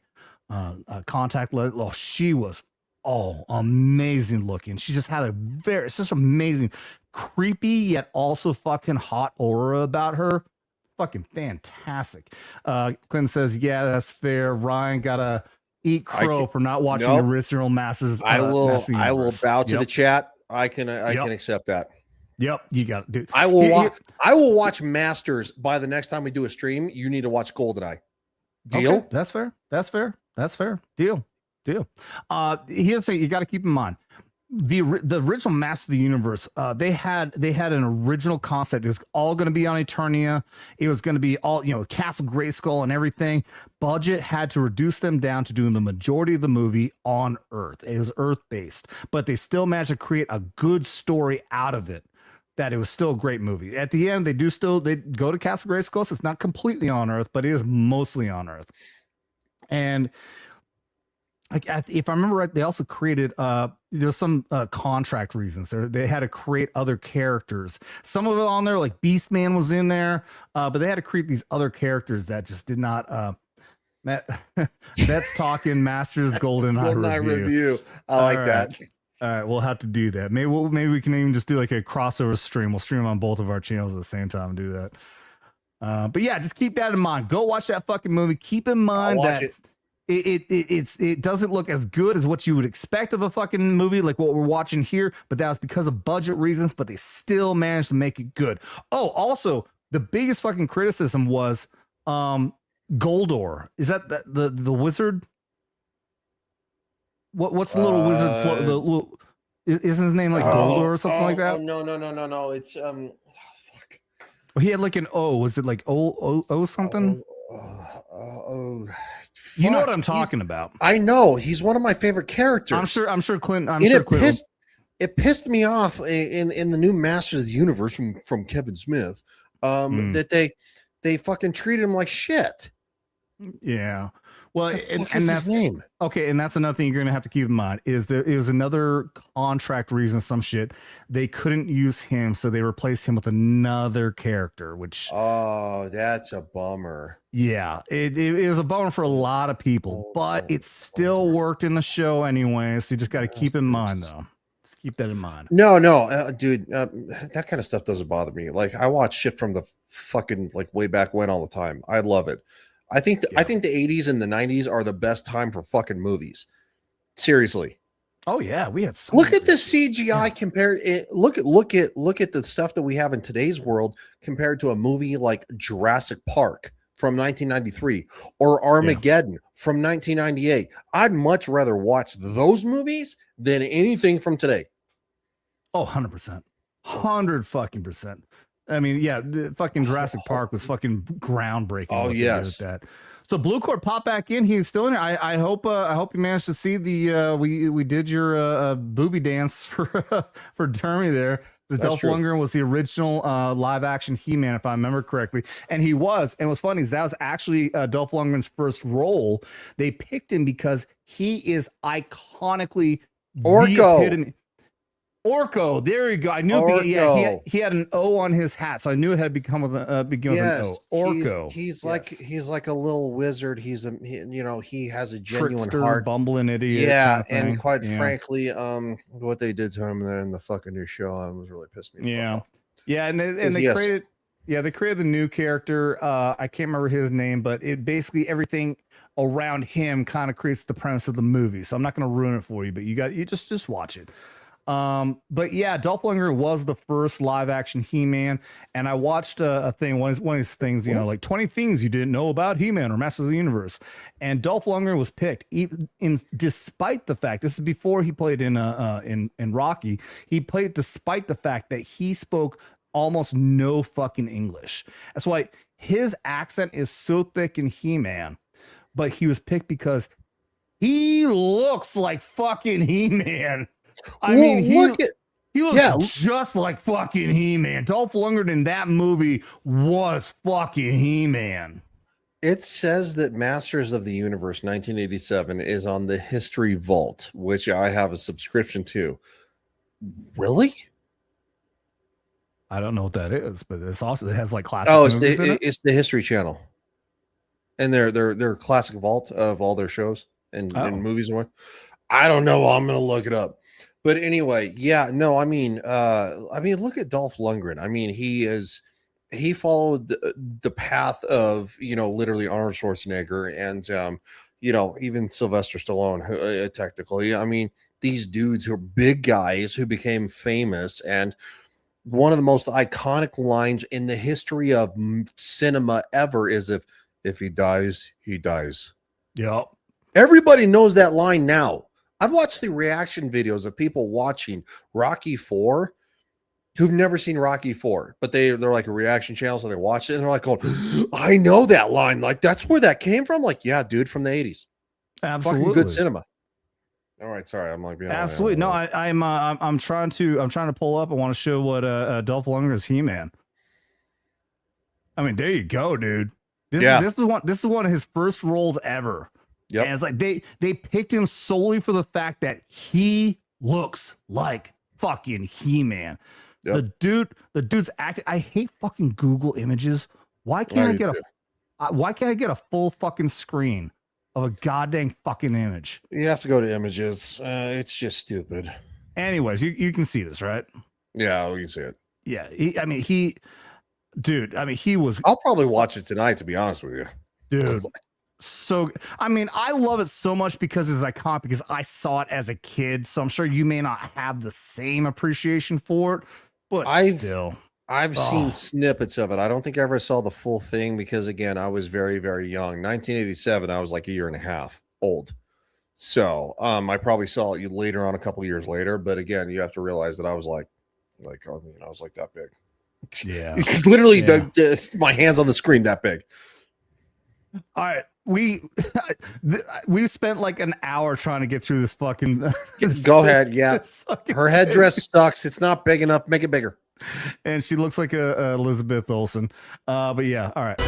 contact. Oh, she was amazing looking. She just had it's just amazing, creepy yet also fucking hot aura about her. Fucking fantastic. Clinton says, yeah, that's fair. Ryan gotta eat crow for not watching the original Masters. I will bow to the chat. I can accept that. Yep, you got it, dude. I will watch Masters by the next time we do a stream. You need to watch GoldenEye. Deal? Okay, that's fair. Deal. Here's the thing you got to keep in mind. The original Master of the Universe, they had an original concept. It was all going to be on Eternia. It was going to be all, Castle Grayskull and everything. Budget had to reduce them down to doing the majority of the movie on Earth. It was Earth-based, but they still managed to create a good story out of it. That it was still a great movie. At the end, they go to Castle Grayskull. So it's not completely on Earth, but it is mostly on Earth. And if I remember right, they also created there's some contract reasons. They had to create other characters. Some of it on there, like Beastman was in there, but they had to create these other characters that just did not. That's talking Masters GoldenEye review. I like that. All right, we'll have to do that. Maybe we can even just do like a crossover stream. We'll stream on both of our channels at the same time and do that. But yeah, just keep that in mind. Go watch that fucking movie. Keep in mind that it doesn't look as good as what you would expect of a fucking movie like what we're watching here, but that was because of budget reasons, but they still managed to make it good. Oh, also, the biggest fucking criticism was Goldor. Is that the wizard? What's the little wizard? Isn't his name like Goldor or something like that? No. It's fuck. He had like an O. Was it like O something? You know what I'm talking about. I know. He's one of my favorite characters. I'm sure Clint. It pissed me off in the new Masters of the Universe from Kevin Smith. That they fucking treated him like shit. Yeah. Well, and that's his name. Okay, and that's another thing you're gonna have to keep in mind is there is another contract reason, some shit. They couldn't use him, so they replaced him with another character, which that's a bummer. Yeah, it was a bummer for a lot of people, but it still worked in the show anyway. So you just got to keep in mind, though. Just keep that in mind. No, dude, that kind of stuff doesn't bother me. Like I watch shit from the fucking like way back when all the time. I love it. I think the 80s and the 90s are the best time for fucking movies. Seriously. Oh yeah, we had so look at the CGI compared. Look at the stuff that we have in today's world compared to a movie like Jurassic Park from 1993 or Armageddon from 1998. I'd much rather watch those movies than anything from today. Oh, 100%. 100%. I mean, yeah, the fucking Jurassic Park was fucking groundbreaking. Oh, yes. That. So Blue Cord pop back in. He's still in there. I hope you managed to see the we did your booby dance for Jeremy there. The Dolph Lundgren was the original live action He-Man, if I remember correctly, and he was. And what's funny is that was actually Dolph Lundgren's first role. They picked him because he is iconically Orko. Orko, there you go. I knew he had an O on his hat, so I knew it had begin with an O. Orko. He's like a little wizard. He has a genuine trickster, heart, bumbling idiot. Yeah, and quite frankly, what they did to him there in the fucking new show, was really pissed me off. Yeah, and they created. Yeah, they created the new character. I can't remember his name, but it basically everything around him kind of creates the premise of the movie. So I'm not going to ruin it for you, but you just watch it. But yeah, Dolph Lundgren was the first live action He-Man, and I watched a thing, one of these things, you know, like 20 things you didn't know about He-Man or Masters of the Universe, and Dolph Lundgren was picked, even despite the fact this is before he played in Rocky. He played despite the fact that he spoke almost no fucking English. That's why his accent is so thick in He-Man, but he was picked because he looks like fucking He-Man. I mean, he looks just like fucking He-Man. Dolph Lundgren in that movie was fucking He-Man. It says that Masters of the Universe 1987 is on the History Vault, which I have a subscription to. Really? I don't know what that is, but it's also, it has like classic movies in it? It's the History Channel. And their classic vault of all their shows and movies and what. I don't know. I'm gonna look it up. But anyway, yeah, no, I mean, look at Dolph Lundgren. I mean, he followed the path of, you know, literally Arnold Schwarzenegger and, you know, even Sylvester Stallone, technically. I mean, these dudes who are big guys who became famous, and one of the most iconic lines in the history of cinema ever is if he dies, he dies. Yep. Everybody knows that line now. I've watched the reaction videos of people watching Rocky 4 who've never seen Rocky 4, but they're like a reaction channel, so they watch it and they're like, "Oh, I know that line. Like, that's where that came from." Like, yeah, dude, from the 80s. Absolutely. Fucking good cinema. All right, sorry, I'm like being absolutely no. I'm trying to pull up. I want to show what Dolph Lundgren's He-Man. I mean, there you go, dude. This is one of his first roles ever. Yep. And it's like they picked him solely for the fact that he looks like fucking He-Man. Yep. The dude's acting. I hate fucking Google Images. Why can't I get a full fucking screen of a goddamn fucking image? You have to go to images. It's just stupid. Anyways, you can see this, right? Yeah, we can see it. Yeah, he was. I'll probably watch it tonight, to be honest with you, dude. So, I mean, I love it so much because it's iconic, because I saw it as a kid. So I'm sure you may not have the same appreciation for it, but I've seen snippets of it. I don't think I ever saw the full thing because, again, I was very, very young. 1987, I was like a year and a half old. So I probably saw it later on, a couple years later. But again, you have to realize that I was like I was like that big. Yeah. Literally, my hands on the screen that big. All right. We spent like an hour trying to get through this fucking. Go ahead. Yeah. Her headdress sucks. It's not big enough. Make it bigger. And she looks like a Elizabeth Olsen. But yeah. All right.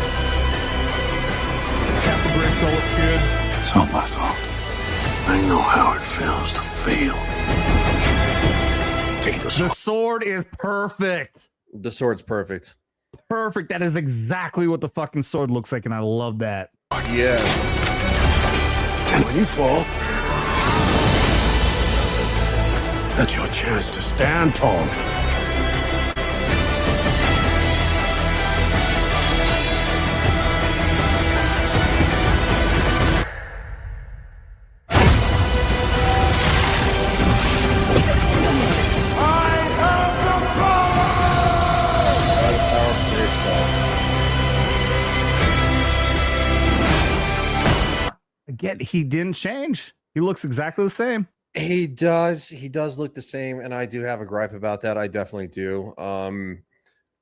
Castle Grayskull looks good. It's all my fault. I know how it feels to fail. Take the sword. The sword is perfect. The sword's perfect. Perfect. That is exactly what the fucking sword looks like, and I love that. Yeah. And when you fall, that's your chance to stand tall. Again, he didn't change. He looks exactly the same. He does look the same, and I do have a gripe about that. I definitely do.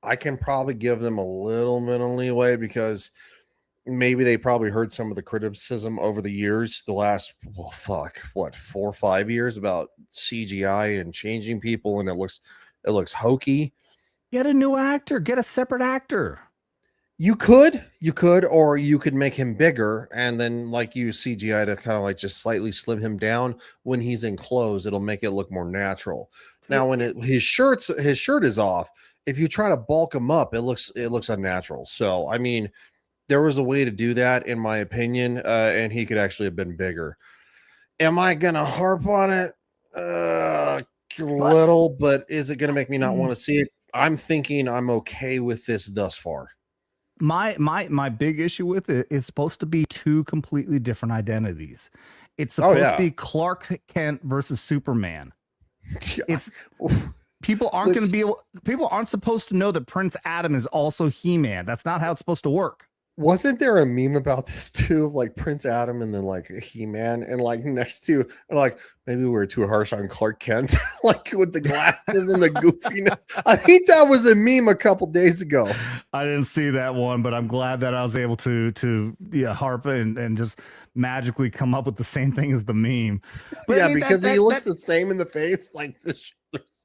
I can probably give them a little bit of leeway because maybe they probably heard some of the criticism over the years, the last 4 or 5 years about CGI and changing people, and it looks hokey. Get a new actor. Get a separate actor. You could, or you could make him bigger and then like use CGI to kind of like just slightly slim him down when he's in clothes. It'll make it look more natural. Now, when his shirt is off, if you try to bulk him up, it looks unnatural. So, I mean, there was a way to do that, in my opinion, and he could actually have been bigger. Am I gonna harp on it? A little, but is it gonna make me not want to see it? I'm thinking I'm okay with this thus far. My big issue with it is supposed to be two completely different identities. It's supposed to be Clark Kent versus Superman. It's people aren't going to be able. People aren't supposed to know that Prince Adam is also He-Man. That's not how it's supposed to work. Wasn't there a meme about this too? Like Prince Adam and then like a He-Man, and like next to like maybe we were too harsh on Clark Kent, like with the glasses and the goofiness. I think that was a meme a couple days ago. I didn't see that one, but I'm glad that I was able to harp and just magically come up with the same thing as the meme. But yeah, I mean, because he looks the same in the face, like this.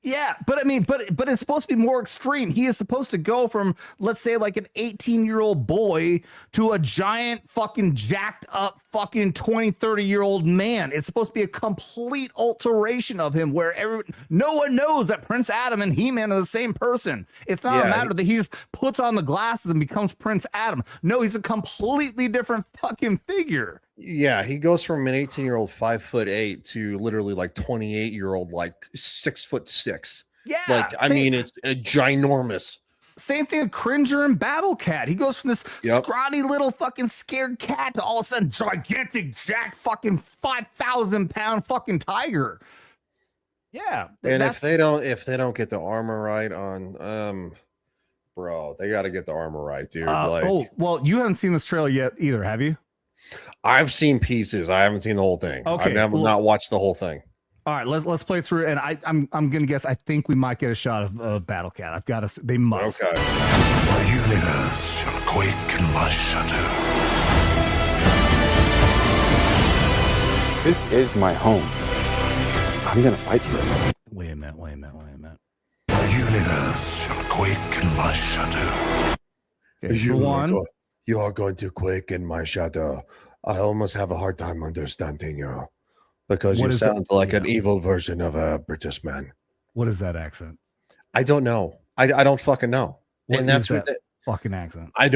Yeah, but I mean, but it's supposed to be more extreme. He is supposed to go from, let's say, like an 18-year-old boy to a giant fucking jacked up fucking 20, 30-year-old man. It's supposed to be a complete alteration of him where no one knows that Prince Adam and He-Man are the same person. It's not a matter that he just puts on the glasses and becomes Prince Adam. No, he's a completely different fucking figure. Yeah, he goes from an 18-year-old 5'8" to literally like 28-year-old like 6'6". Yeah, like I mean, it's a ginormous. Same thing with Cringer and Battle Cat. He goes from this scrawny little fucking scared cat to all of a sudden gigantic jack fucking 5,000-pound fucking tiger. Yeah, and if they don't get the armor right on, bro, they got to get the armor right, dude. Oh well, you haven't seen this trailer yet either, have you? I've seen pieces. I haven't seen the whole thing. Okay, I've not watched the whole thing. All right, let's play through, and I'm gonna guess. I think we might get a shot of Battle Cat. I've got to. They must. Okay. The universe shall quake in my shadow. This is my home. I'm gonna fight for it. Wait a minute. The universe shall quake in my shadow. Okay, You are going to quake in my shadow. I almost have a hard time understanding you because you sound like an evil version of a British man. What is that accent? I don't know. I don't fucking know. And that's what fucking accent. I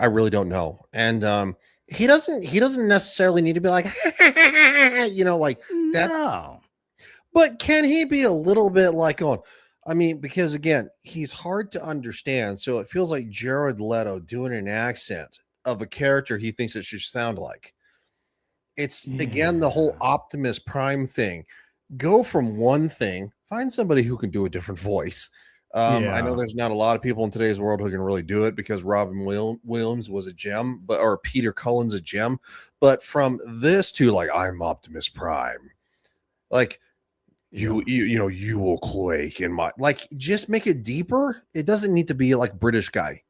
really don't know. And he doesn't necessarily need to be like, like that's. No. But can he be a little bit like I mean, because again, he's hard to understand. So it feels like Jared Leto doing an accent of a character he thinks it should sound like. It's again the whole Optimus Prime thing. Go from one thing, find somebody who can do a different voice. I know there's not a lot of people in today's world who can really do it because Robin Williams was a gem, or Peter Cullen's a gem. But from this to like, I'm Optimus Prime, like. You will quake in my just make it deeper. It doesn't need to be like British guy.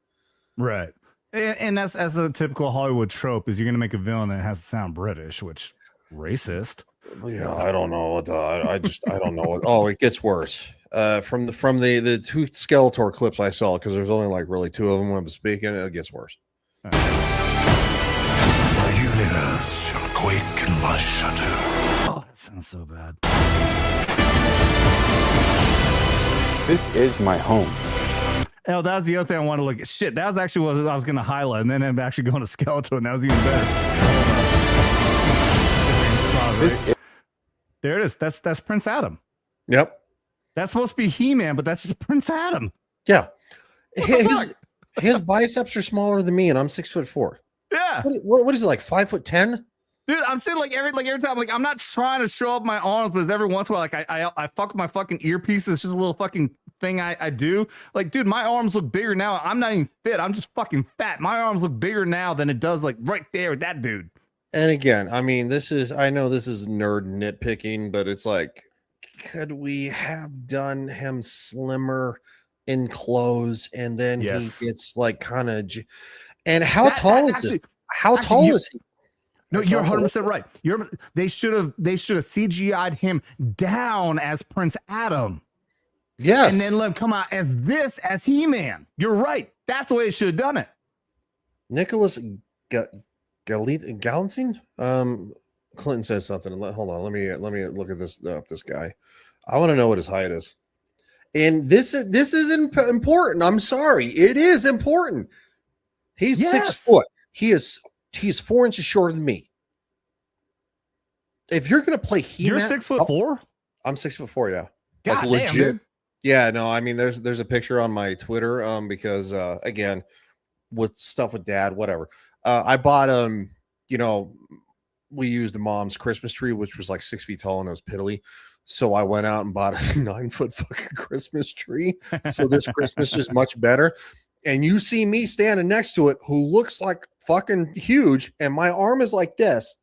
Right. And that's as a typical Hollywood trope is you're going to make a villain that has to sound British, which racist. Yeah. I don't know. I don't know. Oh, it gets worse. From the two Skeletor clips I saw, because there's only like really two of them when I'm speaking, it gets worse. The universe shall quake in my shadow. Oh, that sounds so bad. This is my home. Oh, that was the other thing I wanted to look at. Shit, that was actually what I was going to highlight, and then I'm actually going to Skeletor, and that was even better. There it is. That's Prince Adam. Yep. That's supposed to be He-Man, but that's just Prince Adam. Yeah. His biceps are smaller than me, and I'm 6'4". Yeah. What is it, like 5'10"? Dude, I'm saying like every time, like I'm not trying to show up my arms, but every once in a while, like I fuck with my fucking earpiece. It's just a little fucking thing I do. Like, dude, my arms look bigger now. I'm not even fit. I'm just fucking fat. My arms look bigger now than it does like right there with that dude. And again, I mean, I know this is nerd nitpicking, but it's like, could we have done him slimmer in clothes, and then he gets like kind of, and how tall is this? How tall is he? No, you're 100% right. They should have CGI'd him down as Prince Adam. Yes. And then let him come out as He-Man. You're right. That's the way they should have done it. Nicholas Galantin? Clinton says something. Hold on. Let me look at this guy. I want to know what his height is. And this is important. I'm sorry. It is important. He's 6 foot. He's 4 inches shorter than me. If you're gonna play He-Man, you're 6'4". I'm 6'4". Yeah, God like damn, legit. dude. Yeah, no, I mean, there's a picture on my Twitter, because again, with stuff with dad, whatever. I bought you know, we used the mom's Christmas tree, which was like 6 feet tall and it was piddly. So I went out and bought a 9-foot fucking Christmas tree. So this Christmas is much better. And you see me standing next to it, who looks like fucking huge, and my arm is like this,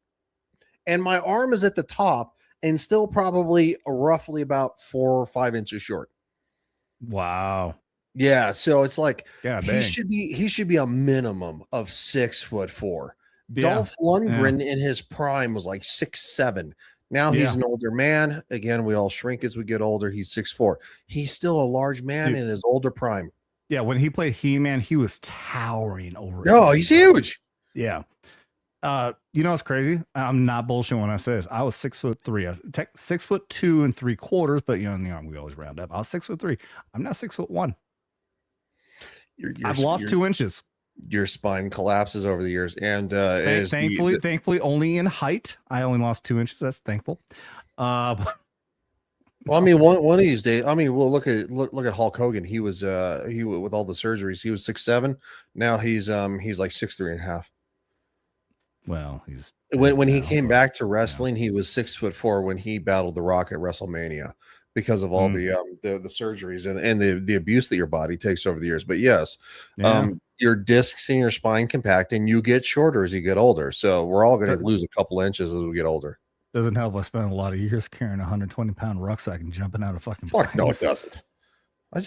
and my arm is at the top, and still probably roughly about 4 or 5 inches short. Wow. Yeah, so it's like God he dang. should be a minimum of 6'4". Yeah. Dolph Lundgren in his prime was like 6'7". Now he's an older man. Again, we all shrink as we get older. He's 6'4". He's still a large man in his older prime. Yeah, when he played He-Man, he was towering over. No, he's huge. Yeah. You know what's crazy? I'm not bullshitting when I say this. I was 6'3". I was 6'2 3/4", but you know, we always round up. I was 6'3". I'm now 6'1". I've lost 2 inches. Your spine collapses over the years, and thankfully, only in height. I only lost 2 inches. That's thankful. Well, I mean, one of these days. I mean, well, look at Hulk Hogan. He was with all the surgeries, he was 6'7". Now he's like 6'3.5". Well, he's when he came back to wrestling, he was 6'4" when he battled The Rock at WrestleMania because of all the surgeries and the abuse that your body takes over the years. But yes, your discs in your spine compact, and you get shorter as you get older. So we're all going to lose a couple inches as we get older. Doesn't help. I spent a lot of years carrying a 120-pound rucksack and jumping out of fucking Fuck no, it doesn't. I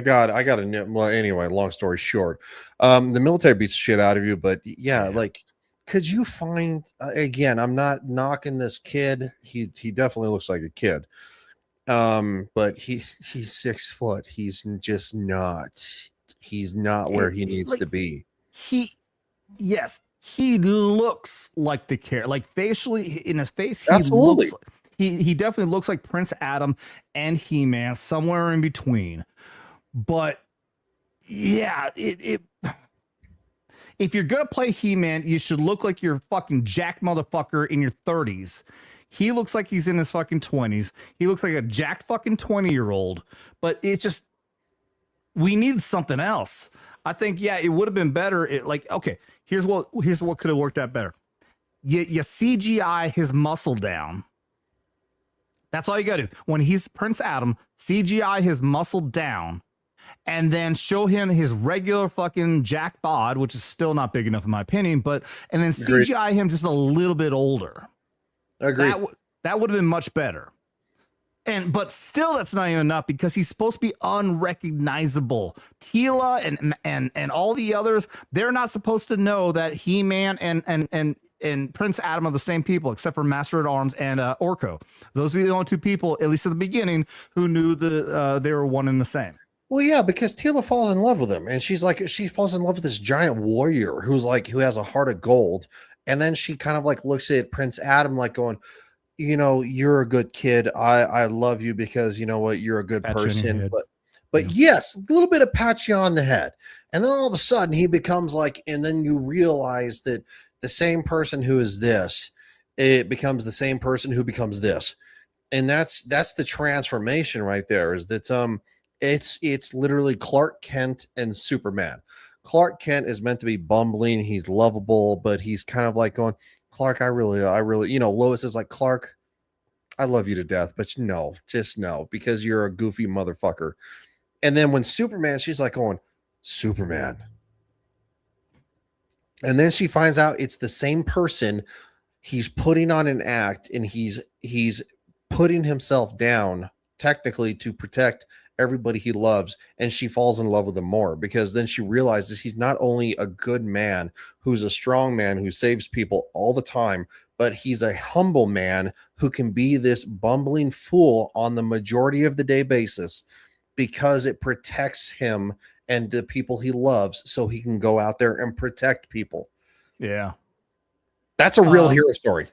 gotta well, anyway, long story short, the military beats the shit out of you, but yeah, like, could you find again, I'm not knocking this kid, he definitely looks like a kid, but he's 6 foot. He's not where he needs to be. He looks like the character, like facially in his face. Absolutely. He definitely looks like Prince Adam and He-Man, somewhere in between. But yeah, if you're gonna play He-Man, you should look like you're fucking Jack motherfucker in your 30s. He looks like he's in his fucking 20s. He looks like a jacked fucking 20-year-old. But we need something else. I think, it would have been better. Here's what could have worked out better. You CGI his muscle down. That's all you got to do. When he's Prince Adam, CGI his muscle down, and then show him his regular fucking Jack bod, which is still not big enough in my opinion, and then CGI him just a little bit older. Agreed. That would have been much better. But still, that's not even enough because he's supposed to be unrecognizable. Tila and all the others, they're not supposed to know that He-Man and Prince Adam are the same people, except for Master at Arms and Orko. Those are the only two people, at least at the beginning, who knew they were one and the same. Well, yeah, because Tila falls in love with him, and she falls in love with this giant warrior who has a heart of gold, and then she kind of like looks at Prince Adam like going, you know, you're a good kid. I love you because you know what, you're a good person. But yes, a little bit of pat you on the head. And then all of a sudden he becomes like, and then you realize that the same person who is this, it becomes the same person who becomes this. And that's the transformation right there, is that it's literally Clark Kent and Superman. Clark Kent is meant to be bumbling, he's lovable, but he's kind of like going, Clark, I really, you know, Lois is like, Clark, I love you to death, but no, just no, because you're a goofy motherfucker. And then when Superman, she's like going, Superman. And then she finds out it's the same person. He's putting on an act, and he's putting himself down technically to protect everybody he loves, and she falls in love with him more because then she realizes he's not only a good man who's a strong man who saves people all the time, but he's a humble man who can be this bumbling fool on the majority of the day basis because it protects him and the people he loves, so he can go out there and protect people. Yeah, that's a real hero story.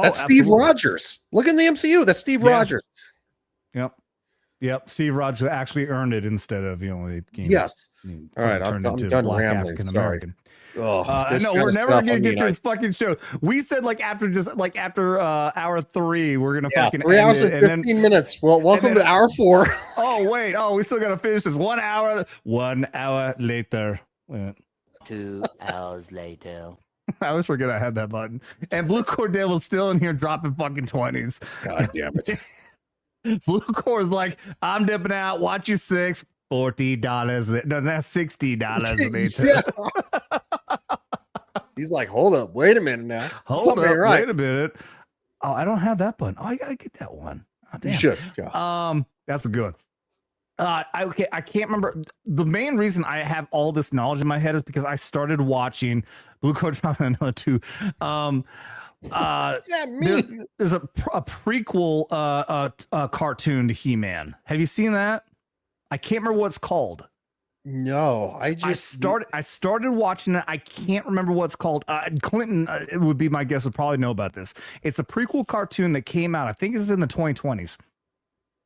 That's Steve absolutely. Rogers. Look in the MCU. That's Steve Rogers. Yep. Yep. Steve Rogers actually earned it instead of, you know, he became, Yes. he All right, turned I'm into done Black rambling. African Sorry. American. Oh, No, we're never gonna get to this fucking show. We said like after hour 3, we're gonna fucking 3 end hours it, and 15 minutes. Well, welcome to hour 4. Oh wait, we still gotta finish this 1 hour. 1 hour later. 2 hours later. I always forget I had that button. And Blue Cordell was still in here dropping fucking 20s. God damn it. Blue Cord's like, I'm dipping out. Watch you $40. No, that's $60 later. Yeah. He's like, hold up, wait a minute now. Hold up, wait a minute. Oh, I don't have that button. Oh, I gotta get that one. Oh, damn. You should. Yeah. That's a good one. I can't remember. The main reason I have all this knowledge in my head is because I started watching Blue Cord dropping another 2. What's that mean? There's a prequel cartoon to He-Man. Have you seen that? I can't remember what it's called. No, I started watching it. I can't remember what it's called. Clinton, it would be my guess, would probably know about this. It's a prequel cartoon that came out. I think it's in the 2020s.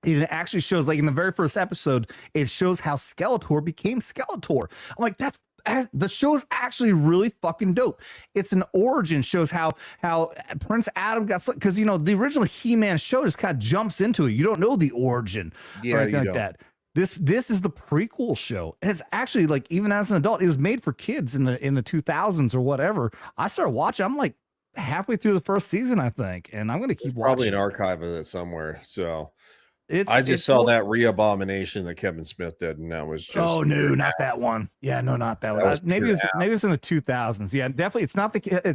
It actually shows, like in the very first episode, it shows how Skeletor became Skeletor. I'm like, the show is actually really fucking dope. It's an origin, shows how Prince Adam got, because you know the original He-Man show just kind of jumps into it. You don't know the origin or anything like that. This is the prequel show, and it's actually like, even as an adult, it was made for kids in the 2000s or whatever. I started watching. I'm like halfway through the first season, I think, and I'm gonna keep watching. Probably an archive of it somewhere. So I just saw that Re-Abomination that Kevin Smith did, and that was just no, not that one. Yeah, no, not that one. Maybe it's in the 2000s. Yeah, definitely. It's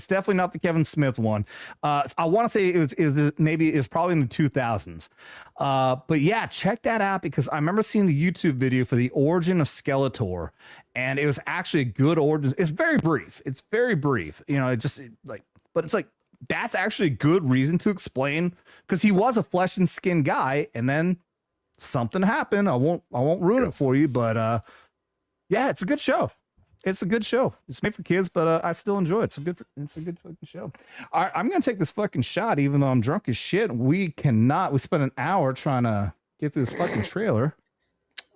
definitely not the Kevin Smith one. I want to say it was probably in the 2000s. But yeah, check that out, because I remember seeing the YouTube video for the origin of Skeletor, and it was actually a good origin. It's very brief. You know, but it's like, that's actually a good reason to explain, because he was a flesh and skin guy, and then something happened. I won't ruin it for you, but yeah, it's a good show. It's made for kids, but I still enjoy it. It's a good fucking show. All right, I'm gonna take this fucking shot, even though I'm drunk as shit. We spent an hour trying to get through this fucking trailer.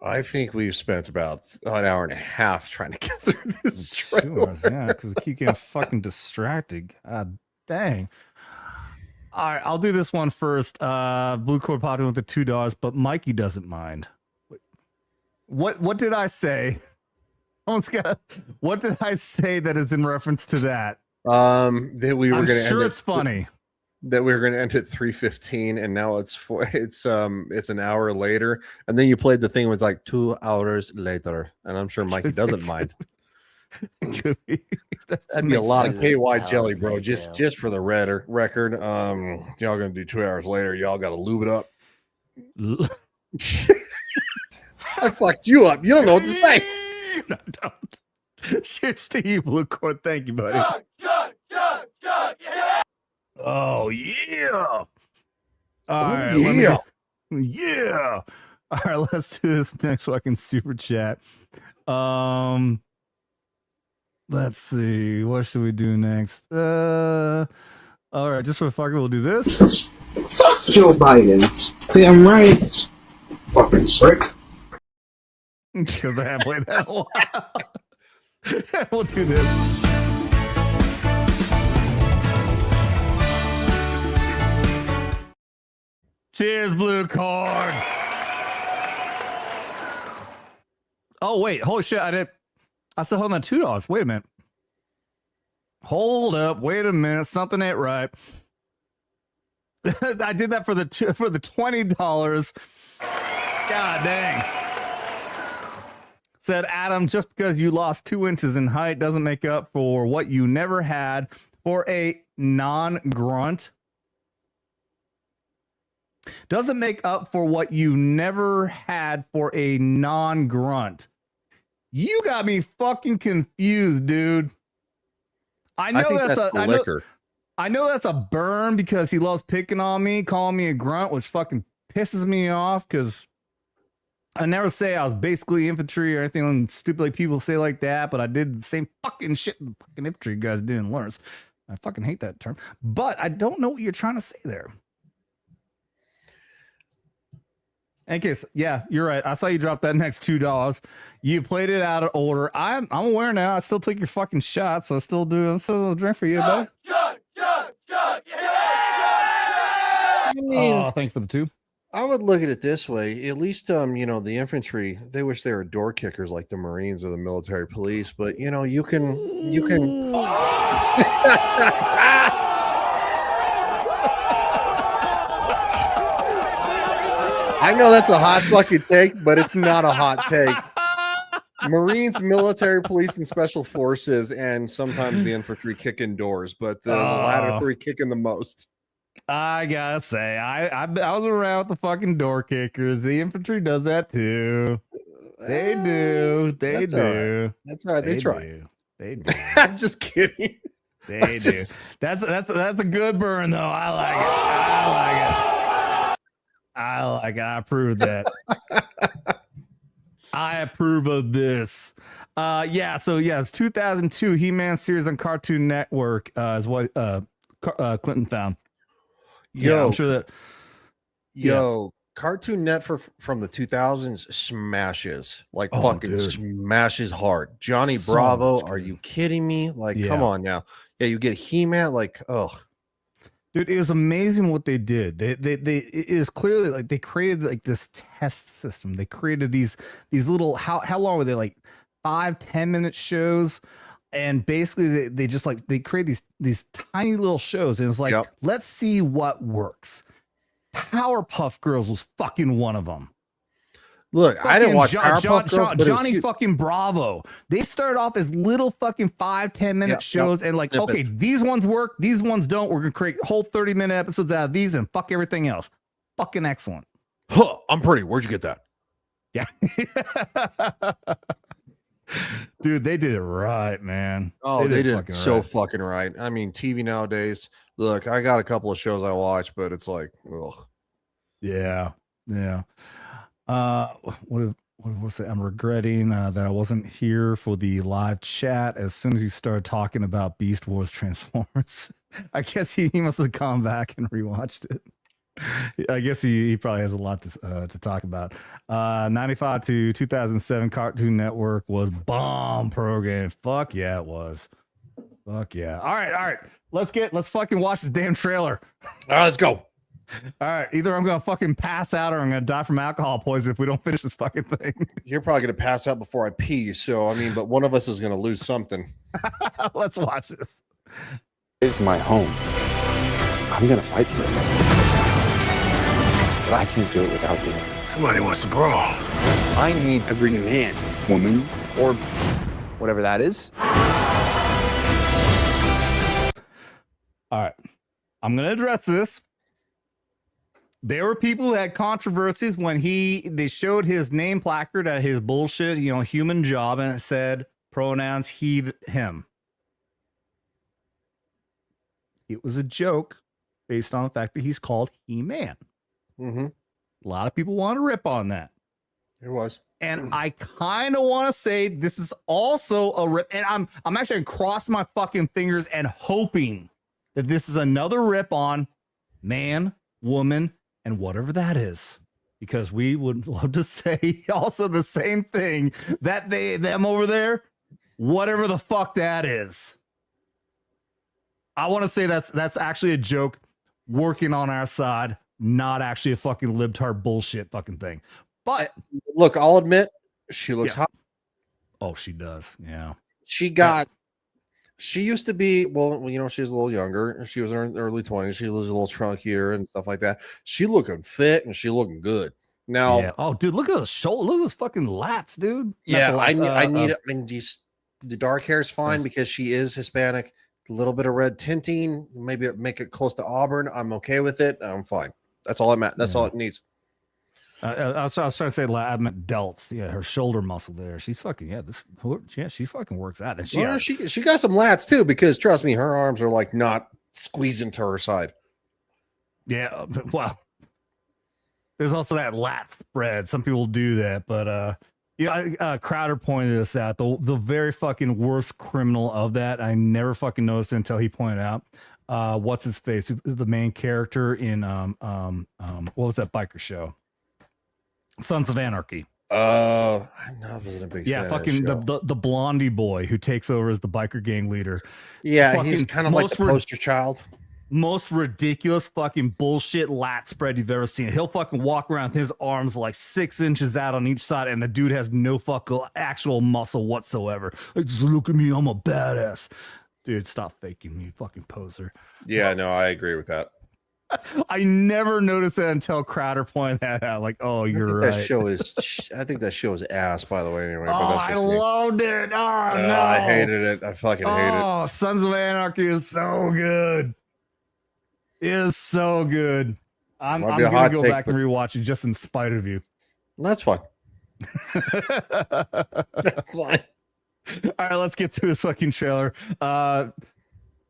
I think we've spent about an hour and a half trying to get through this trailer. Yeah, because we keep getting fucking distracted. God dang. All right, I'll do this one first. Blue Cord popping with the $2, but Mikey doesn't mind. What did I say? What did I say that is in reference to that? That we were going to end it's funny. That we were going to end at 3:15, and now it's an hour later, and then you played the thing, it was like 2 hours later, and I'm sure Mikey doesn't mind. That'd be a lot of KY jelly, bro. Just for the record. Y'all gonna do 2 hours later. Y'all gotta lube it up. I fucked you up. You don't know what to say. No, don't. Cheers to you, Blue Cord. Thank you, buddy. Oh yeah. Yeah. All right, let's do this next fucking super chat. Let's see. What should we do next? All right, just for fucking, we'll do this. Fuck Joe Biden. Damn right. Fucking prick. Because I haven't played that in a while. We'll do this. Cheers, Blue Cord. Oh wait, holy shit! I still hold on $2. Wait a minute. Hold up. Wait a minute. Something ain't right. I did that for the $20. God dang. Said Adam, just because you lost 2 inches in height doesn't make up for what you never had for a non-grunt. Doesn't make up for what you never had for a non-grunt. You got me fucking confused, dude. I know that's a burn, because he loves picking on me, calling me a grunt, which fucking pisses me off, because I never say I was basically infantry or anything stupid like people say like that, but I did the same fucking shit the fucking infantry guys didn't learn. I fucking hate that term. But I don't know what you're trying to say there. In case, yeah, you're right. I saw you drop that next $2. You played it out of order. I'm aware now. I still took your fucking shot, so I still do. Still a drink for you, buddy. I mean, Oh, thank you for the 2. I would look at it this way. At least, you know, the infantry, they wish they were door kickers like the Marines or the military police, but you know, you can. I know that's a hot fucking take, but it's not a hot take. Marines, military, police, and special forces, and sometimes the infantry kicking doors, but the latter 3 kicking the most. I gotta say, I was around with the fucking door kickers. The infantry does that too. They do. They do. All right. That's all right. They try. Do. They do. I'm just kidding. They do. That's a good burn though. I like it. I approve of that. I approve of this. Yeah. So yeah, it's 2002 He-Man series on Cartoon Network is what Clinton found. Yeah, I'm sure that. Cartoon Net from the 2000s smashes like dude. smashes hard. Johnny So Bravo, much are good. you kidding me? Like, Yeah. come on now. Yeah, you get He-Man, like, oh, Dude, it was amazing what they did. They it is clearly like they created like this test system. They created these little how long were they, like 5-10 minute shows, and basically they just like they create these tiny little shows, and it's like let's see what works. Powerpuff Girls was fucking one of them. look, I didn't watch Powerpuff Girls, but it was Johnny huge. fucking Bravo. They started off as little fucking 5-10 minute shows, and like, snippets. okay, these ones work, these ones don't. We're gonna create whole 30-minute episodes out of these and fuck everything else. Fucking excellent. Huh, I'm pretty. Where'd you get that? Yeah. Dude, they did it right, man. Oh, they did it fucking so right. fucking right. I mean, TV nowadays, look, I got a couple of shows I watch, but it's like, ugh. Yeah. What was it? I'm regretting that I wasn't here for the live chat as soon as you started talking about Beast Wars Transformers. I guess he must have gone back and rewatched it. I guess he probably has a lot to talk about. 95 to 2007 Cartoon Network was bomb program. Fuck yeah, it was. Fuck yeah. All right. Let's fucking watch this damn trailer. All right, let's go. All right, either I'm gonna fucking pass out or I'm gonna die from alcohol poison if we don't finish this fucking thing. You're probably gonna pass out before I pee. So I mean, but one of us is gonna lose something. Let's watch this. This is my home. I'm gonna fight for it. But I can't do it without you. Somebody wants to brawl. I need every man, woman, or whatever that is. All right, I'm gonna address this. There were people who had controversies when they showed his name placard at his bullshit, human job, and it said pronouns he, him. It was a joke based on the fact that he's called He-Man. Mm-hmm. A lot of people want to rip on that. It was. And I kind of want to say this is also a rip. And I'm actually going to cross my fucking fingers and hoping that this is another rip on man, woman, and whatever that is, because we would love to say also the same thing that them over there, whatever the fuck that is. I want to say that's actually a joke working on our side, not actually a fucking libtard bullshit fucking thing. But look, I'll admit she looks hot. Oh, she does. Yeah. She used to be, well, she was a little younger. She was in her early 20s. She was a little trunkier and stuff like that. She looking fit and she looking good. Now, yeah. Oh, dude, look at those shoulders. Look at those fucking lats, dude. Yeah, I need the dark hair is fine because she is Hispanic. A little bit of red tinting, maybe make it close to auburn. I'm okay with it. I'm fine. That's all That's all it needs. I was trying to say I meant delts. Yeah, her shoulder muscle there. She's fucking she fucking works out. And she got some lats too, because trust me, her arms are like not squeezing to her side. Yeah, well, there's also that lat spread. Some people do that, but Crowder pointed this out. The very fucking worst criminal of that, I never fucking noticed until he pointed out. What's his face? The main character in what was that biker show? Sons of Anarchy. I wasn't a big fan fucking of the show. the blondie boy who takes over as the biker gang leader. Yeah, he's kind of like the poster child. Most ridiculous fucking bullshit lat spread you've ever seen. He'll fucking walk around with his arms like 6 inches out on each side, and the dude has no fucking actual muscle whatsoever. Like, just look at me, I'm a badass. Dude, stop faking me, fucking poser. Yeah, no, I agree with that. I never noticed that until Crowder pointed that out. Like, oh, you're right. I think that show is ass, by the way. Anyway, but Oh, that's I just me. loved it. Oh, no. I hated it. I fucking hate it. Oh, Sons of Anarchy is so good. It is so good. I'm Might be a gonna hot go take, back and rewatch it just in spite of you. That's fine. That's fine. All right, let's get to this fucking trailer. All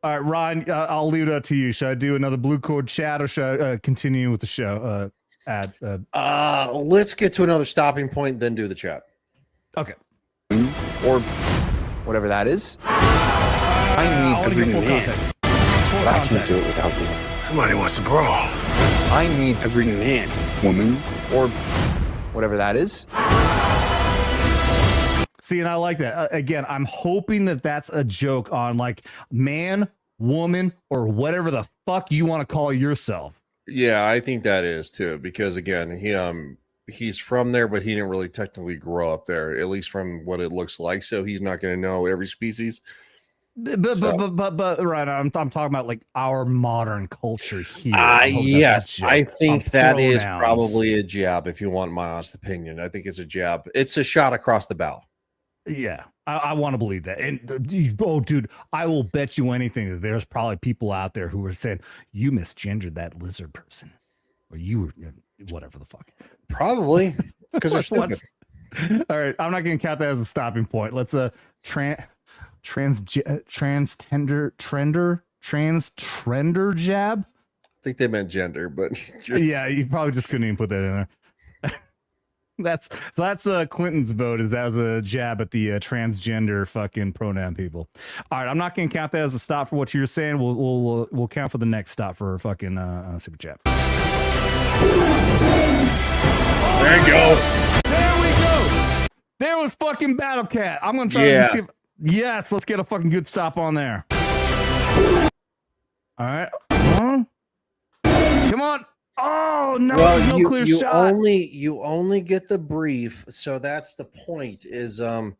right, Ryan, I'll leave that to you. Should I do another blue cord chat or should I continue with the show? Let's get to another stopping point, then do the chat. Okay. Or whatever that is. I need every man. But I can't do it without you. Somebody wants to brawl. I need every man, woman, or whatever that is. See, and I like that. Again, I'm hoping that that's a joke on like man, woman, or whatever the fuck you want to call yourself. Yeah, I think that is too, because again, he's from there, but he didn't really technically grow up there, at least from what it looks like. So he's not going to know every species. But right, I'm talking about like our modern culture here. Yes, I think that is pronouns. probably a jab. If you want my honest opinion, I think it's a jab. It's a shot across the bow. Yeah, I want to believe that. And dude, I will bet you anything that there's probably people out there who are saying you misgendered that lizard person, or you were whatever the fuck. Probably because they're stupid. All right, I'm not going to count that as a stopping point. Let's trender jab. I think they meant gender, but yeah, you probably just couldn't even put that in there. That's Clinton's vote. Is that was a jab at the transgender fucking pronoun people. All right, I'm not going to count that as a stop for what you're saying. We'll count for the next stop for fucking super chat. There you go. There we go. There was fucking Battle Cat. I'm gonna try to see if yes, let's get a fucking good stop on there. All right. Come on. Oh no, well, no clear you shot. You only get the brief, so that's the point. Is it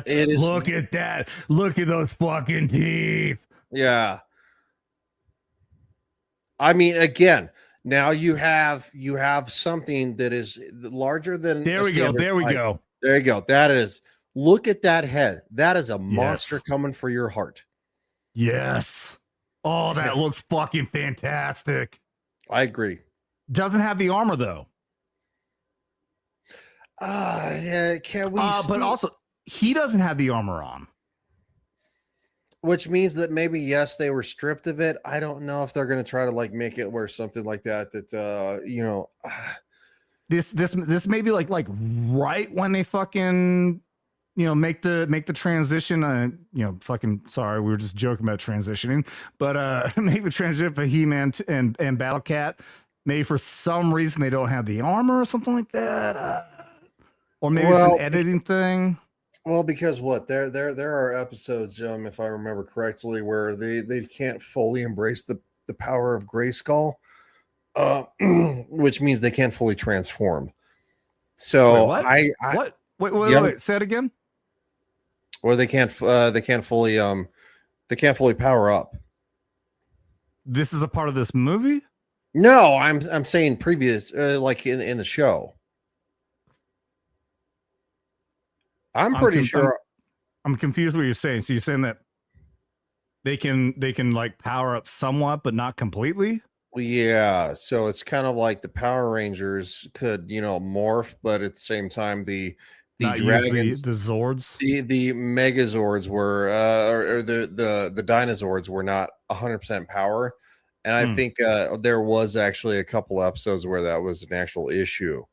is look at that. Look at those fucking teeth. Yeah. I mean, again, now you have something that is larger than. There we go. There we go. There you go. That is. Look at that head. That is a monster coming for your heart. Yes. Oh, that looks fucking fantastic. I agree. Doesn't have the armor though. Yeah, can we see? But also he doesn't have the armor on. Which means that maybe yes, they were stripped of it. I don't know if they're going to try to like make it where something like that this may be like right when they fucking make the transition. Fucking sorry, we were just joking about transitioning, but make the transition for He-Man and Battle Cat. Maybe for some reason they don't have the armor or something like that, or maybe it's an editing thing. Well, because there are episodes, if I remember correctly, where they can't fully embrace the power of Grayskull, which means they can't fully transform. So Wait, say it again. Or they can't fully power up. This is a part of this movie? No, I'm saying previous, like in the show. I'm pretty sure. I'm confused what you're saying. So you're saying that they can like power up somewhat, but not completely? Well, yeah. So it's kind of like the Power Rangers could, morph, but at the same time, the dragons, the Zords, the Megazords were, or the Dinozords were not 100% power. And I think there was actually a couple episodes where that was an actual issue.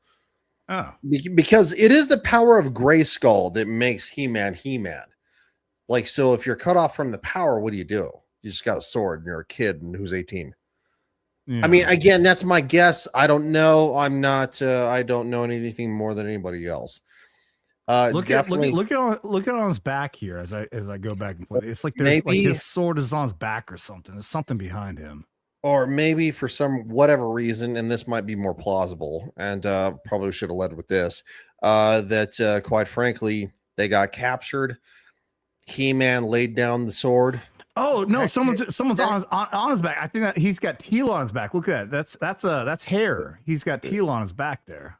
Oh, because it is the power of Grayskull that makes He-Man He-Man. Like, so if you're cut off from the power, what do? You just got a sword and you're a kid and who's 18. I mean, again, that's my guess. I don't know. I'm not. I don't know anything more than anybody else. Look at Definitely. look at on his back here as I go back and forth. It's like there's like Maybe- his sword is on his back or something. There's something behind him. Or maybe for some whatever reason, and this might be more plausible, and probably should have led with this. That quite frankly, they got captured. He-Man laid down the sword. Oh no, someone's on his back. I think that he's got teal on his back. Look at that. That's hair. He's got teal on his back there.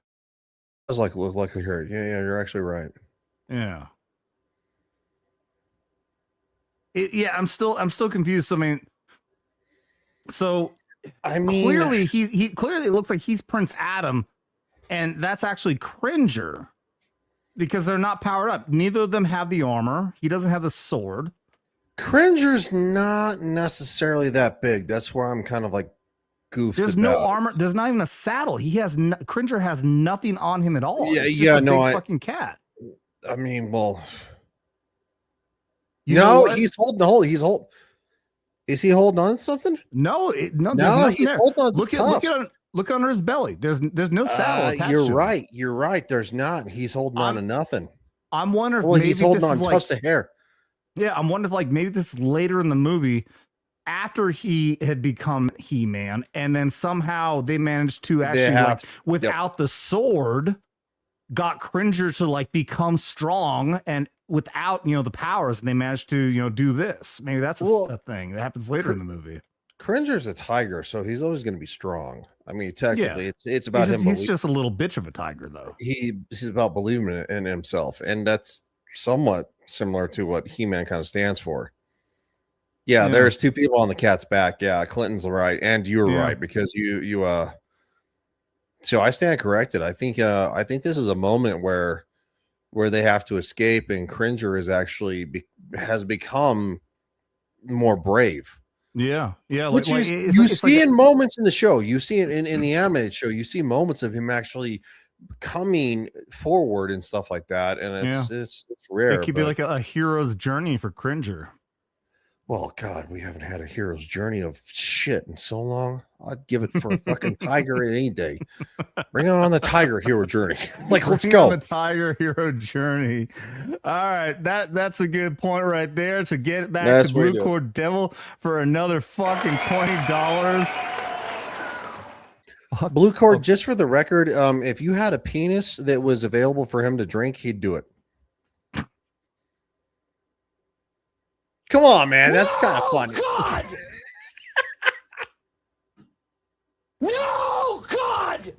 I was like, look here. Yeah, you're actually right. Yeah. Yeah, I'm still confused. I mean, clearly he clearly looks like he's Prince Adam, and that's actually Cringer, because they're not powered up. Neither of them have the armor. He doesn't have the sword. Cringer's not necessarily that big. That's where I'm kind of like goofed. There's no armor. There's not even a saddle. Cringer has nothing on him at all. Yeah, It's just yeah, a no, big fucking cat. I mean, well, You know no, what? he's holding the whole. Is he holding on to something? No, there's No, nothing he's there. holding on to Look the look under his belly. There's no saddle attached You're to him. right. You're right. There's not. He's holding on to nothing. I'm wondering. Well, if he's maybe holding this on is tufts of hair. Yeah, I'm wondering if like maybe this is later in the movie, after he had become He-Man, and then somehow they managed to actually like, without the sword, got Cringer to like become strong, and without the powers, and they managed to do this. Maybe that's a thing that happens later in the movie. Cringer's a tiger, so he's always going to be strong. I mean, technically, it's about him. He's just a little bitch of a tiger, though. He's about believing in himself, and that's somewhat similar to what He-Man kind of stands for. Yeah, there's two people on the cat's back. Yeah, Clinton's right, and you're right, because you so I stand corrected. I think this is a moment where they have to escape, and Cringer is actually has become more brave. Yeah, Which you see in moments in the show. You see it in the animated show. You see moments of him actually coming forward and stuff like that, and it's rare. It could be like a hero's journey for Cringer. Well, God, we haven't had a hero's journey of shit in so long. I'd give it for a fucking tiger any day. Bring on the tiger hero journey. Like, let's go. The tiger hero journey. All right, that's a good point right there. To get back to Blue Cord Devil for another fucking $20. Blue Cord, just for the record, if you had a penis that was available for him to drink, he'd do it. Come on, man. That's kind of funny. God! No, God!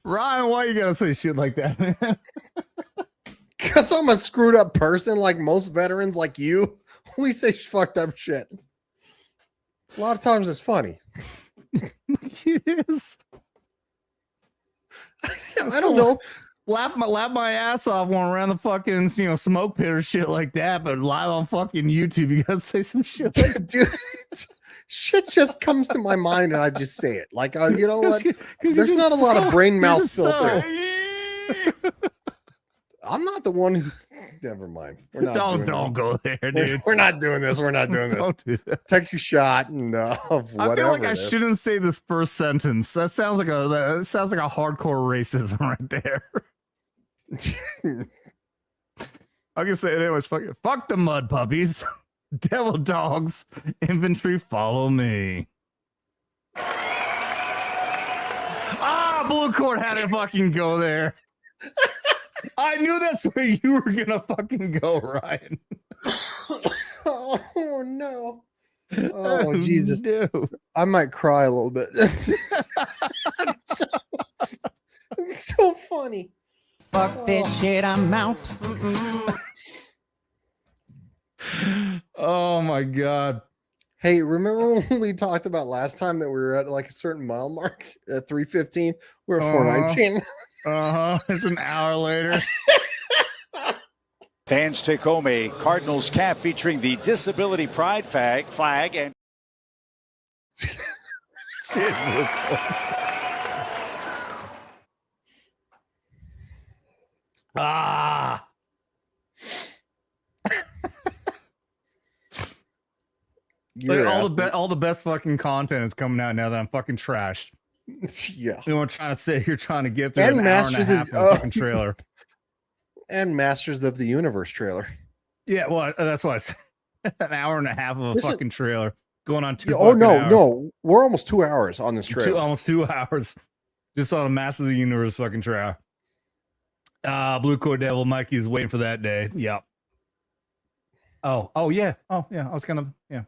Ryan, why you gotta say shit like that, man? Because I'm a screwed up person like most veterans like you. We say fucked up shit. A lot of times it's funny. It is. I don't know. Laugh my ass off when around the fucking smoke pit or shit like that, but live on fucking YouTube, you gotta say some shit. Like Dude, shit just comes to my mind and I just say it. Like, you know what? There's not a lot of brain mouth filter. I'm not the one who. Never mind. We're not. Don't go there, dude. We're not doing this. We're not doing this. Don't do that. Take your shot and of whatever. I feel like I shouldn't say this first sentence. That sounds like a hardcore racism right there. I can say it anyways. Fuck the mud puppies, devil dogs, infantry. Follow me. Blue Cord had to fucking go there. I knew that's where you were gonna fucking go, Ryan. Oh no. Oh Jesus. No. I might cry a little bit. It's so funny. Fuck this shit, I'm out. Oh my God. Hey, remember when we talked about last time that we were at like a certain mile mark at 3:15? We're at 4:19. It's an hour later. Fans take home a Cardinals cap featuring the Disability Pride flag and You're all the best fucking content is coming out now that I'm fucking trashed. Yeah. You know, I'm trying to say you're trying to get through And an hour and a half of a fucking trailer. And Masters of the Universe trailer. Yeah, well, that's why I said an hour and a half of a fucking trailer going on 2 Oh no, hours. no, we're almost 2 hours on this trailer. Almost 2 hours just on a Masters of the Universe fucking trailer. Blue Core Devil Mikey is waiting for that day. Yep. Oh yeah. I was gonna yeah.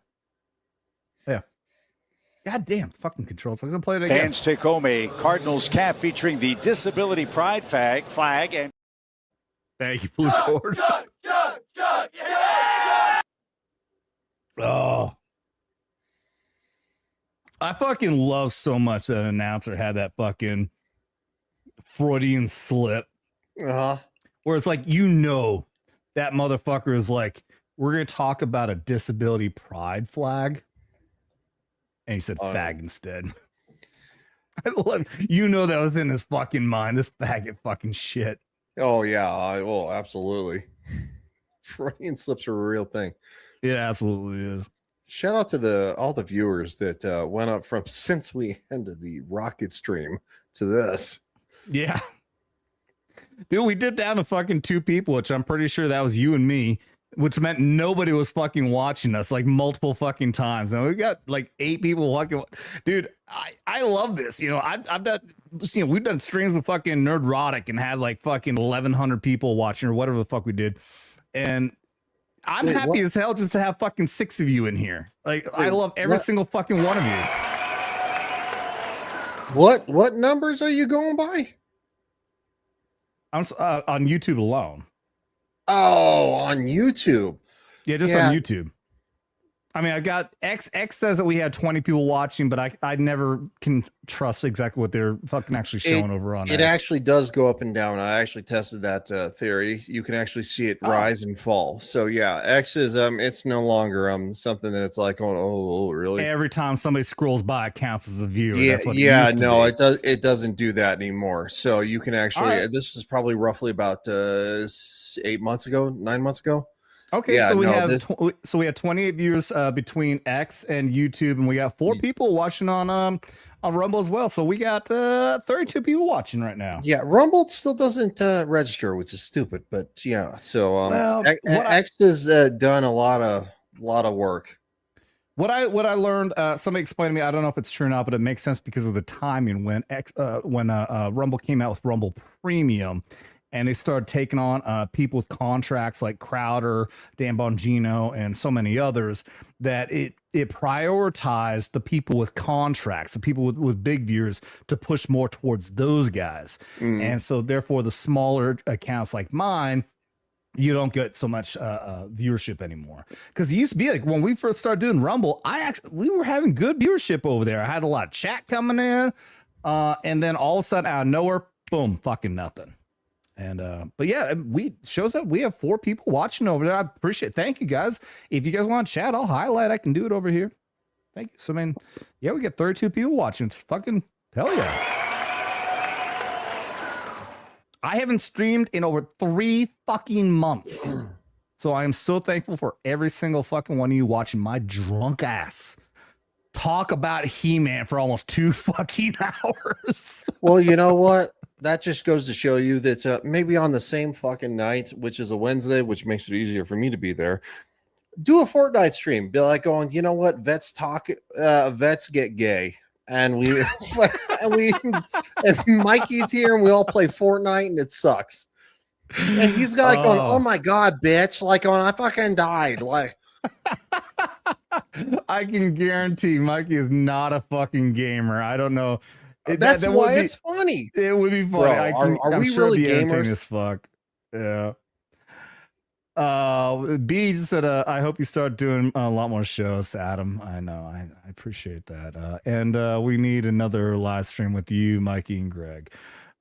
God damn fucking controls. I'm gonna play it again. Fans take home a Cardinals cap featuring the Disability Pride flag and thank you, Blue Cord. Oh, I fucking love so much that an announcer had that fucking Freudian slip. Uh-huh. Where it's like, you know, that motherfucker is like, we're going to talk about a disability pride flag. And he said fag instead. I love, you know, that was in his fucking mind. This faggot fucking shit. Oh, yeah. Well, absolutely. Freudian slips are a real thing. It absolutely is. Shout out to all the viewers that went up from since we ended the rocket stream to this. Yeah. Dude, we dipped down to fucking 2 people, which I'm pretty sure that was you and me, which meant nobody was fucking watching us like multiple fucking times. And we got like 8 people fucking. Dude, I love this. You know, I've done, you know, we've done streams with fucking Nerdrotic and had like fucking 1,100 people watching or whatever the fuck we did. And I'm happy as hell just to have fucking 6 of you in here. Like, I love every single fucking one of you. What numbers are you going by? I'm on YouTube alone. Oh, on YouTube. Yeah, just on YouTube. I mean, I got X says that we had 20 people watching, but I never can trust exactly what they're fucking actually showing over on it. X. Actually does go up and down. I actually tested that theory. You can actually see it rise and fall. So yeah, X is it's no longer something that it's like oh really. Every time somebody scrolls by, it counts as a viewer. Yeah, That's what it doesn't do that anymore. So you can actually this is probably roughly about 9 months ago. Okay, yeah, so we have 28 viewers between X and YouTube, and we got 4 people watching on Rumble as well. So we got 32 people watching right now. Yeah, Rumble still doesn't register, which is stupid. But yeah, so X has done a lot of work. What I learned, somebody explained to me. I don't know if it's true or not, but it makes sense because of the timing when Rumble came out with Rumble Premium. And they started taking on people with contracts like Crowder, Dan Bongino, and so many others, that it prioritized the people with contracts, the people with big viewers, to push more towards those guys. And so therefore the smaller accounts like mine, you don't get so much viewership anymore. Because it used to be like when we first started doing Rumble, we were having good viewership over there. I had a lot of chat coming in, and then all of a sudden out of nowhere, boom, fucking nothing. And but yeah, shows up we have 4 people watching over there. I appreciate it. Thank you guys. If you guys want to chat, I'll highlight. I can do it over here. Thank you. So I mean, yeah, we get 32 people watching. It's fucking hell yeah. I haven't streamed in over 3 fucking months. So I am so thankful for every single fucking one of you watching my drunk ass talk about He-Man for almost 2 fucking hours. Well, you know what? That just goes to show you that maybe on the same fucking night, which is a Wednesday, which makes it easier for me to be there, do a Fortnite stream. Be like going, you know what? Vets get gay. And and Mikey's here and we all play Fortnite and it sucks. And he's got going, oh my God, bitch. Like going, I fucking died. Like, I can guarantee Mikey is not a fucking gamer. I don't know. That's why it's funny. It would be funny. Bro, are we sure really gamers? gamers? As fuck. Yeah. B said, I hope you start doing a lot more shows, Adam. I know. I appreciate that. And we need another live stream with you, Mikey and Greg.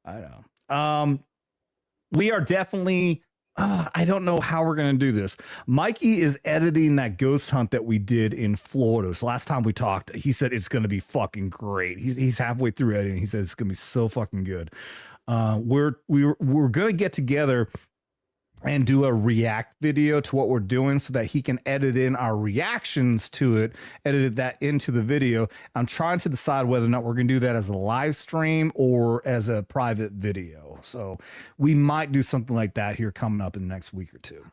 I know. We are definitely. I don't know how we're going to do this. Mikey is editing that ghost hunt that we did in Florida. So last time we talked, he said it's going to be fucking great. He's halfway through editing. He said it's going to be so fucking good. We're going to get together and do a react video to what we're doing so that he can edit in our reactions to it, edit that into the video. I'm trying to decide whether or not we're going to do that as a live stream or as a private video. So we might do something like that here coming up in the next week or two.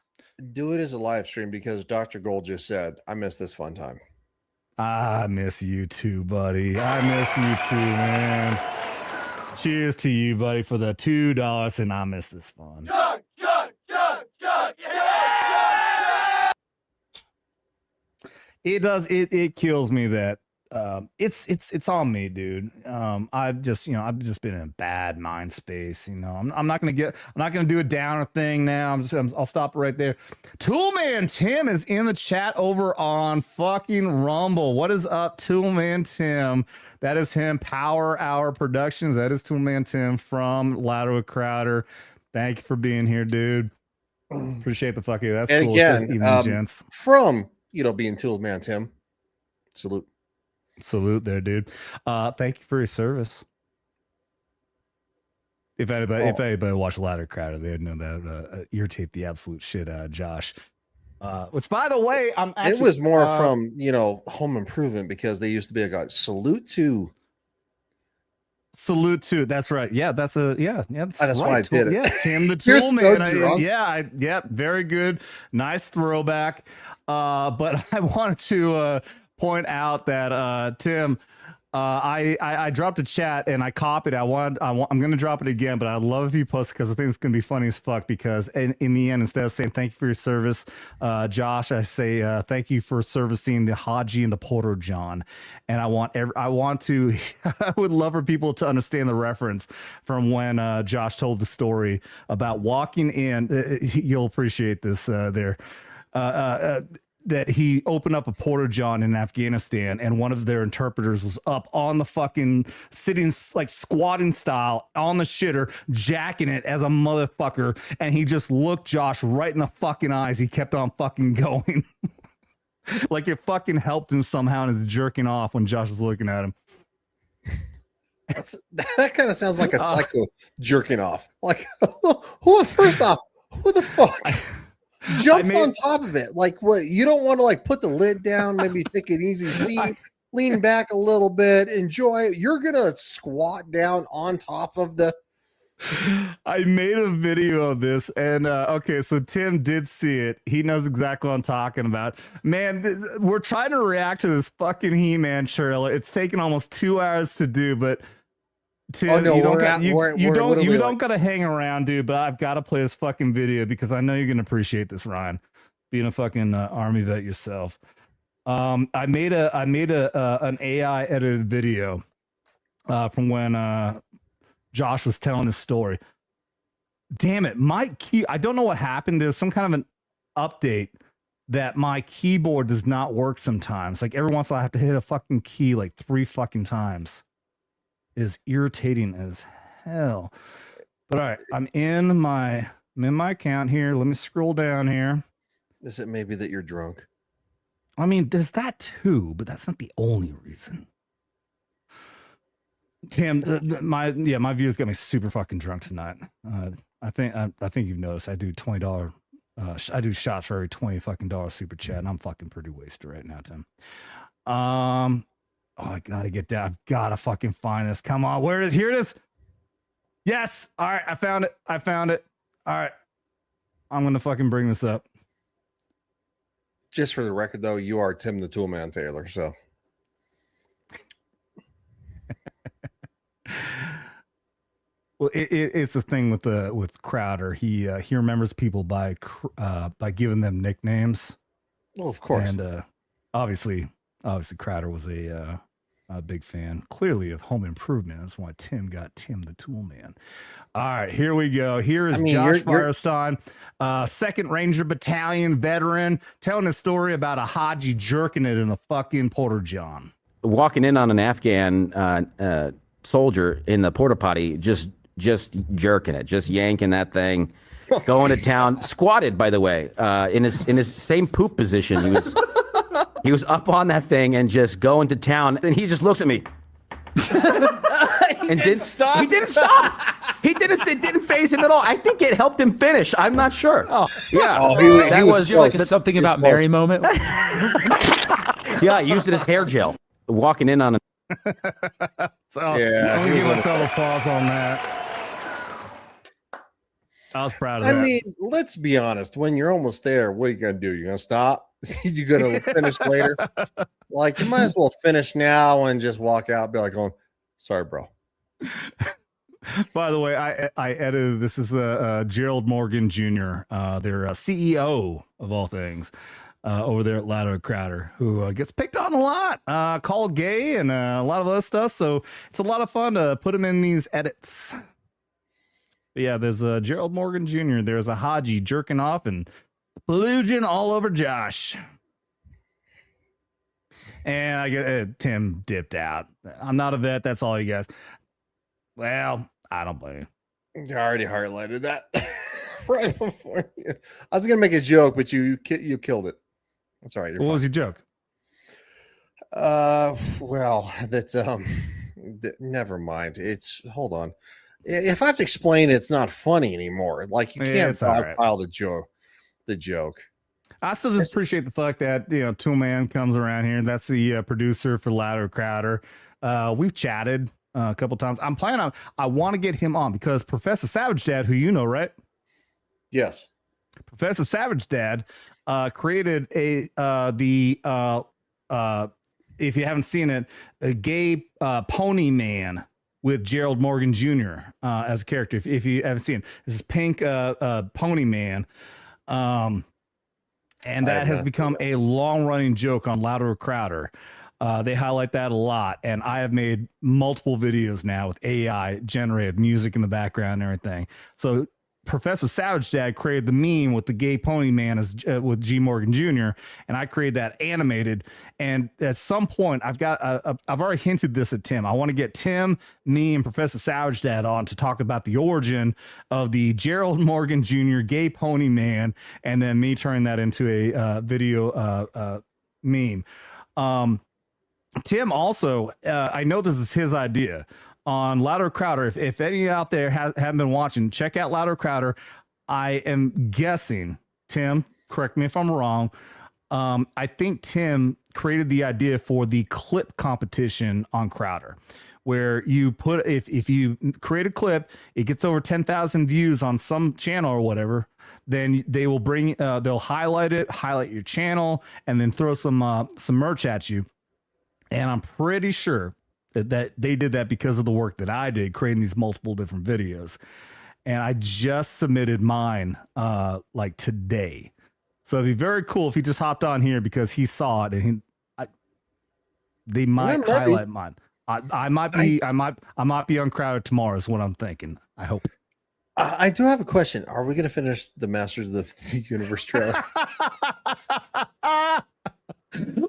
Do it as a live stream because Dr. Gold just said, I miss this fun time. I miss you too, buddy. I miss you too, man. Cheers to you, buddy, for the $2, and I miss this fun. Chug, chug, chug, chug, yeah! It does. It kills me that it's on me, dude. I've just been in a bad mind space. I'm not gonna do a downer thing now. I'll stop right there. Toolman Tim is in the chat over on fucking Rumble. What is up, Toolman Tim? That is him. Power Hour Productions. That is Toolman Tim from Ladder with Crowder. Thank you for being here, dude. Appreciate the fuck you. That's And cool. again, Gents. from being Toolman Tim, Salute there, dude. Thank you for your service. If anybody watched Ladder Crowder, they'd know that irritate the absolute shit out of Josh. Which, by the way, it was more from Home Improvement because they used to be a guy. Salute to. That's right. Yeah, that's That's why I did it. Yeah, Tim the You're Tool so Man. drunk. Very good. Nice throwback. But I wanted to point out that Tim, I dropped a chat and I copied. I'm going to drop it again, but I'd love if you post it because I think it's going to be funny as fuck. Because in the end, instead of saying thank you for your service, Josh, I say thank you for servicing the Haji and the Porter John. And I would love for people to understand the reference from when Josh told the story about walking in. You'll appreciate this there. That he opened up a Porter John in Afghanistan and one of their interpreters was up on the fucking sitting like squatting style on the shitter, jacking it as a motherfucker. And he just looked Josh right in the fucking eyes. He kept on fucking going. Like it fucking helped him somehow in his jerking off when Josh was looking at him. That kind of sounds like a psycho jerking off. Like, first off, who the fuck jumps on top of it? Like, what? You don't want to like put the lid down, maybe take an easy seat, lean back a little bit, enjoy it. You're gonna squat down on top of the. I made a video of this, and okay, so Tim did see it. He knows exactly what I'm talking about. Man, we're trying to react to this fucking He-Man trailer. It's taken almost 2 hours to do, but Tim, you don't gotta hang around, dude. But I've got to play this fucking video because I know you're gonna appreciate this, Ryan. Being a fucking army vet yourself, I made an AI edited video from when Josh was telling his story. Damn it, my key. I don't know what happened. There's some kind of an update that my keyboard does not work sometimes. Like every once in a while I have to hit a fucking key like 3 fucking times. It is irritating as hell. But all right, I'm in my account here. Let me scroll down here. Is it maybe that you're drunk? I mean, there's that too, but that's not the only reason. Tim, my views got me super fucking drunk tonight. I think you've noticed I do $20. I do shots for every $20 fucking super chat, and I'm fucking pretty wasted right now, Tim. Oh, I gotta get down. I've gotta fucking find this. Come on, where is? Here it is. Yes. All right, I found it. All right, I'm gonna fucking bring this up. Just for the record, though, you are Tim the Toolman Taylor, so. Well, it's the thing with Crowder. He remembers people by giving them nicknames. Well, of course. And obviously Crowder was a big fan, clearly, of Home Improvement. That's why Tim got Tim the Toolman. All right, here we go. Here is Josh Firestein, 2nd Ranger Battalion veteran, telling a story about a Haji jerking it in a fucking Porter John. Walking in on an Afghan soldier in the porta potty, just jerking it, just yanking that thing, going to town, squatted, by the way, in his same poop position. He was up on that thing and just going to town, and he just looks at me. He didn't stop. He didn't stop. It didn't phase him at all. I think it helped him finish. I'm not sure. Oh, yeah. That was just like a something about Mary moment. Yeah, I used it as hair gel. Walking in on a. So Yeah, I'm he gonna give was myself applause on that. I was proud of I that. mean, let's be honest. When you're almost there, what are you gonna do? You're gonna stop? You're gonna finish later? Like, you might as well finish now and just walk out. Be like, "Oh, sorry, bro." By the way, I edited this. Is Gerald Morgan Jr., their CEO of all things, over there at Ladder Crowder, who gets picked on a lot, called gay, and a lot of other stuff. So it's a lot of fun to put him in these edits. But yeah, there's Gerald Morgan Jr. There's a Haji jerking off and pluging all over Josh. And I get Tim dipped out. I'm not a vet. That's all you guys. Well, I don't blame you. You already highlighted that right before you. I was gonna make a joke, but you killed it. That's all right. What was your joke? Well, that's never mind. Hold on. If I have to explain it, it's not funny anymore. Like, you can't file the joke. I still just appreciate the fact that, Tool Man comes around here. That's the producer for Ladder Crowder. We've chatted a couple times. I want to get him on because Professor Savage Dad, who you know, right? Yes. Professor Savage Dad created if you haven't seen it, a gay pony man with Gerald Morgan Jr. As a character. If you haven't seen it, this is Pink Pony Man. And that has become a long-running joke on Louder Crowder. They highlight that a lot, and I have made multiple videos now with AI-generated music in the background and everything. So Professor Savage Dad created the meme with the gay pony man as with G. Morgan Jr., and I created that animated. And at some point, I've already hinted this at Tim. I want to get Tim, me, and Professor Savage Dad on to talk about the origin of the Gerald Morgan Jr. gay pony man, and then me turning that into a video meme. Tim also, I know this is his idea. On Louder Crowder, if any out there haven't been watching, check out Louder Crowder. I am guessing, Tim, correct me if I'm wrong, I think Tim created the idea for the clip competition on Crowder, where you put, if you create a clip, it gets over 10,000 views on some channel or whatever, then they will they'll highlight your channel, and then throw some merch at you. And I'm pretty sure that they did that because of the work that I did creating these multiple different videos. And I just submitted mine like today. So it'd be very cool if he just hopped on here because he saw it, and they might highlight mine. I might be on Crowder tomorrow is what I'm thinking. I hope. I do have a question. Are we going to finish the Masters of the Universe trailer?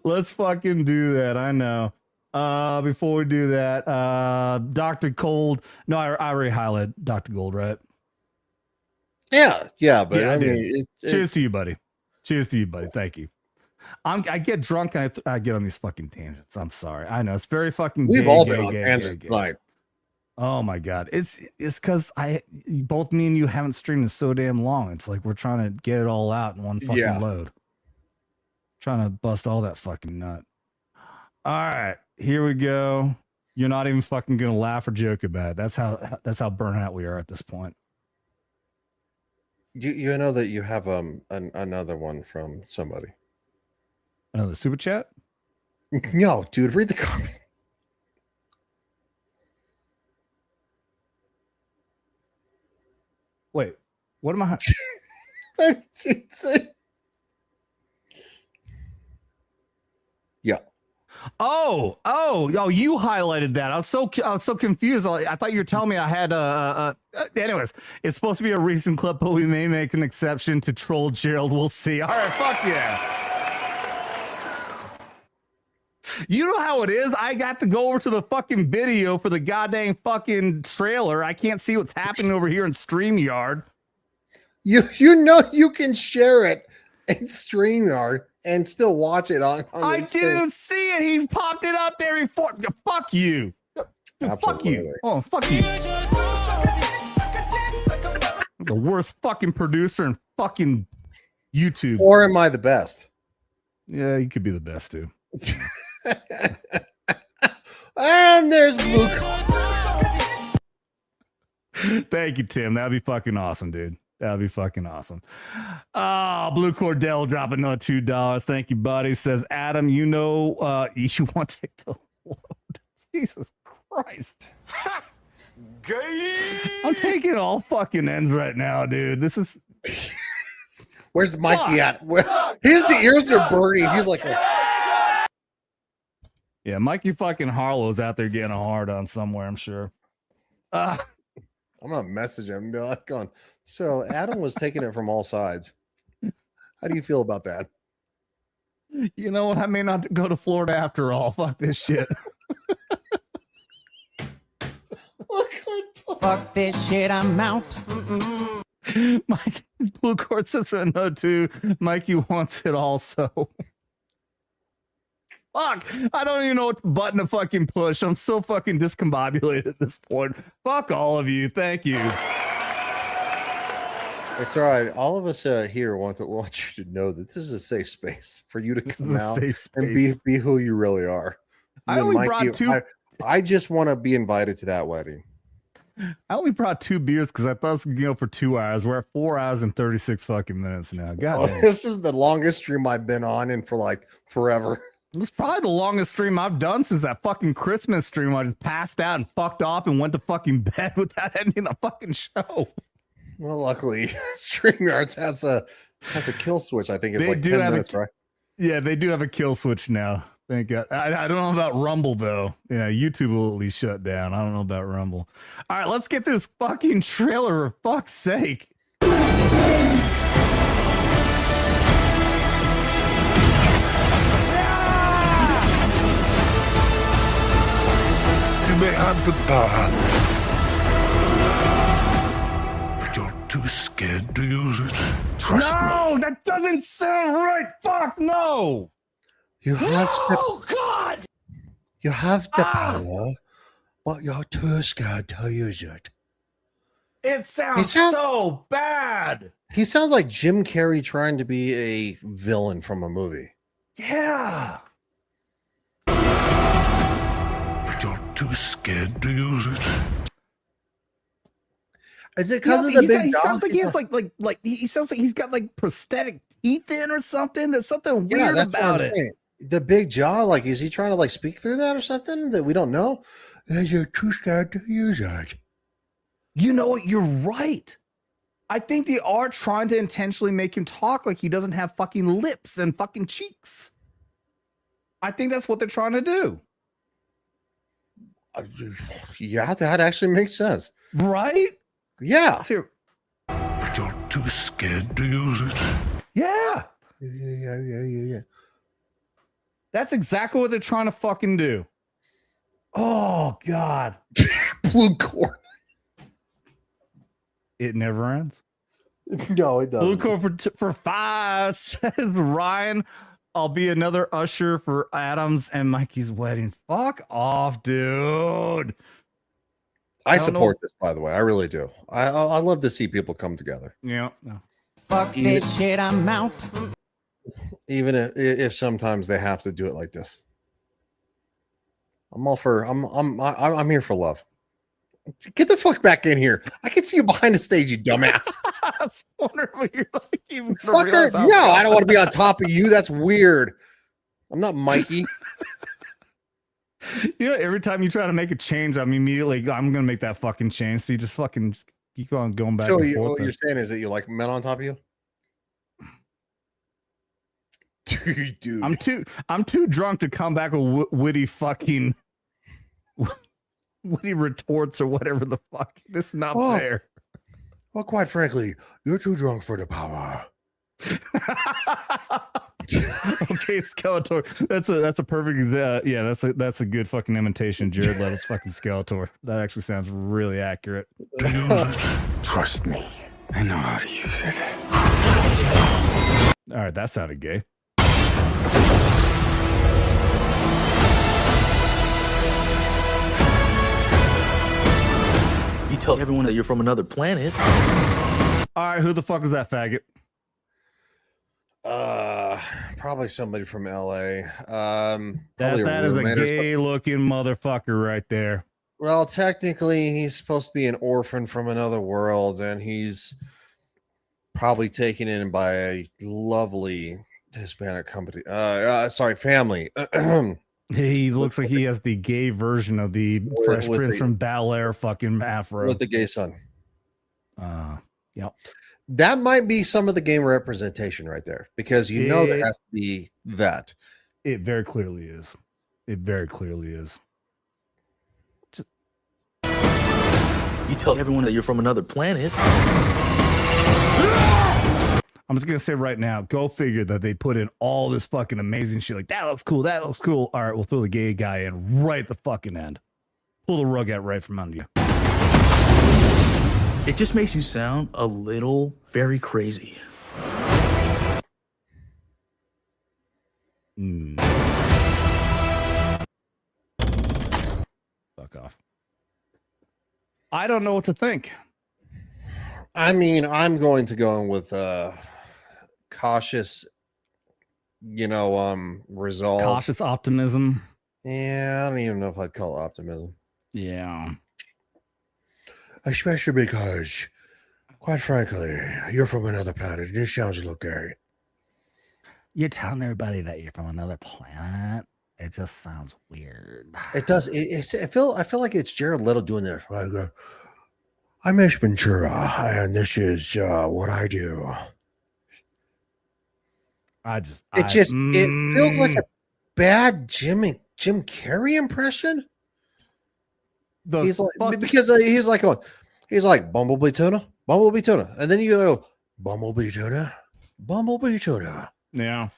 Let's fucking do that. I know. Before we do that, Dr. Gold. No, I already highlighted Dr. Gold, right? Yeah, but yeah, I mean, cheers to you, buddy. Cheers to you, buddy. Thank you. I get drunk and I get on these fucking tangents. I'm sorry. I know it's very fucking. We've all been on tangents tonight. Oh my god, it's because both me and you haven't streamed it so damn long. It's like we're trying to get it all out in one fucking load. Trying to bust all that fucking nut. All right, here we go. You're not even fucking gonna laugh or joke about it. That's how burnout we are at this point. You know that you have another one from somebody. Another super chat? No, dude, read the comment. Wait, what am I? Yeah. Oh, you highlighted that. I was so confused. I thought you were telling me I had anyways, it's supposed to be a recent clip, but we may make an exception to troll Gerald. We'll see. All right, fuck yeah. You know how it is. I got to go over to the fucking video for the goddamn fucking trailer. I can't see what's happening over here in StreamYard. You know you can share it in StreamYard and still watch it on I didn't see it. He popped it up there before. Fuck you. Absolutely. Fuck you. Oh, fuck you. The worst fucking producer in fucking YouTube. Or am I the best? Yeah, you could be the best too. And there's Luke. Thank you, Tim. That'd be fucking awesome, dude. That'd be fucking awesome. Oh, Blue Cordell dropping another $2. Thank you, buddy. Says Adam, you know you want to take the load. Jesus Christ. I'm taking all fucking ends right now, dude. This is Where's Mikey at? His ears are burning. He's like yeah, Mikey fucking Harlow's out there getting a hard on somewhere, I'm sure. I'm gonna message him and be like, going, so Adam was taking it from all sides. How do you feel about that? You know what? I may not go to Florida after all. Fuck this shit. Fuck this shit, I'm out. Mike, Blue Court says no too. Mikey wants it also. Fuck, I don't even know what button to fucking push. I'm so fucking discombobulated at this point. Fuck all of you. Thank you. It's all right. All of us here want you to know that this is a safe space for you to come out and be who you really are. I only brought two. I just want to be invited to that wedding. I only brought 2 beers because I thought it was going to go for 2 hours. We're at 4 hours and 36 fucking minutes now. God damn. This is the longest stream I've been on in for like forever. It's probably the longest stream I've done since that fucking Christmas stream. I just passed out and fucked off and went to fucking bed without ending the fucking show. Well, luckily, StreamYards has a kill switch. I think it's like 10 minutes, right? Yeah, they do have a kill switch now. Thank God. I don't know about Rumble though. Yeah, YouTube will at least shut down. I don't know about Rumble. All right, let's get this fucking trailer for fuck's sake. You may have the power, but you're too scared to use it. Trust me. No, that doesn't sound right. Fuck no. You have God! You have the power, but you're too scared to use it. It sounds so bad. He sounds like Jim Carrey trying to be a villain from a movie. Yeah. But you're too scared to use it. Is it because of the big He dog? sounds like he has like he sounds like he's got like prosthetic teeth in or something. There's something weird about it. Saying. The big jaw, like, is he trying to like speak through that or something that we don't know? You're too scared to use it. You know what? You're right. I think they are trying to intentionally make him talk like he doesn't have fucking lips and fucking cheeks. I think that's what they're trying to do. Yeah, that actually makes sense. Right? Yeah. But you're too scared to use it. Yeah. Yeah. That's exactly what they're trying to fucking do. Oh, God. Blue Cord. It never ends. No, it doesn't. Blue Cord for 5 says Ryan. I'll be another usher for Adams and Mikey's wedding. Fuck off, dude. I support this, by the way. I really do. I love to see people come together. Yeah. No. Fuck this shit, I'm out. Even if sometimes they have to do it like this. I'm here for love. Get the fuck back in here. I can see you behind the stage, you dumbass. I was wondering what you're like even Fucker, no, I don't want to be on top of you. That's weird. I'm not Mikey. You know, every time you try to make a change, I'm gonna make that fucking change. So you just fucking keep on going back. So and forth what you're saying is that you like men on top of you? Dude. I'm too drunk to come back with witty fucking witty retorts or whatever the fuck. This is not fair. Well, quite frankly, you're too drunk for the power. Okay, Skeletor. That's a perfect. Yeah, that's a good fucking imitation. Jared Leto's fucking Skeletor. That actually sounds really accurate. Trust me, I know how to use it. All right, that sounded gay. You tell everyone that you're from another planet. All right, who the fuck is that faggot? Probably somebody from LA. That is a gay-looking motherfucker right there. Well, technically, he's supposed to be an orphan from another world, and he's probably taken in by a lovely Hispanic company. Family. He looks like he has the gay version of the Fresh Prince from Bel Air fucking afro. With the gay son. Yep. That might be some of the game representation right there, because there has to be that. It very clearly is. It very clearly is. You tell everyone that you're from another planet. I'm just gonna say right now, go figure that they put in all this fucking amazing shit. Like, that looks cool. That looks cool. All right, we'll throw the gay guy in right at the fucking end. Pull the rug out right from under you. It just makes you sound a little very crazy. Fuck off. I don't know what to think. I mean, I'm going to go in with cautious, resolve. Cautious optimism. Yeah, I don't even know if I'd call it optimism. Yeah. Especially because, quite frankly, you're from another planet. It just sounds a little gay. You're telling everybody that you're from another planet? It just sounds weird. It does. I feel like it's Jared Leto doing this. I'm Ace Ventura, and this is what I do. It feels like a bad Jim Carrey impression. He's like Bumblebee tuna, and then you go Bumblebee tuna. Yeah,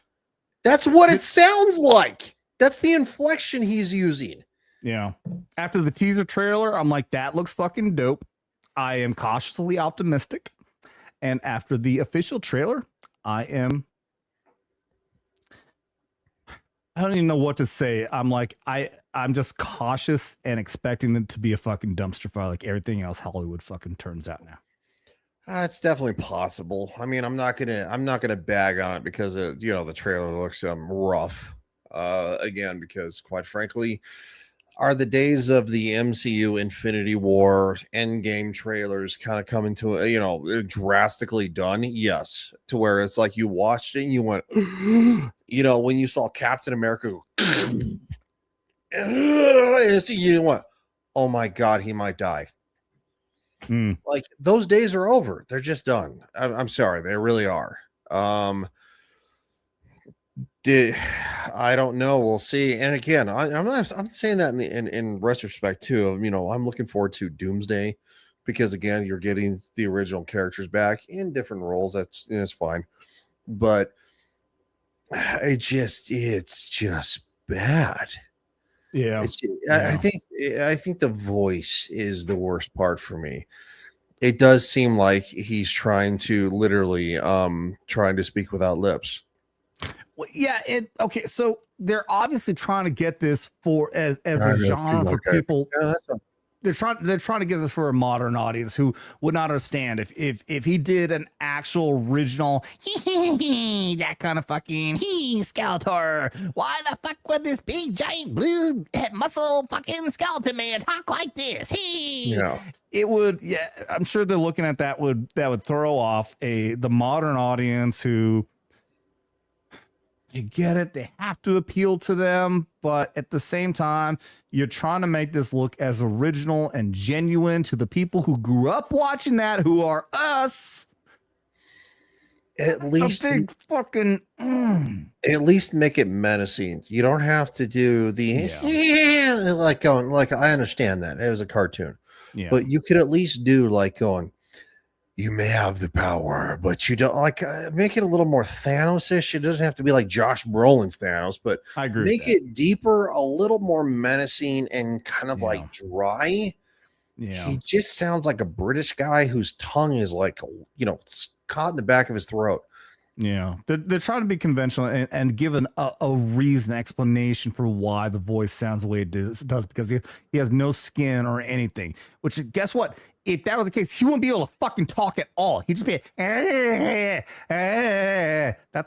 that's what it sounds like. That's the inflection he's using. Yeah. After the teaser trailer, I'm like, that looks fucking dope. I am cautiously optimistic, and after the official trailer, I don't even know what to say. I'm like, I'm just cautious and expecting it to be a fucking dumpster fire like everything else Hollywood fucking turns out now. It's definitely possible. I mean, I'm not gonna bag on it because the trailer looks rough. Again, because quite frankly, are the days of the MCU Infinity War Endgame trailers kind of coming to drastically done? Yes, to where it's like you watched it and you went, when you saw Captain America, and you went, oh my god, he might die. Like, those days are over. They're just done. I'm sorry, they really are. I don't know. We'll see. And again, I'm saying that in retrospect too. I'm looking forward to Doomsday, because again, you're getting the original characters back in different roles. It's fine, but it's just bad. Yeah. I think the voice is the worst part for me. It does seem like he's trying to literally trying to speak without lips. Well, yeah. Okay. So they're obviously trying to get this as a genre for people. Yeah, they're trying to give this for a modern audience who would not understand if he did an actual original that kind of fucking Skeletor. Why the fuck would this big giant blue muscle fucking skeleton man talk like this? It would. Yeah, I'm sure they're looking at that would throw off the modern audience who. You get it. They have to appeal to them. But at the same time, you're trying to make this look as original and genuine to the people who grew up watching that, who are us. At least fucking. At least make it menacing. You don't have to do the like I understand that it was a cartoon, but you could at least do like going. You may have the power, but you don't make it a little more Thanos-ish. It doesn't have to be like Josh Brolin's Thanos, but I agree. Make it deeper, a little more menacing, and kind of like dry. Yeah, he just sounds like a British guy whose tongue is like caught in the back of his throat. Yeah, they're trying to be conventional and give a reason, explanation for why the voice sounds the way it does, because he has no skin or anything. Which, guess what? if that were the case, he wouldn't be able to fucking talk at all. He'd just be that's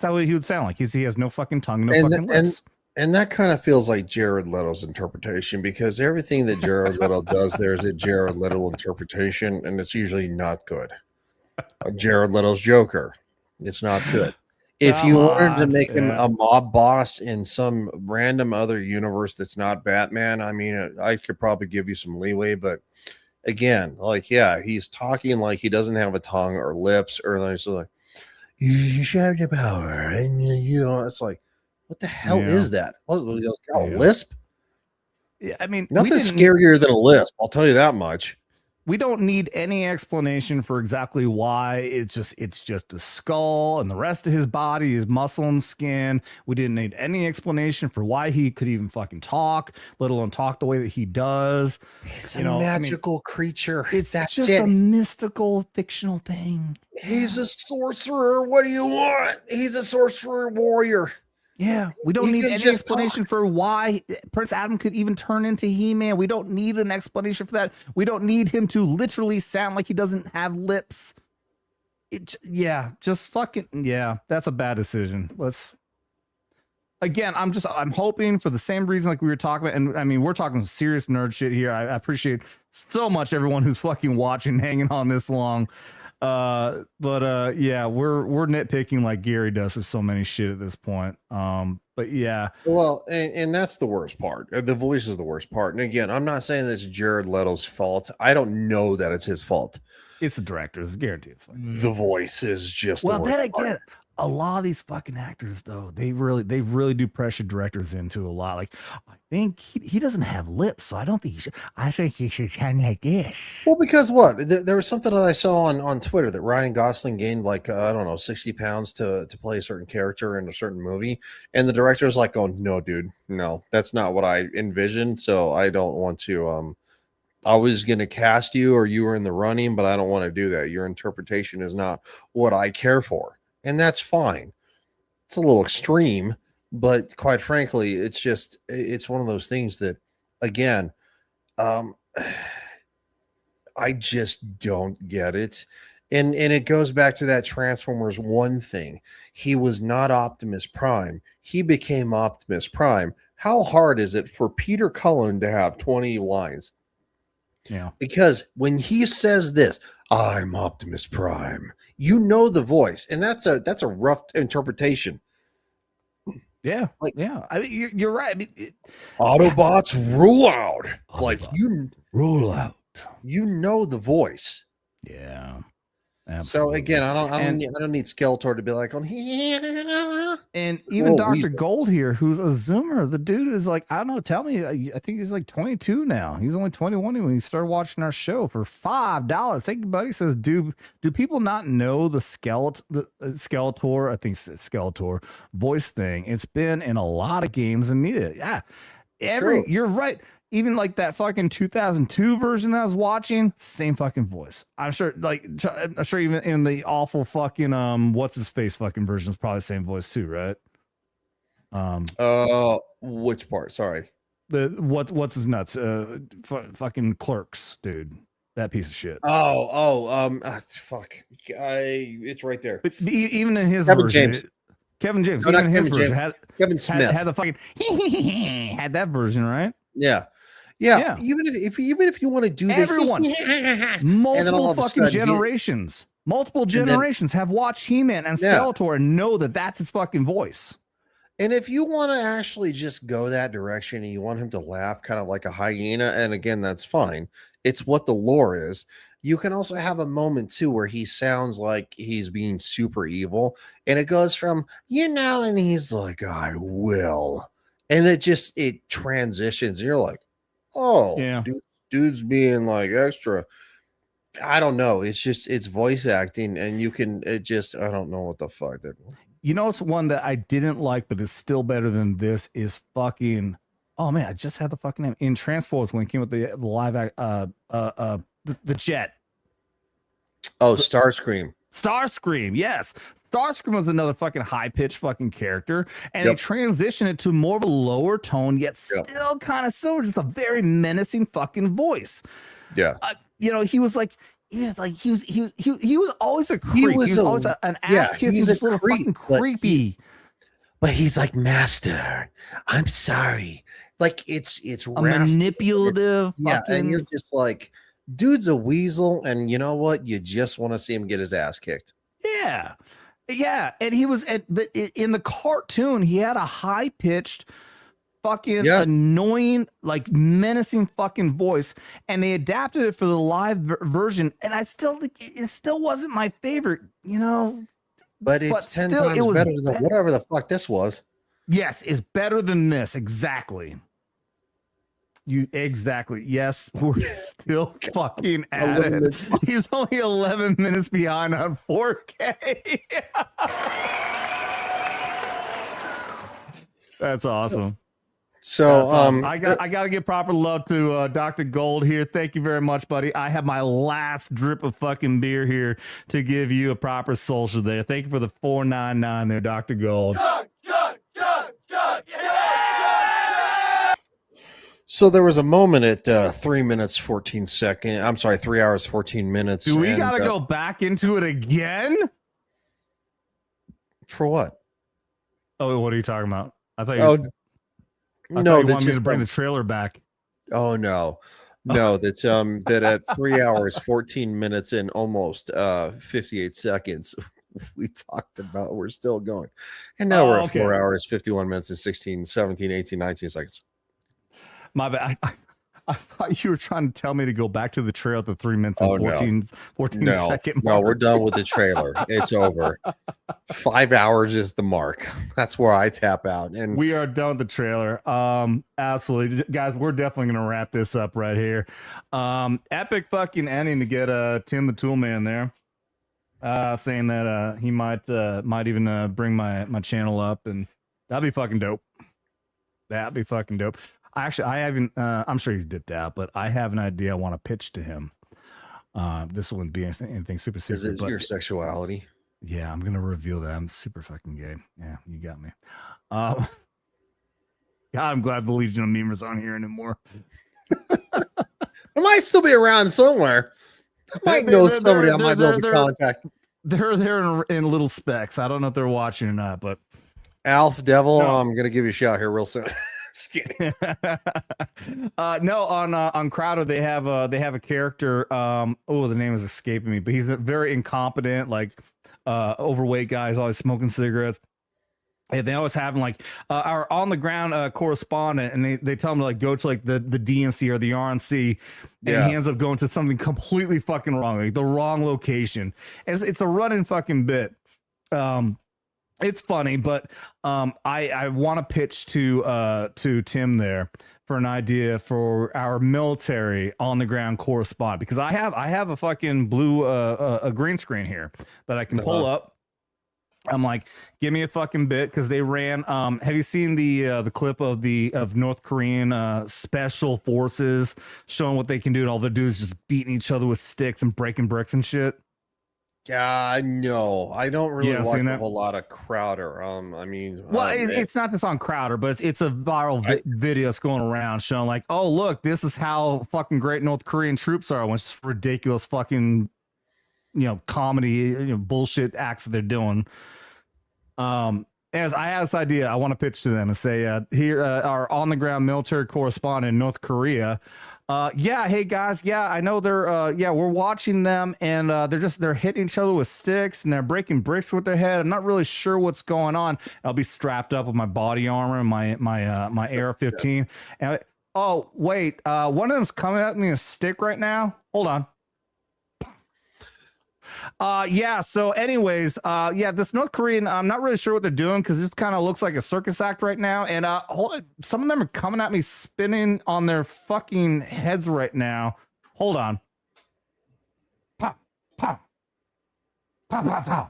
how he would sound like. He has no fucking tongue, no fucking lips. And that kind of feels like Jared Leto's interpretation, because everything that Jared Leto does, there's a Jared Leto interpretation, and it's usually not good. Jared Leto's Joker, it's not good. If you wanted to make him a mob boss in some random other universe that's not Batman, I mean, I could probably give you some leeway, but again, like, yeah, he's talking like he doesn't have a tongue or lips, or like, you shout the power, and you know, it's like, what the hell is that? Got a lisp? Yeah, I mean, nothing scarier than a lisp. I'll tell you that much. We don't need any explanation for exactly why. It's just a skull, and the rest of his body is muscle and skin. We didn't need any explanation for why he could even fucking talk, let alone talk the way that he does. He's a magical creature. That's just a mystical, fictional thing. He's a sorcerer. What do you want? He's a sorcerer warrior. Yeah, we don't need any explanation for why Prince Adam could even turn into He-Man. We don't need an explanation for that. We don't need him to literally sound like he doesn't have lips. Just fucking, that's a bad decision. I'm hoping for the same reason like we were talking about, and I mean, we're talking serious nerd shit here. I appreciate so much everyone who's fucking watching, hanging on this long. We're nitpicking like Gary does for so many shit at this point. But yeah. Well, and that's the worst part. The voice is the worst part. And again, I'm not saying this is Jared Leto's fault. I don't know that it's his fault. It's the director's, guaranteed it's fine. The voice is just well. Then again, a lot of these fucking actors, though, they really do pressure directors into a lot. Like, I think he doesn't have lips, so I don't think he should. I think he should kind of like this. Well, because what? There was something that I saw on Twitter that Ryan Gosling gained like, I don't know, 60 pounds to play a certain character in a certain movie. And the director was like, going, no, dude, no, that's not what I envisioned. So I don't want to, I was going to cast you, or you were in the running, but I don't want to do that. Your interpretation is not what I care for. And that's fine. It's a little extreme, but quite frankly, it's one of those things that, again, I just don't get it. And it goes back to that Transformers 1 thing. He was not Optimus Prime. He became Optimus Prime. How hard is it for Peter Cullen to have 20 lines? Yeah. Because when he says this, I'm Optimus Prime, you know the voice, and that's a rough interpretation. Yeah, I mean, you're right. I mean, Autobots rule out. Like you rule out. You know the voice. Yeah. Absolutely. So again, I don't need Skeletor to be like on. And even Dr. Gold here, who's a Zoomer, the dude is like, I don't know. Tell me, I think he's like 22 now. He's only 21 when he started watching our show for $5. Thank you, buddy. Says, do people not know the Skeletor? I think Skeletor voice thing. It's been in a lot of games and media. Yeah, you're right. Even like that fucking 2002 version that I was watching, same fucking voice. I'm sure even in the awful fucking what's his face fucking version is probably the same voice too, right? Which part? Sorry. What's his nuts? Fucking Clerks, dude. That piece of shit. Fuck. It's right there. But even in his Kevin version, James. Kevin James. No, even not in his Kevin version James. Kevin Smith had the fucking had that version, right? Yeah. Even if you want to do this, everyone, multiple fucking generations, multiple generations have watched He-Man and Skeletor and know that that's his fucking voice. And if you want to actually just go that direction and you want him to laugh kind of like a hyena, and again, that's fine. It's what the lore is. You can also have a moment too where he sounds like he's being super evil, and it goes from, and he's like, I will. And it transitions, and you're like, oh, yeah, dude's being like extra. I don't know. It's voice acting, and I don't know what the fuck that. It's one that I didn't like, but is still better than this is fucking. Oh man, I just had the fucking name in Transformers when it came with the live the jet. Oh, Starscream. Starscream, yes. Starscream was another fucking high-pitched fucking character, and they transitioned it to more of a lower tone, yet still kind of similar, just a very menacing fucking voice. Yeah. you know, he was like, he was always a creep. He was always an ass kiss. He was a little fucking creepy. But he's like, Master, I'm sorry. Like it's a manipulative. Yeah, and you're just like, dude's a weasel, and you know what? You just want to see him get his ass kicked. Yeah, yeah, and he was, but in the cartoon, he had a high pitched, fucking annoying, like menacing fucking voice, and they adapted it for the live version, and it still wasn't my favorite, you know. But it's 10 times better than whatever the fuck this was. Yes, it's better than this. Exactly. Yes, we're still fucking at it. He's only 11 minutes behind on 4K. That's awesome. So I got to give proper love to Dr. Gold here. Thank you very much, buddy. I have my last drip of fucking beer here to give you a proper social there. Thank you for the $4.99 there, Dr. Gold. So there was a moment at 3 minutes 14 seconds. I'm sorry, 3 hours 14 minutes. Do we gotta go back into it again? For what? Oh, what are you talking about? I thought you. No, you wanted me to bring the trailer back. Oh no, that's that at 3 hours 14 minutes and almost 58 seconds we talked about. We're still going, and now we're at 4 hours 51 minutes and 16, 17, 18, 19 seconds. My bad. I thought you were trying to tell me to go back to the trail at the 3 minutes and 14 second mark. No, we're done with the trailer. It's over. 5 hours is the mark. That's where I tap out. And we are done with the trailer. Absolutely. Guys, we're definitely going to wrap this up right here. Epic fucking ending to get Tim the Toolman there. Saying that he might even bring my channel up, and that'd be fucking dope. That'd be fucking dope. Actually, I haven't. I'm sure he's dipped out, but I have an idea I want to pitch to him. This wouldn't be anything super secret. Is it your sexuality? Yeah, I'm gonna reveal that. I'm super fucking gay. Yeah, you got me. God, I'm glad the Legion of Memers aren't here anymore. I might still be around somewhere. I might know somebody I might be able to contact. They're in little specks. I don't know if they're watching or not, but Alf Devil, I'm gonna give you a shout here real soon. Just kidding. No, on Crowder they have a character. The name is escaping me, but he's a very incompetent, like overweight guy. He's always smoking cigarettes. And they always have him like our on the ground correspondent, and they tell him to like go to like the DNC or the RNC, and he ends up going to something completely fucking wrong, like the wrong location. And it's a running fucking bit. It's funny, but I want to pitch to Tim there for an idea for our military on the ground correspondent, because I have a fucking blue a green screen here that I can pull up. I'm like, give me a fucking bit, because they ran. Have you seen the clip of North Korean special forces showing what they can do, and all they do is just beating each other with sticks and breaking bricks and shit? No, I don't really watch a whole lot of Crowder. It's not just on Crowder, but it's a viral video that's going around showing like, oh look, this is how fucking great North Korean troops are, when it's ridiculous fucking, comedy, bullshit acts that they're doing. As I have this idea, I want to pitch to them and say, here, our on the ground military correspondent in North Korea. Hey guys, I know they're we're watching them, and they're hitting each other with sticks, and they're breaking bricks with their head. I'm not really sure what's going on. I'll be strapped up with my body armor and my AR-15. And wait, one of them's coming at me with a stick right now. Hold on. So anyways, this North Korean, I'm not really sure what they're doing, because it kind of looks like a circus act right now. And some of them are coming at me spinning on their fucking heads right now. Hold on. Pow, pow. Pow, pow,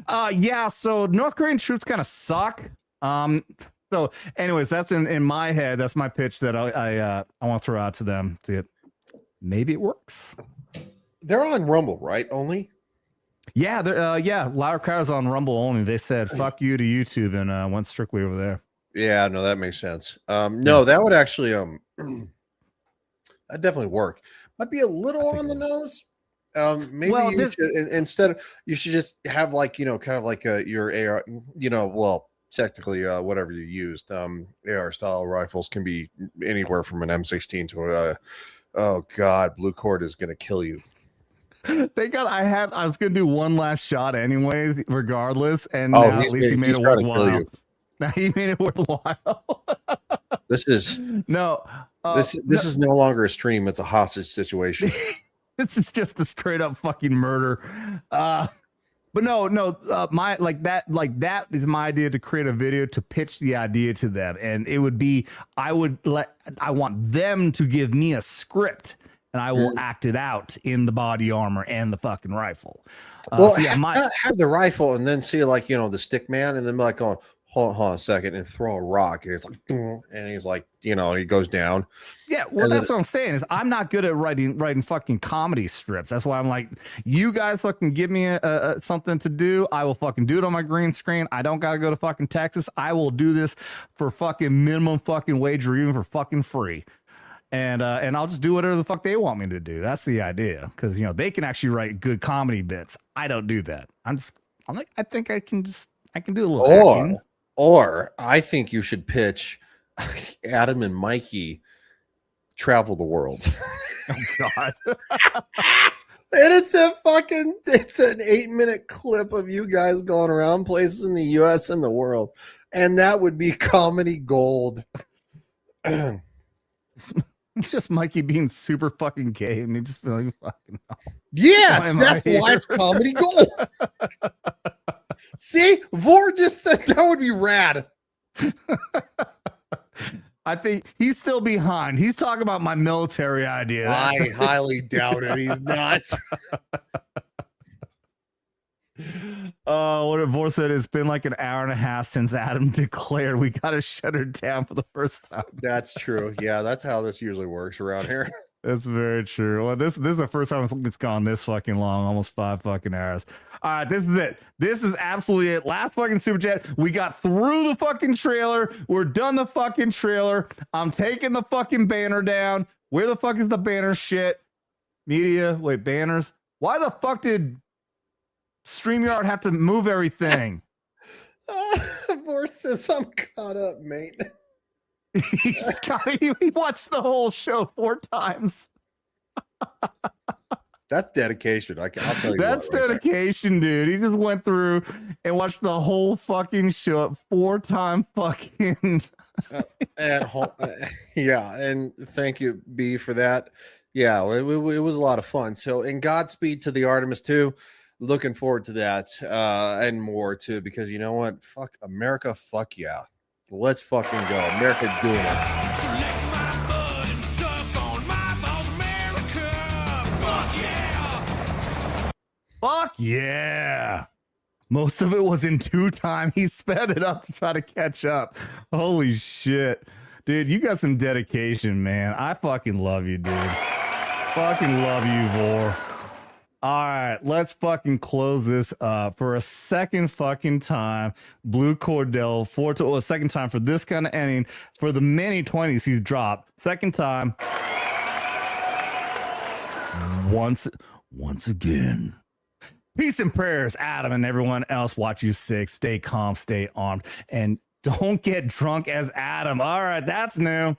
pow. So North Korean troops kind of suck. So anyways, that's in my head. That's my pitch that I want to throw out to them. See it. Maybe it works. They're on Rumble, right? Only? Yeah, they're Louder Crowd's on Rumble only. They said fuck you to YouTube and went strictly over there. Yeah, no, that makes sense. No, that would actually that'd definitely work. might be a little on the nose. Maybe Well, you should instead you should just have like kind of like your AR, well, technically whatever you used. AR style rifles can be anywhere from an M16 to oh god, blue cord is gonna kill you. Thank God I was gonna do one last shot anyway, regardless, and Oh, now at least he made it worthwhile. Now he made it worthwhile. This is no. This is no longer a stream; it's a hostage situation. This is just a straight up fucking murder. But no, my that is my idea to create a video to pitch the idea to them, and it would be I want them to give me a script, and I will act it out in the body armor and the fucking rifle. Well, so yeah, have the rifle and then see like the stick man, and then be like going, hold on a second, and throw a rock, and it's like, and he's like, he goes down. Yeah, well, that's what I'm saying is I'm not good at writing fucking comedy strips. That's why I'm like, you guys fucking give me something to do. I will fucking do it on my green screen. I don't gotta go to fucking Texas. I will do this for fucking minimum fucking wage or even for fucking free. And I'll just do whatever the fuck they want me to do. That's the idea, because they can actually write good comedy bits. I don't do that. I'm like, I think I can do a little acting. Or I think you should pitch Adam and Mikey travel the world. Oh God. And it's an 8-minute clip of you guys going around places in the US and the world. And that would be comedy gold. It's just Mikey being super fucking gay, and he just be like, fucking hell. Yes, that's why it's comedy gold. See, Vor just said that would be rad. I think he's still behind. He's talking about my military idea. I highly doubt it. He's not. What Vor said, it's been like an hour and a half since Adam declared we got to shut her down for the first time. That's true. Yeah, that's how this usually works around here. That's very true. Well, this is the first time it's gone this fucking long, almost 5 fucking hours. All right, this is it. This is absolutely it. Last fucking super chat. We got through the fucking trailer. We're done the fucking trailer. I'm taking the fucking banner down. Where the fuck is the banner shit? Media. Wait, banners. Why the fuck did StreamYard have to move everything? Vor says I'm caught up, mate. He watched the whole show 4 times. That's dedication. I'll tell you. That's dedication, dude. He just went through and watched the whole fucking show 4 times fucking. Yeah, and thank you, B, for that. Yeah, it was a lot of fun. So, and Godspeed to the Artemis II. Looking forward to that and more too, because you know what? Fuck America. Fuck yeah. Let's fucking go. America doing it. Select my blood and suck on my balls, America. Fuck yeah. Fuck yeah. Most of it was in 2 time. He sped it up to try to catch up. Holy shit. Dude, you got some dedication, man. I fucking love you, dude. Fucking love you, Vor. All right, let's fucking close this up for a second fucking time. Blue Cordell, a second time for this kind of ending. For the many 20s he's dropped. Second time. Once again. Peace and prayers, Adam and everyone else. Watch you 6. Stay calm, stay armed, and don't get drunk as Adam. All right, that's new.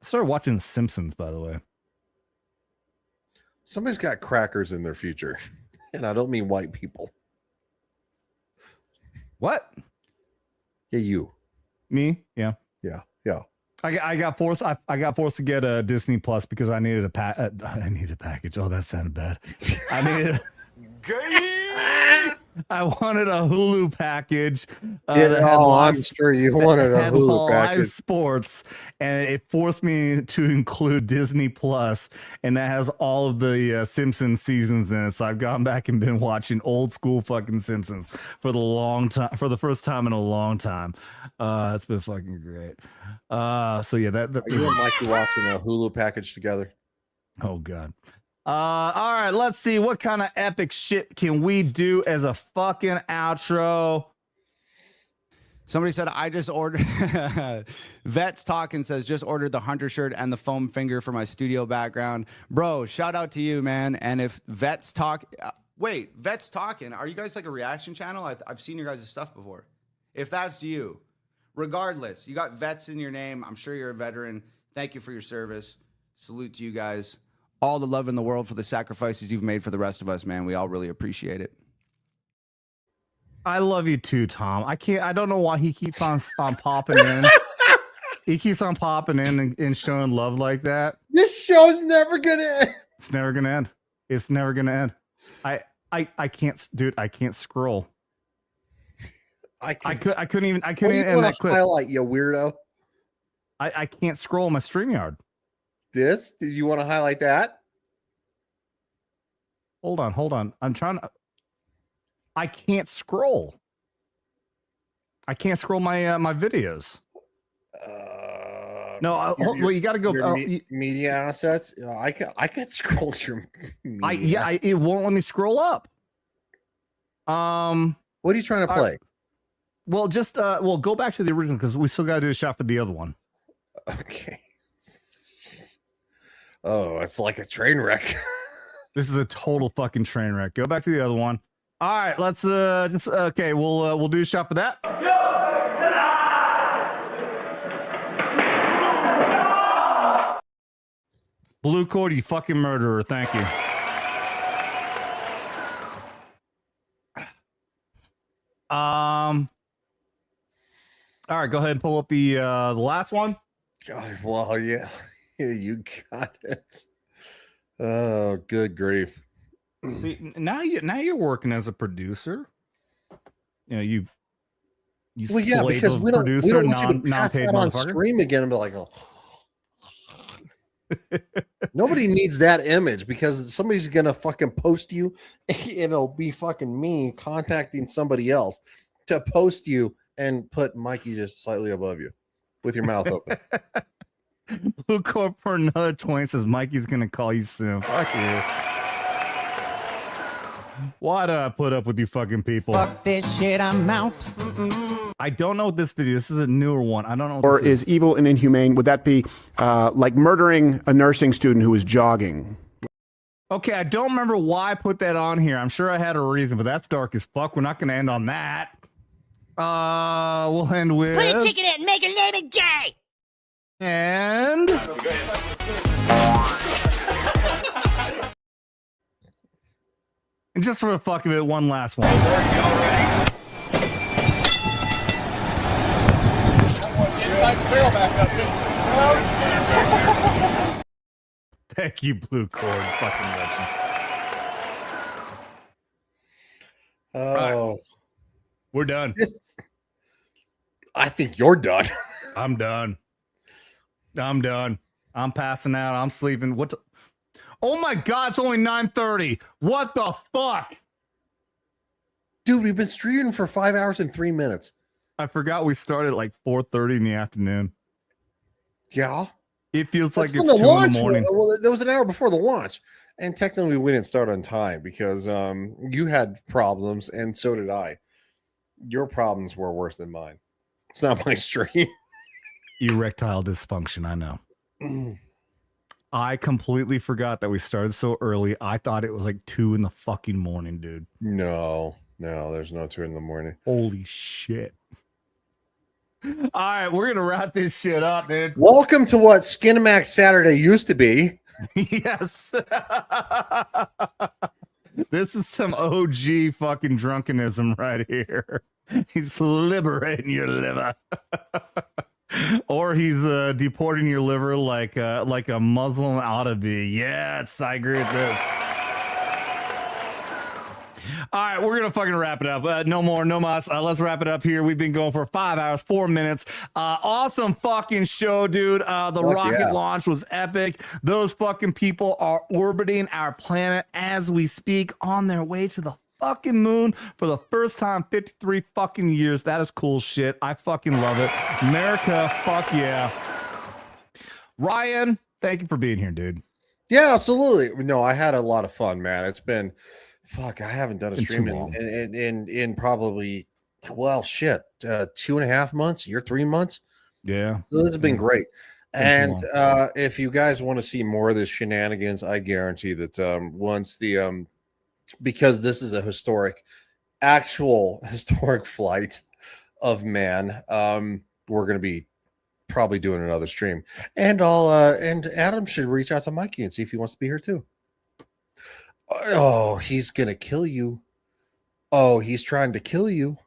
Started watching The Simpsons, by the way. Somebody's got crackers in their future, and I don't mean white people. What? Yeah, you. Me? Yeah. Yeah. I got forced. I got forced to get a Disney Plus because I needed I needed a package. Oh, that sounded bad. I needed. I wanted a Hulu package. I'm sure you wanted a Hulu package. Live sports, and it forced me to include Disney Plus, and that has all of the Simpsons seasons in it. So I've gone back and been watching old school fucking Simpsons for the first time in a long time. It's been fucking great. So yeah, that you and Mikey watching a Hulu package together. Oh God. All right, let's see what kind of epic shit can we do as a fucking outro. Somebody said, I just ordered, Vets Talking says, just ordered the Hunter shirt and the foam finger for my studio background. Bro, shout out to you, man. And if Vets Talk, wait, Vets Talking, are you guys like a reaction channel? I've seen your guys' stuff before. If that's you, regardless, you got Vets in your name. I'm sure you're a veteran. Thank you for your service. Salute to you guys. All the love in the world for the sacrifices you've made for the rest of us, man. We all really appreciate it. I love you too, Tom. I don't know why he keeps on popping in. He keeps on popping in and showing love like that. This show's never gonna end. It's never gonna end. It's never gonna end. I can't, dude. I can't scroll. I couldn't even end that clip. Highlight, you weirdo. I can't scroll my StreamYard. Did you want to highlight that? Hold on. I'm trying to. I can't scroll. I can't scroll my videos. No, well, you got to go. Media assets. I can scroll your. Media. It won't let me scroll up. What are you trying to play? Well, just go back to the original because we still got to do a shot for the other one. Okay. Oh, it's like a train wreck. This is a total fucking train wreck. Go back to the other one. All right, let's okay. We'll do a shot for that. Blue cord, you fucking murderer. Thank you. All right, go ahead and pull up the last one. Well, yeah, you got it. Oh, good grief. See, now you're working as a producer. You know, you well, yeah, because we don't want you to pass that on stream again and be like, oh. Nobody needs that image because somebody's gonna fucking post you. It'll be fucking me contacting somebody else to post you and put Mikey just slightly above you with your mouth open. Blue Corp for another 20 says Mikey's gonna call you soon. Fuck you. Why do I put up with you fucking people? Fuck this shit, I'm out. I don't know what this video. This is a newer one. I don't know. What Or is evil and inhumane? Would that be like murdering a nursing student who was jogging? Okay, I don't remember why I put that on here. I'm sure I had a reason, but that's dark as fuck. We're not going to end on that. We'll end with. Put a chicken in and make her name it gay. And. And just for the fuck of it, one last one. Thank you, Blue Cord. Fucking legend. Oh. Right. We're done. I think you're done. I'm done. I'm passing out. I'm sleeping. What the? Oh my God, it's only 9:30. What the fuck? Dude, we've been streaming for 5 hours and 3 minutes. I forgot we started at like 4:30 in the afternoon. Yeah. It feels like it's 2 the in launch the morning. Well, it was an hour before the launch. And technically we didn't start on time because you had problems and so did I. Your problems were worse than mine. It's not my stream. Erectile dysfunction, I know. I completely forgot that we started so early. I thought it was like 2 in the fucking morning, dude. No, there's no 2 in the morning. Holy shit. All right, we're going to wrap this shit up, dude. Welcome to what Skinamax Saturday used to be. Yes. This is some OG fucking drunkenism right here. He's liberating your liver. Or he's deporting your liver like a Muslim ought to be. Yes, I agree with this. All right, we're gonna fucking wrap it up. No more, no mas. Let's wrap it up here. We've been going for 5 hours, 4 minutes. Awesome fucking show, dude. The rocket launch was epic. Those fucking people are orbiting our planet as we speak, on their way to the fucking moon for the first time 53 fucking years. That is cool shit. I fucking love it. America, fuck yeah. Ryan, thank you for being here, dude. Yeah, absolutely. No, I had a lot of fun, man. It's been I haven't done a stream in probably well, shit, 2.5 months, year, 3 months. Yeah. So this has been great. Been too And long. if you guys want to see more of this shenanigans, I guarantee that once the because this is a actual historic flight of man, we're going to be probably doing another stream. And and Adam should reach out to Mikey and see if he wants to be here too. Oh, he's going to kill you. Oh, he's trying to kill you.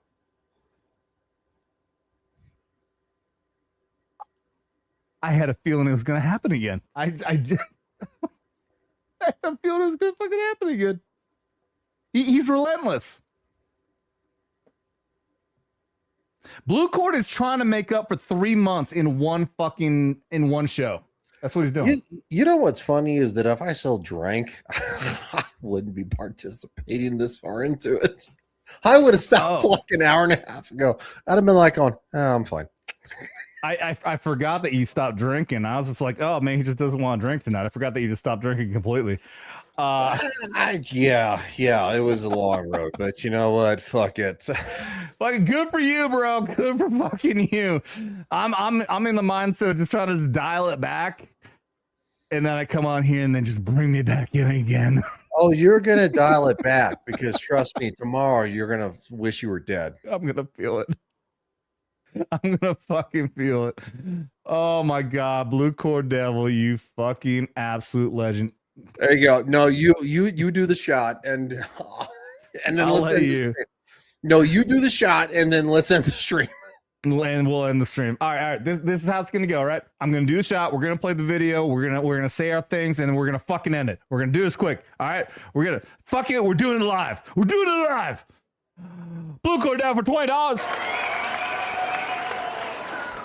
I had a feeling it was going to happen again. I did. I had a feeling it was going to fucking happen again. He's relentless. Blue Cord is trying to make up for 3 months in one show. That's what he's doing. You know what's funny is that if I still drank, I wouldn't be participating this far into it. I would have stopped like an hour and a half ago. I'd have been like, "Oh, I'm fine." I forgot that you stopped drinking. I was just like, oh man, he just doesn't want to drink tonight. I forgot that you just stopped drinking completely. Yeah, it was a long road, but you know what? Fuck it. Fucking good for you, bro. Good for fucking you. I'm in the mindset of just trying to dial it back, and then I come on here and then just bring me back in again. Oh, you're gonna dial it back because trust me, tomorrow you're gonna wish you were dead. I'm gonna feel it. I'm gonna fucking feel it. Oh my god, Blue Cord Devil, you fucking absolute legend. There you go. No, you do the shot and then let's end the stream. No, you do the shot and then let's end the stream. And we'll end the stream. All right. This is how it's gonna go, right? I'm gonna do the shot. We're gonna play the video. We're gonna say our things, and then we're gonna fucking end it. We're gonna do this quick. All right. We're gonna fuck it. We're doing it live. We're doing it live. Blue Cord down for $20.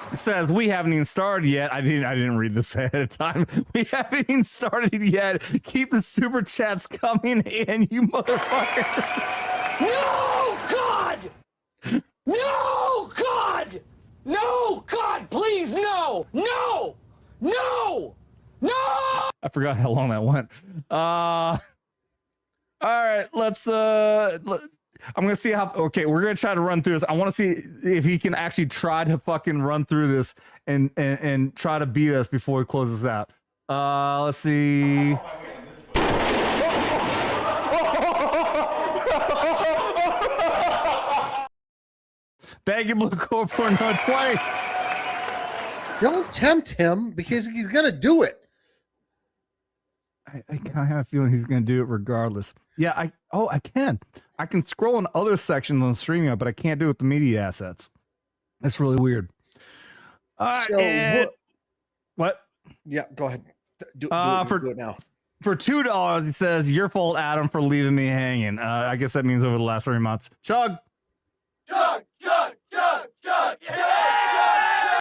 It says we haven't even started yet. I didn't read this ahead of time. We haven't even started yet. Keep the super chats coming in, you motherfucker. No, God! No, God! No, God, please, no! No! No! No! I forgot how long that went. All right, I'm gonna see how. Okay, we're gonna try to run through this. I want to see if he can actually try to fucking run through this and try to beat us before he closes out. Let's see. Thank you, Blue Corp, for another 20. Don't tempt him because he's gonna do it. I kind of have a feeling he's gonna do it regardless. Yeah, I can. I can scroll in other sections on streaming, but I can't do it with the media assets. That's really weird. So what? Yeah, go ahead. Do it now. For $2, he says, "Your fault, Adam, for leaving me hanging." I guess that means over the last 3 months. Chug. Chug, chug, chug, chug, yeah!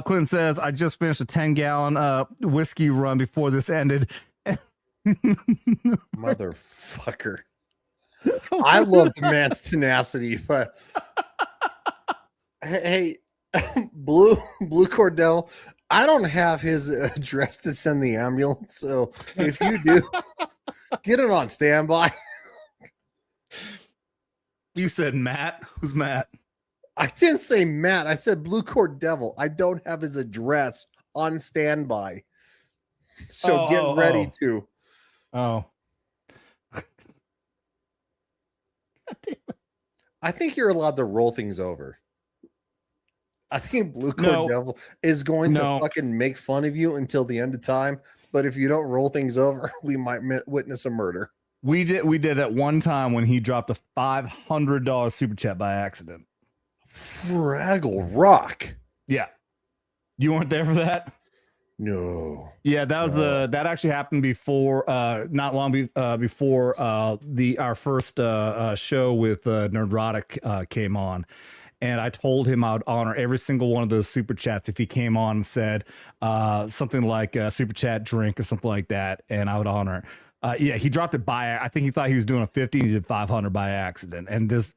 Clinton says, "I just finished a 10-gallon whiskey run before this ended." Motherfucker. I love the man's tenacity, but hey, Blue Cordell, I don't have his address to send the ambulance, so if you do, get it on standby. You said Matt? Who's Matt? I didn't say Matt. I said Blue Cord Devil. I don't have his address on standby. So get ready to. Oh. I think you're allowed to roll things over. I think Blue Cord Devil is going to fucking make fun of you until the end of time. But if you don't roll things over, we might witness a murder. We did that one time when he dropped a $500 super chat by accident. Fraggle Rock. Yeah. You weren't there for that? No. Yeah, that was that actually happened before not long before our first show with Nerdrotic came on. And I told him I would honor every single one of those super chats if he came on and said something like super chat drink or something like that, and I would honor it. Yeah, he dropped it by. I think he thought he was doing a 50. He did 500 by accident, and just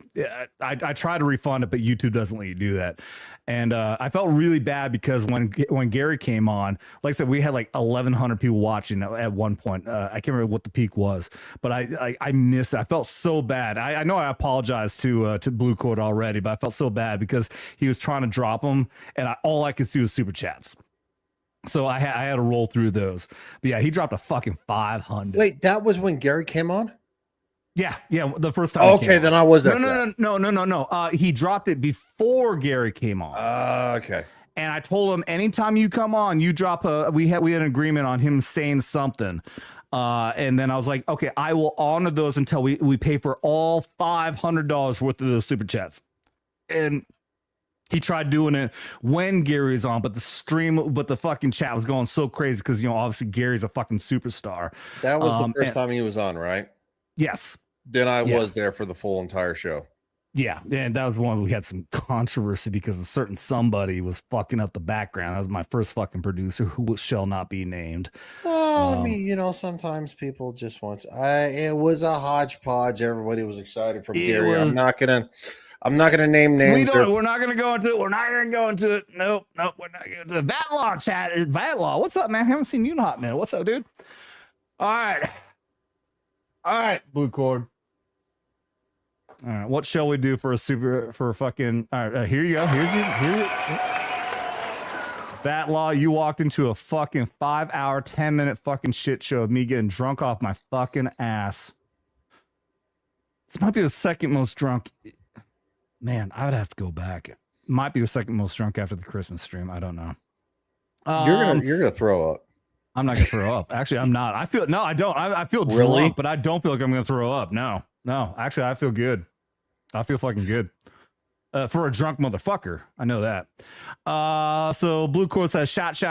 I tried to refund it, but YouTube doesn't let you do that. And I felt really bad because when Gary came on, like I said, we had like 1,100 people watching at one point. I can't remember what the peak was, but I missed it. I felt so bad. I know I apologized to Blue Cord already, but I felt so bad because he was trying to drop them, and all I could see was super chats. So I had to roll through those. But yeah, he dropped a fucking 500. Wait, that was when Gary came on? Yeah, the first time. Okay, then I was there. No. He dropped it before Gary came on. Okay. And I told him, anytime you come on, you drop we had an agreement on him saying something. And then I was like, okay, I will honor those until we pay for all $500 worth of those super chats. And he tried doing it when Gary was on, but the fucking chat was going so crazy because, obviously Gary's a fucking superstar. That was the first time he was on, right? Yes. Then I was there for the full entire show. Yeah, and that was one we had some controversy because a certain somebody was fucking up the background. That was my first fucking producer who shall not be named. Well, I mean, sometimes people just want. It was a hodgepodge. Everybody was excited from Gary. I'm not gonna name names. We're not gonna go into it. We're not gonna go into it. Nope. We're not gonna do it. Vatlaw chat is Vatlaw. What's up, man? Haven't seen you in a hot minute. What's up, dude? All right, Blue Cord. All right, what shall we do for a fucking? All right, here you go. Here you. Vatlaw, you walked into a fucking 5-hour, 10-minute fucking shit show of me getting drunk off my fucking ass. This might be the second most drunk. Man, I would have to go back. Might be the second most drunk after the Christmas stream. I don't know. You're gonna throw up. I'm not gonna throw up. Actually, I'm not. I feel I don't. I feel Really? drunk, but I don't feel like I'm gonna throw up. No. Actually, I feel good. I feel fucking good. For a drunk motherfucker, I know that. So Blue Cord says shot,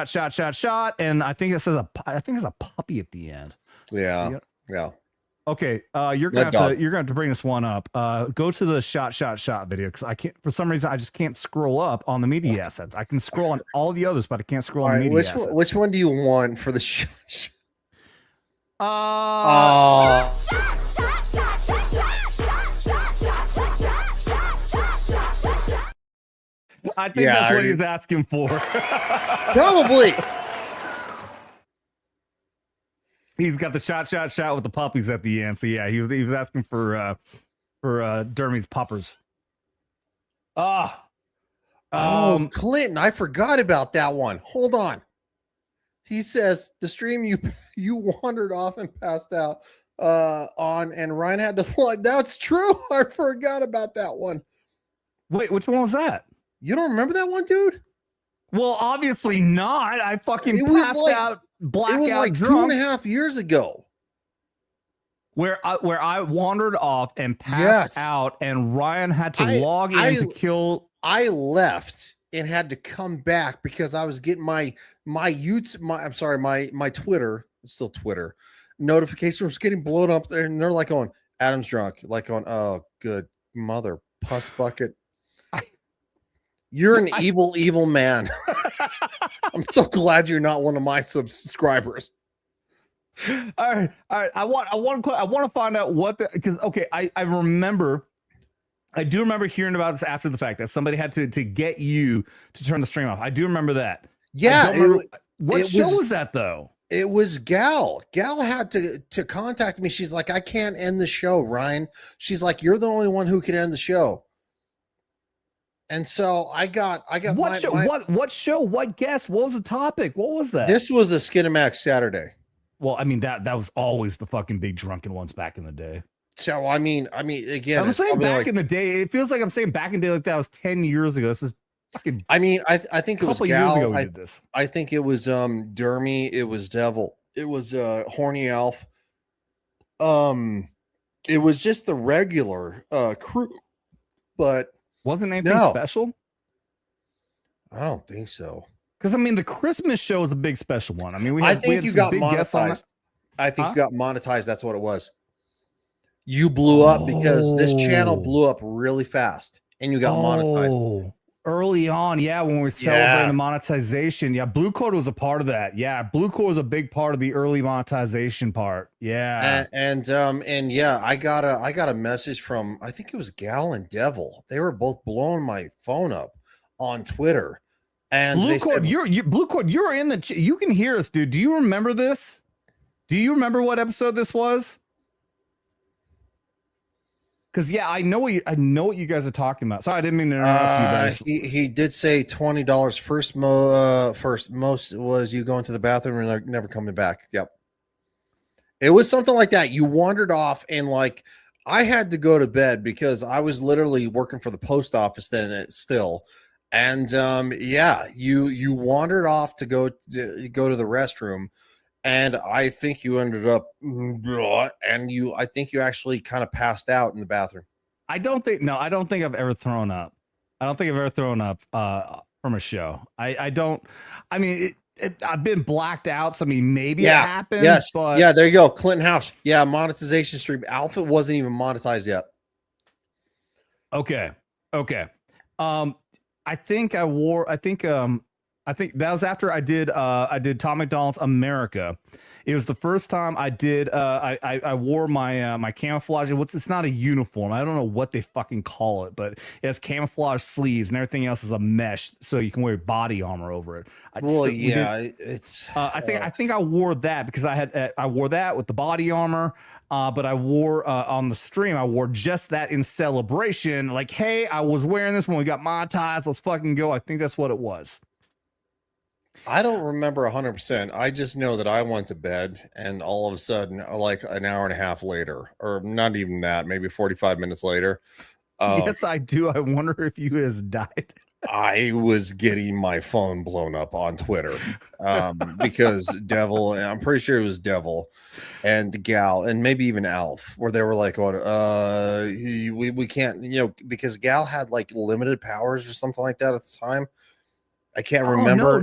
and I think it says it's a puppy at the end. Yeah. Okay, you're gonna have to bring this one up. Go to the shot video because I can't, for some reason, I just can't scroll up on the media assets. I can scroll on all the others, but I can't scroll on the media assets. Which one do you want for the shot? I think that's what he's asking for. Probably. He's got the shot with the puppies at the end. So yeah, he was asking for Dermy's puppers. Clinton, I forgot about that one. Hold on. He says the stream you wandered off and passed out on, and Ryan had to fly. That's true. I forgot about that one. Wait, which one was that? You don't remember that one, dude? Well, obviously not. I fucking passed out, blackout, it was like drunk. 2.5 years ago. Where I wandered off and passed out, and Ryan had to log in to kill. I left and had to come back because I was getting my Twitter, it's still Twitter, notification was getting blown up there, and they're like going, Adam's drunk, like going, oh, good mother puss bucket. You're an evil man. I'm so glad you're not one of my subscribers. All right. I want to find out because I do remember hearing about this after the fact that somebody had to get you to turn the stream off. I do remember that. Yeah. What show was that though? It was Gal. Gal had to contact me. She's like, I can't end the show, Ryan. She's like, you're the only one who can end the show. And so I got what show? What show? What guest? What was the topic? What was that? This was a Skinamax Saturday. Well, I mean that was always the fucking big drunken ones back in the day. So I mean, again, I'm saying back in the day. It feels like I'm saying back in the day, like that was 10 years ago. This is fucking. I mean, I think it was years Gal. ago we did this. I think it was Dermy. It was Devil. It was Horny Alf. It was just the regular crew, but. Wasn't anything special? I don't think so. Because I mean, the Christmas show is a big special one. I mean, we I had think you got monetized. I think you got monetized. That's what it was. You blew up because this channel blew up really fast, and you got monetized. Early on, yeah, when we were celebrating the monetization, yeah, Blue Cord was a part of that. Yeah, Blue Cord was a big part of the early monetization part. Yeah, and yeah, I got a message from, I think it was Gal and Devil. They were both blowing my phone up on Twitter, and Blue they Cord, said, you're Blue Cord, you're in the. You can hear us, dude. Do you remember this? Do you remember what episode this was? Because yeah, I know what you guys are talking about. Sorry, I didn't mean to interrupt you. But he did say $20 first. First most was you going to the bathroom and never coming back. Yep, it was something like that. You wandered off, and like I had to go to bed because I was literally working for the post office then still, and yeah, you wandered off to go to the restroom. And I think you ended up, and I think you actually kind of passed out in the bathroom. I don't think I've ever thrown up. I don't think I've ever thrown up from a show. I don't. I mean, I've been blacked out. So I mean, maybe it happened. Yes. But yeah. There you go. Clinton House. Yeah. Monetization stream. Alpha wasn't even monetized yet. Okay. I think that was after I did Tom McDonald's America. It was the first time I did I wore my camouflage. It's not a uniform. I don't know what they fucking call it, but it has camouflage sleeves and everything else is a mesh, so you can wear body armor over it. I think I wore that because I wore that with the body armor. But I wore on the stream, I wore just that in celebration. Like, hey, I was wearing this when we got monetized. Let's fucking go. I think that's what it was. I don't remember 100%. I just know that I went to bed, and all of a sudden, like an hour and a half later, or not even that, maybe 45 minutes later. Yes, I do. I wonder if you guys died. I was getting my phone blown up on Twitter because Devil, and I'm pretty sure it was Devil and Gal, and maybe even Alf, where they were like, we can't, because Gal had like limited powers or something like that at the time. I can't remember.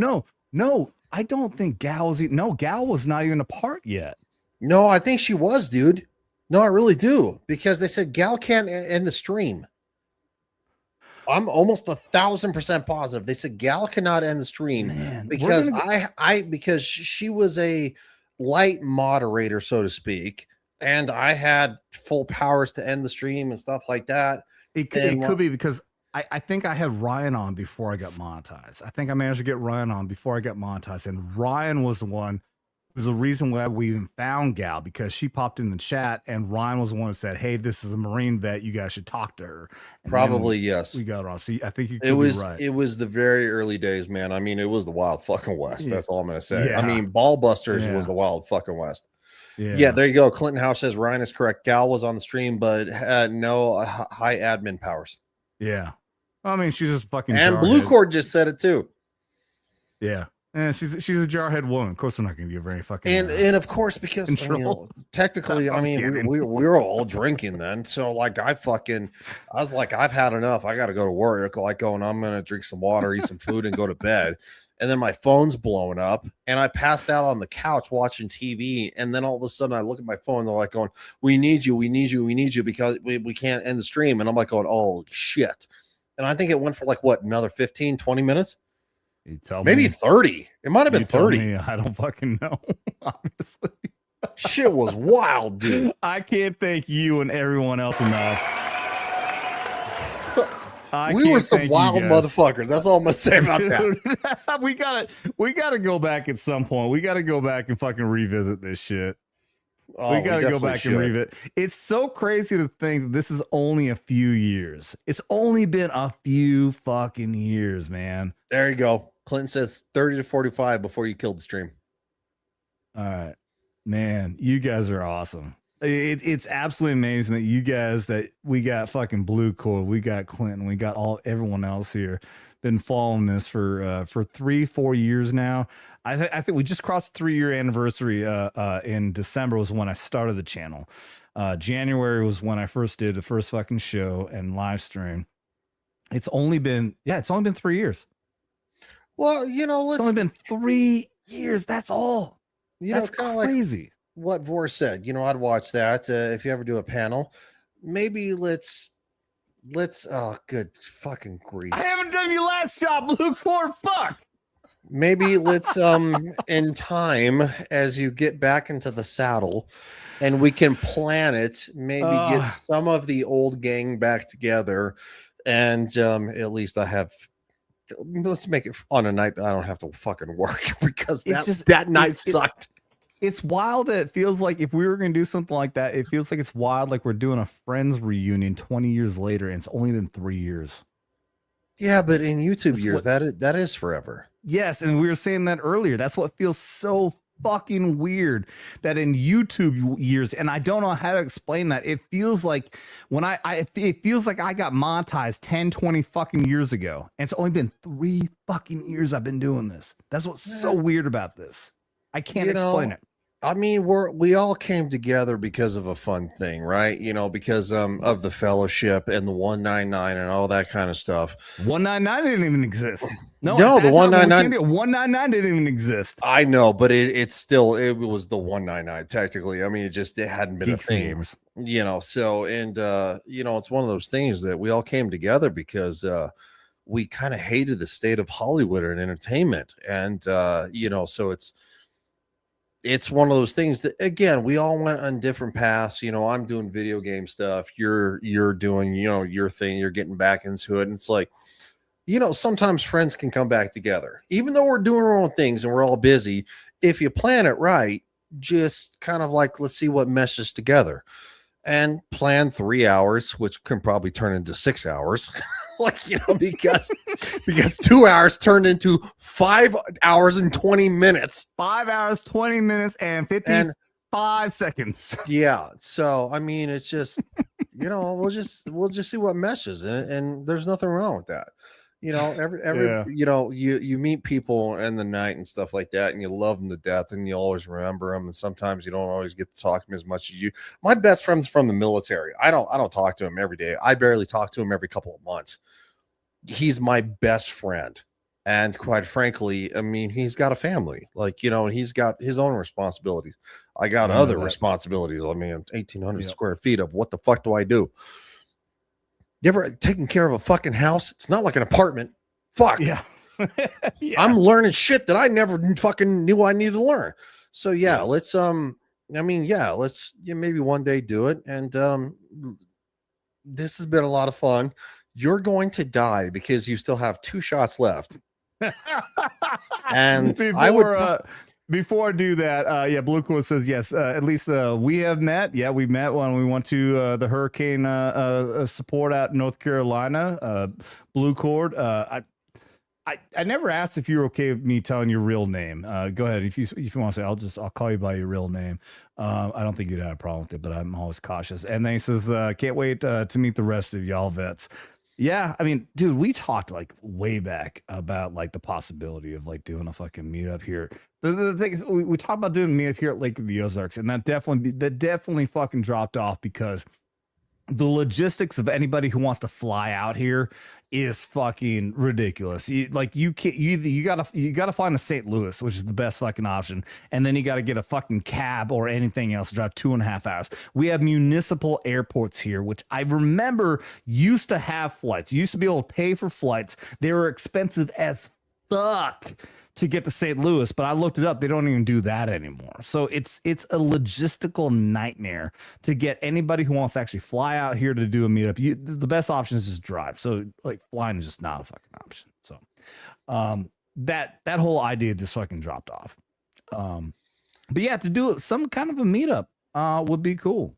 No, I don't think Gal was. Gal was not even a part yet. No, I think she was, dude. No, I really do, because they said Gal can't end the stream. I'm almost 1,000% positive. They said Gal cannot end the stream because because she was a light moderator, so to speak, and I had full powers to end the stream and stuff like that. It could be because I think I had Ryan on before I got monetized. I think I managed to get Ryan on before I got monetized, and Ryan was the one. Was the reason why we even found Gal, because she popped in the chat and Ryan was the one who said, "Hey, this is a Marine vet. You guys should talk to her." And probably yes. We got her on. So I think you could be right. It was the very early days, man. I mean, it was the Wild fucking West. That's all I'm gonna say. Yeah. I mean, Ball Busters was the Wild fucking West. Yeah, there you go. Clinton House says Ryan is correct. Gal was on the stream, but had no high admin powers. Yeah. I mean, she's just fucking. And Blue Cord just said it too. Yeah. And she's a jarhead woman. Of course, we're not going to give her any fucking. And of course, because technically, I mean, we were all drinking then. So like, I was like, I've had enough. I got to go to work. Like going, I'm going to drink some water, eat some food, and go to bed. And then my phone's blowing up, and I passed out on the couch watching TV. And then all of a sudden, I look at my phone. They're like, going, "We need you, we need you, we need you," because we can't end the stream. And I'm like, going, "Oh shit!" And I think it went for like what, another 15, 20 minutes. You tell maybe me. 30. It might have been 30. I don't fucking know. Honestly, shit was wild, dude. I can't thank you and everyone else enough. We were some wild motherfuckers. That's all I'm gonna say about that. we gotta go back at some point. We gotta go back and fucking revisit this shit. Oh, we gotta go back and revisit. It's so crazy to think this is only a few years. It's only been a few fucking years, man. There you go. Clinton says 30 to 45 before you killed the stream. All right, man, you guys are awesome. It's absolutely amazing that you guys, that we got fucking Blue Cord, we got Clinton, we got everyone else here, been following this for 3-4 years now. I think we just crossed the 3-year anniversary in December was when I started the channel. January was when I first did the first fucking show and live stream. It's only been 3 years. Well, it's only been 3 years. That's all. That's crazy. Like what Vor said, I'd watch that. If you ever do a panel, maybe let's let's. Oh, good fucking grief! I haven't done your last shot, Blue Cord. Fuck. Maybe let's in time as you get back into the saddle, and we can plan it. Maybe get some of the old gang back together, and at least I have. Let's make it on a night that I don't have to fucking work because that night sucked. It's wild that it feels like if we were going to do something like that, it feels like it's wild like we're doing a Friends reunion 20 years later, and it's only been 3 years. Yeah, but in YouTube years, that is forever. Yes, and we were saying that earlier. That's what feels so fucking weird that in YouTube years, and I don't know how to explain that. It feels like when it feels like I got monetized 10, 20 fucking years ago, and it's only been 3 fucking years I've been doing this. That's what's so weird about this. I can't explain it. I mean, we all came together because of a fun thing, right? You know, because of the fellowship and the 199 and all that kind of stuff. 199 didn't even exist. No, the 199 199 didn't even exist. I know, but it was the 199 technically. I mean, it hadn't been a thing, you know. So you know, it's one of those things that we all came together because we kind of hated the state of Hollywood and entertainment, and you know, so it's one of those things that, again, we all went on different paths. You know, I'm doing video game stuff. You're doing, you know, your thing. You're getting back into it. And it's like, you know, sometimes friends can come back together, even though we're doing our own things and we're all busy. If you plan it right, just kind of like, let's see what meshes together, and plan 3 hours, which can probably turn into 6 hours. Like, you know, because 2 hours turned into 5 hours and 20 minutes. 5 hours, 20 minutes, and 55 seconds. Yeah. So I mean, it's just, you know, we'll just see what meshes, and there's nothing wrong with that. You know, every you know, you meet people in the night and stuff like that, and you love them to death, and you always remember them. And sometimes you don't always get to talk to them as much as you. My best friend's from the military. I don't talk to him every day. I barely talk to him every couple of months. He's my best friend, and quite frankly, I mean, he's got a family, like, you know, and he's got his own responsibilities. I got other responsibilities. I mean, 1,800 square feet of what the fuck do I do? You ever taking care of a fucking house? It's not like an apartment. Fuck. Yeah. I'm learning shit that I never fucking knew I needed to learn. So yeah, let's let's maybe one day do it. And this has been a lot of fun. You're going to die because you still have 2 shots left. And before I do that, Blue Cord says yes. At least we have met. Yeah, we met when we went to the hurricane support out in North Carolina. Blue Cord. I never asked if you're okay with me telling your real name. Go ahead if you want to say. I'll call you by your real name. I don't think you'd have a problem with it, but I'm always cautious. And then he says, "Can't wait to meet the rest of y'all vets." Yeah, I mean, dude, we talked like way back about like the possibility of like doing a fucking meetup here. The thing is, we talked about doing a meetup here at Lake of the Ozarks, and that definitely fucking dropped off because the logistics of anybody who wants to fly out here is fucking ridiculous. You gotta find a St. Louis, which is the best fucking option, and then you gotta get a fucking cab or anything else to drive 2.5 hours. We have municipal airports here, which I remember used to have flights. You used to be able to pay for flights. They were expensive as fuck to get to St. Louis, but I looked it up. They don't even do that anymore. So it's a logistical nightmare to get anybody who wants to actually fly out here to do a meetup. The best option is just drive. So like flying is just not a fucking option. So that whole idea just fucking dropped off. But yeah, to do some kind of a meetup would be cool.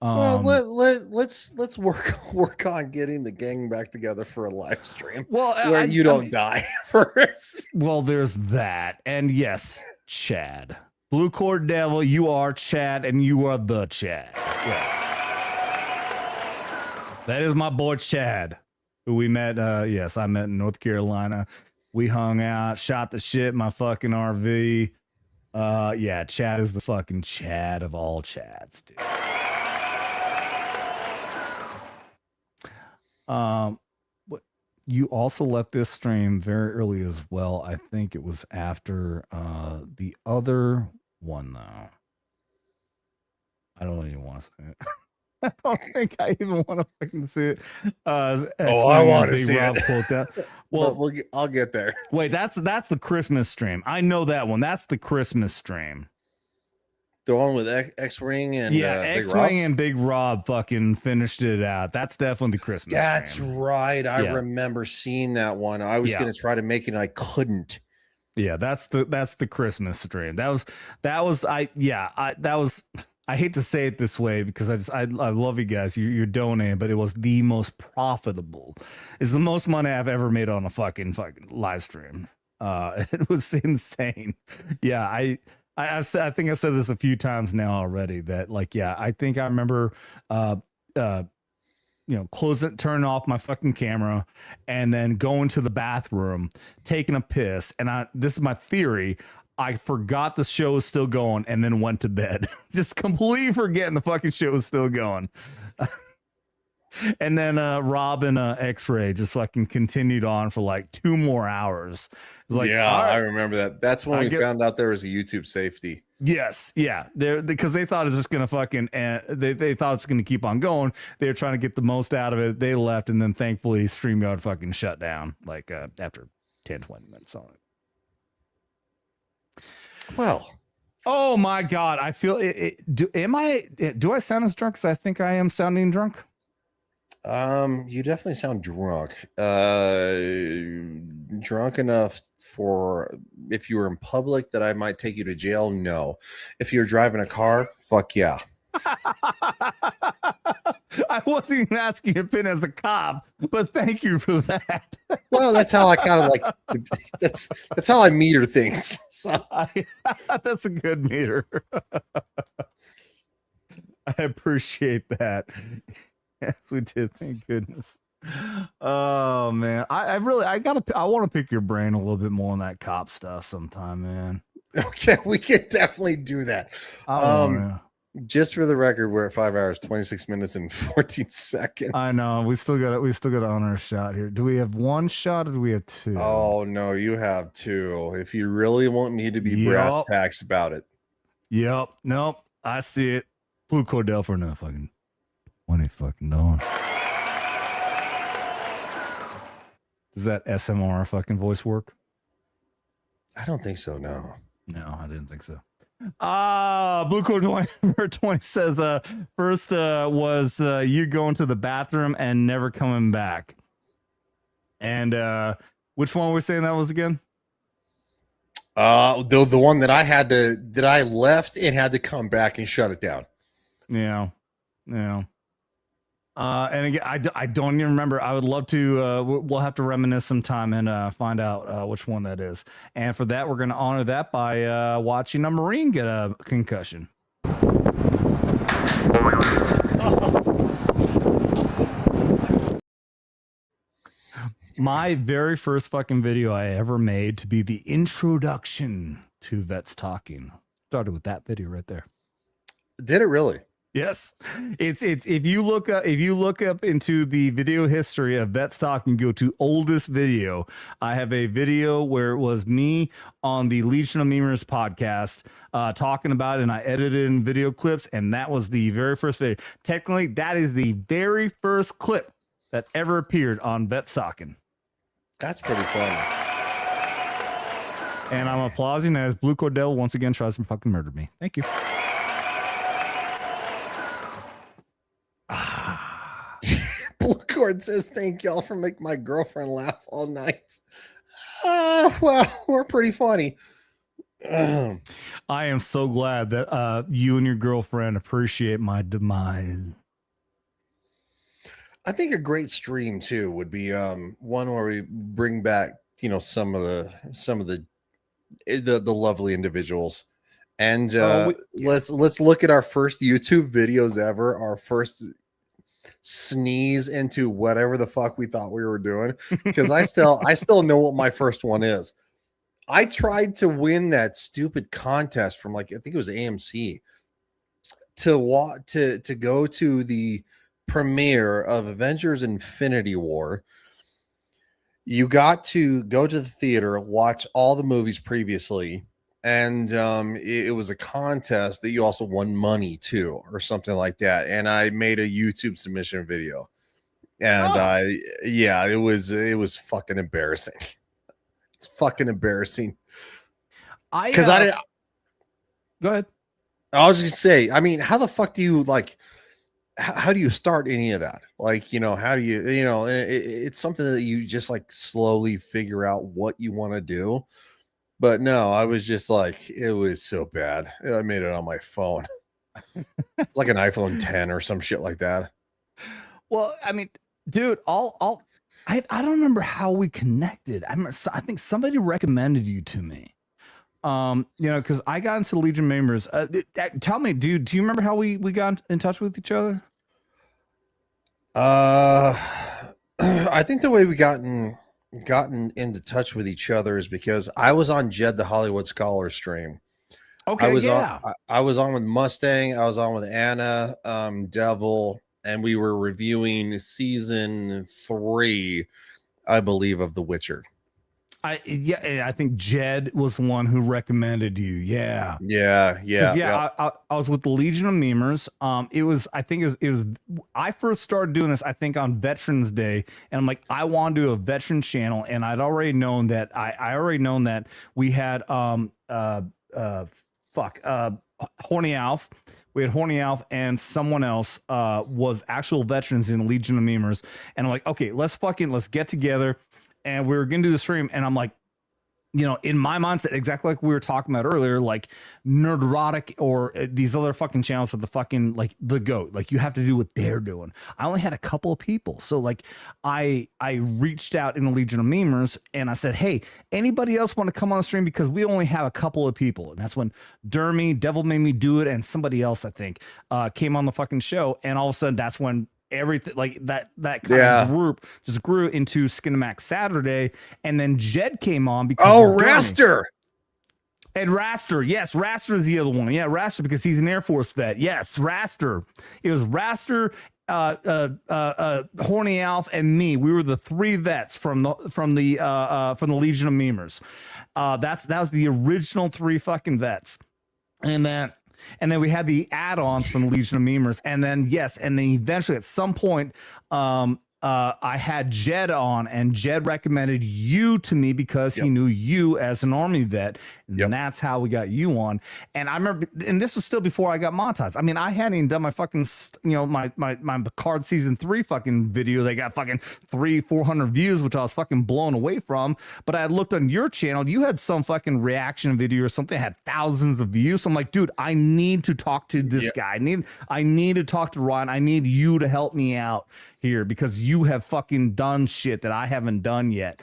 Well, let's work on getting the gang back together for a live stream. Well, where you don't die first. Well, there's that, and yes, Chad, Blue Cord Devil, you are Chad, and you are the Chad. Yes, that is my boy Chad, who we met. Yes, I met in North Carolina. We hung out, shot the shit in my fucking RV. Yeah, Chad is the fucking Chad of all Chads, dude. You also left this stream very early as well. I think it was after the other one, though. I don't even want to say it. I don't think I even want to fucking see it. I want to see Rob it. quote that. Well, Well, I'll get there. wait, that's the Christmas stream. I know that one. That's the Christmas stream. The one with X-Wing and Yeah, Big Rob? X-Wing and Big Rob fucking finished it out. That's definitely the Christmas That's stream. right. I Yeah. remember seeing that one. I was Yeah. going to try to make it and I couldn't. Yeah, that's the Christmas stream. That was I hate to say it this way because I love you guys. You're donating, but it was the most profitable. It's the most money I've ever made on a fucking live stream. It was insane. Yeah, I think I've said this a few times now already that like, yeah, I think I remember turning off my fucking camera and then going to the bathroom, taking a piss. And this is my theory. I forgot the show was still going and then went to bed. Just completely forgetting the fucking show was still going. And then Rob and X-Ray just fucking continued on for like 2 more hours. Like, yeah, all right. I remember that. That's when we found out there was a YouTube safety. Yes, yeah, because they thought it was just gonna fucking. They thought it's gonna keep on going. They were trying to get the most out of it. They left, and then thankfully StreamYard fucking shut down like after 10-20 minutes on it. Well, oh my god, I feel it. Do I sound as drunk as I think I am sounding drunk? You definitely sound drunk. Drunk enough for if you were in public that I might take you to jail. No. If you're driving a car, fuck yeah. I wasn't even asking your opinion as a cop, but thank you for that. Well, that's how I kind of like. That's how I meter things. So that's a good meter. I appreciate that. Yes, we did. Thank goodness. Oh man, I want to pick your brain a little bit more on that cop stuff sometime, man. Okay, we can definitely do that. Just for the record, we're at 5 hours, 26 minutes, and 14 seconds. I know we still got to honor a shot here. Do we have 1 shot or do we have 2? Oh no, you have 2. If you really want me to be brass tacks about it. Yep. Nope. I see it. Blue Cordell for no fucking $20 fucking. Does that SMR fucking voice work? I don't think so. No. No, I didn't think so. Blue Code 20 says first was you going to the bathroom and never coming back. And which one were we saying that was again? The one that I left and had to come back and shut it down. Yeah. And again, I don't even remember. I would love to. We'll have to reminisce some time and find out which one that is. And for that, we're going to honor that by watching a Marine get a concussion. My very first fucking video I ever made to be the introduction to Vets Talking started with that video right there. Did it really? Yes, it's if you look up into the video history of Vets Talking, go to oldest video. I have a video where it was me on the Legion of Memers podcast talking about it, and I edited in video clips, and that was the very first video. Technically, that is the very first clip that ever appeared on Vets Talking. That's pretty fun. And I'm applauding as Blue Cordell once again tries to fucking murder me. Thank you. Blue Cord says, thank y'all for making my girlfriend laugh all night. Well, we're pretty funny. I am so glad that you and your girlfriend appreciate my demise. I think a great stream too would be one where we bring back, some of the lovely individuals. And let's look at our first YouTube videos ever, our first sneeze into whatever the fuck we thought we were doing, because I still know what my first one is. I tried to win that stupid contest from I think it was AMC to go to the premiere of Avengers Infinity War. You got to go to the theater, watch all the movies previously, and it was a contest that you also won money too, or something like that. And I made a YouTube submission video, and yeah, it was fucking embarrassing. It's fucking embarrassing. Because I didn't. Go ahead. I was just say, I mean, how the fuck do you like? How do you start any of that? Like, you know, how do you, you know, it's something that you just like slowly figure out what you want to do. But no, I was just like, it was so bad. I made it on my phone. It's like an iPhone 10 or some shit like that. Well, I mean, dude, I don't remember how we connected. I think somebody recommended you to me. You know, because I got into Legion members. Tell me, dude, do you remember how we got in touch with each other? I think the way we gotten into touch with each other is because I was on Jed the Hollywood Scholar stream. Okay, I was on with Mustang, I was on with Anna, Devil, and we were reviewing season 3, I believe, of The Witcher. I think Jed was the one who recommended you. Yeah. I was with the Legion of Memers. I first started doing this, I think, on Veterans Day, and I'm like, I want to do a veteran channel, and I'd already known that we had Horny Alf. We had Horny Alf and someone else was actual veterans in Legion of Memers, and I'm like, okay, let's get together. And we were going to do the stream, and I'm like, you know, in my mindset, exactly like we were talking about earlier, like Nerdrotic or these other fucking channels of the fucking, like, the GOAT, like, you have to do what they're doing. I only had a couple of people. So, like, I reached out in the Legion of Memers, and I said, hey, anybody else want to come on the stream? Because we only have a couple of people. And that's when Dermy, Devil Made Me Do It, and somebody else, I think, came on the fucking show. And all of a sudden, that's when everything like that kind of group just grew into Skinamax Saturday, and then Jed came on because Raster. And Raster, yes, Raster is the other one. Yeah, Raster, because he's an Air Force vet. Yes, Raster. It was Raster, Horny Alf, and me. We were the 3 vets from the Legion of Memers. That was the original 3 fucking vets, and then we had the add-ons from the Legion of Memers, and then eventually at some point, I had Jed on, and Jed recommended you to me because he knew you as an Army vet, and that's how we got you on. And I remember, and this was still before I got monetized. I mean, I hadn't even done my fucking, you know, my Picard season 3 fucking video. They got fucking 300-400 views, which I was fucking blown away from. But I looked on your channel, you had some fucking reaction video or something that had thousands of views. So I'm like, dude, I need to talk to this guy. I need to talk to Ryan. I need you to help me out here because you have fucking done shit that I haven't done yet.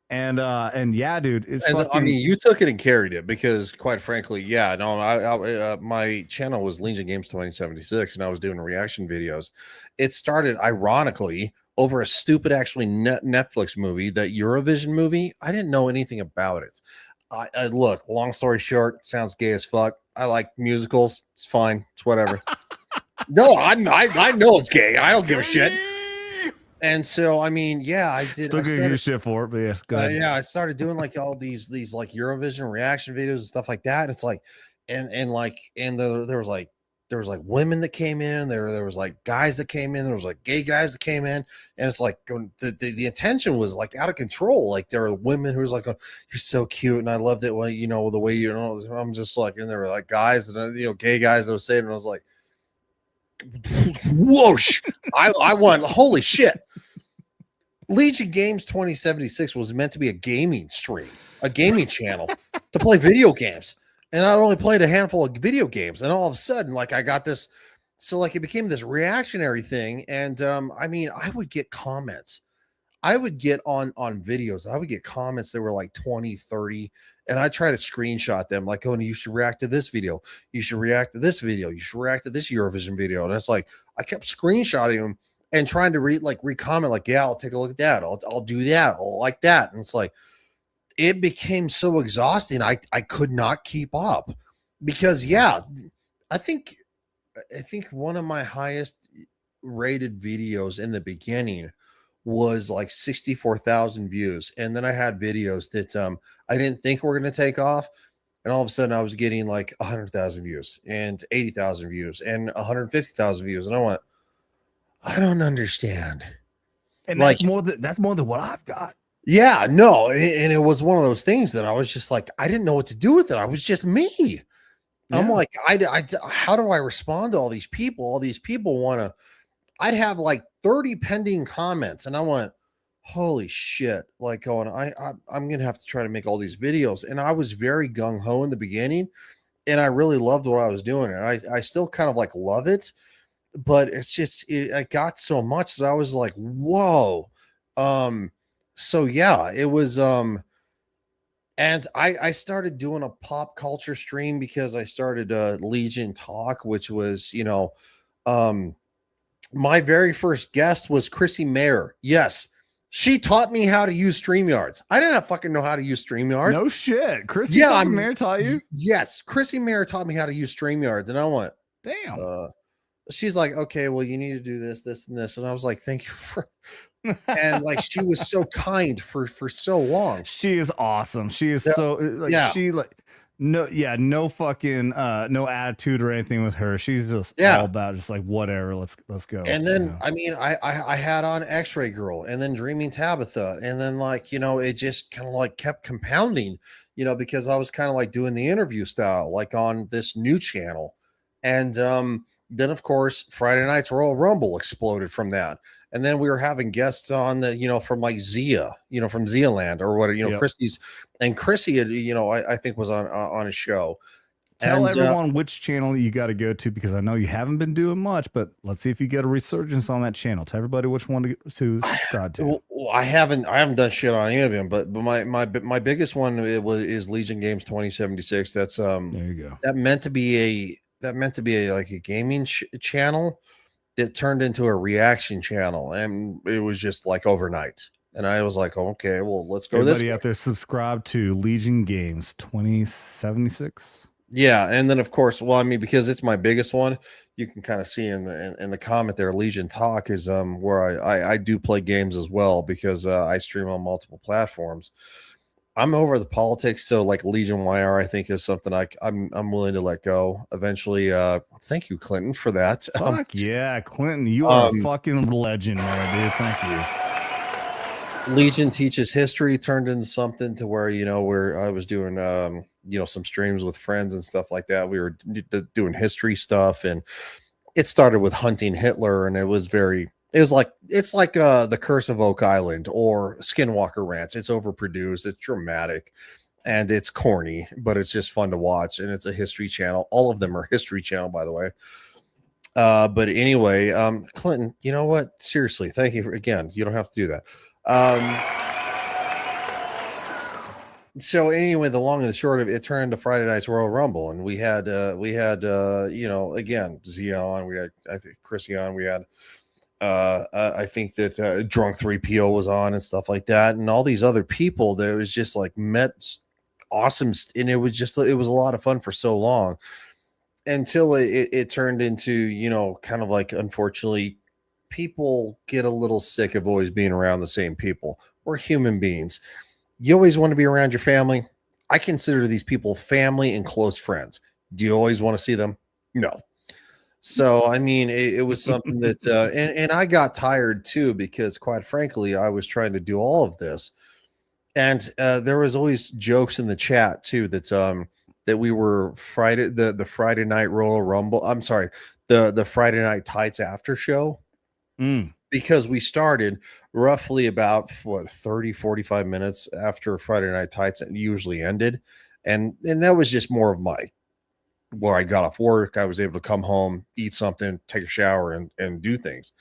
And yeah, dude, it's fucking... I mean, you took it and carried it because, quite frankly, my channel was Legion Games 2076, and I was doing reaction videos. It started ironically over a stupid, actually, Netflix movie, that Eurovision movie. I didn't know anything about it. I look, long story short, sounds gay as fuck. I like musicals. It's fine. It's whatever. No, I know it's gay. I don't give a shit. And so, I mean, yeah, I did. Still getting your shit for it, but yes, go ahead. Yeah, I started doing like all these like Eurovision reaction videos and stuff like that. It's like, there was like women that came in, there was like guys that came in, there was like gay guys that came in, and it's like the attention was like out of control. Like there were women who was like, oh, you're so cute, and I loved it when, you know, the way, you know, I'm just like, and there were like guys and, you know, gay guys that were saying, and I was like, whoosh. I won. Holy shit. Legion Games 2076 was meant to be a gaming stream, a gaming channel to play video games. And I only played a handful of video games. And all of a sudden, like, I got this. So like it became this reactionary thing. And I mean, I would get comments. I would get on videos. I would get comments that were like 20, 30. And I try to screenshot them like, oh, you should react to this video. You should react to this video. You should react to this Eurovision video. And it's like, I kept screenshotting them and trying to re-comment, like, yeah, I'll take a look at that. I'll do that. I'll like that. And it's like, it became so exhausting. I could not keep up because, yeah, I think one of my highest rated videos in the beginning was like 64,000 views. And then I had videos that I didn't think were going to take off. and all of a sudden I was getting like 100,000 views and 80,000 views and 150,000 views, and I went, I don't understand. And like that's more than what I've got. Yeah, no, and it was one of those things that I was just like, I didn't know what to do with it. I was just me. I'm like, how do I respond to all these people? All these people want to. I'd have like 30 pending comments, and I went, holy shit! Like going, I'm gonna have to try to make all these videos, and I was very gung ho in the beginning, and I really loved what I was doing, and I still kind of like love it, but it's just I got so much that I was like, whoa. So yeah, it was and I started doing a pop culture stream because I started Legion Talk, which was, my very first guest was Chrissy Mayer. Yes, she taught me how to use StreamYards. I didn't fucking know how to use StreamYards. No shit. Chrissy Mayer taught you? Yes, Chrissy Mayer taught me how to use StreamYards, and I went, damn. She's like, okay, well, you need to do this, this, and this, and I was like, thank you for. And like she was so kind for so long. She is awesome. She is so like she like no fucking no attitude or anything with her. She's just all about just like whatever. Let's go. And then I mean I had on X-Ray Girl and then Dreaming Tabitha, and then like it just kind of like kept compounding, because I was kind of like doing the interview style like on this new channel, and then of course Friday Night's Royal Rumble exploded from that. And then we were having guests on the, from like Zia, from Zia Land or what, Chrissy's, and Chrissy, I think was on a show. Tell everyone which channel you got to go to, because I know you haven't been doing much, but let's see if you get a resurgence on that channel. Tell everybody which one to subscribe to. Well, I haven't done shit on any of them, but my biggest one is Legion Games 2076. That's there you go. That meant to be like a gaming channel. It turned into a reaction channel, and it was just like overnight. And I was like, oh, okay, well, let's go. Everybody out there, subscribe to Legion Games 2076. Yeah, and then of course, well, I mean, because it's my biggest one, you can kind of see in the comment there. Legion Talk is where I do play games as well, because I stream on multiple platforms. I'm over the politics, so like Legion YR, I think is something I'm willing to let go eventually. Thank you, Clinton, for that. Fuck yeah, Clinton, you are a fucking legend, man, dude. Thank you. Legion Teaches History turned into something to where where I was doing some streams with friends and stuff like that. We were doing history stuff, and it started with hunting Hitler, and it's like the Curse of Oak Island or Skinwalker Ranch. It's overproduced, it's dramatic, and it's corny, but it's just fun to watch. And it's a history channel. All of them are history channel, by the way. But anyway, Clinton, you know what? Seriously, thank you again. You don't have to do that. So anyway, the long and the short of it, turned into Friday Night's Royal Rumble, and we had again Zia on, we had I think Chrissy on, we had I think that Drunk 3PO was on and stuff like that, and all these other people. There was just like awesome, and it was a lot of fun for so long, until it turned into kind of like, unfortunately, people get a little sick of always being around the same people. We're human beings. You always want to be around your family. I consider these people family and close friends. Do you always want to see them? No. So, I mean, it was something that, and I got tired too, because quite frankly, I was trying to do all of this. And there was always jokes in the chat too, that we were the Friday Night Royal Rumble. I'm sorry, the Friday Night Tights after show. Because we started roughly about 30-45 minutes after Friday Night Tights usually ended. And that was just more of where I got off work. I was able to come home, eat something, take a shower, and do things.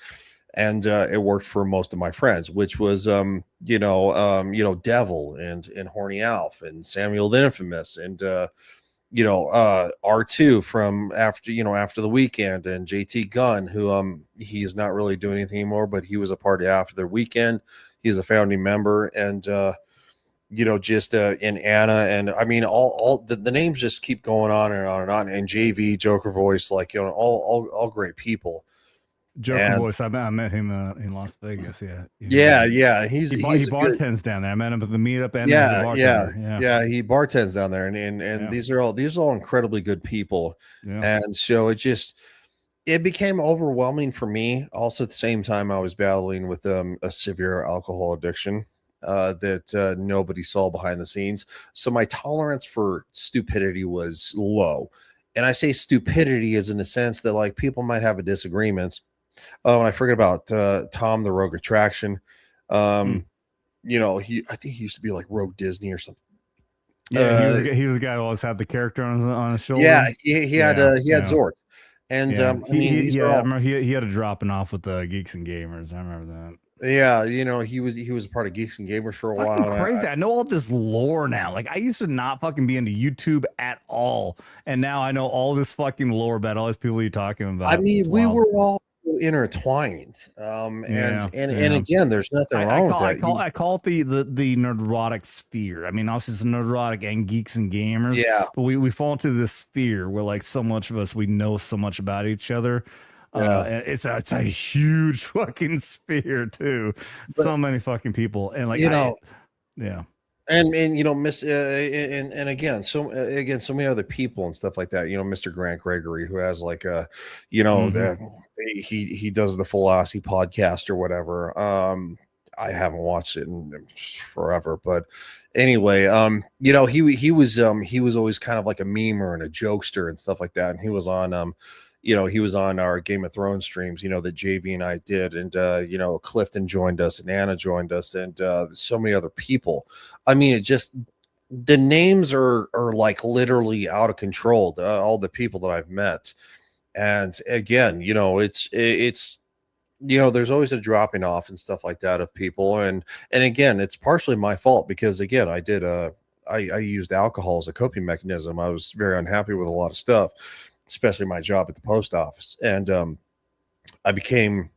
And it worked for most of my friends, which was Devil and Horny Alf and Samuel the Infamous, and R2 from after the weekend, and JT Gunn, who he's not really doing anything anymore, but he was a part of After the Weekend. He's a founding member, and in Anna, and I mean all the names just keep going on and on and on, and JV, Joker Voice, like all great people. Joker And voice. I met him in Las Vegas. Yeah. yeah, he's he a good, bartends down there. I met him at the meetup and as a yeah, bartender. yeah, he bartends down there, and Yeah. these are all incredibly good people. Yeah. And so it became overwhelming for me. Also, at the same time, I was battling with a severe alcohol addiction that nobody saw behind the scenes. So my tolerance for stupidity was low. And I say stupidity is in the sense that like people might have a disagreements. Oh, and I forget about Tom the Rogue Attraction. You know, I think he used to be like Rogue Disney or something. Yeah, he was the guy who always had the character on his shoulder. Yeah, he had Zord. And I mean, these are I all, remember he had a dropping off with the Geeks and Gamers. I remember that. yeah, you know, he was a part of Geeks and Gamers for a while. Fucking crazy. I know all this lore now. Like I used to not fucking be into YouTube at all, and now I know all this fucking lore about all these people you're talking about. I mean, It's we wild. were all intertwined. And again, there's nothing wrong with that. I call it the neurotic sphere. I mean, also it's neurotic and Geeks and Gamers. Yeah. But we fall into this sphere where like so much of us we know so much about each other. And it's a huge fucking sphere too. So many fucking people and like yeah. And you know, and again, so many other people and stuff like that. You know, Mr. Grant Gregory, who has like you know, he does the Full Aussie podcast or whatever. I haven't watched it in forever, but anyway, you know, he was always kind of like a memer and a jokester and stuff like that. And he was on you know, he was on our Game of Thrones streams, you know, that JV and I did. And, you know, Clifton joined us and Anna joined us and so many other people. I mean, the names are like literally out of control. All the people that I've met. And again, you know, it's, you know, there's always a dropping off and stuff like that of people. And again, it's partially my fault because again, I used alcohol as a coping mechanism. I was very unhappy with a lot of stuff, especially my job at the post office. And I became,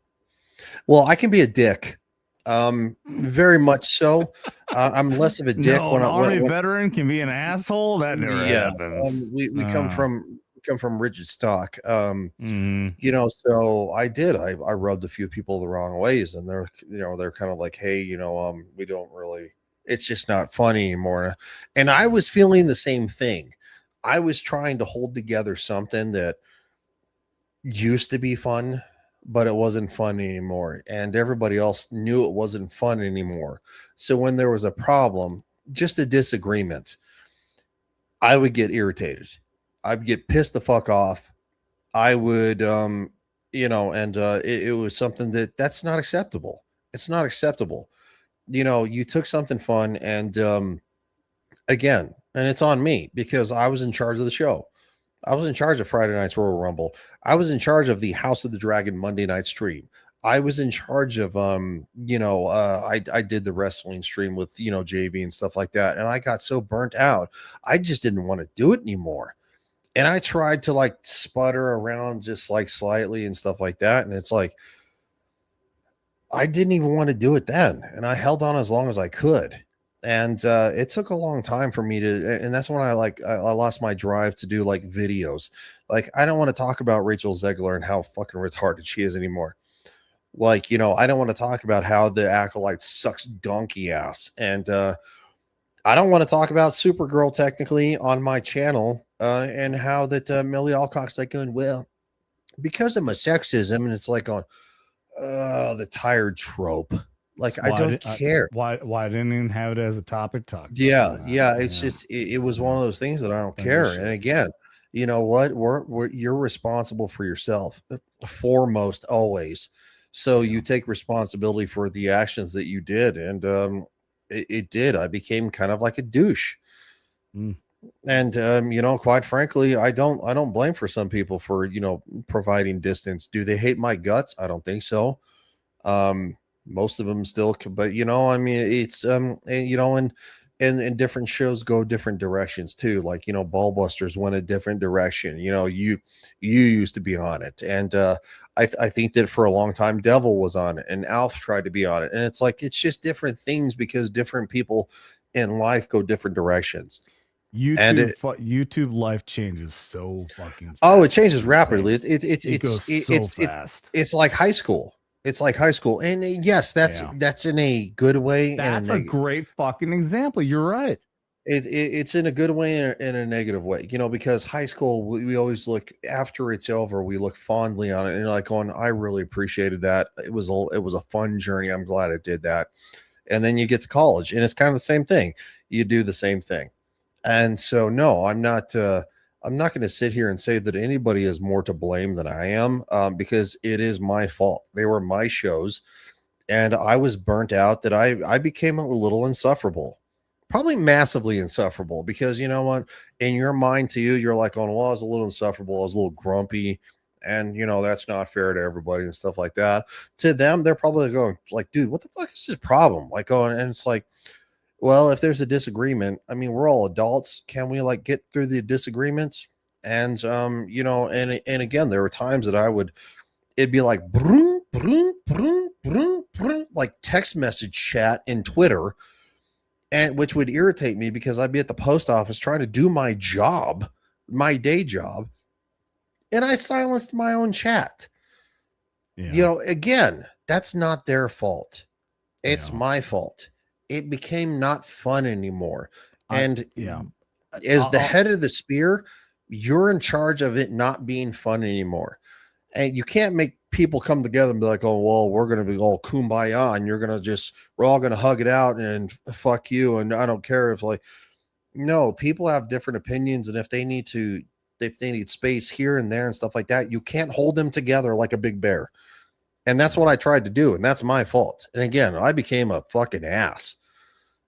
well, I can be a dick. Very much so. I'm less of a dick No, when an I army veteran can be an asshole. That never happens. We come from rigid stock. You know, so I rubbed a few people the wrong ways, and they're kind of like, hey, you know, we don't really, it's just not funny anymore. And I was feeling the same thing. I was trying to hold together something that used to be fun, but it wasn't fun anymore. And everybody else knew it wasn't fun anymore. So when there was a problem, just a disagreement, I would get irritated. I'd get pissed the fuck off. I would, you know, and it was something that's not acceptable. It's not acceptable. You know, you took something fun and again, and it's on me because I was in charge of the show. I was in charge of Friday night's Royal Rumble. I was in charge of the House of the Dragon Monday night stream. I was in charge of, you know, I did the wrestling stream with, you know, JV and stuff like that. And I got so burnt out. I just didn't want to do it anymore. And I tried to like sputter around just like slightly and stuff like that. And it's like, I didn't even want to do it then. And I held on as long as I could. And it took a long time for me to, and that's when I lost my drive to do like videos. Like, I don't want to talk about Rachel Zegler and how fucking retarded she is anymore. Like, you know, I don't want to talk about how the Acolyte sucks donkey ass. And I don't want to talk about Supergirl technically on my channel and how that Millie Alcock's like going, well, because of my sexism. And it's like on the tired trope. Like, I don't care. Why I didn't even have it as a topic talk? Yeah. It's just it was one of those things that I don't care. And again, you know what? You're responsible for yourself foremost always. So you take responsibility for the actions that you did, and it did. I became kind of like a douche. And you know, quite frankly, I don't blame for some people for, you know, providing distance. Do they hate my guts? I don't think so. Most of them still, but you know, I mean, it's and, you know, and different shows go different directions too. Like, you know, Ballbusters went a different direction. You know, you used to be on it, and I think that for a long time Devil was on it, and Alf tried to be on it, and it's like it's just different things because different people in life go different directions. YouTube life changes so fucking fast. Oh, it changes It's rapidly. insane. It goes so fast. It's like high school. It's like high school. And yes, that's in a good way. That's a great fucking example. You're right. It's in a good way and in a negative way, because high school, we always look after it's over, we look fondly on it and you're like going, I really appreciated that. It was a fun journey. I'm glad I did that. And then you get to college and it's kind of the same thing. You do the same thing. And so, no, I'm not going to sit here and say that anybody is more to blame than I am, because it is my fault. They were my shows and I was burnt out that I became a little insufferable. Probably massively insufferable because you know what, in your mind to you, you're like, oh, well, I was a little insufferable. I was a little grumpy and that's not fair to everybody and stuff like that. To them, they're probably going like, dude, what the fuck is this problem? Like, and it's like, well, if there's a disagreement, I mean, we're all adults. Can we like get through the disagreements? And, and again, there were times that it'd be like, broom, broom, broom, broom, broom, like text message chat in Twitter. And which would irritate me because I'd be at the post office trying to do my job, my day job, and I silenced my own chat. Yeah. Again, that's not their fault. It's my fault. It became not fun anymore. And as the head of the spear, you're in charge of it not being fun anymore. And you can't make people come together and be like, oh, well, we're going to be all kumbaya and we're all going to hug it out and fuck you. And I don't care if no, people have different opinions. And if they need space here and there and stuff like that, you can't hold them together like a big bear. And that's what I tried to do. And that's my fault. And again, I became a fucking ass.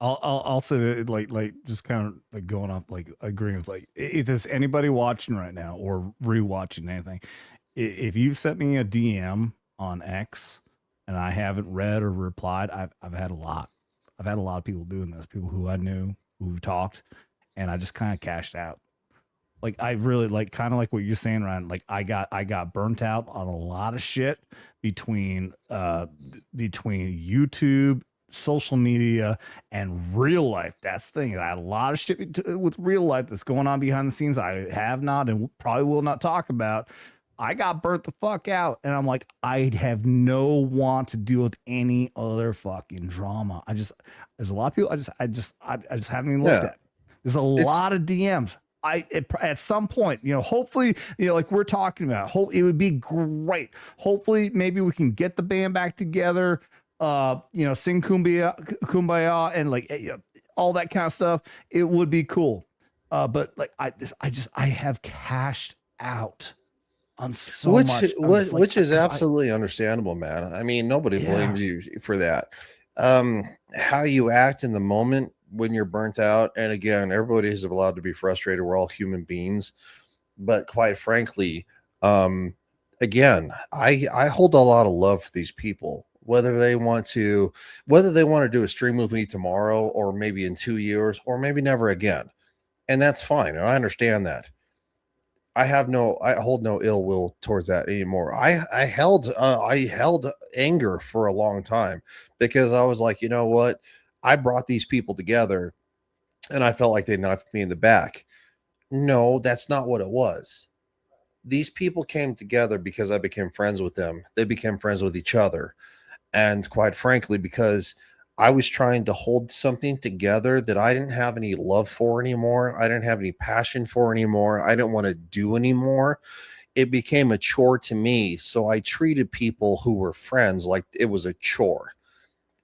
I'll say that like just kind of like going off, like agreeing with if there's anybody watching right now or rewatching anything, if you've sent me a DM on X and I haven't read or replied, I've had a lot. I've had a lot of people doing this, people who I knew who've talked, and I just kind of cashed out. Like I really kind of like what you're saying, Ryan. Like I got burnt out on a lot of shit between YouTube, social media, and real life. That's the thing. I had a lot of shit with real life that's going on behind the scenes. I have not and probably will not talk about. I got burnt the fuck out, and I'm like, I have no want to deal with any other fucking drama. There's a lot of people. I just haven't even looked at. There's a lot of DMs. At some point, hopefully, like we're talking about, it would be great. Hopefully, maybe we can get the band back together. Sing kumbaya and all that kind of stuff. It would be cool. But I have cashed out on so much. Which is absolutely understandable, man. I mean, nobody blames you for that. How you act in the moment when you're burnt out, and again, everybody is allowed to be frustrated. We're all human beings, but quite frankly, again, I hold a lot of love for these people. Whether they want to do a stream with me tomorrow, or maybe in 2 years, or maybe never again, and that's fine. And I understand that. I hold no ill will towards that anymore. I held anger for a long time because I was like, you know what? I brought these people together and I felt like they knifed me in the back. No, that's not what it was. These people came together because I became friends with them. They became friends with each other. And quite frankly, because I was trying to hold something together that I didn't have any love for anymore. I didn't have any passion for anymore. I didn't want to do anymore. It became a chore to me. So I treated people who were friends like it was a chore.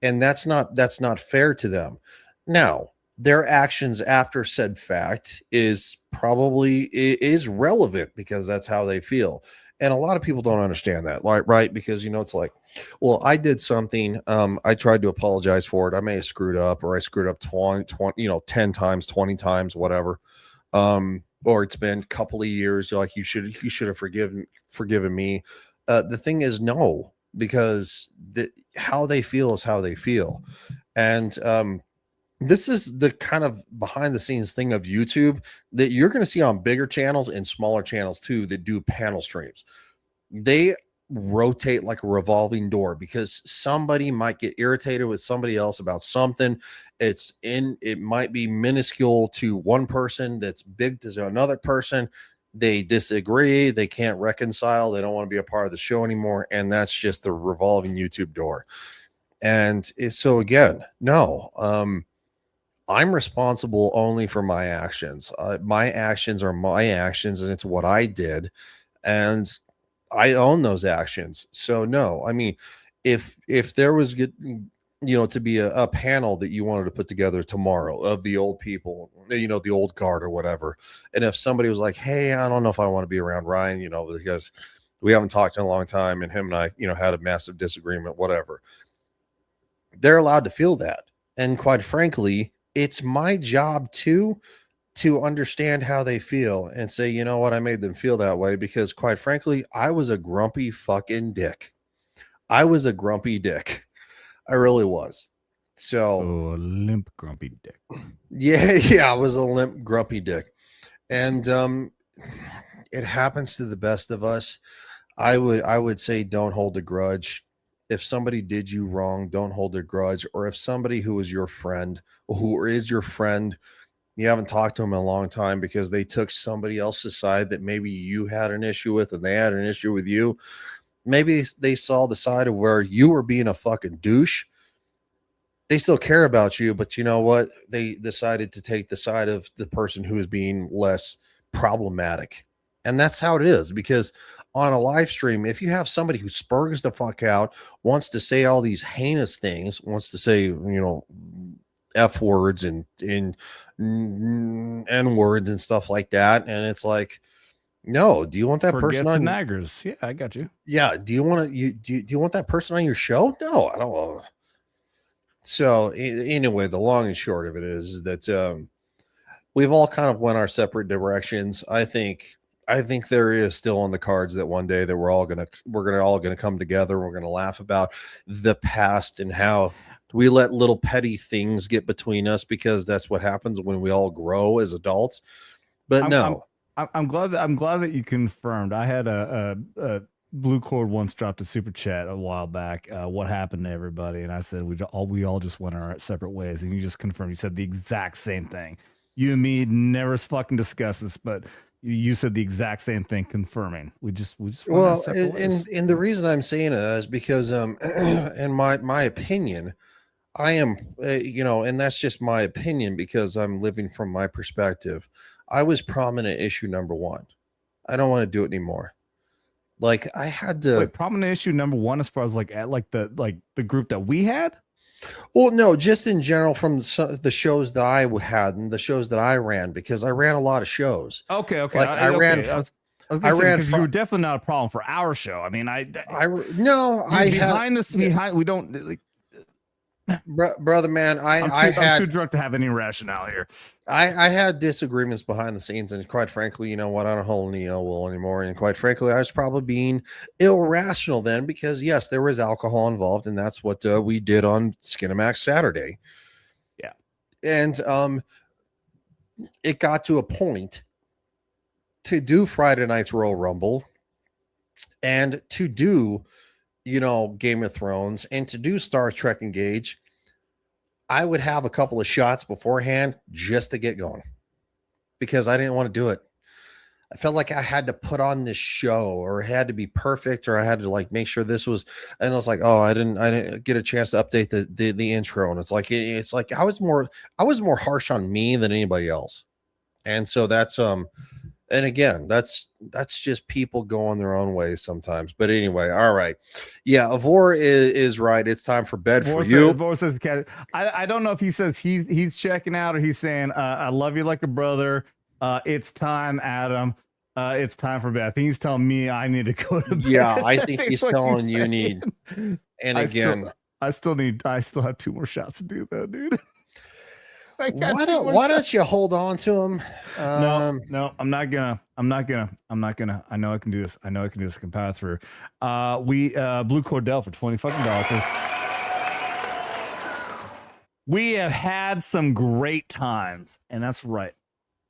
And that's not fair to them. Now, their actions after said fact is relevant because that's how they feel. And a lot of people don't understand that, right? Because, it's like, well, I did something. I tried to apologize for it. I may have screwed up, or I screwed up 10 times, 20 times, whatever. Or it's been a couple of years. You're like, you should have forgiven me. The thing is, no, because how they feel is how they feel. And, this is the kind of behind the scenes thing of YouTube that you're going to see on bigger channels and smaller channels too, that do panel streams. They rotate like a revolving door, because somebody might get irritated with somebody else about something. It might be minuscule to one person, that's big to another person. They disagree, they can't reconcile, they don't want to be a part of the show anymore, and that's just the revolving YouTube door. And so again, no, I'm responsible only for my actions. My actions are my actions, and it's what I did, and I own those actions. So no, I mean, if there was good, to be a panel that you wanted to put together tomorrow of the old people, the old guard or whatever, and if somebody was like, hey, I don't know if I want to be around Ryan, because we haven't talked in a long time, and him and I, had a massive disagreement, whatever, they're allowed to feel that. And quite frankly, it's my job to understand how they feel and say, you know what, I made them feel that way because, quite frankly, I was a grumpy fucking dick. I was a grumpy dick. I really was. So a limp grumpy dick. Yeah, I was a limp grumpy dick. And it happens to the best of us. I would say don't hold a grudge. If somebody did you wrong, don't hold a grudge. Or if somebody who is your friend, who is your friend, you haven't talked to them in a long time because they took somebody else's side that maybe you had an issue with and they had an issue with you. Maybe they saw the side of where you were being a fucking douche. They still care about you, but you know what? They decided to take the side of the person who is being less problematic. And that's how it is, because on a live stream, if you have somebody who spurgs the fuck out, wants to say all these heinous things, wants to say, F words and N words and stuff like that. And it's like, no, do you want that person on Niggers? Yeah, I got you. Yeah. Do you want to, do you want that person on your show? No, I don't want to. So anyway, the long and short of it is that we've all kind of went our separate directions. I think there is still on the cards that one day that we're all gonna come together. We're gonna laugh about the past and how we let little petty things get between us, because that's what happens when we all grow as adults. But I'm glad that you confirmed. I had a Blue Cord once dropped a super chat a while back. What happened to everybody? And I said we all just went our separate ways. And you just confirmed. You said the exact same thing. You and me never fucking discussed this, but you said the exact same thing, confirming we just well. And the reason I'm saying it is because in my opinion, I am and that's just my opinion because I'm living from my perspective. I was prominent issue number one. I don't want to do it anymore. Like I had to. Wait, prominent issue number one as far as the group that we had. Well, no, just in general from the shows that I had and the shows that I ran, because I ran a lot of shows. Okay. Like I ran. I ran. You were definitely not a problem for our show. I mean, we don't. Brother man, I'm too drunk to have any rationale here. I had disagreements behind the scenes, and quite frankly, you know what, I don't hold any ill will anymore. And quite frankly, I was probably being irrational then, because yes, there was alcohol involved, and that's what we did on Skinamax Saturday. Yeah, and it got to a point to do Friday night's Royal Rumble, and to do Game of Thrones, and to do Star Trek Engage, I would have a couple of shots beforehand just to get going, because I didn't want to do it. I felt like I had to put on this show, or it had to be perfect, or I had to make sure this was, and I was like, oh, I didn't get a chance to update the intro. And it's like I was more harsh on me than anybody else. And so that's and again, that's just people going their own ways sometimes. But anyway, all right. Yeah, Avor is right. It's time for bed for you. Avor says, I don't know if he says he's checking out, or he's saying, I love you like a brother. It's time, Adam. It's time for bed. I think he's telling me I need to go to bed. Yeah, I think he's telling you need. And again, I still have 2 more shots to do though, dude. Why don't you hold on to him? No, I'm not gonna. I know I can do this. I can power through. Blue Cordell for $20 says, we have had some great times, and that's right.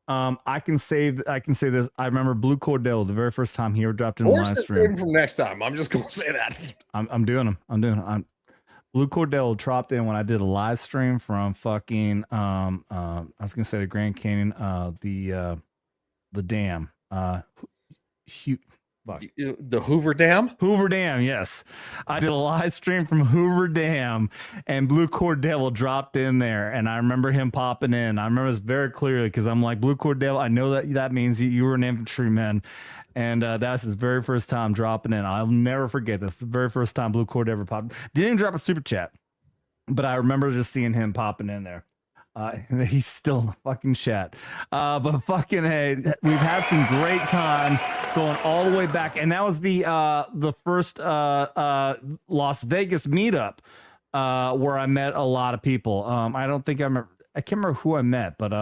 I can say this. I remember Blue Cordell the very first time he ever dropped in a Or live save stream. him from next time. I'm just gonna say that. I'm doing them. Blue Cordell dropped in when I did a live stream from fucking I was gonna say the Grand Canyon, the dam, the Hoover Dam. Hoover Dam, yes. I did a live stream from Hoover Dam, and Blue Cordell dropped in there, and I remember him popping in. I remember this very clearly because I'm like, Blue Cordell, I know that means you were an infantryman. And that's his very first time dropping in. I'll never forget this. The very first time Blue Cord ever popped. Didn't even drop a super chat, but I remember just seeing him popping in there. He's still in the fucking chat. But fucking hey, we've had some great times going all the way back, and that was the first Las Vegas meetup where I met a lot of people. I can't remember who I met, but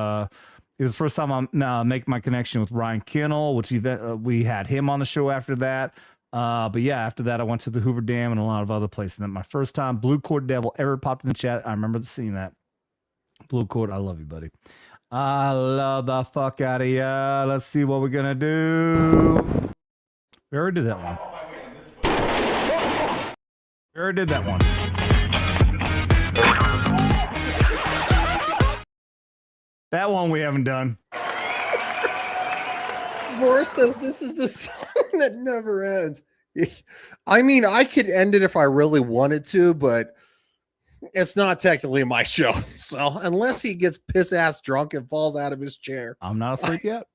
it was the first time I'm making my connection with Ryan Kinnell, which we had him on the show after that. But yeah, after that, I went to the Hoover Dam and a lot of other places. And then my first time Blue Cord Devil ever popped in the chat, I remember seeing that. Blue Cord, I love you, buddy. I love the fuck out of ya. Let's see what we're going to do. We already did that one. We already did that one. That one we haven't done. Boris says this is the song that never ends. I mean, I could end it if I really wanted to, but it's not technically my show. So unless he gets piss ass drunk and falls out of his chair. I'm not asleep yet.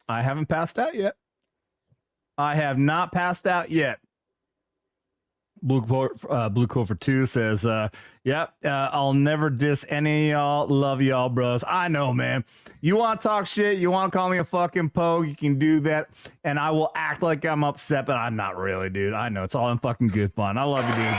I haven't passed out yet. I have not passed out yet. Blue Cord for 2 says, I'll never diss any of y'all. Love y'all, bros. I know, man. You want to talk shit? You want to call me a fucking pogue? You can do that. And I will act like I'm upset, but I'm not really, dude. I know. It's all in fucking good fun. I love you, dude.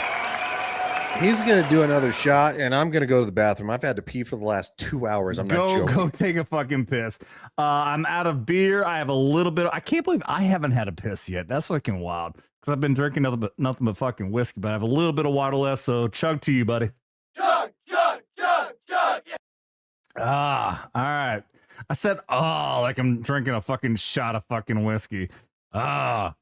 He's going to do another shot, and I'm going to go to the bathroom. I've had to pee for the last 2 hours. I'm not joking. Go take a fucking piss. I'm out of beer. I have a little bit. I can't believe I haven't had a piss yet. That's fucking wild. Because I've been drinking nothing but fucking whiskey, but I have a little bit of water left, so chug to you, buddy. Chug, chug, chug, chug. All right. I said, like I'm drinking a fucking shot of fucking whiskey. All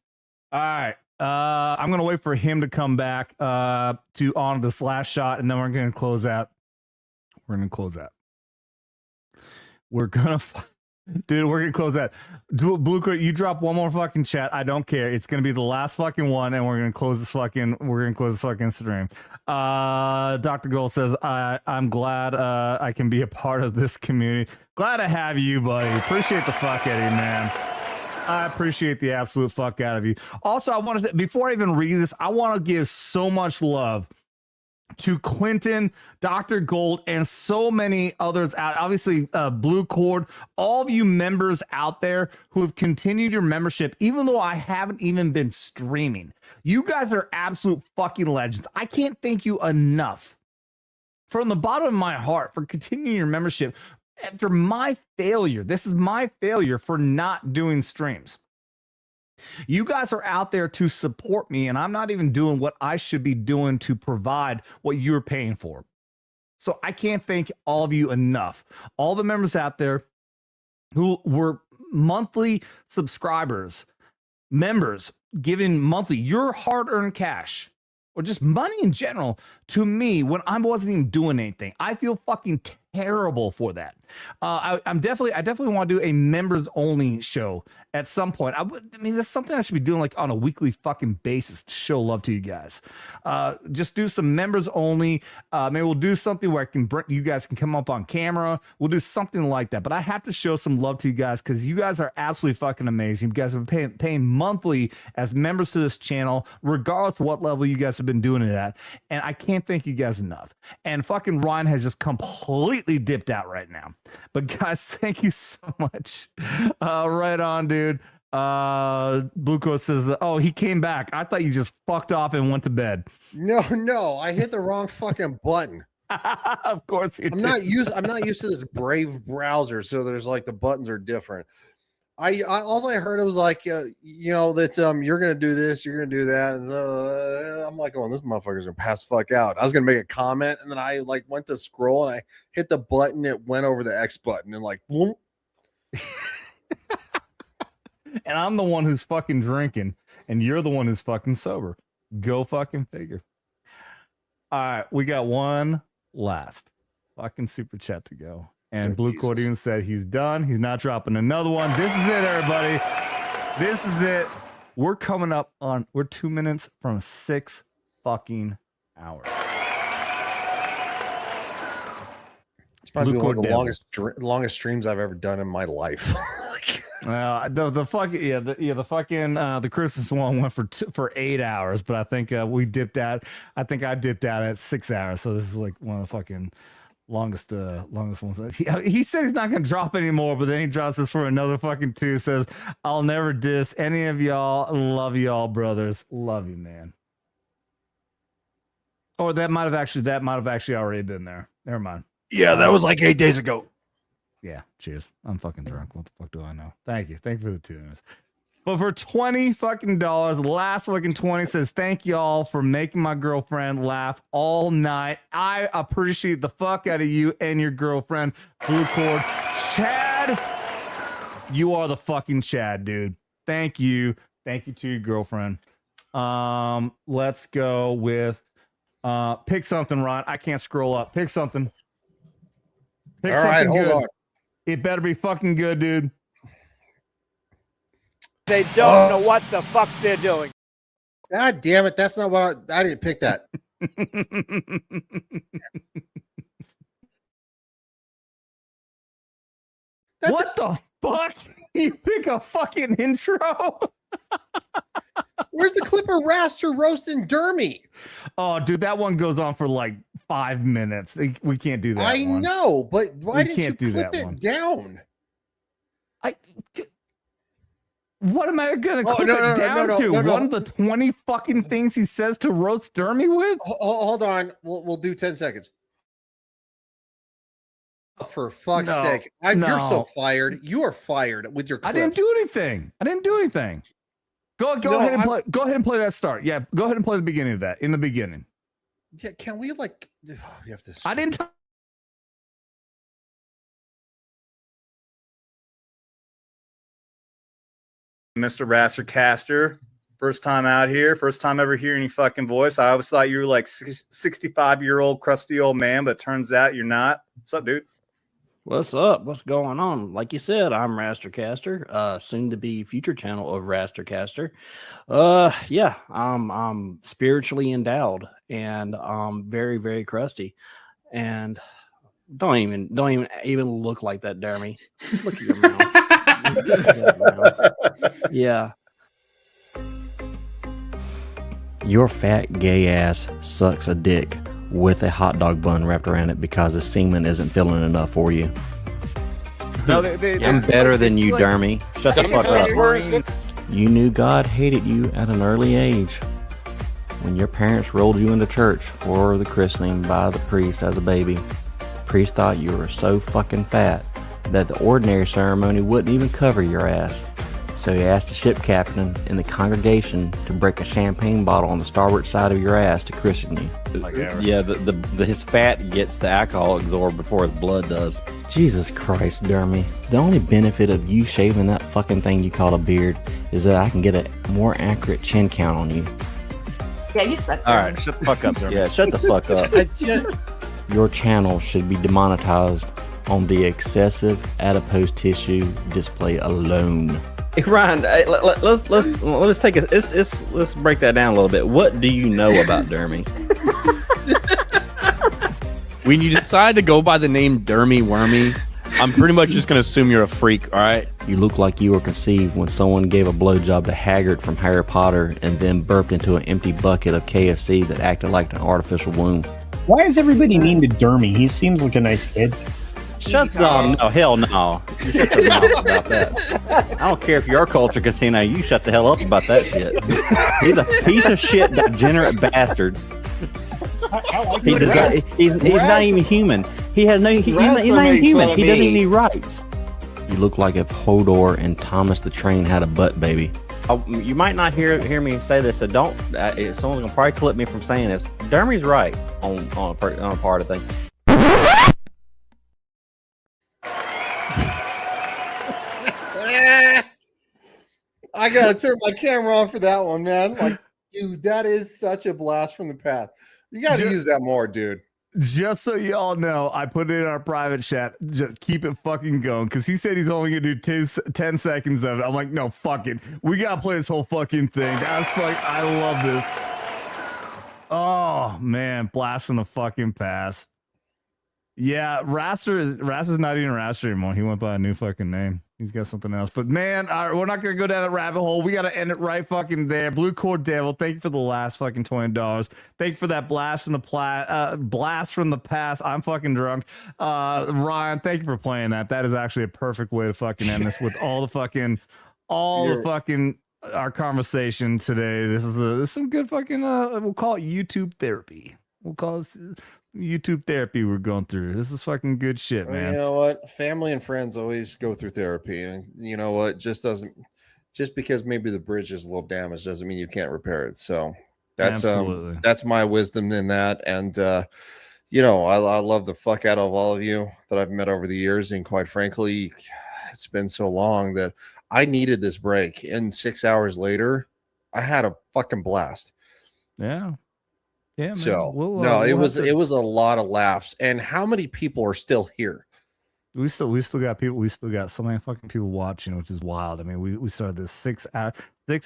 right. I'm going to wait for him to come back to on this last shot, and then we're going to close out. We're going to close out. We're going to... Dude, we're gonna close that. Blue Cord, you drop one more fucking chat. I don't care. It's gonna be the last fucking one, and we're gonna close this fucking stream. Dr. Gold says, I'm glad I can be a part of this community. Glad to have you, buddy. Appreciate the fuck out of you, man. I appreciate the absolute fuck out of you. Also, I wanted to, before I even read this, I want to give so much love to Clinton, Dr. Gold, and so many others out. Obviously, Blue Cord, all of you members out there who have continued your membership, even though I haven't even been streaming. You guys are absolute fucking legends. I can't thank you enough from the bottom of my heart for continuing your membership after my failure. This is my failure for not doing streams. You guys are out there to support me, and I'm not even doing what I should be doing to provide what you're paying for. So I can't thank all of you enough. All the members out there who were monthly subscribers, members giving monthly, your hard-earned cash, or just money in general to me when I wasn't even doing anything. I feel fucking terrible for that. I definitely want to do a members only show at some point. I mean, that's something I should be doing like on a weekly fucking basis to show love to you guys. Just do some members only. Maybe we'll do something where you guys can come up on camera. We'll do something like that. But I have to show some love to you guys because you guys are absolutely fucking amazing. You guys have been paying monthly as members to this channel, regardless of what level you guys have been doing it at. And I can't thank you guys enough. And fucking Ryan has just completely dipped out right now. But guys, thank you so much. Right on, dude. Bluco says, oh, he came back. I thought you just fucked off and went to bed. No, I hit the wrong fucking button. Of course you I'm not used to this Brave browser, so there's like the buttons are different. I all I heard it was like that you're gonna do this, you're gonna do that. And, I'm like, oh, this motherfucker's gonna pass the fuck out. I was gonna make a comment, and then I like went to scroll and I hit the button. It went over the X button and like, whoop. And I'm the one who's fucking drinking, and you're the one who's fucking sober. Go fucking figure. All right, we got one last fucking super chat to go. And Blue Cordian said he's done. He's not dropping another one. This is it, everybody. This is it. We're coming up on, we're 2 minutes from 6 fucking hours. It's probably one of the longest streams I've ever done in my life. The fucking the Christmas one went for 8 hours, but I think I dipped out at 6 hours. So this is like one of the fucking longest ones. He said he's not gonna drop anymore, but then he drops this for another fucking 2. Says, I'll never diss any of y'all. Love y'all, brothers. Love you, man. Or that might have actually already been there. Never mind. Yeah, that was like 8 days ago. Yeah, cheers. I'm fucking drunk. What the fuck do I know? Thank you for the 2 minutes. But for $20 fucking dollars, the last fucking 20 says, thank y'all for making my girlfriend laugh all night. I appreciate the fuck out of you and your girlfriend, Blue Cord. Chad, you are the fucking Chad, dude. Thank you. Thank you to your girlfriend. Let's go with pick something, Ron. I can't scroll up. Pick something. Pick all right, hold on. It better be fucking good, dude. They don't know what the fuck they're doing. God damn it. That's not what I didn't pick that. What the fuck? You pick a fucking intro? Where's the clip of Raster roasting Dermy? Oh, dude, that one goes on for like 5 minutes. We can't do that. I know, but why didn't you clip it one down? What am I gonna clip it down to? One of the 20 fucking things he says to roast Dermy with? Hold on. We'll do 10 seconds. For fuck's sake. You're so fired. You are fired with your clips. I didn't do anything. Go ahead and play that start. Yeah, go ahead and play the beginning of that. In the beginning. Yeah, can we like you have to I didn't Mr. Rastercaster, first time out here, first time ever hearing your fucking voice. I always thought you were like 65-year-old crusty old man, but turns out you're not. What's up, dude? What's up? What's going on? Like you said, I'm Rastercaster, soon to be future channel of Rastercaster. Yeah, I'm spiritually endowed and very, very crusty. And don't even look like that, Dermy. Look at your mouth. Yeah. Your fat gay ass sucks a dick with a hot dog bun wrapped around it because the semen isn't filling enough for you. No, I'm better than you, Dermy. Shut the fuck up. You knew God hated you at an early age when your parents rolled you into church for the christening by the priest as a baby. The priest thought you were so fucking fat that the ordinary ceremony wouldn't even cover your ass. So he asked the ship captain in the congregation to break a champagne bottle on the starboard side of your ass to christen you. Yeah, his fat gets the alcohol absorbed before his blood does. Jesus Christ, Dermy. The only benefit of you shaving that fucking thing you call a beard is that I can get a more accurate chin count on you. Yeah, you suck. All right, shut the fuck up, Dermy. Yeah, shut the fuck up. Your channel should be demonetized on the excessive adipose tissue display alone. Hey, Ryan, let's take it. Let's break that down a little bit. What do you know about Dermy? When you decide to go by the name Dermy Wormy, I'm pretty much just gonna assume you're a freak. All right. You look like you were conceived when someone gave a blowjob to Haggard from Harry Potter and then burped into an empty bucket of KFC that acted like an artificial womb. Why is everybody mean to Dermy? He seems like a nice kid. Shut up. No, hell no. You shut your mouth about that. I don't care if you're a culture casino. You shut the hell up about that shit. He's a piece of shit, degenerate bastard. He's not even human. He's not even human. He doesn't even need rights. You look like if Hodor and Thomas the Train had a butt baby. You might not hear me say this, so don't. Someone's gonna probably clip me from saying this. Dermy's right on a part of things. I gotta turn my camera on for that one, man. Like, dude, that is such a blast from the past. You gotta use that more, dude. Just so y'all know, I put it in our private chat. Just keep it fucking going, because he said he's only gonna do 10 seconds of it. I'm like, no, fuck it. We gotta play this whole fucking thing. That's like, I love this. Oh man, blast from the fucking past. Yeah, Raster Raster's not even Raster anymore. He went by a new fucking name. He's got something else. But man, all right, we're not gonna go down that rabbit hole. We gotta end it right fucking there. Blue Cord Devil, thank you for the last fucking $20. Thank you for that blast from the blast from the past. I'm fucking drunk. Ryan, thank you for playing that. That is actually a perfect way to fucking end this with all the fucking our conversation today. This is some good fucking we'll call it YouTube therapy. We'll call this YouTube therapy we're going through. This is fucking good shit, man. You know what? Family and friends always go through therapy, and you know what? Just because maybe the bridge is a little damaged doesn't mean you can't repair it. So that's my wisdom in that. And you know, I love the fuck out of all of you that I've met over the years, and quite frankly, it's been so long that I needed this break. And 6 hours later, I had a fucking blast. Yeah. Yeah, man. So it was a lot of laughs. And how many people are still here? We still got people. We still got so many fucking people watching, which is wild. I mean, we started this 6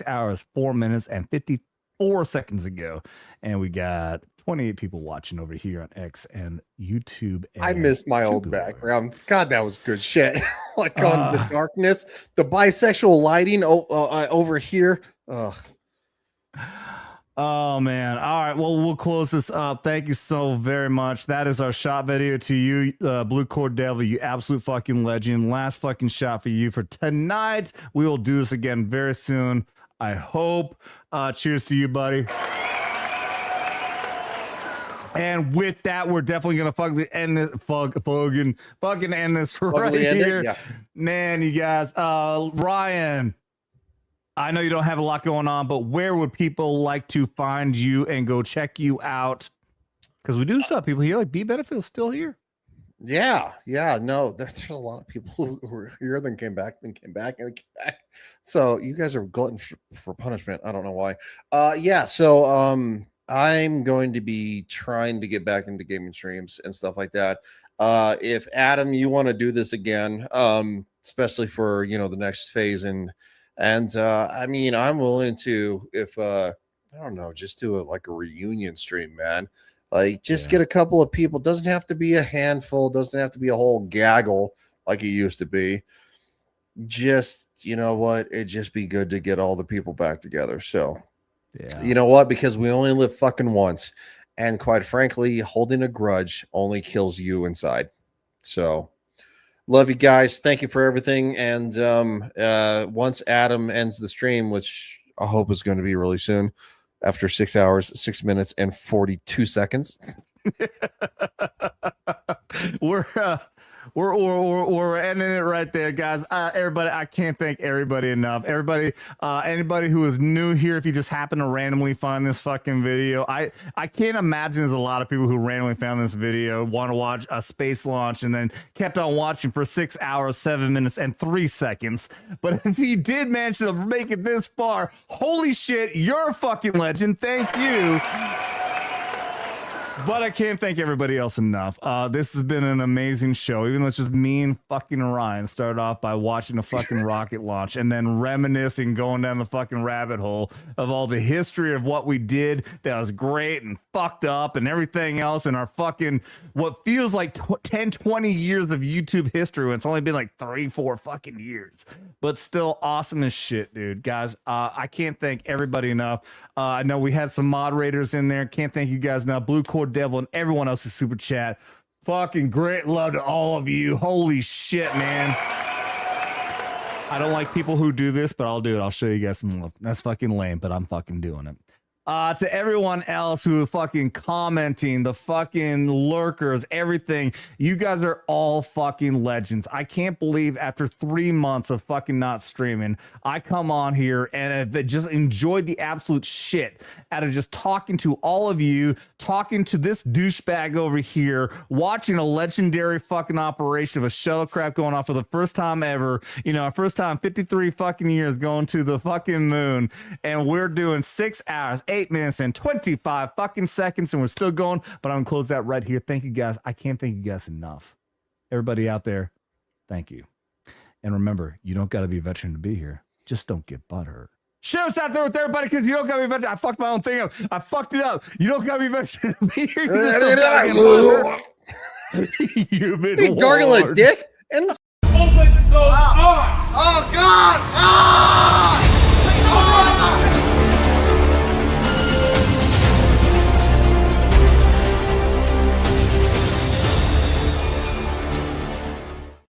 hours, 4 minutes, and 54 seconds ago, and we got 28 people watching over here on X and YouTube. And I missed my old background. God, that was good shit. Like on the darkness, the bisexual lighting over here. Ugh. Oh man. All right. Well, we'll close this up. Thank you so very much. That is our shot video to you, Blue Cord Devil, you absolute fucking legend. Last fucking shot for you for tonight. We will do this again very soon, I hope. Cheers to you, buddy. And with that, we're definitely gonna fucking end this fucking end this right here. Yeah. Man, you guys. Ryan, I know you don't have a lot going on, but where would people like to find you and go check you out? Because we do stuff. People here, like B Benefit's still here. Yeah. No, there's a lot of people who were here, then came back, and came back. So you guys are glutton for punishment. I don't know why. Yeah. So I'm going to be trying to get back into gaming streams and stuff like that. If Adam, you want to do this again, especially for the next phase and I mean, I'm willing to, if I don't know, just do like a reunion stream, man. Like just get a couple of people. Doesn't have to be a handful, doesn't have to be a whole gaggle like it used to be. Just, you know what, it'd just be good to get all the people back together. So you know what, because we only live fucking once, and quite frankly, holding a grudge only kills you inside. So love you guys. Thank you for everything. And once Adam ends the stream, which I hope is going to be really soon, after 6 hours, 6 minutes, and 42 seconds. We're ending it right there, guys. Everybody, I can't thank everybody enough. Everybody, anybody who is new here, if you just happen to randomly find this fucking video, I can't imagine there's a lot of people who randomly found this video, want to watch a space launch, and then kept on watching for 6 hours, 7 minutes, and 3 seconds. But if you did manage to make it this far, holy shit, you're a fucking legend. Thank you. But I can't thank everybody else enough. This has been an amazing show. Even though it's just me and fucking Ryan started off by watching a fucking rocket launch and then reminiscing, going down the fucking rabbit hole of all the history of what we did that was great and fucked up and everything else in our fucking, what feels like 10, 20 years of YouTube history when it's only been like 3, 4 fucking years. But still awesome as shit, dude. Guys, I can't thank everybody enough. I know we had some moderators in there. Can't thank you guys enough. Blue Cord Devil and everyone else's super chat. Fucking great love to all of you. Holy shit, man. I don't like people who do this, but I'll do it. I'll show you guys some love. That's fucking lame, but I'm fucking doing it. To everyone else who are fucking commenting, the fucking lurkers, everything, you guys are all fucking legends. I can't believe after 3 months of fucking not streaming, I come on here and have just enjoyed the absolute shit out of just talking to all of you, talking to this douchebag over here, watching a legendary fucking operation of a shuttlecraft going off for the first time ever, first time 53 fucking years going to the fucking moon, and we're doing 6 hours, 8 minutes and 25 fucking seconds, and we're still going. But I'm gonna close that right here. Thank you guys. I can't thank you guys enough. Everybody out there, thank you. And remember, you don't got to be a veteran to be here. Just don't get butthurt. Share us out there with everybody, because you don't got to be a veteran. I fucked my own thing up. I fucked it up. You don't got to be a veteran to be here. You just don't gotta get butthurt. You've been gargling a dick and Open the door. Oh God! Ah!